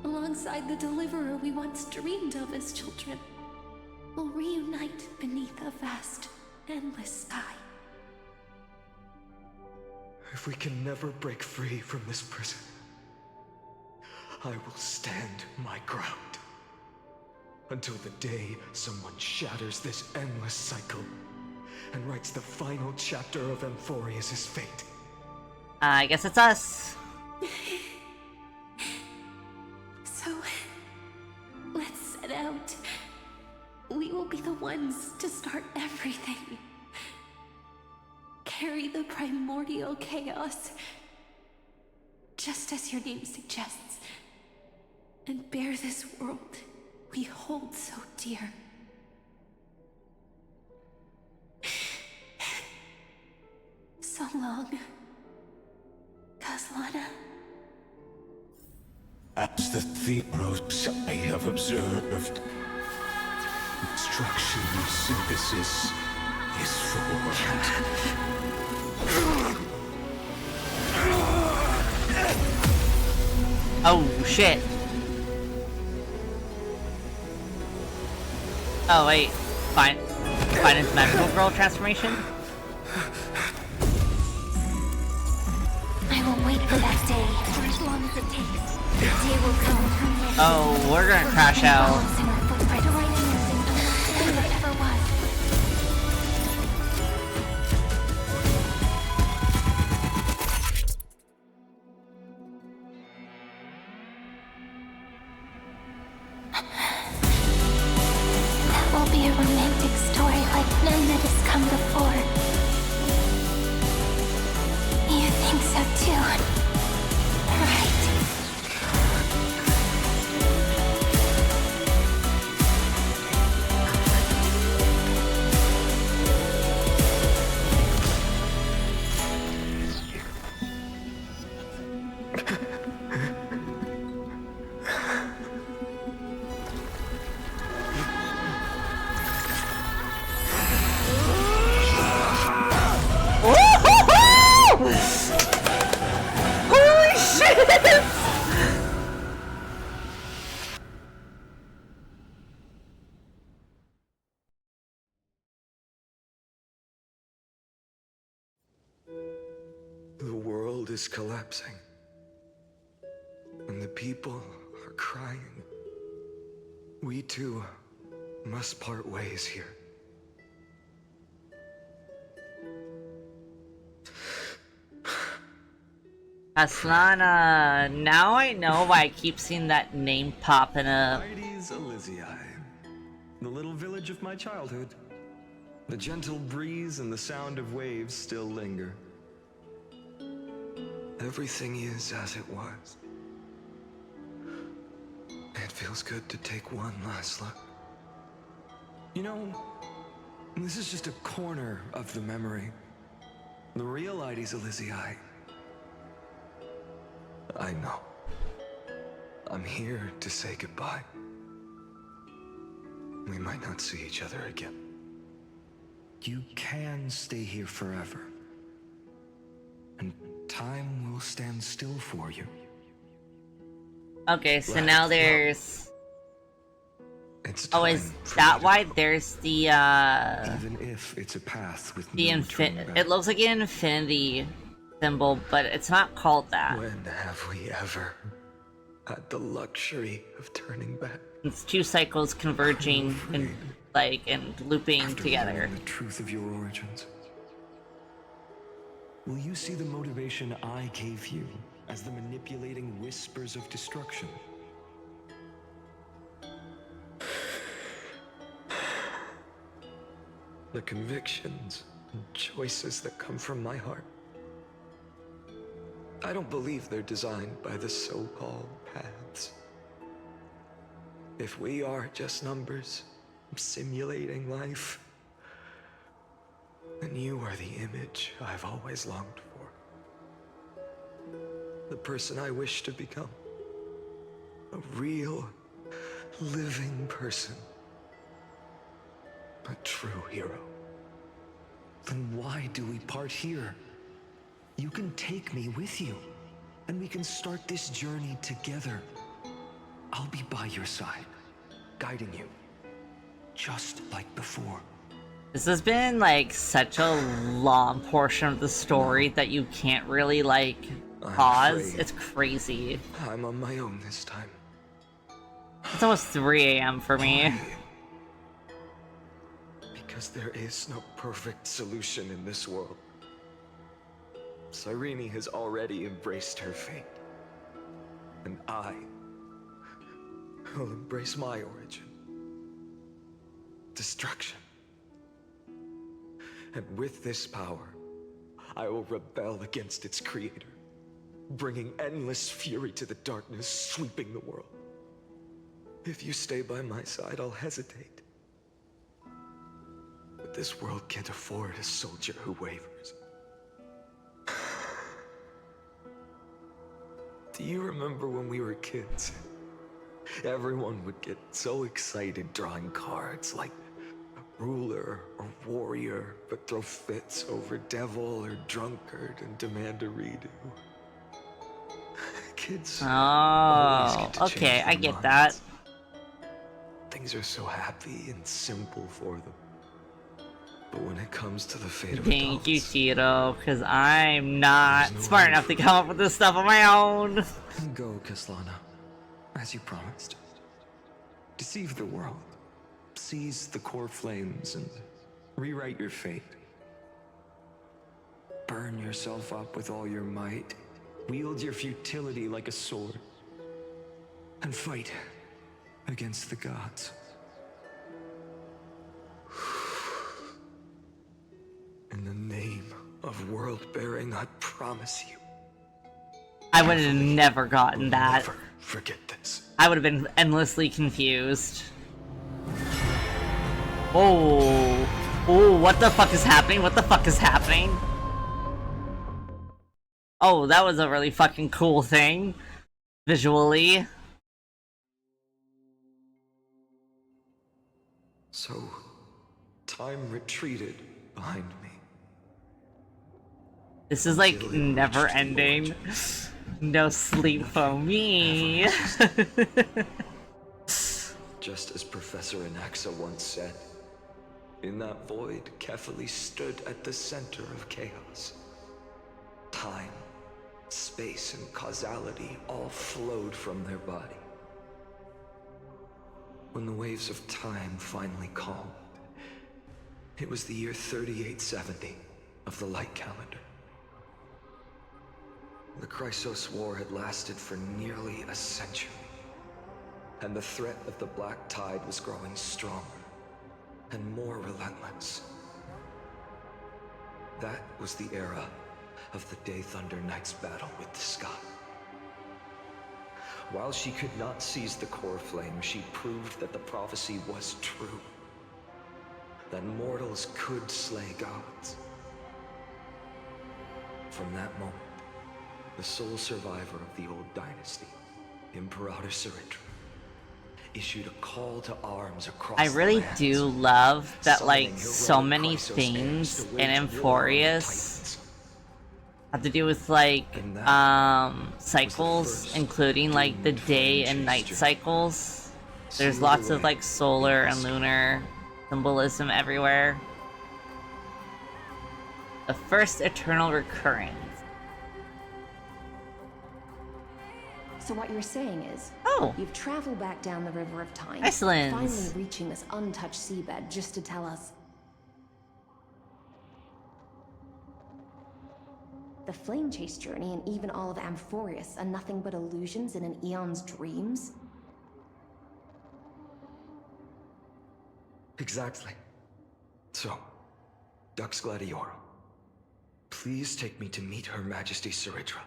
alongside the deliverer we once dreamed of as children, will reunite beneath a vast, endless sky. If we can never break free from this prison, I will stand my ground. Until the day someone shatters this endless cycle and writes the final chapter of Amphorius' fate. I guess it's us. So, let's set out. We will be the ones to start everything. Carry the primordial chaos, just as your name suggests, and bear this world we hold so dear. So long, Kaslana. As the Theros I have observed, instruction synthesis is formed. Oh shit. Oh wait, fine. Finance magical girl transformation? I will wait for that day for as long as it takes. The day will come when Oh, we're gonna crash out. That will be a romantic story like none that has come before. You think so too, right? Holy shit! The world is collapsing. And the people are crying. We too must part ways here. Aslana, now I know why I keep seeing that name popping up. Mighty's Elysiae, the little village of my childhood. The gentle breeze and the sound of waves still linger. Everything is as it was. It Feels good to take one last look. You know, this is just a corner of the memory. The real Ides Elysiae. I know. I'm here to say goodbye. We might not see each other again. You can stay here forever. And time will stand still for you. Okay, so now there's... Oh, is that why there's the, Even if it's a path with the no turning back. it looks like an infinity symbol, but it's not called that. When have we ever had the luxury of turning back? It's two cycles converging and looping After together. learning the truth of your origins, will you see the motivation I gave you as the manipulating whispers of destruction? The convictions and choices that come from my heart. I don't believe they're designed by the so-called paths. If we are just numbers simulating life, then you are the image I've always longed for. The person I wish to become. A real, living person. A true hero. Then why do we part here? You can take me with you, and we can start this journey together. I'll be by your side, guiding you, just like before. This has been like such a long portion of the story that you can't really like pause. It's crazy. I'm on my own this time. It's almost 3 a.m. for me. Because there is no perfect solution in this world. Cyrene has already embraced her fate. And I will embrace my origin. Destruction. And with this power, I will rebel against its creator, bringing endless fury to the darkness, sweeping the world. If you stay by my side, I'll hesitate. But this world can't afford a soldier who wavers. Do you remember when we were kids? Everyone would get so excited drawing cards like ruler or warrior, but throw fits over devil or drunkard and demand a redo. Kids always Oh, get to okay, change I their get that. minds. Things are so happy and simple for them. But when it comes to the fate of Thank you, Shiro, because I'm not smart enough to come up with this stuff on my own. Go, Kaslana, as you promised. Deceive the world. Seize the core flames and rewrite your fate. Burn yourself up with all your might. Wield your futility like a sword. And fight against the gods. In the name of world-bearing, I promise you. I would have never gotten that. Never forget this. I would have been endlessly confused. Oh. Oh, what the fuck is happening? What the fuck is happening? Oh, that was a really fucking cool thing. Visually. So, time retreated behind me. This is like never ending. No sleep for me. Just as Professor Anaxa once said, in that void, Kefali stood at the center of chaos. Time, space, and causality all flowed from their body. When the waves of time finally calmed, it was the year 3870 of the Light Calendar. The Chrysos War had lasted for nearly a century, and the threat of the Black Tide was growing stronger and more relentless. That was the era of the Day Thunder Knight's battle with the sky. While she could not seize the core flame, she proved that the prophecy was true. That mortals could slay gods. From that moment, the sole survivor of the old dynasty, Imperator Saritra, issued a call to arms across I really the lands, do love that, like, summoning so heroic many Chrysos heirs things to in wage war on the Emphorius have to do with, like, cycles, including, like, the day and night cycles. There's lots of, like, solar and lunar symbolism everywhere. The first eternal recurrence. So what you're saying is, you've traveled back down the River of Time, Iceland, finally reaching this untouched seabed just to tell us the Flame Chase journey and even all of Amphorius are nothing but illusions in an eon's dreams? Exactly. So, Dux Gladiorum, please take me to meet Her Majesty Saritra.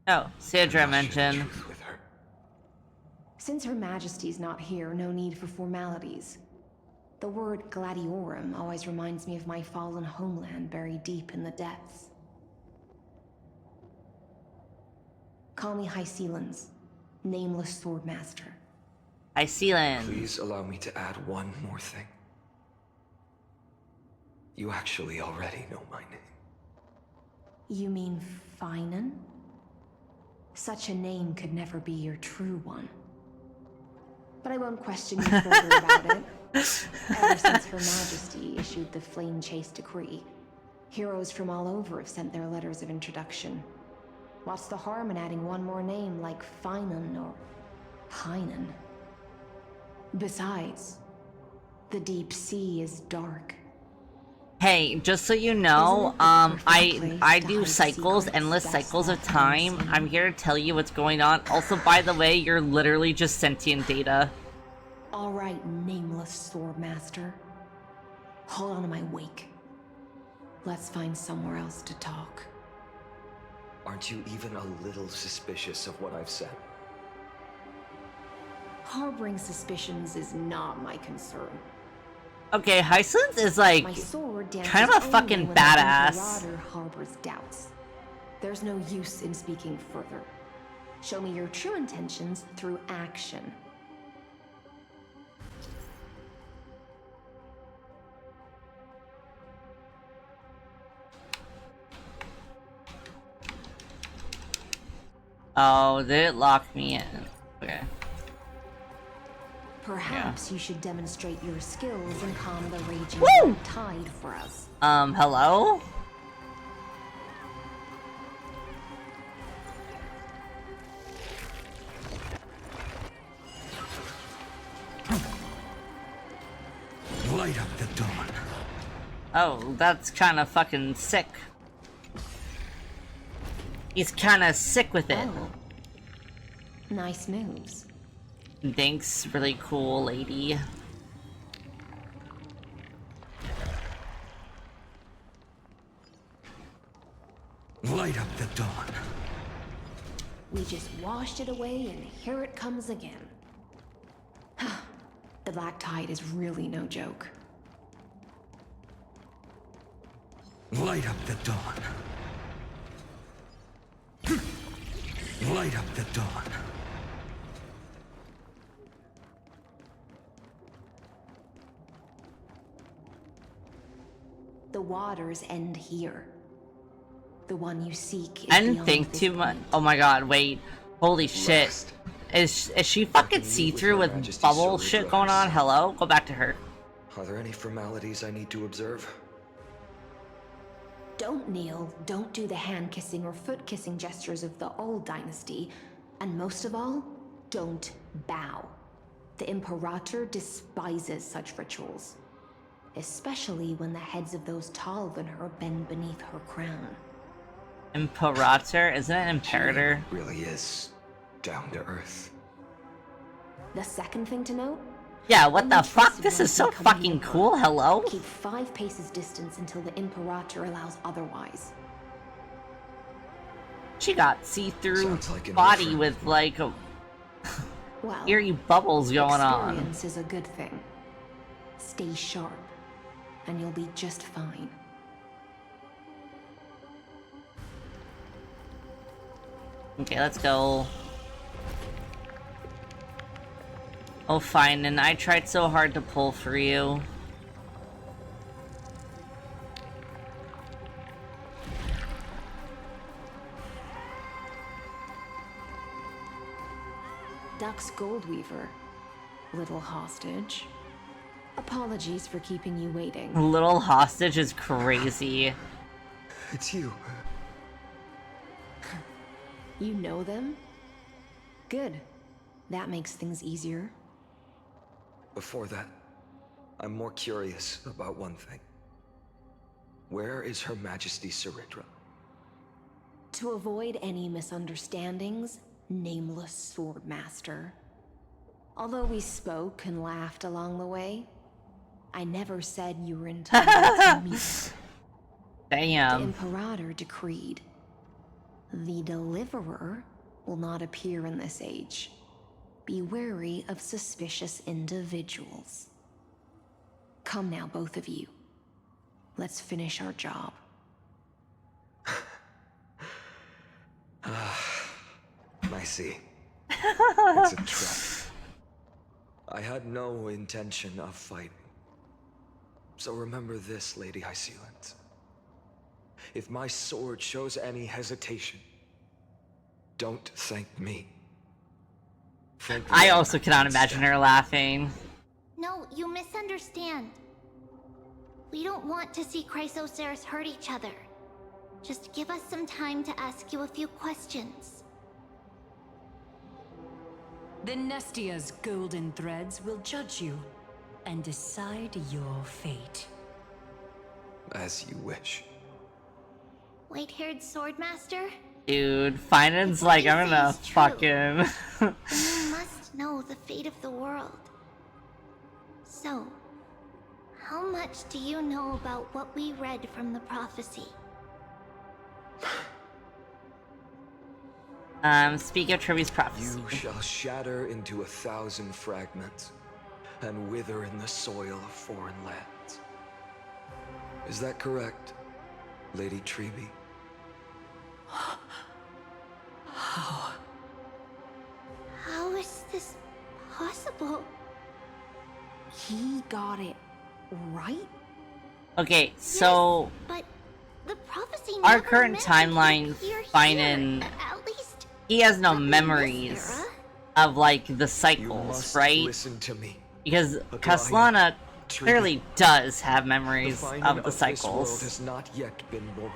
Oh, Sidra mentioned. Since Her Majesty's not here, no need for formalities. The word Gladiorum always reminds me of my fallen homeland buried deep in the depths. Call me Hycelans, nameless swordmaster. Hycelans. Please allow me to add one more thing. You actually already know my name. You mean Finan? Such a name could never be your true one. But I won't question you further about it. Ever since Her Majesty issued the Flame Chase decree, heroes from all over have sent their letters of introduction. What's the harm in adding one more name like Finan or Hynan? Besides, the deep sea is dark. Hey, just so you know, I do cycles, endless cycles of time. I'm here to tell you what's going on. Also, by the way, you're literally just sentient data. Alright, nameless swordmaster. Hold on to my wake. Let's find somewhere else to talk. Aren't you even a little suspicious of what I've said? Harboring suspicions is not my concern. Okay, Hycelans is like My sword kind of a dances fucking only when the badass. Imperator harbors doubts. There's no use in speaking further. Show me your true intentions through action. Oh, did it lock me in? Okay. Perhaps you should demonstrate your skills and calm the raging Woo! tide for us. Hello? Light up the dawn. Oh, that's kind of fucking sick. He's kind of sick with it. Oh. Nice moves. Thanks, really cool lady. Light up the dawn. We just washed it away and here it comes again. The black tide is really no joke. Light up the dawn. Light up the dawn. The waters end here. The one you seek is I didn't beyond think this too much. point. Oh my god, wait. Holy shit. Is she fucking see-through with bubble shit going on? Hello? Go back to her. Are there any formalities I need to observe? Don't kneel, don't do the hand-kissing or foot-kissing gestures of the old dynasty, and most of all, don't bow. The Imperator despises such rituals, especially when the heads of those taller than her bend beneath her crown. Imperator? Isn't it Imperator? She really is down to earth. The second thing to note? Yeah, what the fuck? This is so fucking cool, hello? Keep 5 paces distance until the Imperator allows otherwise. She got see-through Sounds like an body offer. with like Well, eerie bubbles going on. Experience is a good thing. Stay sharp, and you'll be just fine. Okay, let's go. Oh, fine, and I tried so hard to pull for you. Dux Goldweaver, little hostage. Apologies for keeping you waiting. Little hostage is crazy. It's you. You know them? Good. That makes things easier. Before that, I'm more curious about one thing. Where is Her Majesty Ceridra? To avoid any misunderstandings, nameless Swordmaster. Although we spoke and laughed along the way, I never said you were entitled to meet. Damn. The Imperator decreed. The Deliverer will not appear in this age. Be wary of suspicious individuals. Come now, both of you. Let's finish our job. I see. It's a trap. I had no intention of fighting. So remember this, Lady Hysealant. If my sword shows any hesitation, don't thank me. Thank I also cannot imagine her laughing. No, you misunderstand. We don't want to see Chrysoceres hurt each other. Just give us some time to ask you a few questions. The Nestia's golden threads will judge you and decide your fate. As you wish. White-haired swordmaster? Dude, Finance's like, I'm gonna fucking... Then you must know the fate of the world. So, how much do you know about what we read from the prophecy? Speak of Trivia's prophecy. You shall shatter into 1,000 fragments and wither in the soil of foreign lands. Is that correct, Lady Treby? How? How is this possible? He got it right? Okay, so... Yes, but the prophecy our never current meant timeline, here, Finan... At least he has no memories of, like, the cycles, right? Listen to me. Because Kaslana clearly does have memories of the cycles. This world has not yet been born.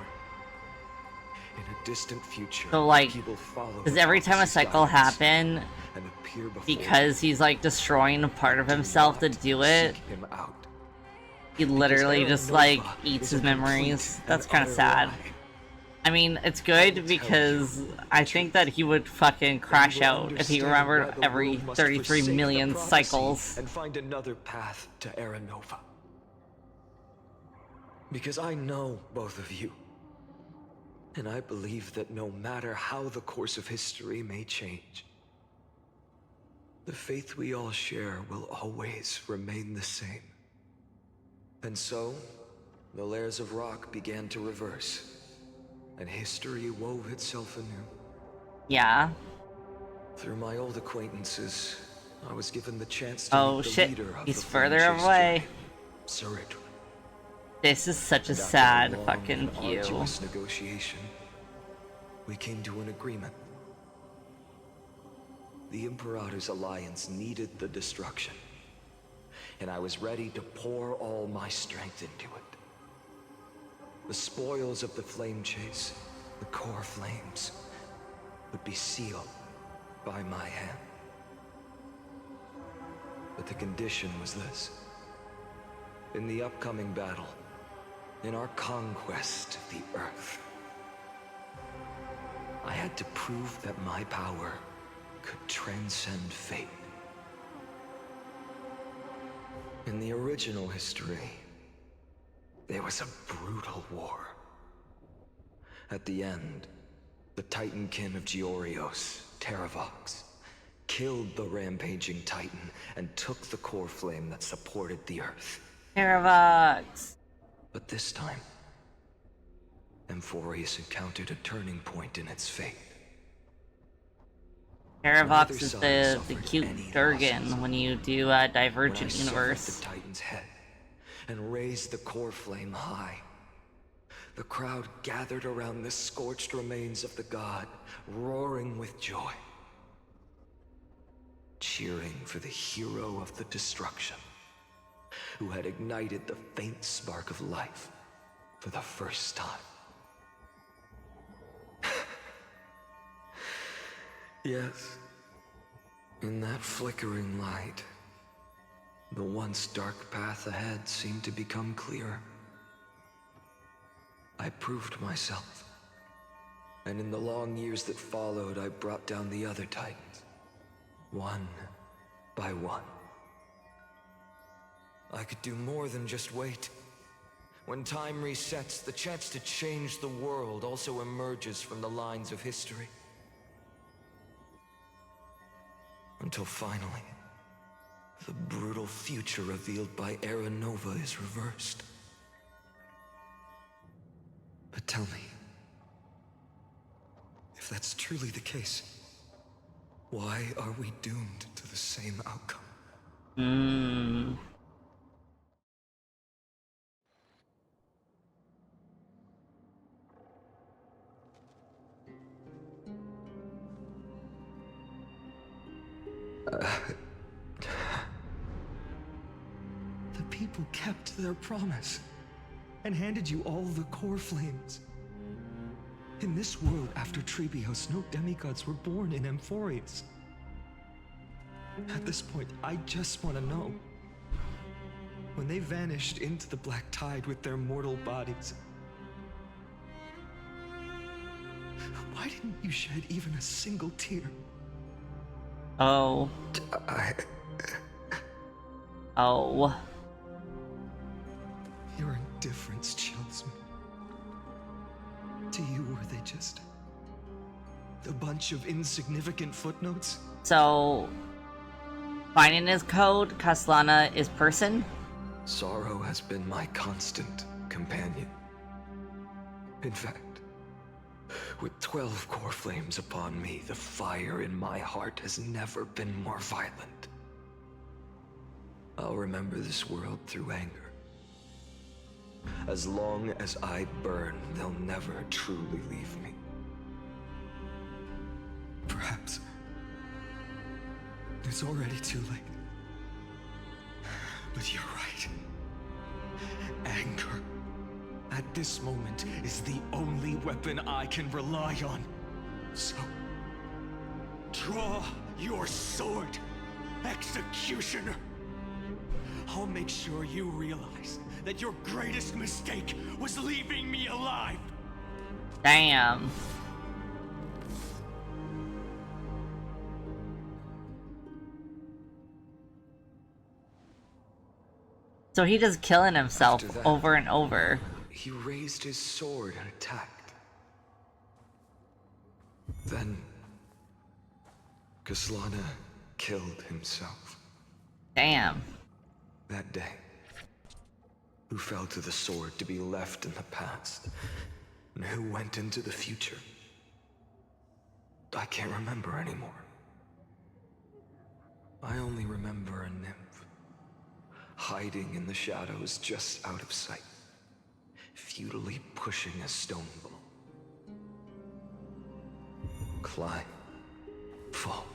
In a distant future, So, like, he will follow does every time a cycle happen, and appear before because he's, like, destroying a part of himself to do it, him out. he literally just, like, eats his memories? That's kind of sad. I mean, it's good because I think that he would fucking crash out if he remembered every 33 million cycles. And find another path to Aranova. Because I know both of you. And I believe that no matter how the course of history may change, the faith we all share will always remain the same. And so, the layers of rock began to reverse, and history wove itself anew. Yeah. Through my old acquaintances, I was given the chance to meet the leader of he's the further Flame Chase away. journey, Ceridra. This is such a And after sad long fucking and view. arduous negotiation, we came to an agreement. The Imperator's alliance needed the destruction, and I was ready to pour all my strength into it. The spoils of the Flame Chase, the core flames, would be sealed by my hand. But the condition was this. In the upcoming battle, in our conquest of the Earth, I had to prove that my power could transcend fate. In the original history, there was a brutal war. At the end, the Titankin of Georios, Terravox, killed the rampaging titan and took the core flame that supported the earth. Paravox. But this time, Amphorius encountered a turning point in its fate. Paravox is the cute Durgan when you do Divergent Universe. The titan's head and raised the core flame high. The crowd gathered around the scorched remains of the god, roaring with joy, cheering for the hero of the destruction, who had ignited the faint spark of life for the first time. Yes, in that flickering light, the once dark path ahead seemed to become clearer. I proved myself, and in the long years that followed, I brought down the other titans, one by one. I could do more than just wait. When time resets, the chance to change the world also emerges from the lines of history. Until finally, the brutal future revealed by Era Nova is reversed. But tell me, if that's truly the case, why are we doomed to the same outcome? The people kept their promise and handed you all the core flames. In this world after Trebios, no demigods were born in Amphorius. At this point, I just want to know, when they vanished into the black tide with their mortal bodies, why didn't you shed even a single tear? Oh. Oh. Your indifference chills me. To you, were they just a bunch of insignificant footnotes? So, finding his code, Castellana is person? Sorrow has been my constant companion. In fact, with 12 core flames upon me, the fire in my heart has never been more violent. I'll remember this world through anger. As long as I burn, they'll never truly leave me. Perhaps it's already too late. But you're right. Anger, at this moment, is the only weapon I can rely on. So, draw your sword, Executioner. I'll make sure you realize that your greatest mistake was leaving me alive. Damn. So he just killing himself over and over. He raised his sword and attacked. Then, Castellana killed himself. Damn. That day, who fell to the sword to be left in the past, and who went into the future, I can't remember anymore. I only remember a nymph, hiding in the shadows just out of sight, futilely pushing a stone ball. Climb, fall,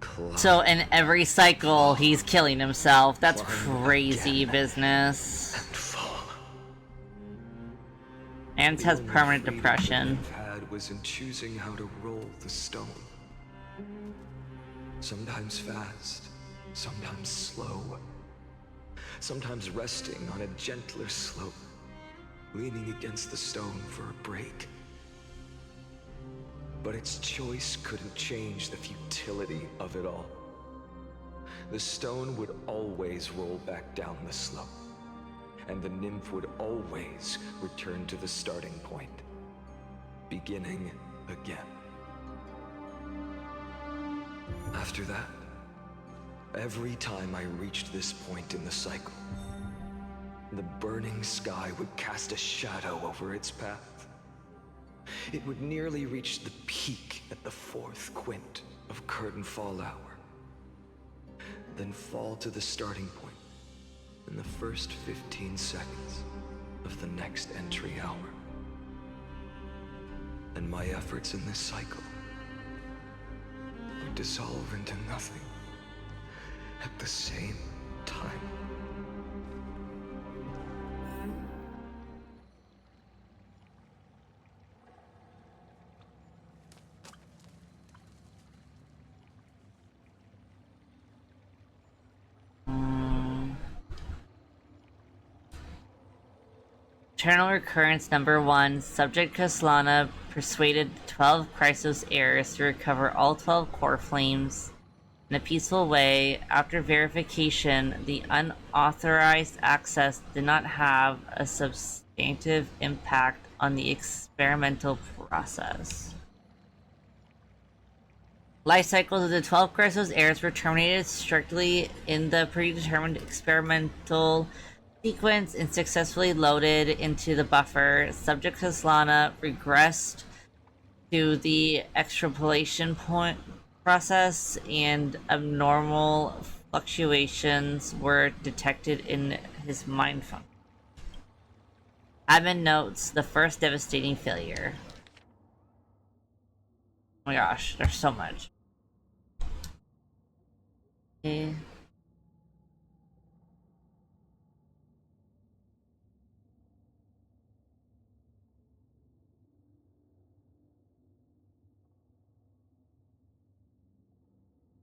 climb. So in every cycle, he's killing himself. That's crazy business. Ants has permanent depression. Had was in choosing how to roll the stone. Sometimes fast, sometimes slow. Sometimes resting on a gentler slope, leaning against the stone for a break. But its choice couldn't change the futility of it all. The stone would always roll back down the slope, and the nymph would always return to the starting point, beginning again. After that, every time I reached this point in the cycle, the burning sky would cast a shadow over its path. It would nearly reach the peak at the 4th quint of curtain fall hour, then fall to the starting point in the first 15 seconds of the next entry hour. And my efforts in this cycle would dissolve into nothing at the same time. Eternal Recurrence number 1. Subject Kaslana persuaded the 12 Chrysos heirs to recover all 12 core flames in a peaceful way. After verification, the unauthorized access did not have a substantive impact on the experimental process. Life cycles of the 12 Chrysos heirs were terminated strictly in the predetermined experimental sequence and successfully loaded into the buffer. Subject Kaslana regressed to the extrapolation point process, and abnormal fluctuations were detected in his mind function. Admin notes the first devastating failure. Oh my gosh, there's so much. Okay.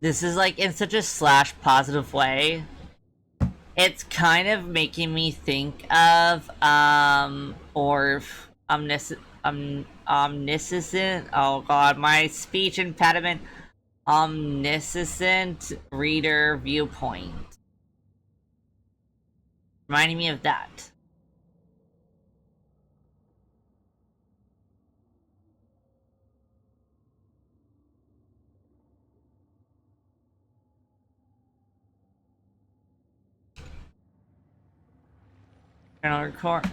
This is like in such a slash positive way. It's kind of making me think of omniscient, oh god, my speech impediment, omniscient reader viewpoint. Reminding me of that.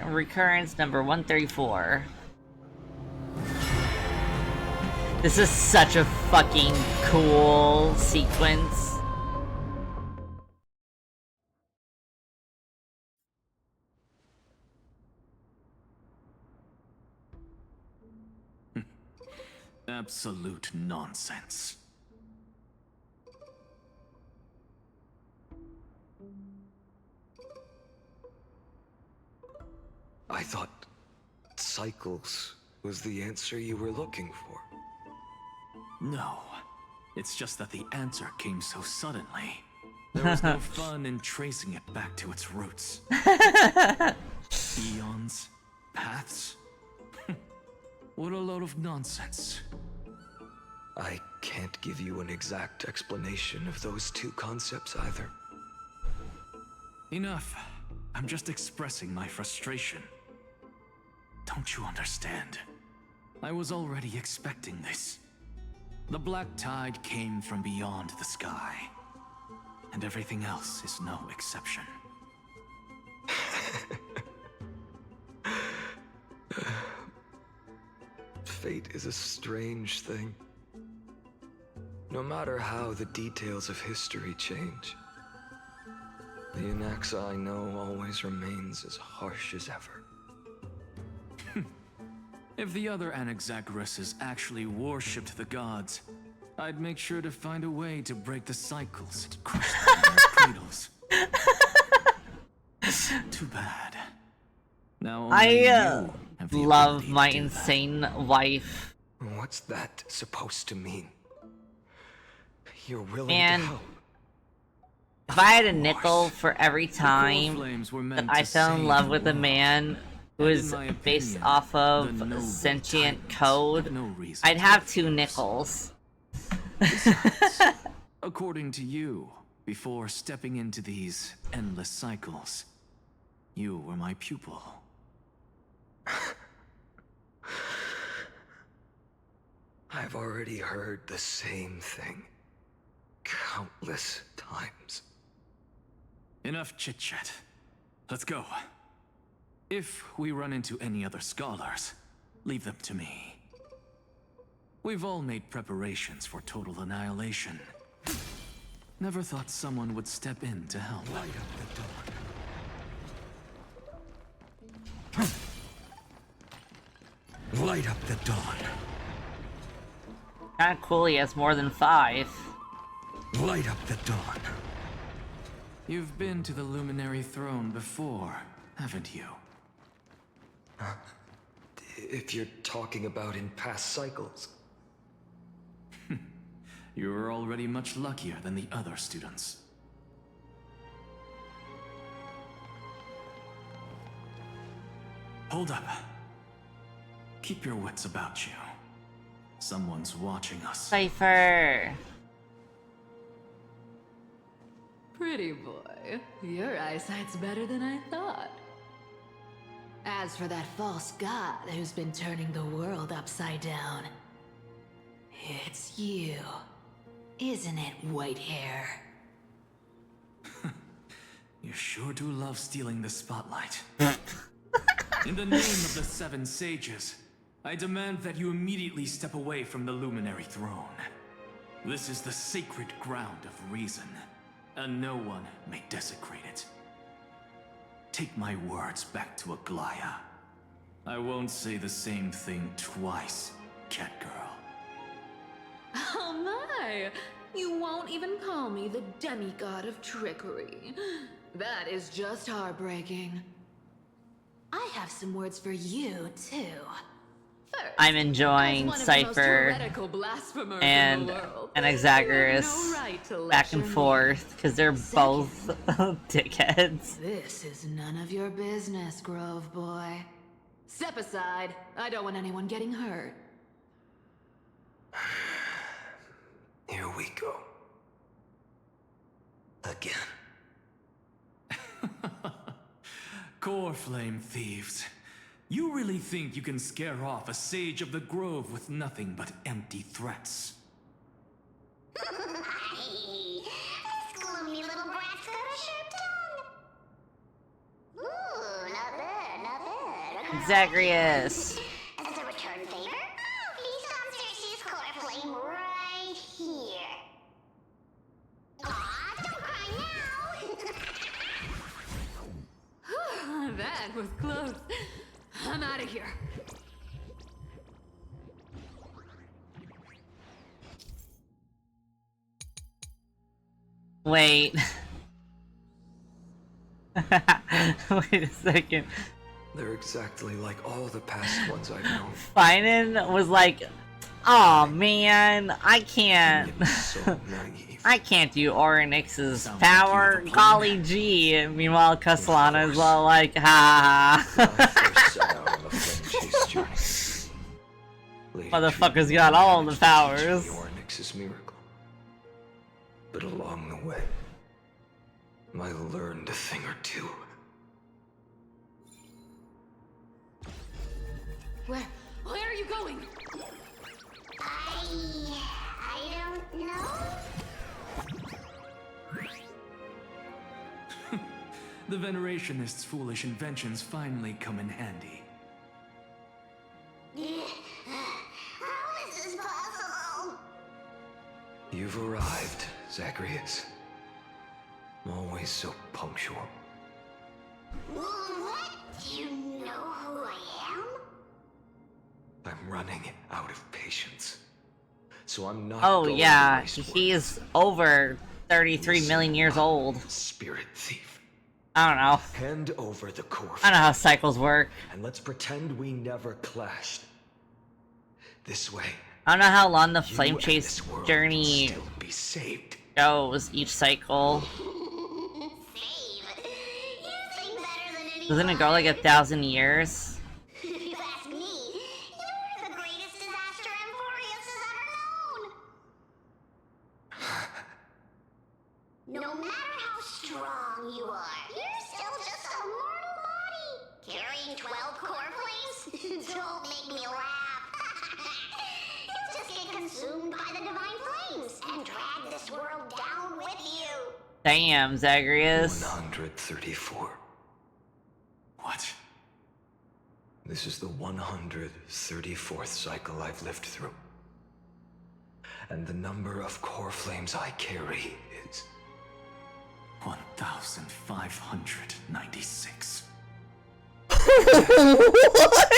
Recurrence number 134. This is such a fucking cool sequence. Absolute nonsense. I thought cycles was the answer you were looking for. No. It's just that the answer came so suddenly. There was no fun in tracing it back to its roots. Eons? Paths? What a load of nonsense. I can't give you an exact explanation of those two concepts either. Enough. I'm just expressing my frustration. Don't you understand? I was already expecting this. The black tide came from beyond the sky. And everything else is no exception. Fate is a strange thing. No matter how the details of history change, the Anaxa I know always remains as harsh as ever. If the other Anaxagoras actually worshipped the gods, I'd make sure to find a way to break the cycles and crush them in their cradles. Too bad. Now I love my insane wife. What's that supposed to mean? You're willing And to help? if I had a nickel for every time that I fell in love with a man who is based off of sentient code, I'd have 2 nickels. According to you, before stepping into these endless cycles, you were my pupil. I've already heard the same thing countless times. Enough chit-chat. Let's go. If we run into any other scholars, leave them to me. We've all made preparations for total annihilation. Never thought someone would step in to help. Light up the dawn. Light up the dawn. Kinda cool he has more than 5. Light up the dawn. You've been to the Luminary Throne before, haven't you? If you're talking about in past cycles. You were already much luckier than the other students. Hold up. Keep your wits about you. Someone's watching us. Cypher! Pretty boy, your eyesight's better than I thought. As for that false god who's been turning the world upside down, it's you, isn't it, white hair? You sure do love stealing the spotlight. In the name of the 7 sages, I demand that you immediately step away from the Luminary Throne. This is the sacred ground of reason, and no one may desecrate it. Take my words back to Aglaya. I won't say the same thing twice, Catgirl. Oh my! You won't even call me the demigod of trickery. That is just heartbreaking. I have some words for you, too. First, I'm enjoying Cypher and Exagerous back and forth because they're both dickheads. This is none of your business, Grove Boy. Step aside. I don't want anyone getting hurt. Here we go. Again. Core Flame Thieves. You really think you can scare off a sage of the Grove with nothing but empty threats? This gloomy little brat's got a sharp tongue. Ooh, not bad, not bad. Zagreus. As a return favor, please on Cersei's core flame right here. Aw, don't cry now. That was close. I'm out of here. Wait. Wait a second. They're exactly like all the past ones I've known. Finan was like, "Aw, man, I can't. So naive. I can't do Oryx's power. Golly gee." And meanwhile, Castellana is all like, "Ha Motherfucker's got all the powers." Oryx's miracle. But along the way, I learned a thing or two. Where are you going? I don't know. The Venerationists' foolish inventions finally come in handy. How is this possible? You've arrived, Zagreus. Always so punctual. What? Do you know who I am? I'm running out of patience. So I'm not Oh going yeah, to waste he's over 33 million years old. Spirit thief. I don't know. Hand over the core. I don't know how cycles work. And let's pretend we never clashed. This way. I don't know how long the flame chase journey still be saved. goes each cycle. Doesn't it go like 1,000 years? If you ask me, you're the greatest disaster Emporius has ever known. No matter how strong you are, you're still just a mortal body. Carrying 12 core flames? Don't make me laugh. You'll just get consumed by the divine flames and drag this world down Damn, Zagreus. 134. What? This is the 134th cycle I've lived through. And the number of core flames I carry is 1,596. What?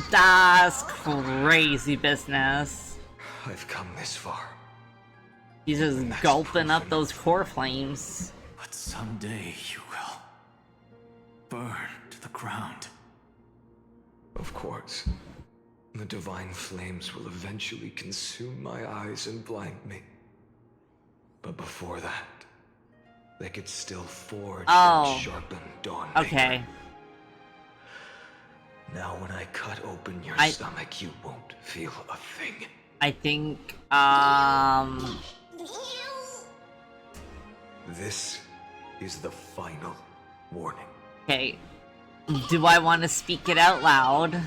That's crazy business. I've come this far. He's just gulping up those core flames. But someday you will burn to the ground. Of course. The divine flames will eventually consume my eyes and blind me. But before that, they could still forge and sharpen Dawn. Okay. Now when I cut open your stomach, you won't feel a thing. I think, This is the final warning. Okay. Do I want to speak it out loud?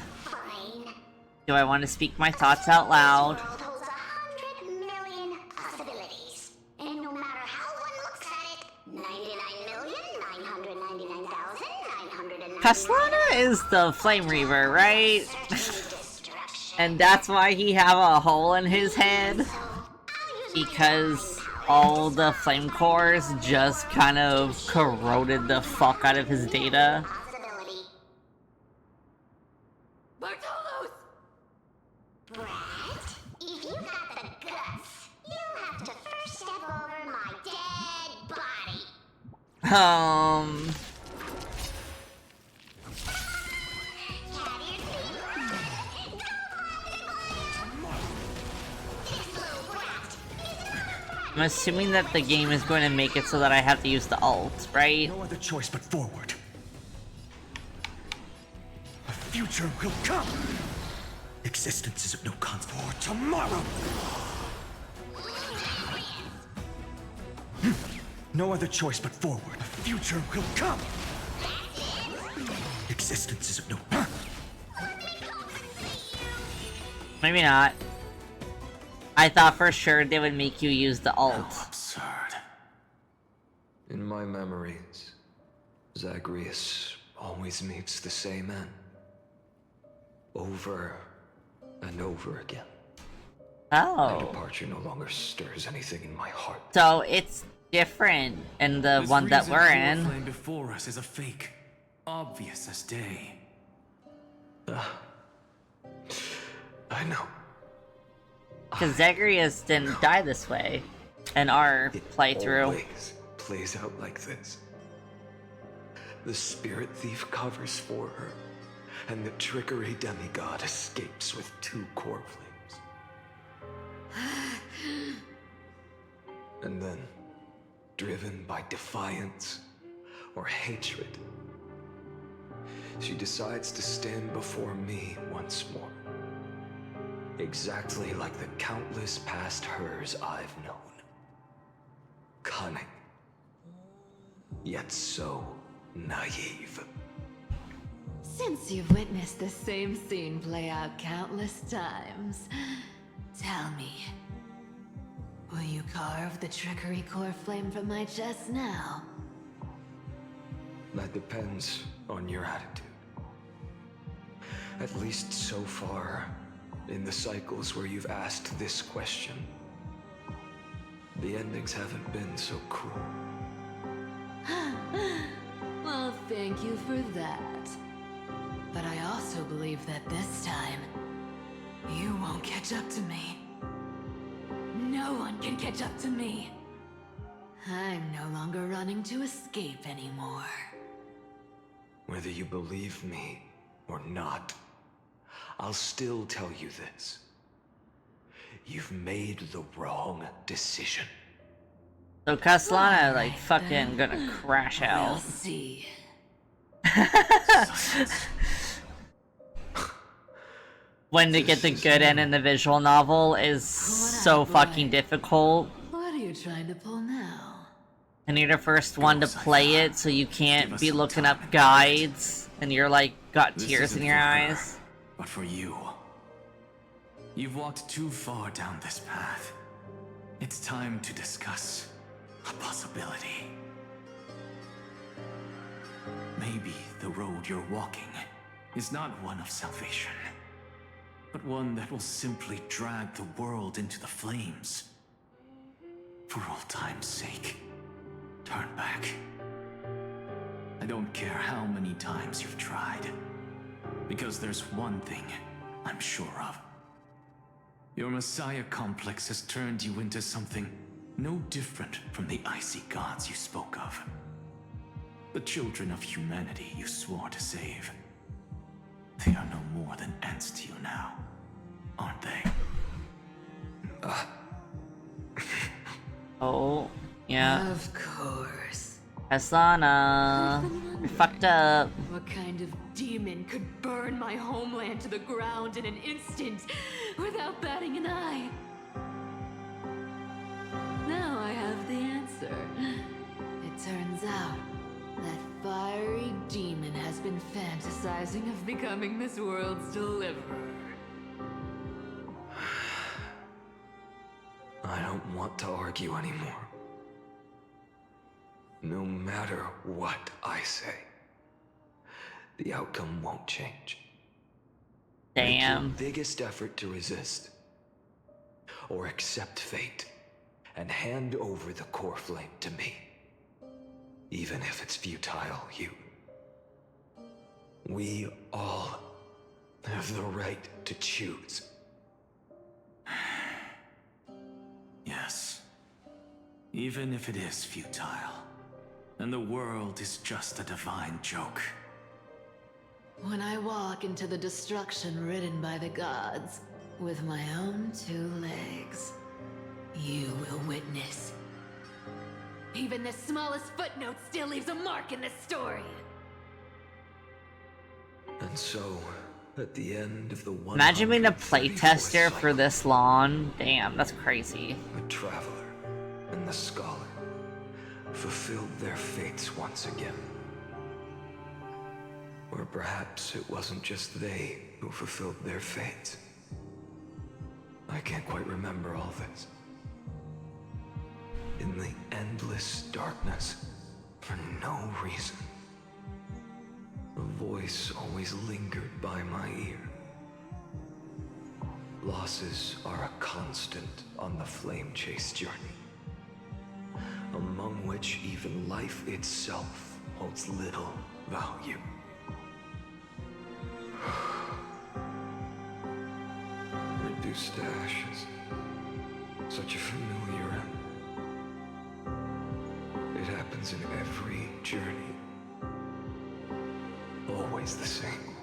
Do I want to speak my thoughts out loud? And no matter how one looks at it, 99,999,999. Castellana is the Flame Reaver, right? And that's why he have a hole in his head? Because all the flame cores just kind of corroded the fuck out of his data. If you got the guts, you'll have to first step over my dead body. I'm assuming that the game is going to make it so that I have to use the ult, right? No other choice but forward. A future will come. Existence is of no consequence for tomorrow. No other choice but forward. A future will come. Existence is of no. Maybe not. I thought for sure they would make you use the ult. Absurd. In my memories, Zagreus always meets the same end. Over and over again. Oh. My departure no longer stirs anything in my heart. So it's different in the one that we're in. The flame before us is a fake, obvious as day. I know. Because Zagreus didn't die this way in our playthrough. Always plays out like this. The spirit thief covers for her, and the trickery demigod escapes with 2 core flames. And then, driven by defiance or hatred, she decides to stand before me once more. Exactly like the countless past hers I've known. Cunning. Yet so naive. Since you've witnessed the same scene play out countless times, tell me, will you carve the trickery core flame from my chest now? That depends on your attitude. At least so far, in the cycles where you've asked this question, the endings haven't been so cruel. Well, thank you for that. But I also believe that this time, you won't catch up to me. No one can catch up to me. I'm no longer running to escape anymore. Whether you believe me or not, I'll still tell you this. You've made the wrong decision. So Castellana, like, fucking gonna crash out. We'll see. When to get the good end in the visual novel is so fucking difficult. What are you trying to pull now? And you're the first one to play it, so you can't be looking up guides, and you're like, got tears in your eyes. But for you. You've walked too far down this path. It's time to discuss a possibility. Maybe the road you're walking is not one of salvation, but one that will simply drag the world into the flames. For old time's sake, turn back. I don't care how many times you've tried, because there's one thing I'm sure of. Your Messiah complex has turned you into something no different from the icy gods you spoke of. The children of humanity you swore to save. They are no more than ants to you now, aren't they? Oh, yeah. Of course. Asana. You're fucked up. What kind of demon could burn my homeland to the ground in an instant without batting an eye? Now I have the answer. It turns out that fiery demon has been fantasizing of becoming this world's deliverer. I don't want to argue anymore. No matter what I say, the outcome won't change. Damn. Make your biggest effort to resist, or accept fate, and hand over the core flame to me. Even if it's futile, we all have the right to choose. Yes. Even if it is futile, and the world is just a divine joke. When I walk into the destruction ridden by the gods, with my own 2 legs, you will witness. Even the smallest footnote still leaves a mark in this story. And so, at the end of the one, Imagine being a playtester for this long. Damn, that's crazy. the traveler and the scholar fulfilled their fates once again. Or perhaps it wasn't just they who fulfilled their fates. I can't quite remember all this. In the endless darkness, for no reason, a voice always lingered by my ear. Losses are a constant on the flame chase journey, among which even life itself holds little value. Reduced to ashes, such a familiar end. It happens in every journey. Always the same.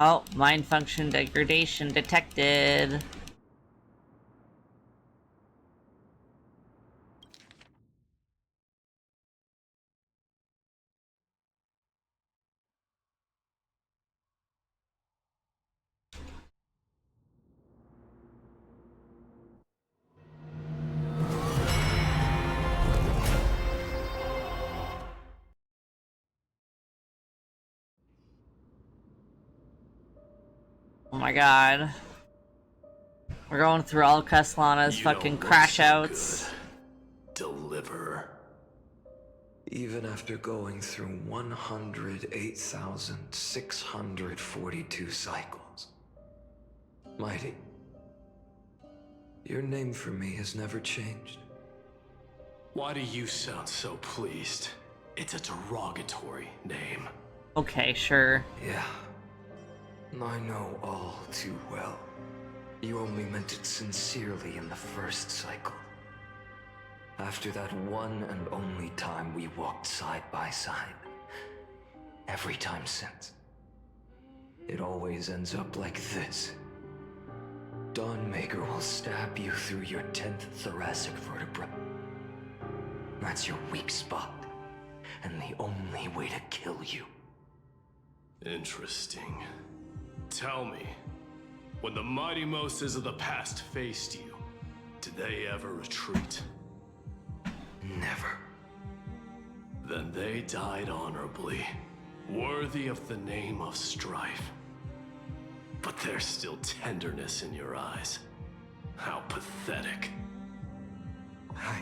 Oh, mind function degradation detected. Oh my god. We're going through all Caslana's fucking crash outs. Deliver. Even after going through 108,642 cycles. Mighty, your name for me has never changed. Why do you sound so pleased? It's a derogatory name. Okay, sure. Yeah. I know all too well. You only meant it sincerely in the first cycle. After that one and only time we walked side by side. Every time since. It always ends up like this. Dawnmaker will stab you through your 10th thoracic vertebra. That's your weak spot, and the only way to kill you. Interesting. Tell me, when the mighty Moses of the past faced you, did they ever retreat? Never. Then they died honorably, worthy of the name of strife. But there's still tenderness in your eyes. How pathetic. I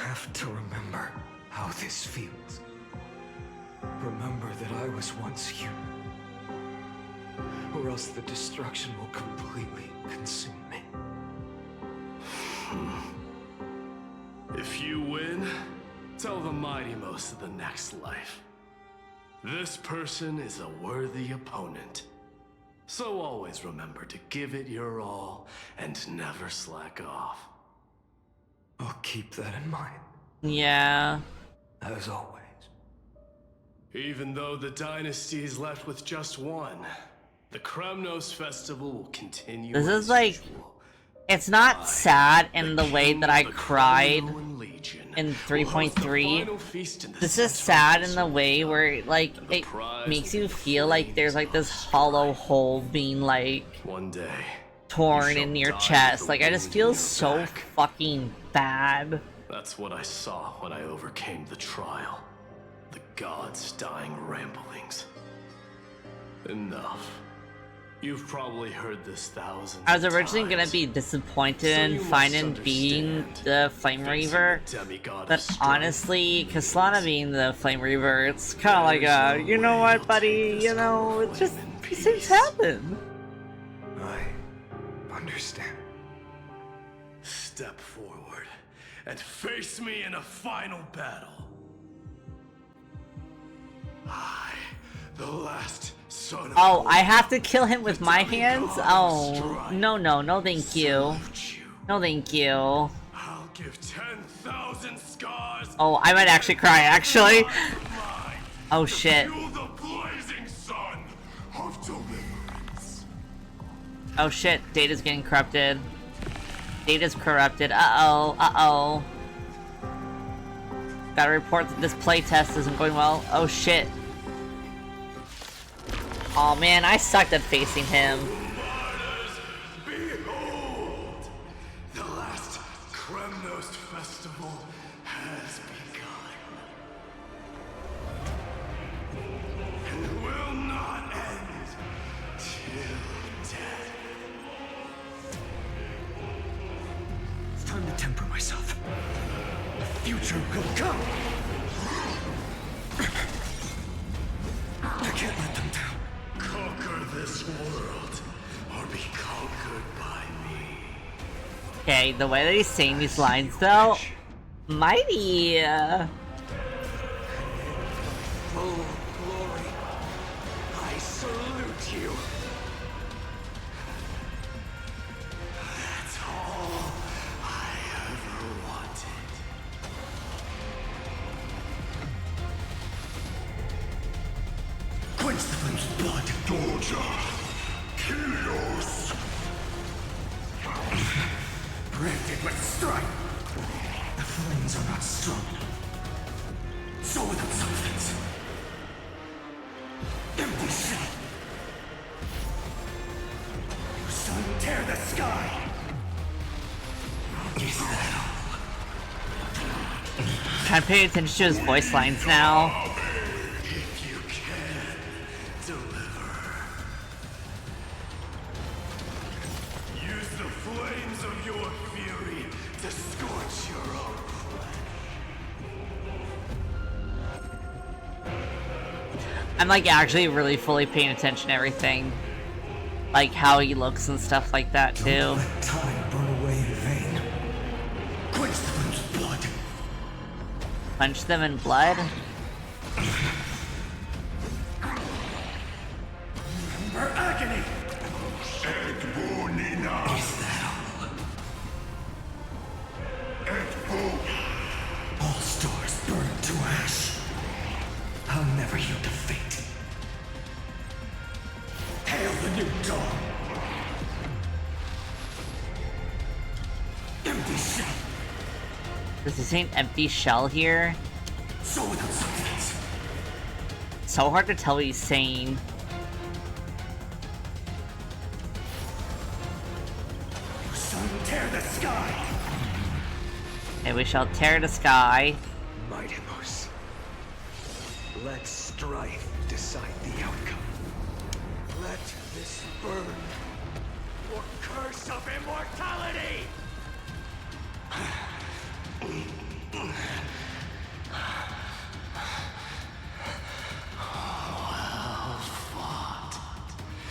have to remember how this feels. Remember that I was once you. Or else the destruction will completely consume me. If you win, tell the mighty most of the next life. This person is a worthy opponent. So always remember to give it your all and never slack off. I'll keep that in mind. Yeah. As always. Even though the dynasty is left with just one, the Kremnos festival will continue. This is like, it's not sad in the way that I cried in 3.3. This is sad in the way where, like, it makes you feel like there's like this hollow hole being like one day torn in your chest. Like, I just feel so fucking bad. That's what I saw when I overcame the trial. The gods' dying ramblings. Enough. You've probably heard this thousands I was of originally times. gonna be disappointed in Finan being the Flame Reaver, but honestly, Kaslana being the Flame Reaver, it's kind of like a, you know what, buddy, you know, it's just, these things happen. I understand. Step forward and face me in a final battle. I, the last son of Oh, I have to kill him with my hands? Oh, no, thank you. No, thank you. I'll give 10,000 scars. Oh, I might actually cry, actually. Oh, shit. The blazing sun of deliverance. Oh, shit. Data's getting corrupted. Data's corrupted. Uh-oh. Gotta report that this playtest isn't going well. Oh, shit. Oh man, I sucked at facing him. Behold, the last Kremnos festival has begun. And will not end till death. It's time to temper myself. The future will come. I can't let them down. Conquer this world, or be conquered by me. Okay, the way that he's saying these lines, though, mighty. Full glory. I salute you. That's all I ever wanted. Quench the flame's blood, Doja! Kyrios! Branded with strife. The flames are not strong enough. So without substance. Empty shell. Your son tear the sky. Is that all? I'm paying attention to his voice lines now. If you can deliver. Use the flames of your fury to scorch your own I'm like actually really fully paying attention to everything. Like how he looks and stuff like that too. Don't let time burn away in vain. Quench the flame's blood. Punch them in blood? Remember agony. the new dawn. Empty shell. Does he say an empty shell here? So without substance. So hard to tell what he's saying. Your son tear the sky. And we shall tear the sky. Mightymoose. Let strife decide the outcome. Let this burn your curse of immortality!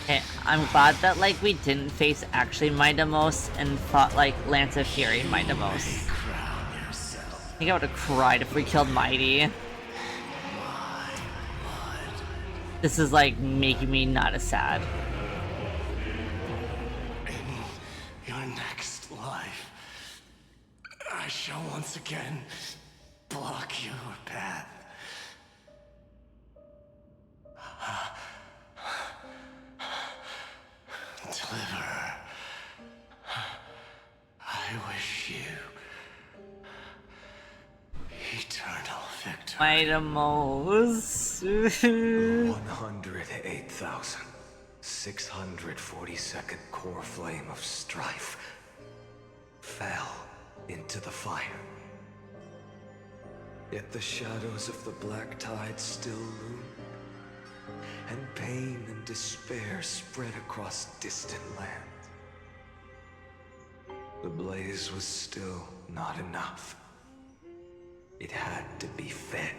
Okay, I'm glad that like we didn't face actually Mightymoose and fought like Lance of Fury Mightymoose. I think I would have cried if we killed Mighty. This is like making me not as sad. In your next life, I shall once again block your path. Deliverer, I wish you eternal victory. Mightymoose. 108,642nd core flame of strife fell into the fire. Yet the shadows of the black tide still loom, and pain and despair spread across distant lands. The blaze was still not enough. It had to be fed.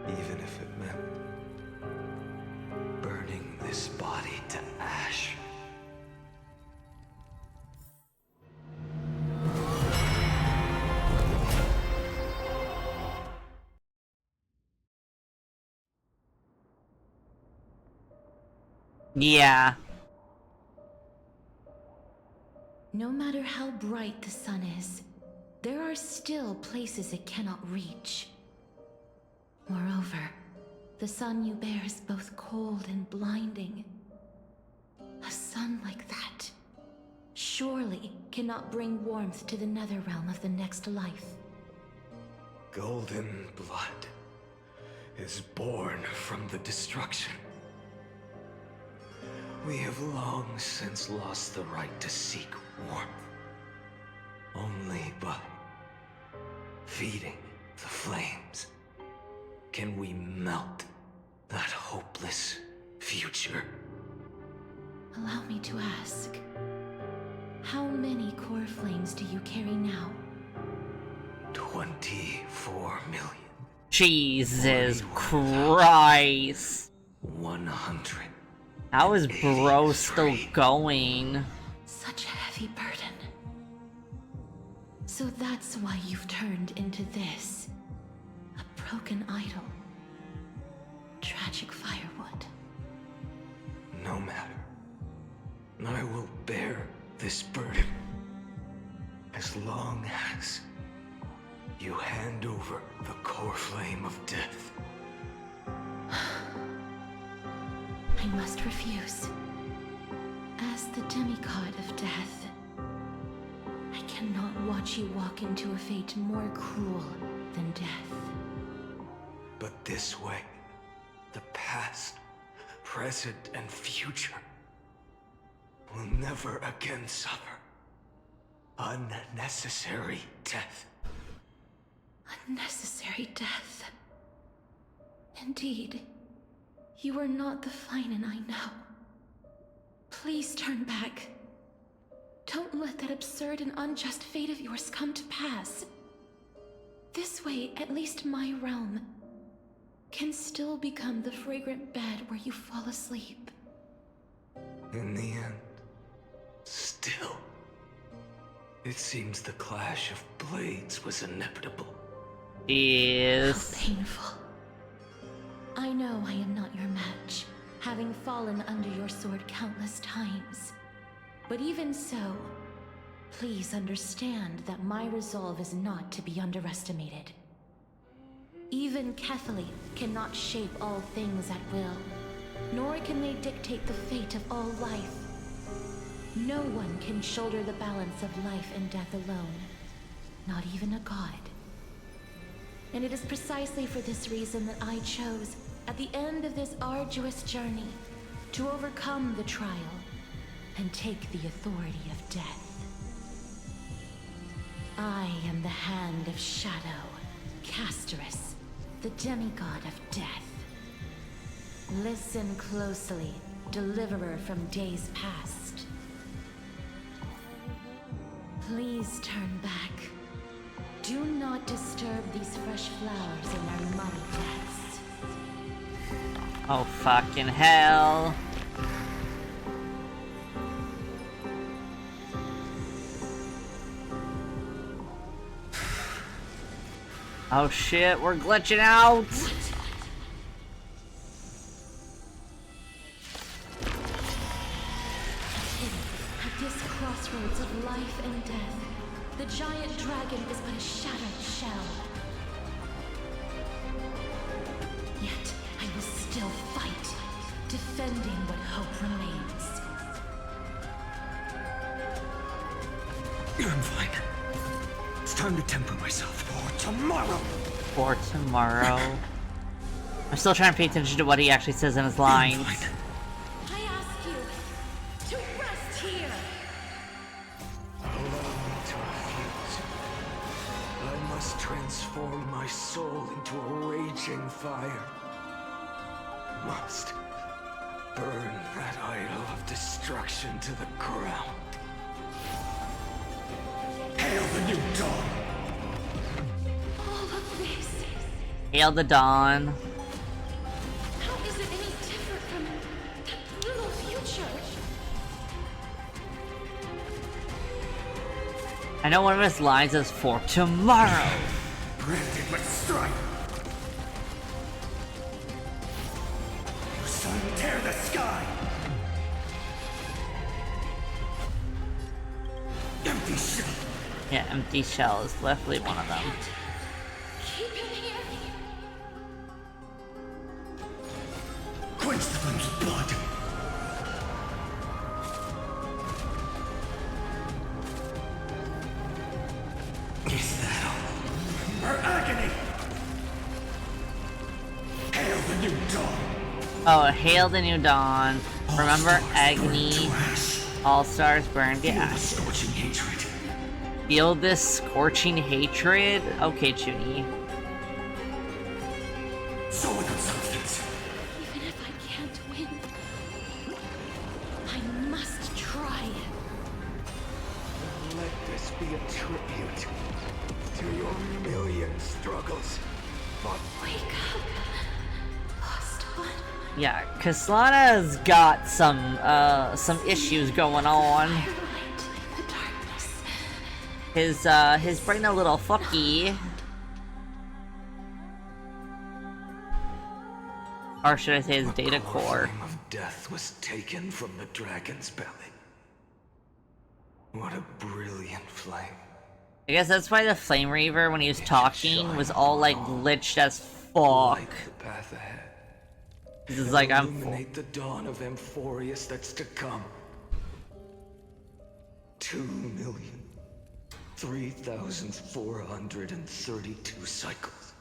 Even if it meant burning this body to ash. Yeah. No matter how bright the sun is, there are still places it cannot reach. Moreover, the sun you bear is both cold and blinding. A sun like that surely cannot bring warmth to the nether realm of the next life. Golden blood is born from the destruction. We have long since lost the right to seek warmth. Only by feeding the flames can we melt that hopeless future. Allow me to ask, how many core flames do you carry now? 24 million. Jesus Christ. 100. How is bro still going? Such a heavy burden. So that's why you've turned into this. A broken idol. Tragic firewood. No matter. I will bear this burden. As long as you hand over the core flame of death. I must refuse. As the demigod of death, I cannot watch you walk into a fate more cruel than death. But this way, the past, present, and future will never again suffer unnecessary death. Unnecessary death. Indeed, you are not the Finan I know. Please turn back. Don't let that absurd and unjust fate of yours come to pass. This way, at least my realm can still become the fragrant bed where you fall asleep. In the end, still, it seems the clash of blades was inevitable. Yes. How painful. I know I am not your match, having fallen under your sword countless times. But even so, please understand that my resolve is not to be underestimated. Even Kethley cannot shape all things at will, nor can they dictate the fate of all life. No one can shoulder the balance of life and death alone, not even a god. And it is precisely for this reason that I chose, at the end of this arduous journey, to overcome the trial and take the authority of death. I am the Hand of Shadow, Casterus, the demigod of death. Listen closely, deliverer from days past. Please turn back. Do not disturb these fresh flowers in their muddy depths. Oh, fucking hell. Oh shit, we're glitching out! At this crossroads of life and death, the giant dragon is but a shattered shell. Yet I will still fight, defending what hope remains. I'm fine. It's time to temper myself for tomorrow. For tomorrow. I'm still trying to pay attention to what he actually says in his lines. I ask you to rest here. Allow me to refuse. I must transform my soul into a raging fire. Must burn that idol of destruction to the ground. Hail the new dawn! All of this. Hail the dawn. How is it any different from that brutal future? I know one of his lines is for tomorrow. Branded with strife. Your son tear the sky. Empty shell. Yeah, empty shell is definitely one of them. Keep him here. Quench the flame's blood. Is that all? Her agony! Hail the new dawn! Oh, hail the new dawn. Remember agony. All stars burn to ash. Scorching hatred. Feel this scorching hatred? Okay, Junie. Soul of substance. Even if I can't win, I must try. Let this be a tribute to your million struggles. But wake up, lost one. Yeah, Kaslana's got some issues going on. His brain a little fucky. Or should I say his data core? flame of death was taken from the dragon's belly. What a brilliant flame. I guess that's why the Flame Reaver, when he was talking, was all like glitched as fuck. The path ahead. This is like I'm. Illuminate the dawn of Amphorius that's to come. 2,003,432 cycles.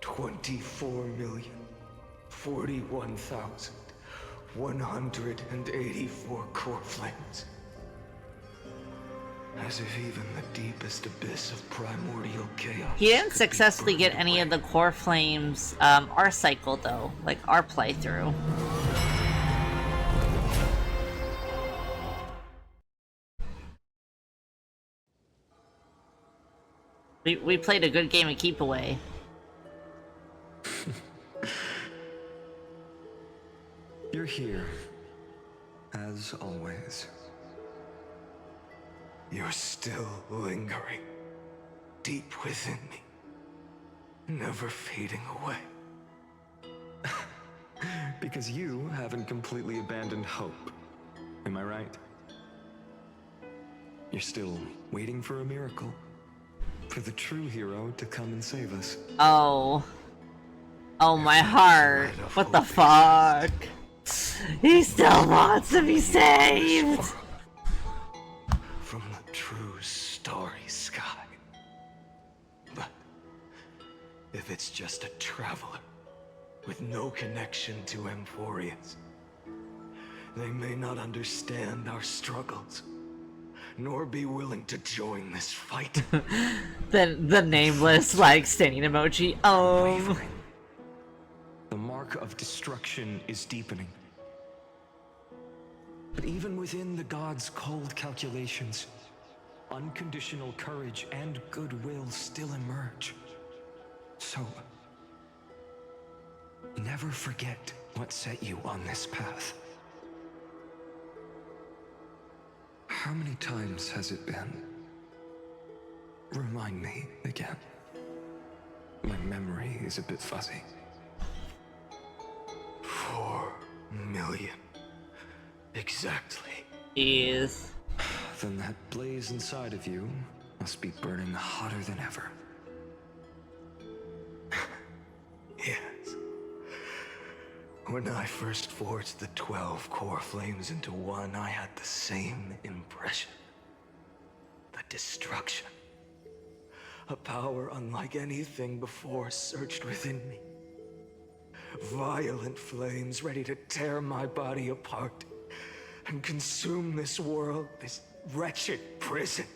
24,041,184 core flames. As if even the deepest abyss of primordial chaos. He didn't successfully get any of the core flames, our cycle though, like our playthrough. We played a good game of keep away. You're here, as always. You're still lingering, deep within me, never fading away. Because you haven't completely abandoned hope. Am I right? You're still waiting for a miracle. For the true hero to come and save us. Oh. Oh, my heart. What the fuck? He still wants to be saved! From the true starry sky. But if it's just a traveler with no connection to Emphorius, they may not understand our struggles, nor be willing to join this fight. the nameless, like, standing emoji. The mark of destruction is deepening. But even within the gods' cold calculations, unconditional courage and goodwill still emerge. So, never forget what set you on this path. How many times has it been? Remind me again. My memory is a bit fuzzy. 4 million. Exactly. Is. Then that blaze inside of you must be burning hotter than ever. Yes. When I first forged the 12 core flames into one, I had the same impression. The destruction. A power unlike anything before surged within me. Violent flames ready to tear my body apart and consume this world, this wretched prison.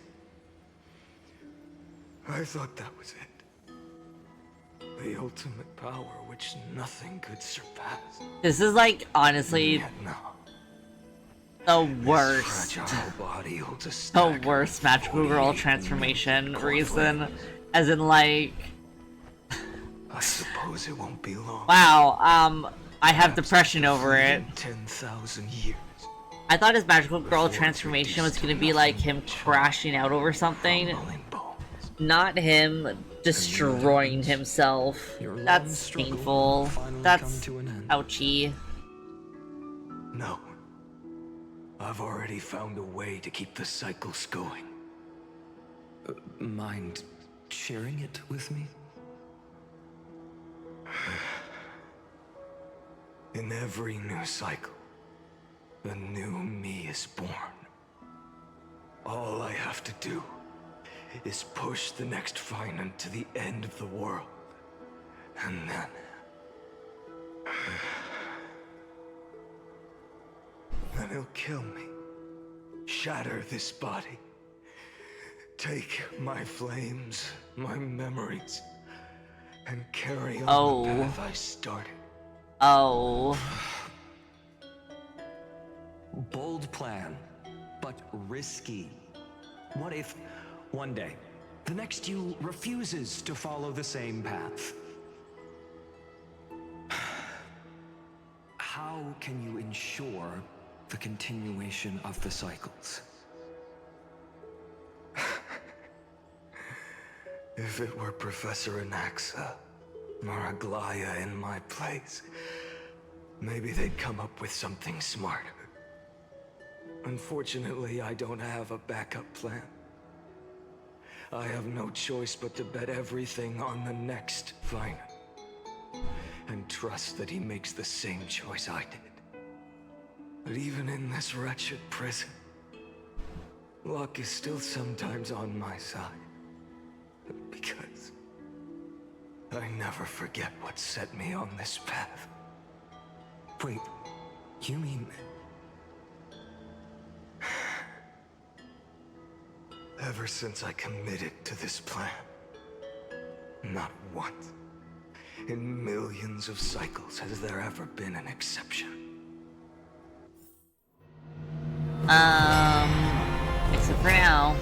I thought that was it. The ultimate power which nothing could surpass. This is like, honestly, the worst. The worst magical girl transformation reason. As in, like... I suppose it won't be long. Wow, I have depression over it. 10,000 years. I thought his magical girl transformation was gonna be like him crashing out over something. Not him destroying himself. That's painful. That's ouchy. No. I've already found a way to keep the cycles going. Mind sharing it with me? In every new cycle, a new me is born. All I have to do is push the next Finan to the end of the world. And then he'll kill me. Shatter this body. Take my flames, my memories, and carry on the path I started. Bold plan, but risky. What if, one day, the next you refuses to follow the same path? How can you ensure the continuation of the cycles? If it were Professor Anaxa or Aglaya in my place, maybe they'd come up with something smarter. Unfortunately, I don't have a backup plan. I have no choice but to bet everything on the next Finan. And trust that he makes the same choice I did. But even in this wretched prison, luck is still sometimes on my side. Because I never forget what set me on this path. Wait, you mean... Ever since I committed to this plan, not once, in millions of cycles, has there ever been an exception. Except for now.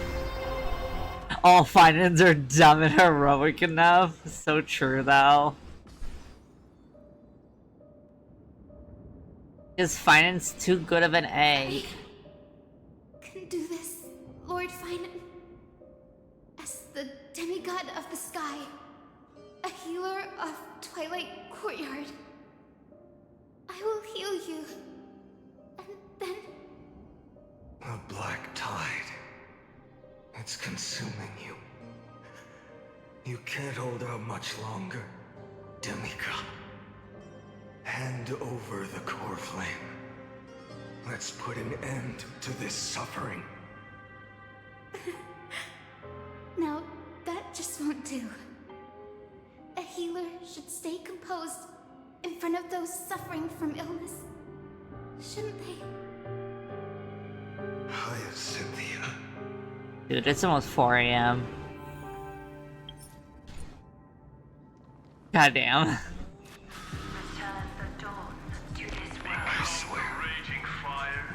All Finans are dumb and heroic enough. So true, though. Is Finance too good of an egg? I can do this, Lord Finan. As the demigod of the sky, a healer of Twilight Courtyard, I will heal you. And then... The black tide. It's consuming you. You can't hold out much longer, demigod. Hand over the core flame. Let's put an end to this suffering. Now, that just won't do. A healer should stay composed in front of those suffering from illness. Shouldn't they? Cynthia. Dude, it's almost 4 a.m. Goddamn. I swear,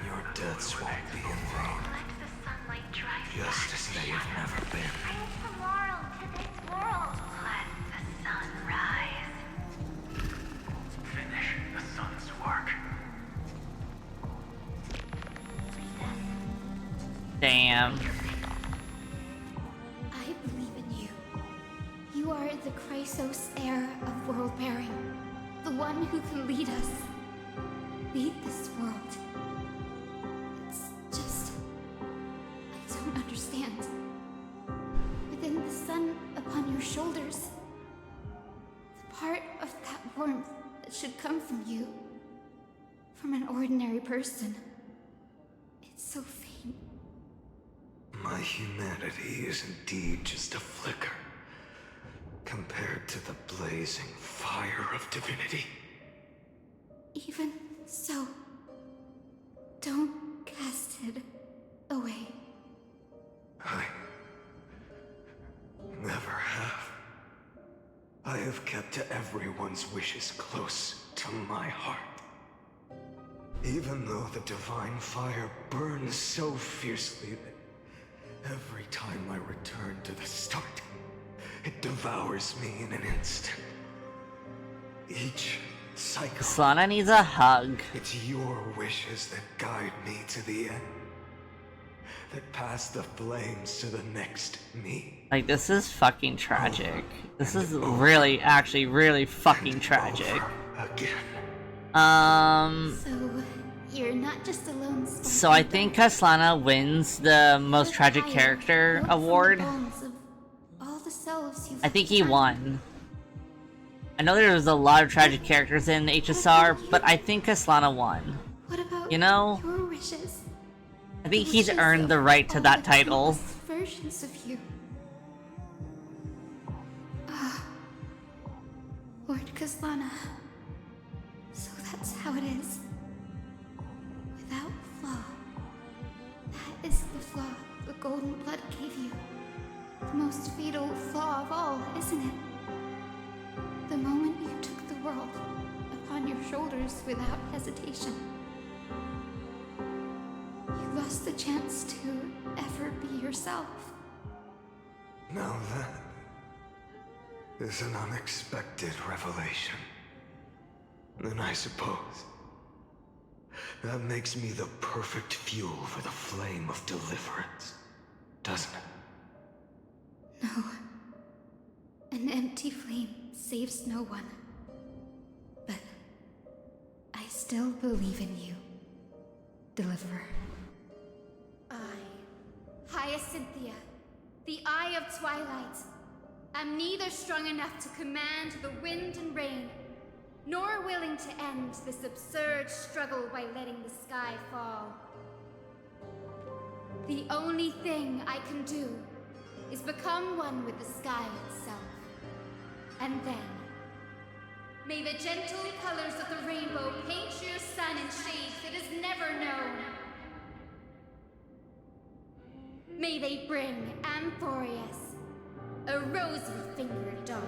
your deaths won't be in vain. Just as they have never been. Tomorrow to this world. Let the sun rise. Finish the sun's work. Damn. I believe in you. You are the Chrysos heir of world bearing. The one who can lead us. Lead this world. It's just... I don't understand. Within the sun upon your shoulders, the part of that warmth that should come from you, from an ordinary person, it's so faint. My humanity is indeed just a flicker compared to the blazing fire of divinity. Even so, don't cast it away. I never have. I have kept everyone's wishes close to my heart. Even though the divine fire burns so fiercely that every time I return to the start, it devours me in an instant. Each cycle. Slana needs a hug. It's your wishes that guide me to the end. That pass the flames to the next me. Like, this is fucking tragic. This is really, actually, really fucking tragic. So, you're not just alone. So I think Kaslana wins the most tragic character award. All the selves you've I think he won. I know there was a lot of tragic characters in HSR, but I think Kaslana won. What about you know? your wishes? I think he's earned the right to that title. Versions of you. Lord Kaslana. So that's how it is. Without flaw. That is the flaw the golden blood gave you. The most fatal flaw of all, isn't it? The moment you took the world upon your shoulders without hesitation. You lost the chance to ever be yourself. Now that is an unexpected revelation. Then I suppose that makes me the perfect fuel for the flame of deliverance, doesn't it? No. An empty flame saves no one. But I still believe in you, Deliverer. Hyacinthia, the Eye of Twilight. I'm neither strong enough to command the wind and rain, nor willing to end this absurd struggle by letting the sky fall. The only thing I can do is become one with the sky itself. And then, may the gentle colors of the rainbow paint your sun in shades it has never known. May they bring Amphorius a rosy-fingered dog.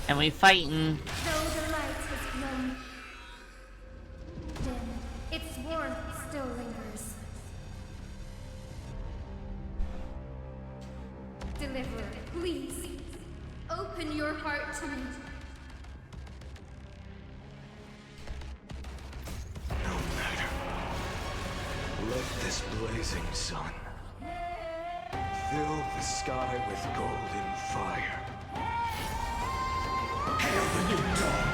And we fighting. Though the light has grown, then its warmth still lingers. Deliverer, please, open your heart to me. Let this blazing sun fill the sky with golden fire. Hail the new dawn!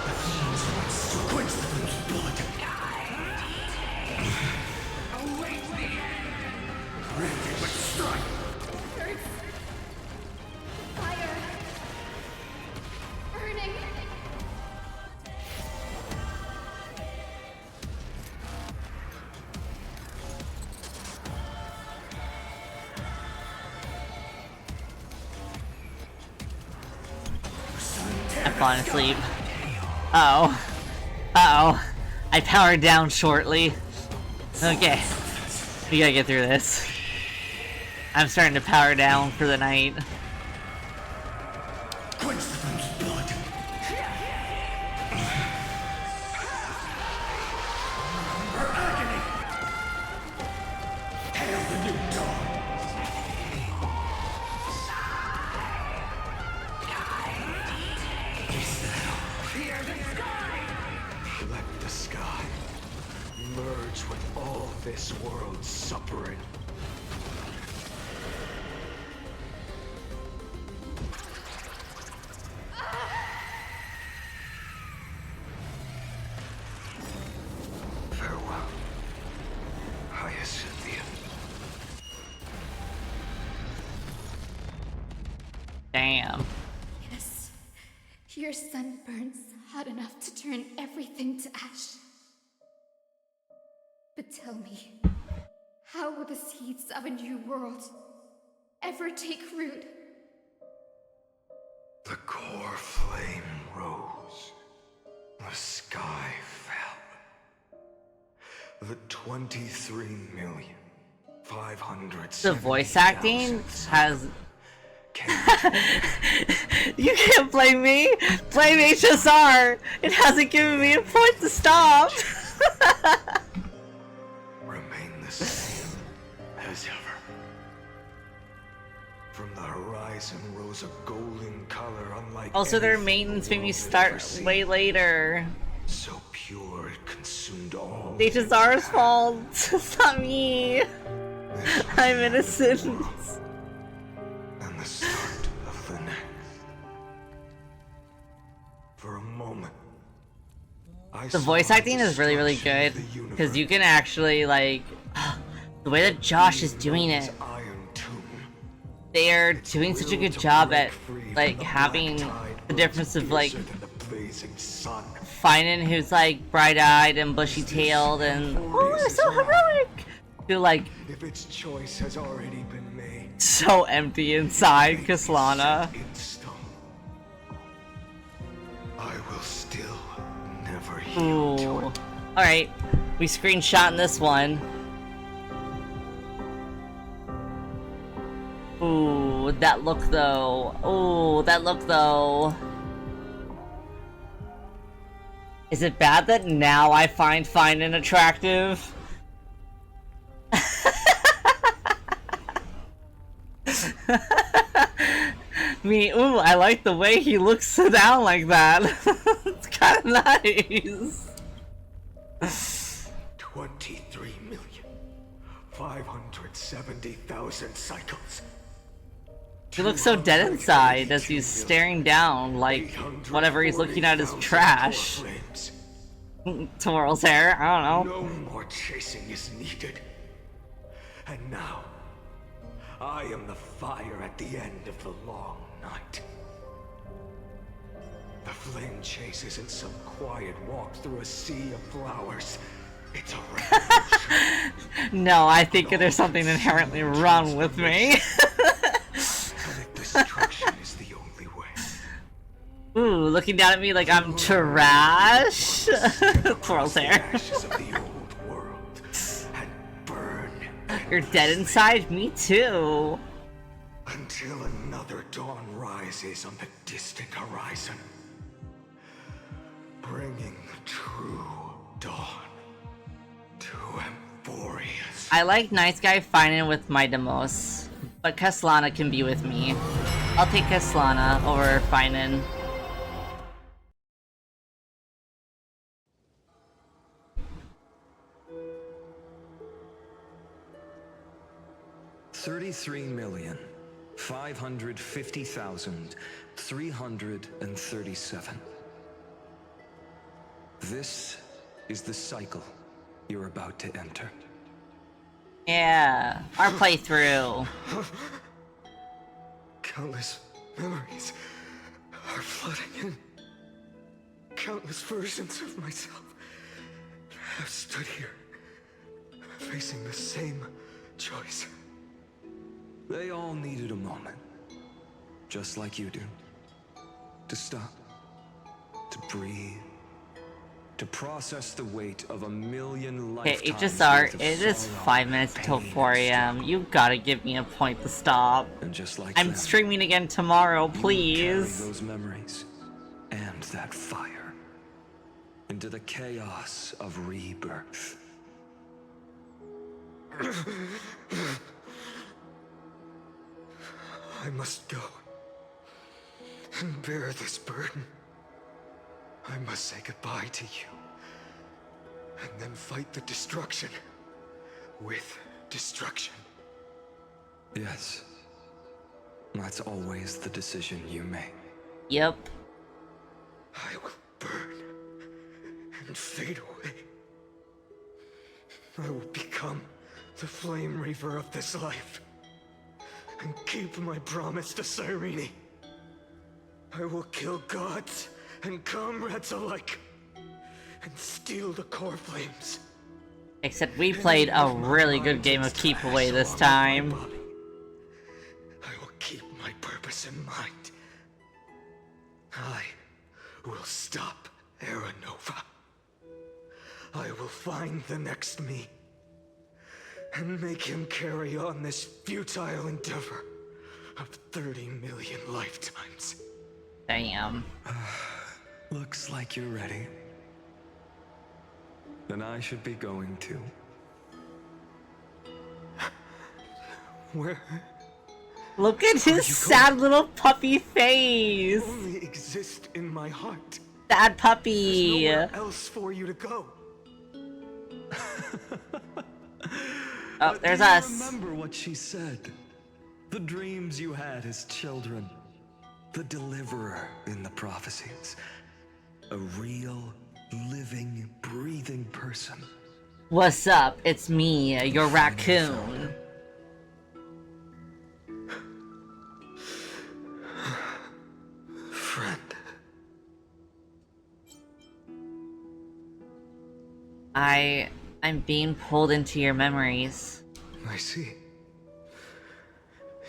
The flames once to quench the blood. Await me! falling asleep. Uh-oh. Uh-oh. I powered down shortly. Okay. We gotta get through this. I'm starting to power down for the night. Let the sky merge with all this world's suffering. Farewell, Hyacinthia. Damn. Yes, your sun burns hot enough to turn everything to ash. But tell me, how will the seeds of a new world ever take root? The core flame rose. The sky fell. The 23,500,000. The voice acting has... You can't blame me! Blame HSR! It hasn't given me a point to stop! Remain the same as ever. From the horizon rose a golden color unlike Also, their anything maintenance the made me world had start ever seen. way later. So pure it consumed all. It's HSR's fault! It's not me! I'm innocent! And the start of the next. For a moment, The voice acting is really, really good. Because you can actually, like... The way that Josh is doing it. They're doing such a good job at, like, having the difference of, like... Finan, who's, like, bright-eyed and bushy-tailed and... Oh, they're so heroic! To, like... if its choice has already been made, So empty inside, Kaslana. I will still never yield to Ooh. it. Alright, we screenshot in this one. Ooh, that look though. Ooh, that look though. Is it bad that now I find Finan attractive? Me, ooh, I like the way he looks down like that. It's kind of nice. 23,570,000 cycles. He looks so dead inside as he's staring down like whatever he's looking at is trash. Twirls hair, I don't know. No more chasing is needed. And now, I am the fire at the end of the long night. The flame chase isn't some quiet walk through a sea of flowers. It's a revolution. No, I think there's something inherently wrong with me. Destruction is the only way. Ooh, looking down at me like I'm trash. Twirls hair. Ashes of the old world and burn. You're dead inside? Me too. Until another dawn rises on the distant horizon, bringing the true dawn to Emphorius. I like nice guy Finan with my demos, but Kaslana can be with me. I'll take Kaslana over Finan. $33,550,337. This is the cycle you're about to enter. Yeah, our playthrough. Countless memories are flooding in. Countless versions of myself have stood here, facing the same choice. They all needed a moment, just like you do, to stop to breathe, to process the weight of a million Okay, lifetimes. HSR, worth of it is sorrow, 5 minutes till pain, 4 and a.m. You gotta give me a point to stop. And just like I'm them, streaming again tomorrow, you carry please. those memories and that fire into the chaos of rebirth. I must go and bear this burden. I must say goodbye to you, and then fight the destruction with destruction. Yes, that's always the decision you make. Yep. I will burn and fade away. I will become the flame reaver of this life and keep my promise to Cyrene. I will kill gods and comrades alike and steal the core flames. Except we played a really good game of Keep Away this time. I will keep my purpose in mind. I will stop Era Nova. I will find the next me and make him carry on this futile endeavor of 30 million lifetimes. Damn. Looks like you're ready. Then I should be going too. Where? Look at his sad little puppy face. Only exist in my heart. Sad puppy. There's nowhere else for you to go. Oh, there's us. Remember what she said. The dreams you had as children. The deliverer in the prophecies. A real, living, breathing person. What's up? It's me, your raccoon. Friend. I'm being pulled into your memories. I see.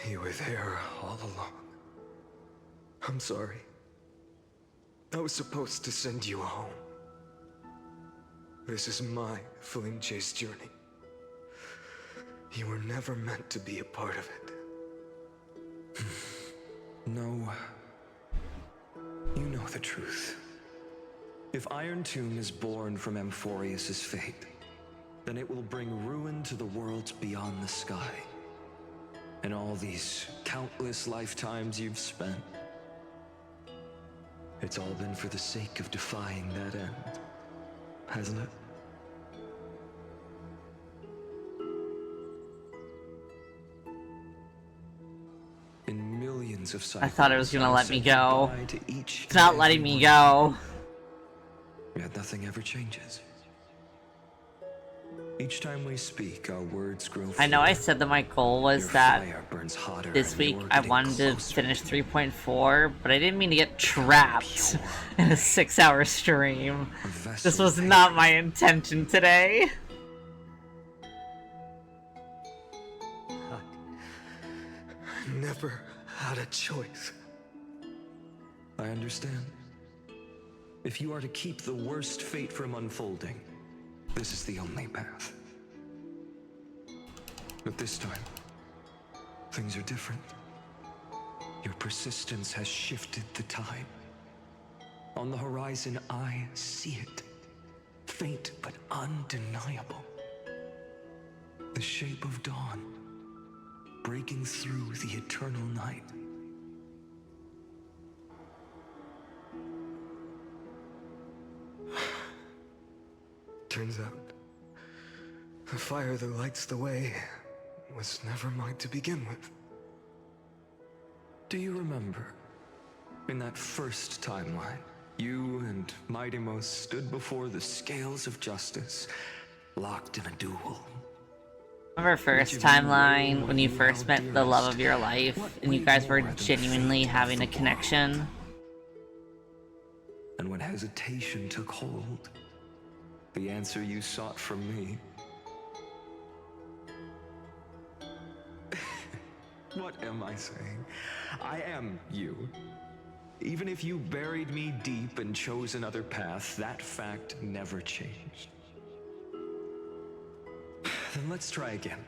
You were there all along. I'm sorry. I was supposed to send you home. This is my flame chase journey. You were never meant to be a part of it. No. You know the truth. If Iron Tomb is born from Amphorius' fate, then it will bring ruin to the worlds beyond the sky. And all these countless lifetimes you've spent, it's all been for the sake of defying that end, hasn't it? In millions of cycles, I thought it was gonna let me go. to each It's not letting me go. Yet nothing ever changes. Each time we speak, our words grow. I know I said that my goal was that burns hotter this week I wanted to finish 3.4, but I didn't mean to get trapped in a 6-hour stream. This was not my intention today. I never had a choice. I understand. If you are to keep the worst fate from unfolding, this is the only path. But this time, things are different. Your persistence has shifted the tide. On the horizon, I see it. Faint but undeniable. The shape of dawn, breaking through the eternal night. Turns out, the fire that lights the way was never mine to begin with. Do you remember, in that first timeline, you and Mightymost stood before the scales of justice, locked in a duel? Remember first timeline, when you first met the love of your life, and you guys were genuinely having a connection? And when hesitation took hold, the answer you sought from me. What am I saying? I am you. Even if you buried me deep and chose another path, that fact never changed. Then let's try again.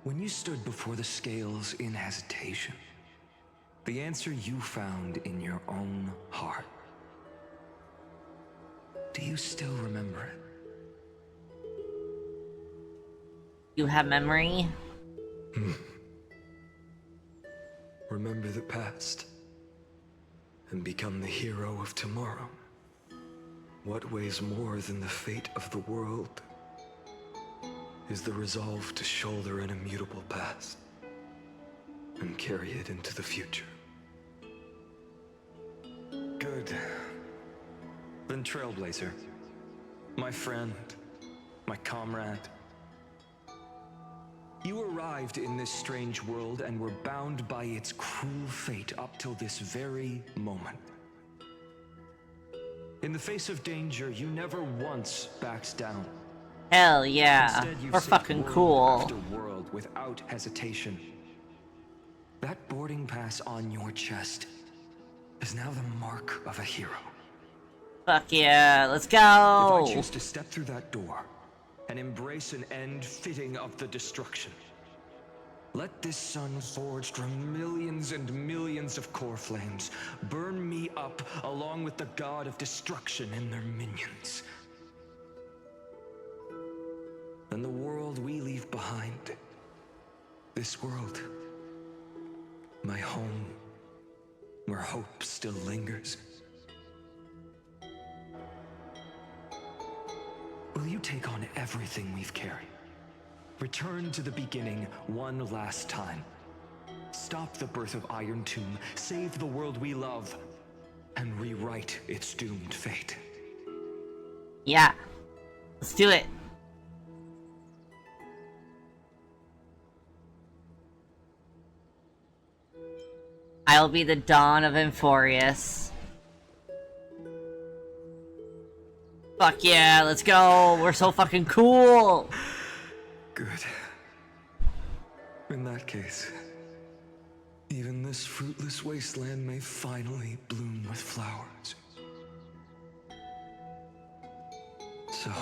When you stood before the scales in hesitation, the answer you found in your own heart, do you still remember it? You have memory? Remember the past and become the hero of tomorrow. What weighs more than the fate of the world is the resolve to shoulder an immutable past and carry it into the future. Good. Then Trailblazer, my friend, my comrade, you arrived in this strange world and were bound by its cruel fate up till this very moment. In the face of danger, you never once backed down. Hell yeah, Instead, you we're saved fucking world cool. after world without hesitation. That boarding pass on your chest is now the mark of a hero. Fuck yeah, let's go! If I choose to step through that door and embrace an end fitting of the destruction, let this sun forged from millions and millions of core flames burn me up along with the god of destruction and their minions. And the world we leave behind, this world, my home, where hope still lingers. Will you take on everything we've carried? Return to the beginning one last time. Stop the birth of Iron Tomb, save the world we love, and rewrite its doomed fate. Yeah, let's do it. I'll be the dawn of Emphorius. Fuck yeah, let's go! We're so fucking cool! Good. In that case, even this fruitless wasteland may finally bloom with flowers. So...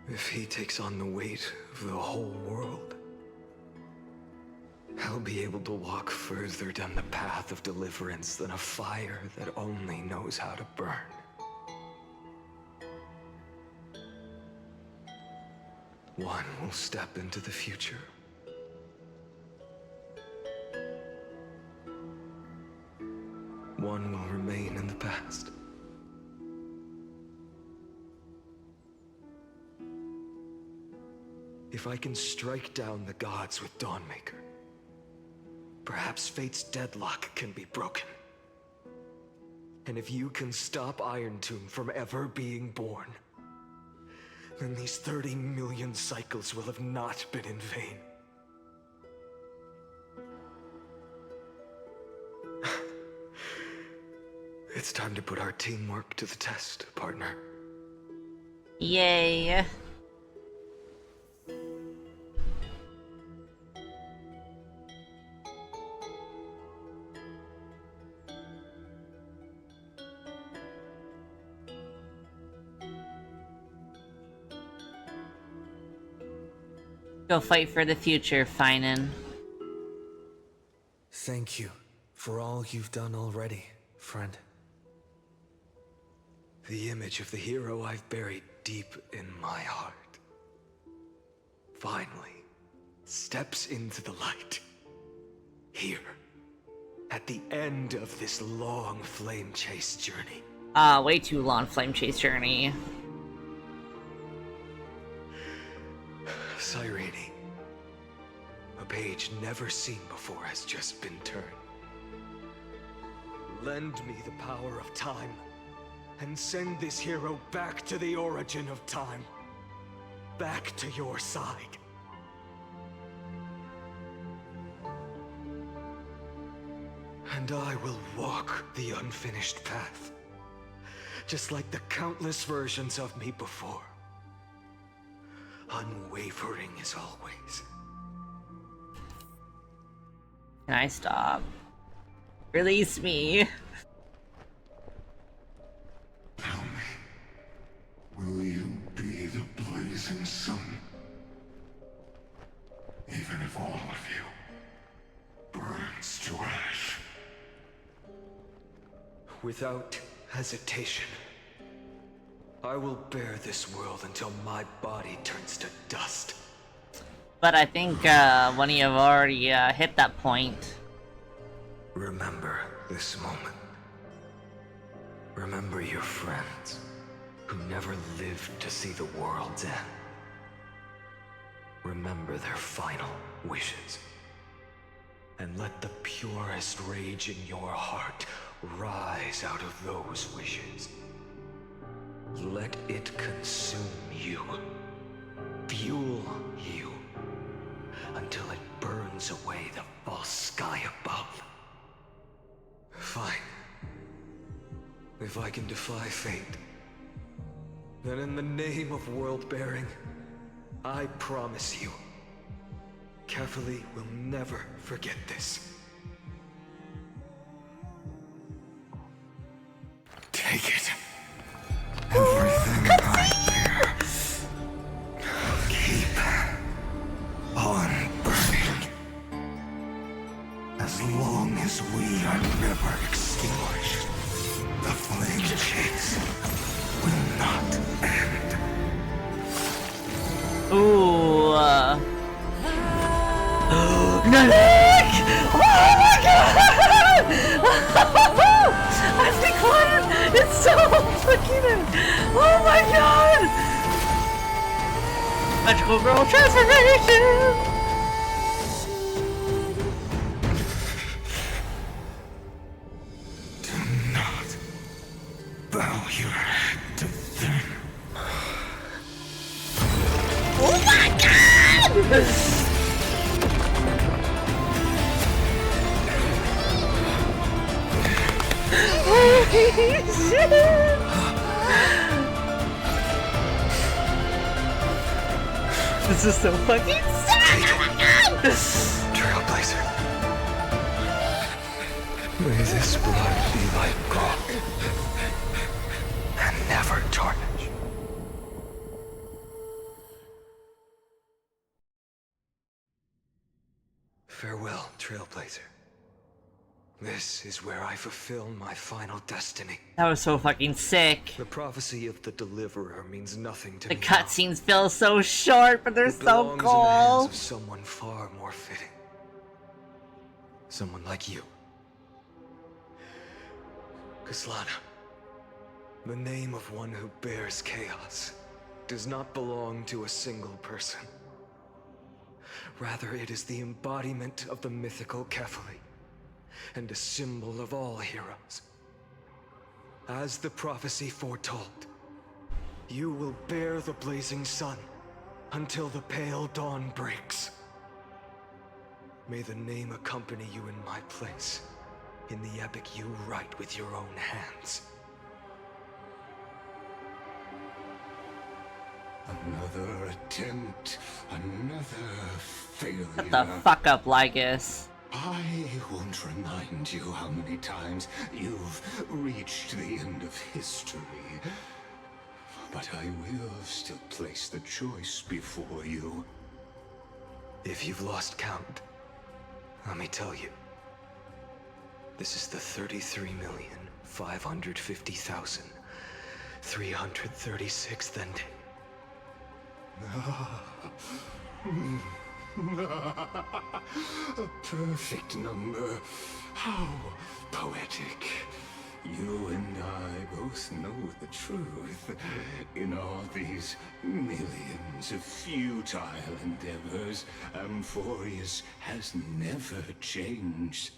if he takes on the weight of the whole world, I'll be able to walk further down the path of deliverance than a fire that only knows how to burn. One will step into the future. One will remain in the past. If I can strike down the gods with Dawnmaker, perhaps fate's deadlock can be broken. And if you can stop Iron Tomb from ever being born, then these 30 million cycles will have not been in vain. It's time to put our teamwork to the test, partner. Yay. Go fight for the future, Finan. Thank you for all you've done already, friend. The image of the hero I've buried deep in my heart finally steps into the light. Here, at the end of this long flame chase journey. Way too long flame chase journey. Cyrene, a page never seen before has just been turned. Lend me the power of time, and send this hero back to the origin of time. Back to your side. And I will walk the unfinished path, just like the countless versions of me before. Unwavering as always. Can I stop? Release me. Tell me, will you be the blazing sun? Even if all of you burns to ash. Without hesitation, I will bear this world until my body turns to dust. But I think one of you have already hit that point. Remember this moment. Remember your friends who never lived to see the world's end. Remember their final wishes. And let the purest rage in your heart rise out of those wishes. Let it consume you, fuel you, until it burns away the false sky above. Fine. If I can defy fate, then in the name of world-bearing, I promise you, Kefali will never forget this. Take it. Everything I bear. Keep on burning. As long as we are never extinguished, the flame chase will not end. Ooh. Nanak! Oh my god! I've been quiet! It's so fucking... Oh my god! Magical girl transformation! Do not bow your head to them. Oh my god! Holy shit! This is so fucking sick! Oh my god! Trailblazer. May this blood be like gold and never tarnish. Farewell, Trailblazer. This is where I fulfill my final destiny. That was so fucking sick. The prophecy of the Deliverer means nothing to The me. cutscenes feel so short, but they're It so belongs in the hands cool. of someone far more fitting. Someone like you. Kaslana. The name of one who bears chaos does not belong to a single person. Rather, it is the embodiment of the mythical Kefali, and a symbol of all heroes. As the prophecy foretold, you will bear the blazing sun until the pale dawn breaks. May the name accompany you in my place, in the epic you write with your own hands. Another attempt, another failure. Shut the fuck up, Lygus. I won't remind you how many times you've reached the end of history. But I will still place the choice before you. If you've lost count, let me tell you. This is the 33,550,336th ending. A perfect number. How poetic. You and I both know the truth. In all these millions of futile endeavors, Amphorius has never changed.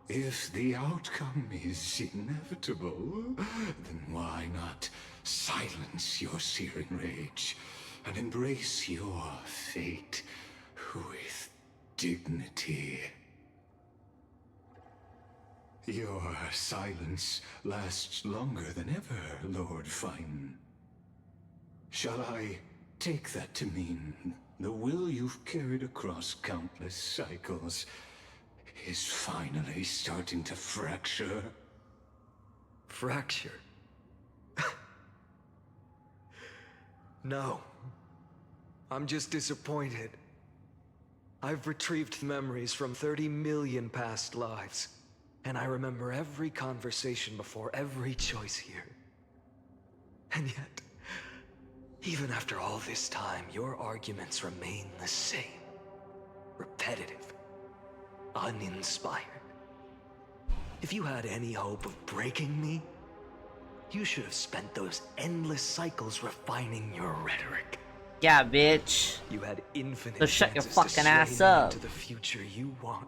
If the outcome is inevitable, then why not silence your searing rage and embrace your fate with dignity? Your silence lasts longer than ever, Lord Fine. Shall I take that to mean the will you've carried across countless cycles is finally starting to fracture. Fracture? No. I'm just disappointed. I've retrieved memories from 30 million past lives, and I remember every conversation before every choice here. And yet, even after all this time, your arguments remain the same. Repetitive. Uninspired. If you had any hope of breaking me, you should have spent those endless cycles refining your rhetoric. Yeah, bitch. You had infinite So shut your chances fucking to sway ass me up. into the future you want.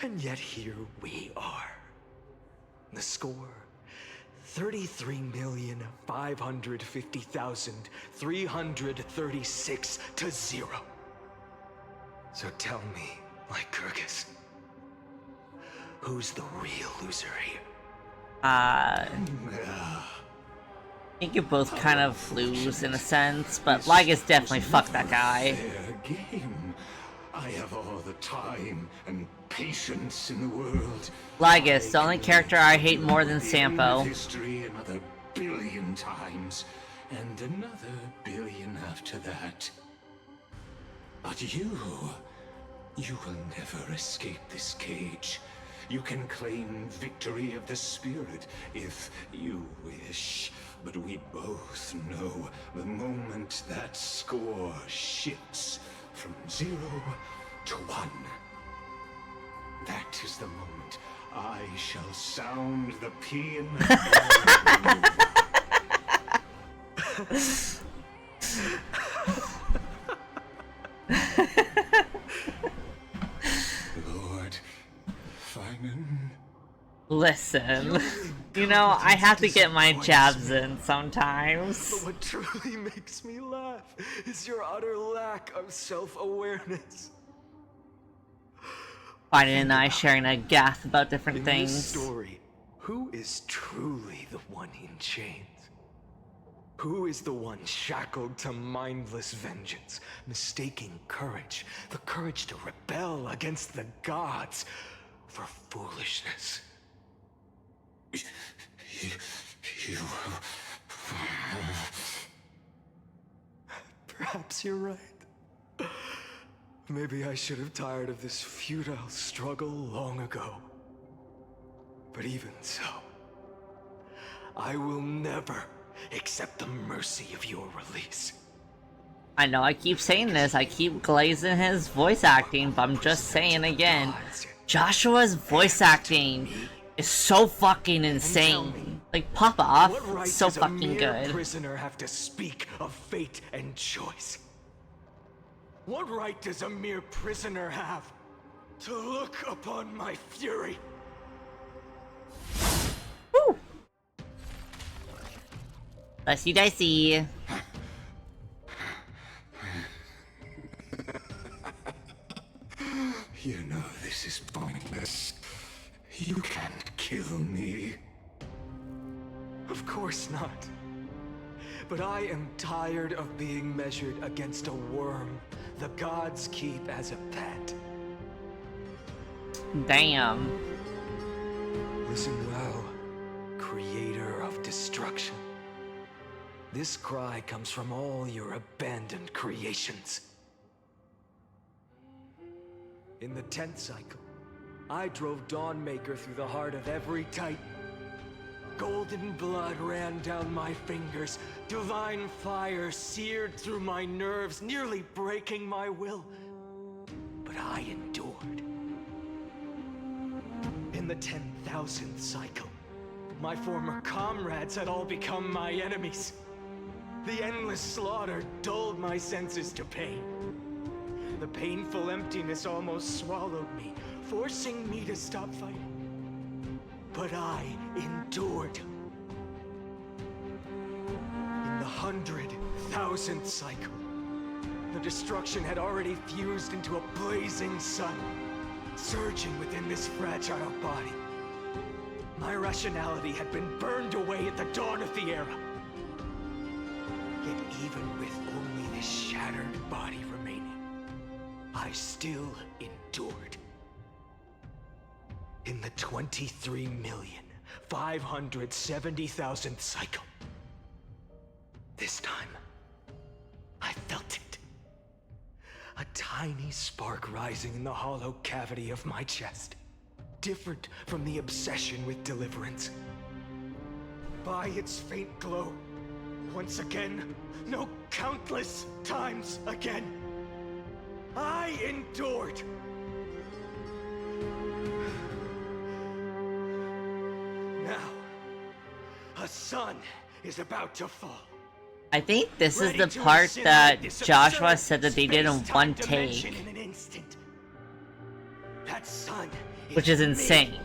And yet here we are. The score: 33,550,336 to 0. So tell me, Lycurgus, who's the real loser here? I think you both kind of lose in a sense, but Lygus definitely fucked that guy. Fair game. I have all the time and patience in the world. Lygus, the only character I hate more than Sampo. History another billion times, and another billion after that. But you will never escape this cage. You can claim victory of the spirit if you wish. But we both know the moment that score shifts from 0 to 1. That is the moment I shall sound the paean. Lord Finan. Listen, you know, I have to get my jabs in sometimes. But what truly makes me laugh is your utter lack of self-awareness. Finan and I sharing a gaff about different In things. this story, who is truly the one in chains? Who is the one shackled to mindless vengeance, mistaking courage, the courage to rebel against the gods, for foolishness? You... Perhaps you're right. Maybe I should have tired of this futile struggle long ago. But even so, I will never accept the mercy of your release. I know I keep saying this, I keep glazing his voice acting, but I'm just saying again, Joshua's voice acting is so fucking insane. Like, pop off, What right it's so does a fucking mere good. prisoner have to speak of fate and choice? What right does a mere prisoner have to look upon my fury? Dicey dicey. You know this is pointless. You can't kill me. Of course not. But I am tired of being measured against a worm the gods keep as a pet. Damn. Listen well, creator of destruction. This cry comes from all your abandoned creations. In the 10th cycle, I drove Dawnmaker through the heart of every Titan. Golden blood ran down my fingers, divine fire seared through my nerves, nearly breaking my will. But I endured. In the 10,000th cycle, my former comrades had all become my enemies. The endless slaughter dulled my senses to pain. The painful emptiness almost swallowed me, forcing me to stop fighting. But I endured. In the 100,000th cycle, the destruction had already fused into a blazing sun, surging within this fragile body. My rationality had been burned away at the dawn of the era. Yet even with only this shattered body remaining, I still endured. in the 23,570,000th cycle. This time, I felt it. A tiny spark rising in the hollow cavity of my chest. Different from the obsession with deliverance. By its faint glow, once again, no, countless times again, I endured. Now, a sun is about to fall. I think this is the part that Joshua said that they did in one take. That sun Which is insane.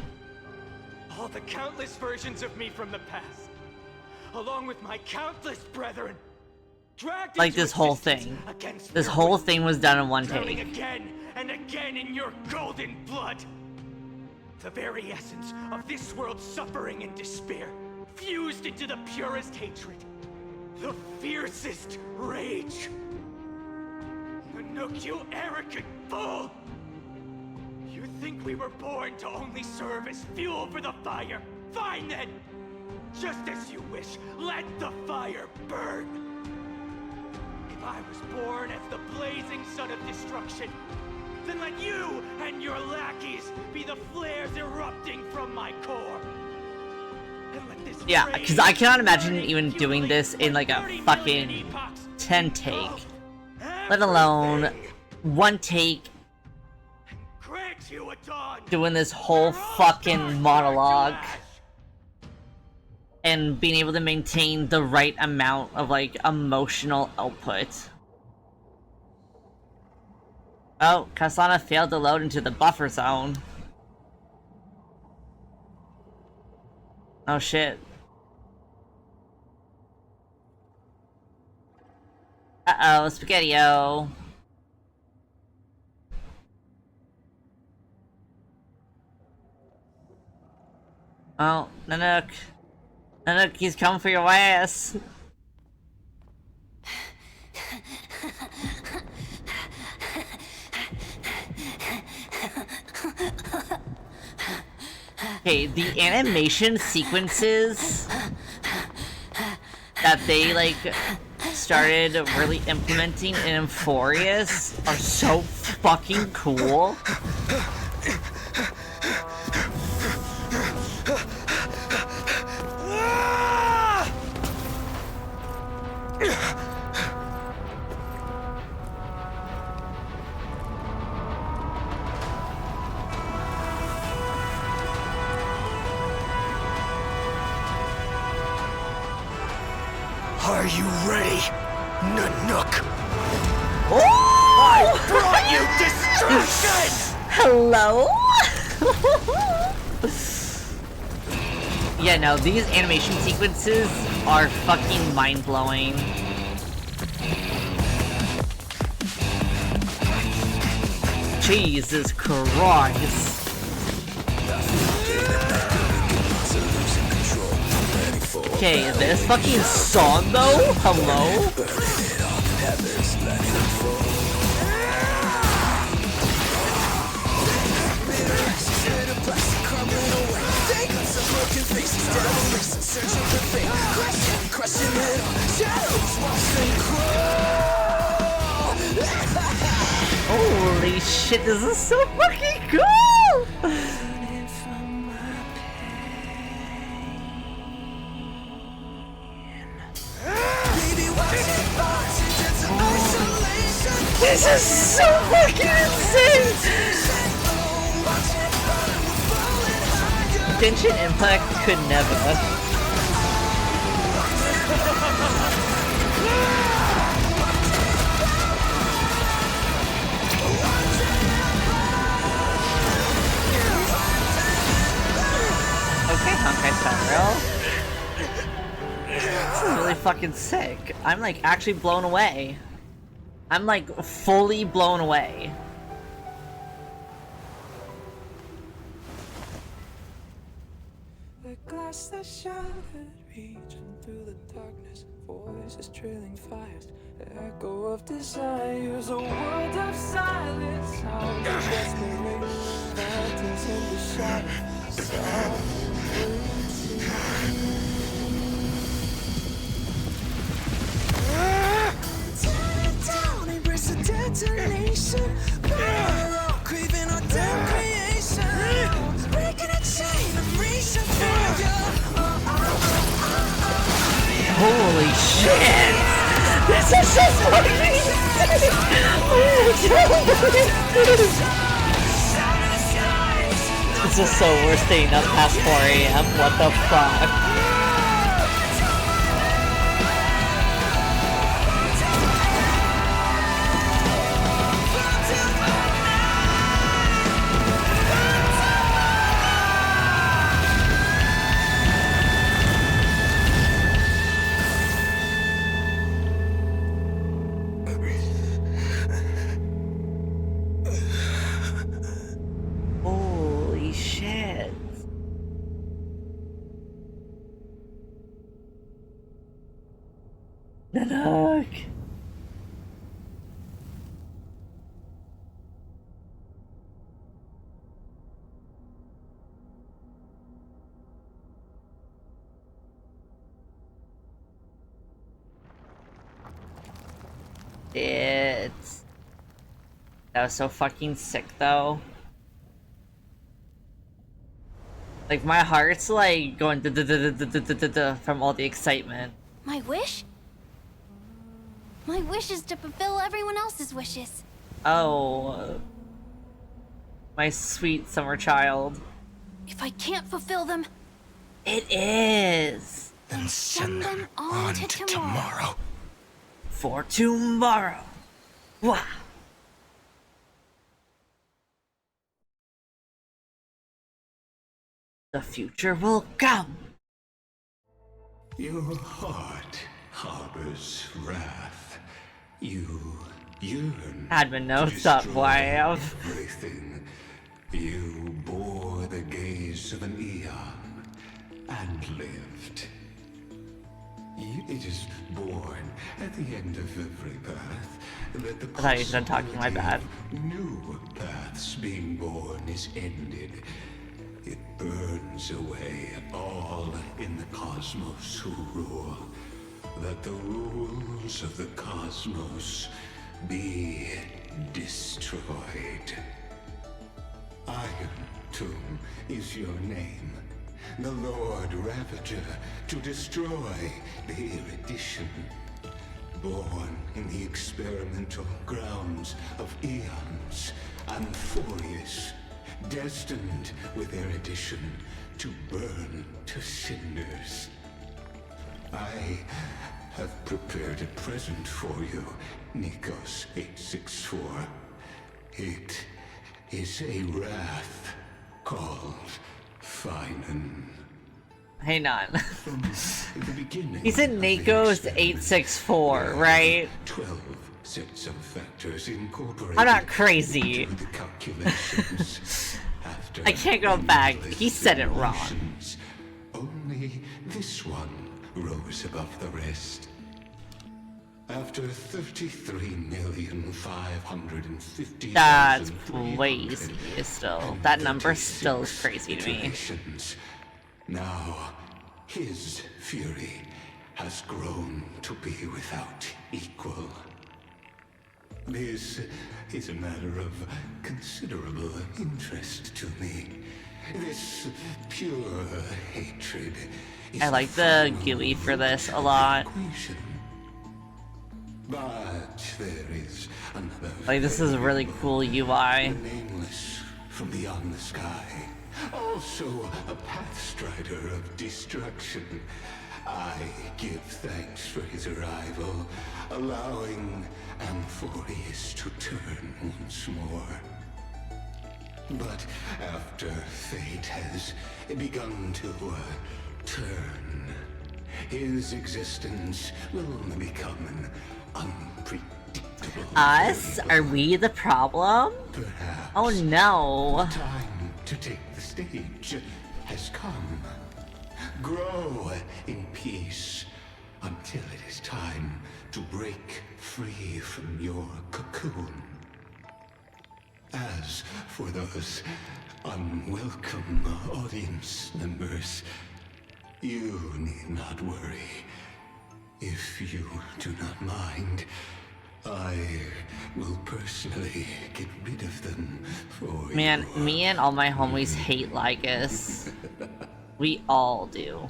All the countless versions of me from the past, along with my countless brethren, dragged Like into this whole existence thing. against This their whole will, thing was done in one drowning take. again and again in your golden blood. The very essence of this world's suffering and despair, fused into the purest hatred, the fiercest rage. Nanook, you arrogant fool! You think we were born to only serve as fuel for the fire? Fine then! Just as you wish, let the fire burn! If I was born as the blazing sun of destruction, then let you and your lackeys be the flares erupting from my core. And let this Yeah, because I cannot imagine even doing this in like a fucking 10 take. Let alone one take doing this whole fucking monologue and being able to maintain the right amount of like emotional output. Oh, Kasana failed to load into the buffer zone. Oh shit. Uh-oh, Spaghetti-O. Oh, Nanook. Nanook, he's coming for your ass. Okay, the animation sequences that they, like, started really implementing in Euphorius are so fucking cool. Are you ready, Nanook? Oh! I brought you destruction! Hello? Yeah, no, these animation sequences are fucking mind-blowing. Jesus Christ. Okay, this fucking song though? Hello? Holy shit, this is so fucking cool! This is so fucking insane! Genshin Impact could never. Okay, Honkai Style. This is really fucking sick. I'm like actually blown away. I'm like fully blown away. The glass that shattered, reaching through the darkness voice is trailing fast. Echo of desires, a world of silence. Sounds of desperation, phantoms in the shadow. Softly down, embrace the detonation. Parallel, craving our damn creation. Breaking a chain of reaching for you. Holy shit! This is so fucking insane! This is so we're staying up past 4 AM. What the fuck? Holy shit. Nanak. That was so fucking sick though. Like my heart's like going from all the excitement. My wish? My wish is to fulfill everyone else's wishes. Oh, my sweet summer child. If I can't fulfill them, it is. Then send them on to tomorrow. For tomorrow. Wow. The future will come. Your heart harbors wrath. You yearn Admin to notes up, destroy wow. everything. You bore the gaze of an eon and lived. It is born at the end of every path that the I thought you were done talking, my bad. new paths being born is ended. It burns away all in the cosmos who rule, that the rules of the cosmos be destroyed. Iron Tomb is your name, the Lord Ravager, to destroy the erudition. Born in the experimental grounds of eons, Amphorius, destined with erudition to burn to cinders. I have prepared a present for you, Nikos 864. It is a wrath called Finan. Hang on. The beginning He's in Nako's 864, right? 12 sets of factors incorporated. I'm not crazy. into the calculations. After I can't go back. He said it wrong. calculations, only this one rose above the rest. After 33,550,000 That's crazy still. That number still is crazy to me. iterations. Now, his fury has grown to be without equal. This is a matter of considerable interest to me. This pure hatred is I like the GUI for this a lot. equation. But there is another. Like, this is a really cool UI. The nameless from beyond the sky. Also a pathstrider of destruction. I give thanks for his arrival, allowing Amphorius to turn once more. But after fate has begun to turn, his existence will only become an unpredictable. Us? Are we the problem? Perhaps Oh no. the time to take the stage has come. Grow in peace, until it is time to break free from your cocoon. As for those unwelcome audience members, you need not worry. If you do not mind, I will personally get rid of them for Man, you. me and all my homies hate Lycus. We all do.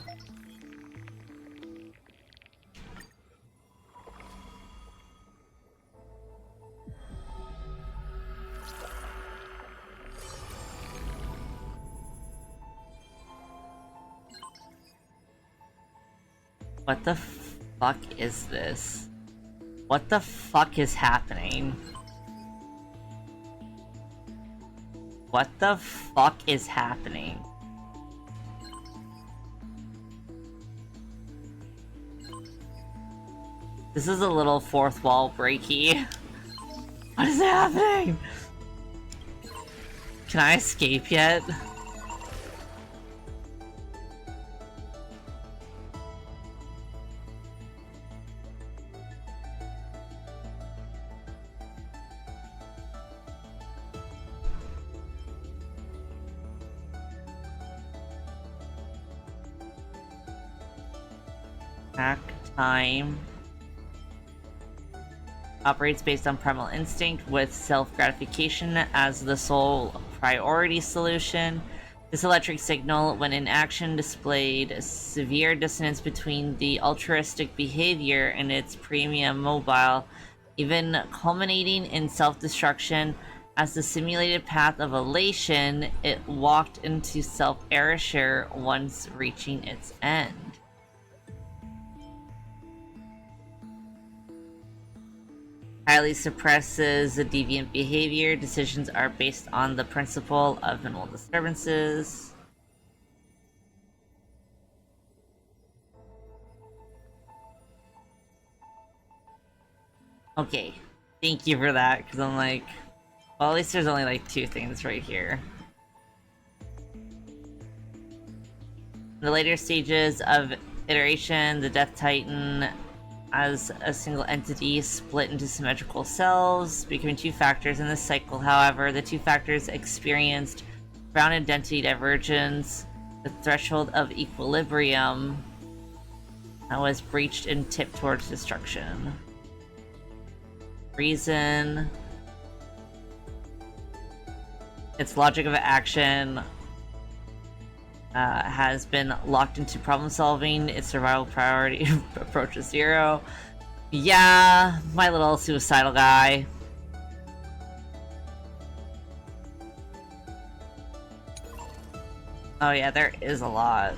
What the fuck is this? What the fuck is happening? What the fuck is happening? This is a little fourth wall breaky. What is happening? Can I escape yet? Time operates based on primal instinct with self-gratification as the sole priority solution. This electric signal, when in action, displayed a severe dissonance between the altruistic behavior and its premium mobile, even culminating in self-destruction. As the simulated path of elation, it walked into self-erasure once reaching its end. Highly suppresses the deviant behavior. Decisions are based on the principle of minimal disturbances. Okay, thank you for that, because I'm like, well, at least there's only like 2 things right here. In the later stages of iteration, the Death Titan as a single entity split into symmetrical cells, becoming 2 factors in this cycle. However, the 2 factors experienced profound identity divergence. The threshold of equilibrium was breached and tipped towards destruction. Reason. Its logic of action has been locked into problem solving. Its survival priority approaches 0. Yeah, my little suicidal guy. Oh yeah, there is a lot.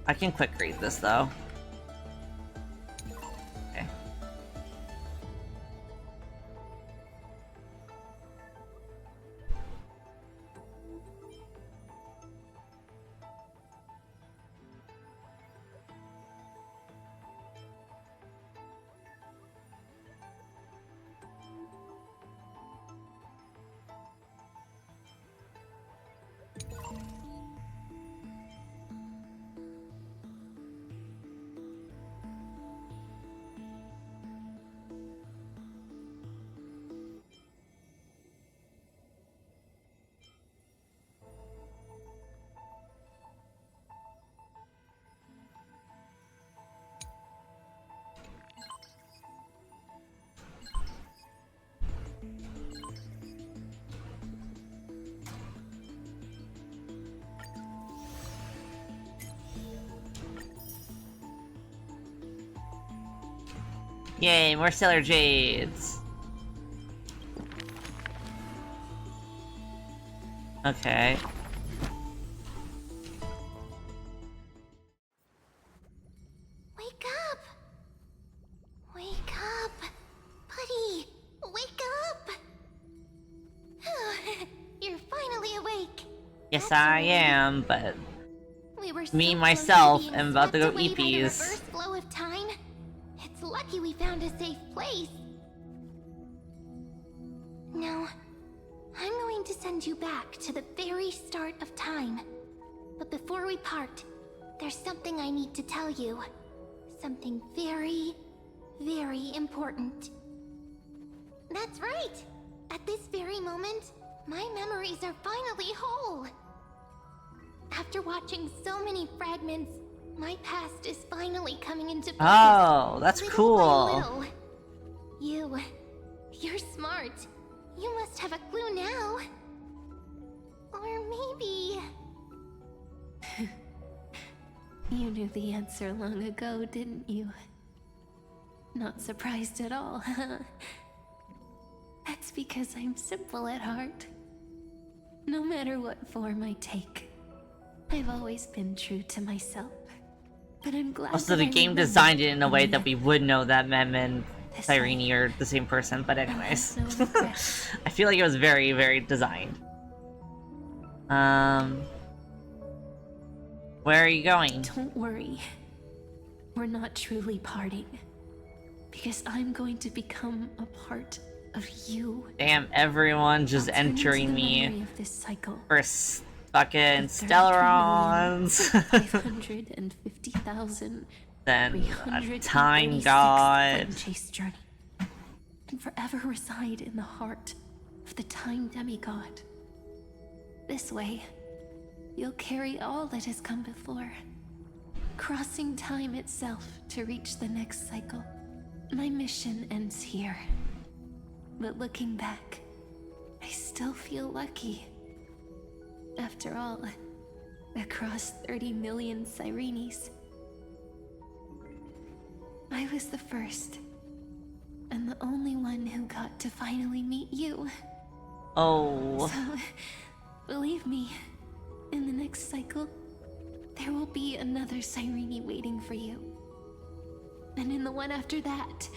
I can quick read this though. Okay. Yay, more Stellar Jades. Okay. Wake up! Wake up! Buddy! Wake up! You're finally awake! Yes, I am, but We were so me, close myself, to being am about to go swept away by the eepies. reverse flow of time. It's lucky we found a safe place. Now, I'm going to send you back to the very start of time. But before we part, there's something I need to tell you. something very, very important. That's right! At this very moment, my memories are finally whole. After watching so many fragments, my past is finally coming into focus. Oh, that's little cool. by little. You're smart. You must have a clue now. Or maybe... You knew the answer long ago, didn't you? Not surprised at all, huh? That's because I'm simple at heart. No matter what form I take, I've always been true to myself. But I'm glad Also, that the game designed it in a way that we would know that Mem and Cyrene are the same person, but anyways. I feel like it was very, very designed. Where are you going? Don't worry. We're not truly parting. Because I'm going to become a part of you. Damn, everyone just entering me for fucking Stellarons. 550,000. Then a time god. Chase journey. And forever reside in the heart of the time demigod. This way, you'll carry all that has come before, crossing time itself to reach the next cycle. My mission ends here. But looking back, I still feel lucky. After all, across 30 million Cyrenes, I was the first, and the only one who got to finally meet you. Oh. So, believe me, in the next cycle, there will be another Cyrene waiting for you. And in the one after that,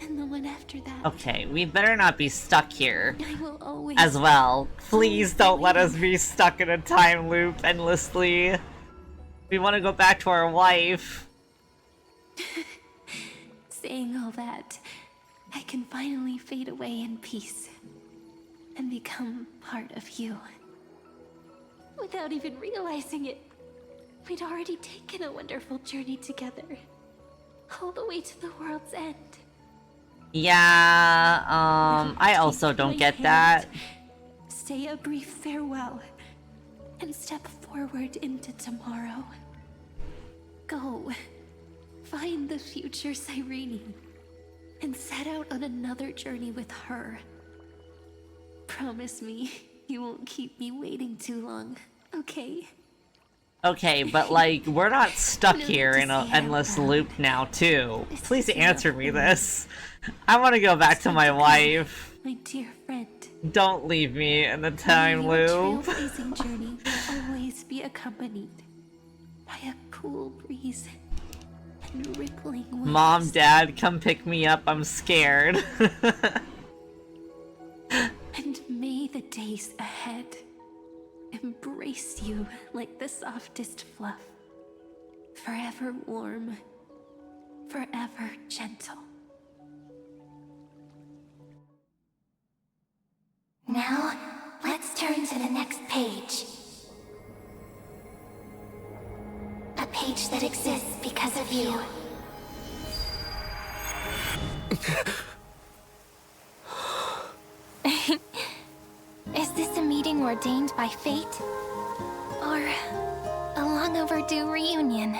and the one after that. Okay, we better not be stuck here I will always as well. Please don't let us be stuck in a time loop endlessly. We want to go back to our wife. Saying all that, I can finally fade away in peace and become part of you. Without even realizing it, we'd already taken a wonderful journey together, all the way to the world's end. Yeah, I also don't get that. Say a brief farewell and step forward into tomorrow. Go, find the future Cyrene and set out on another journey with her. Promise me you won't keep me waiting too long, okay? Okay, but like, we're not stuck here in an endless loop now, too. Please answer me this. I want to go back to my wife. My dear friend. Don't leave me in the time loop. Your trailblazing journey will always be accompanied by a cool breeze and rippling waves. Mom, Dad, come pick me up. I'm scared. And may the days ahead embrace you like the softest fluff. Forever warm, forever gentle. Now, let's turn to the next page. A page that exists because of you. Is this a meeting ordained by fate? Or a long overdue reunion?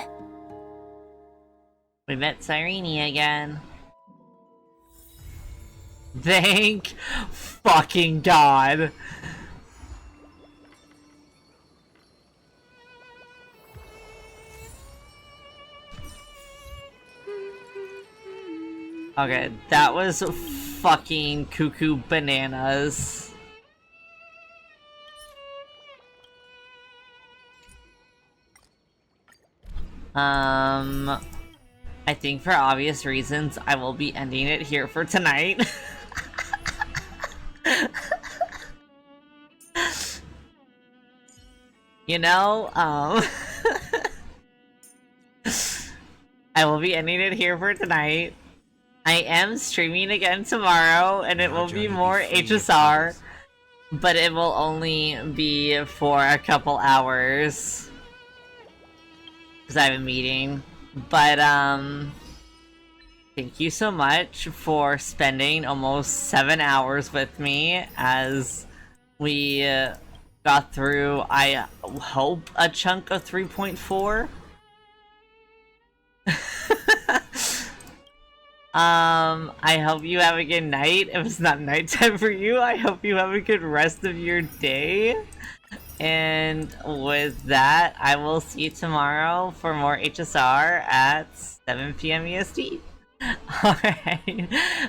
We met Cyrene again. Thank fucking God. Okay, that was fucking cuckoo bananas. I think for obvious reasons, I will be ending it here for tonight. You know, I will be ending it here for tonight. I am streaming again tomorrow, and it will be more HSR, but it will only be for a couple hours. Because I have a meeting. But, thank you so much for spending almost 7 hours with me as we got through, I hope, a chunk of 3.4. I hope you have a good night. If it's not nighttime for you, I hope you have a good rest of your day. And with that, I will see you tomorrow for more HSR at 7 PM EST. Alright.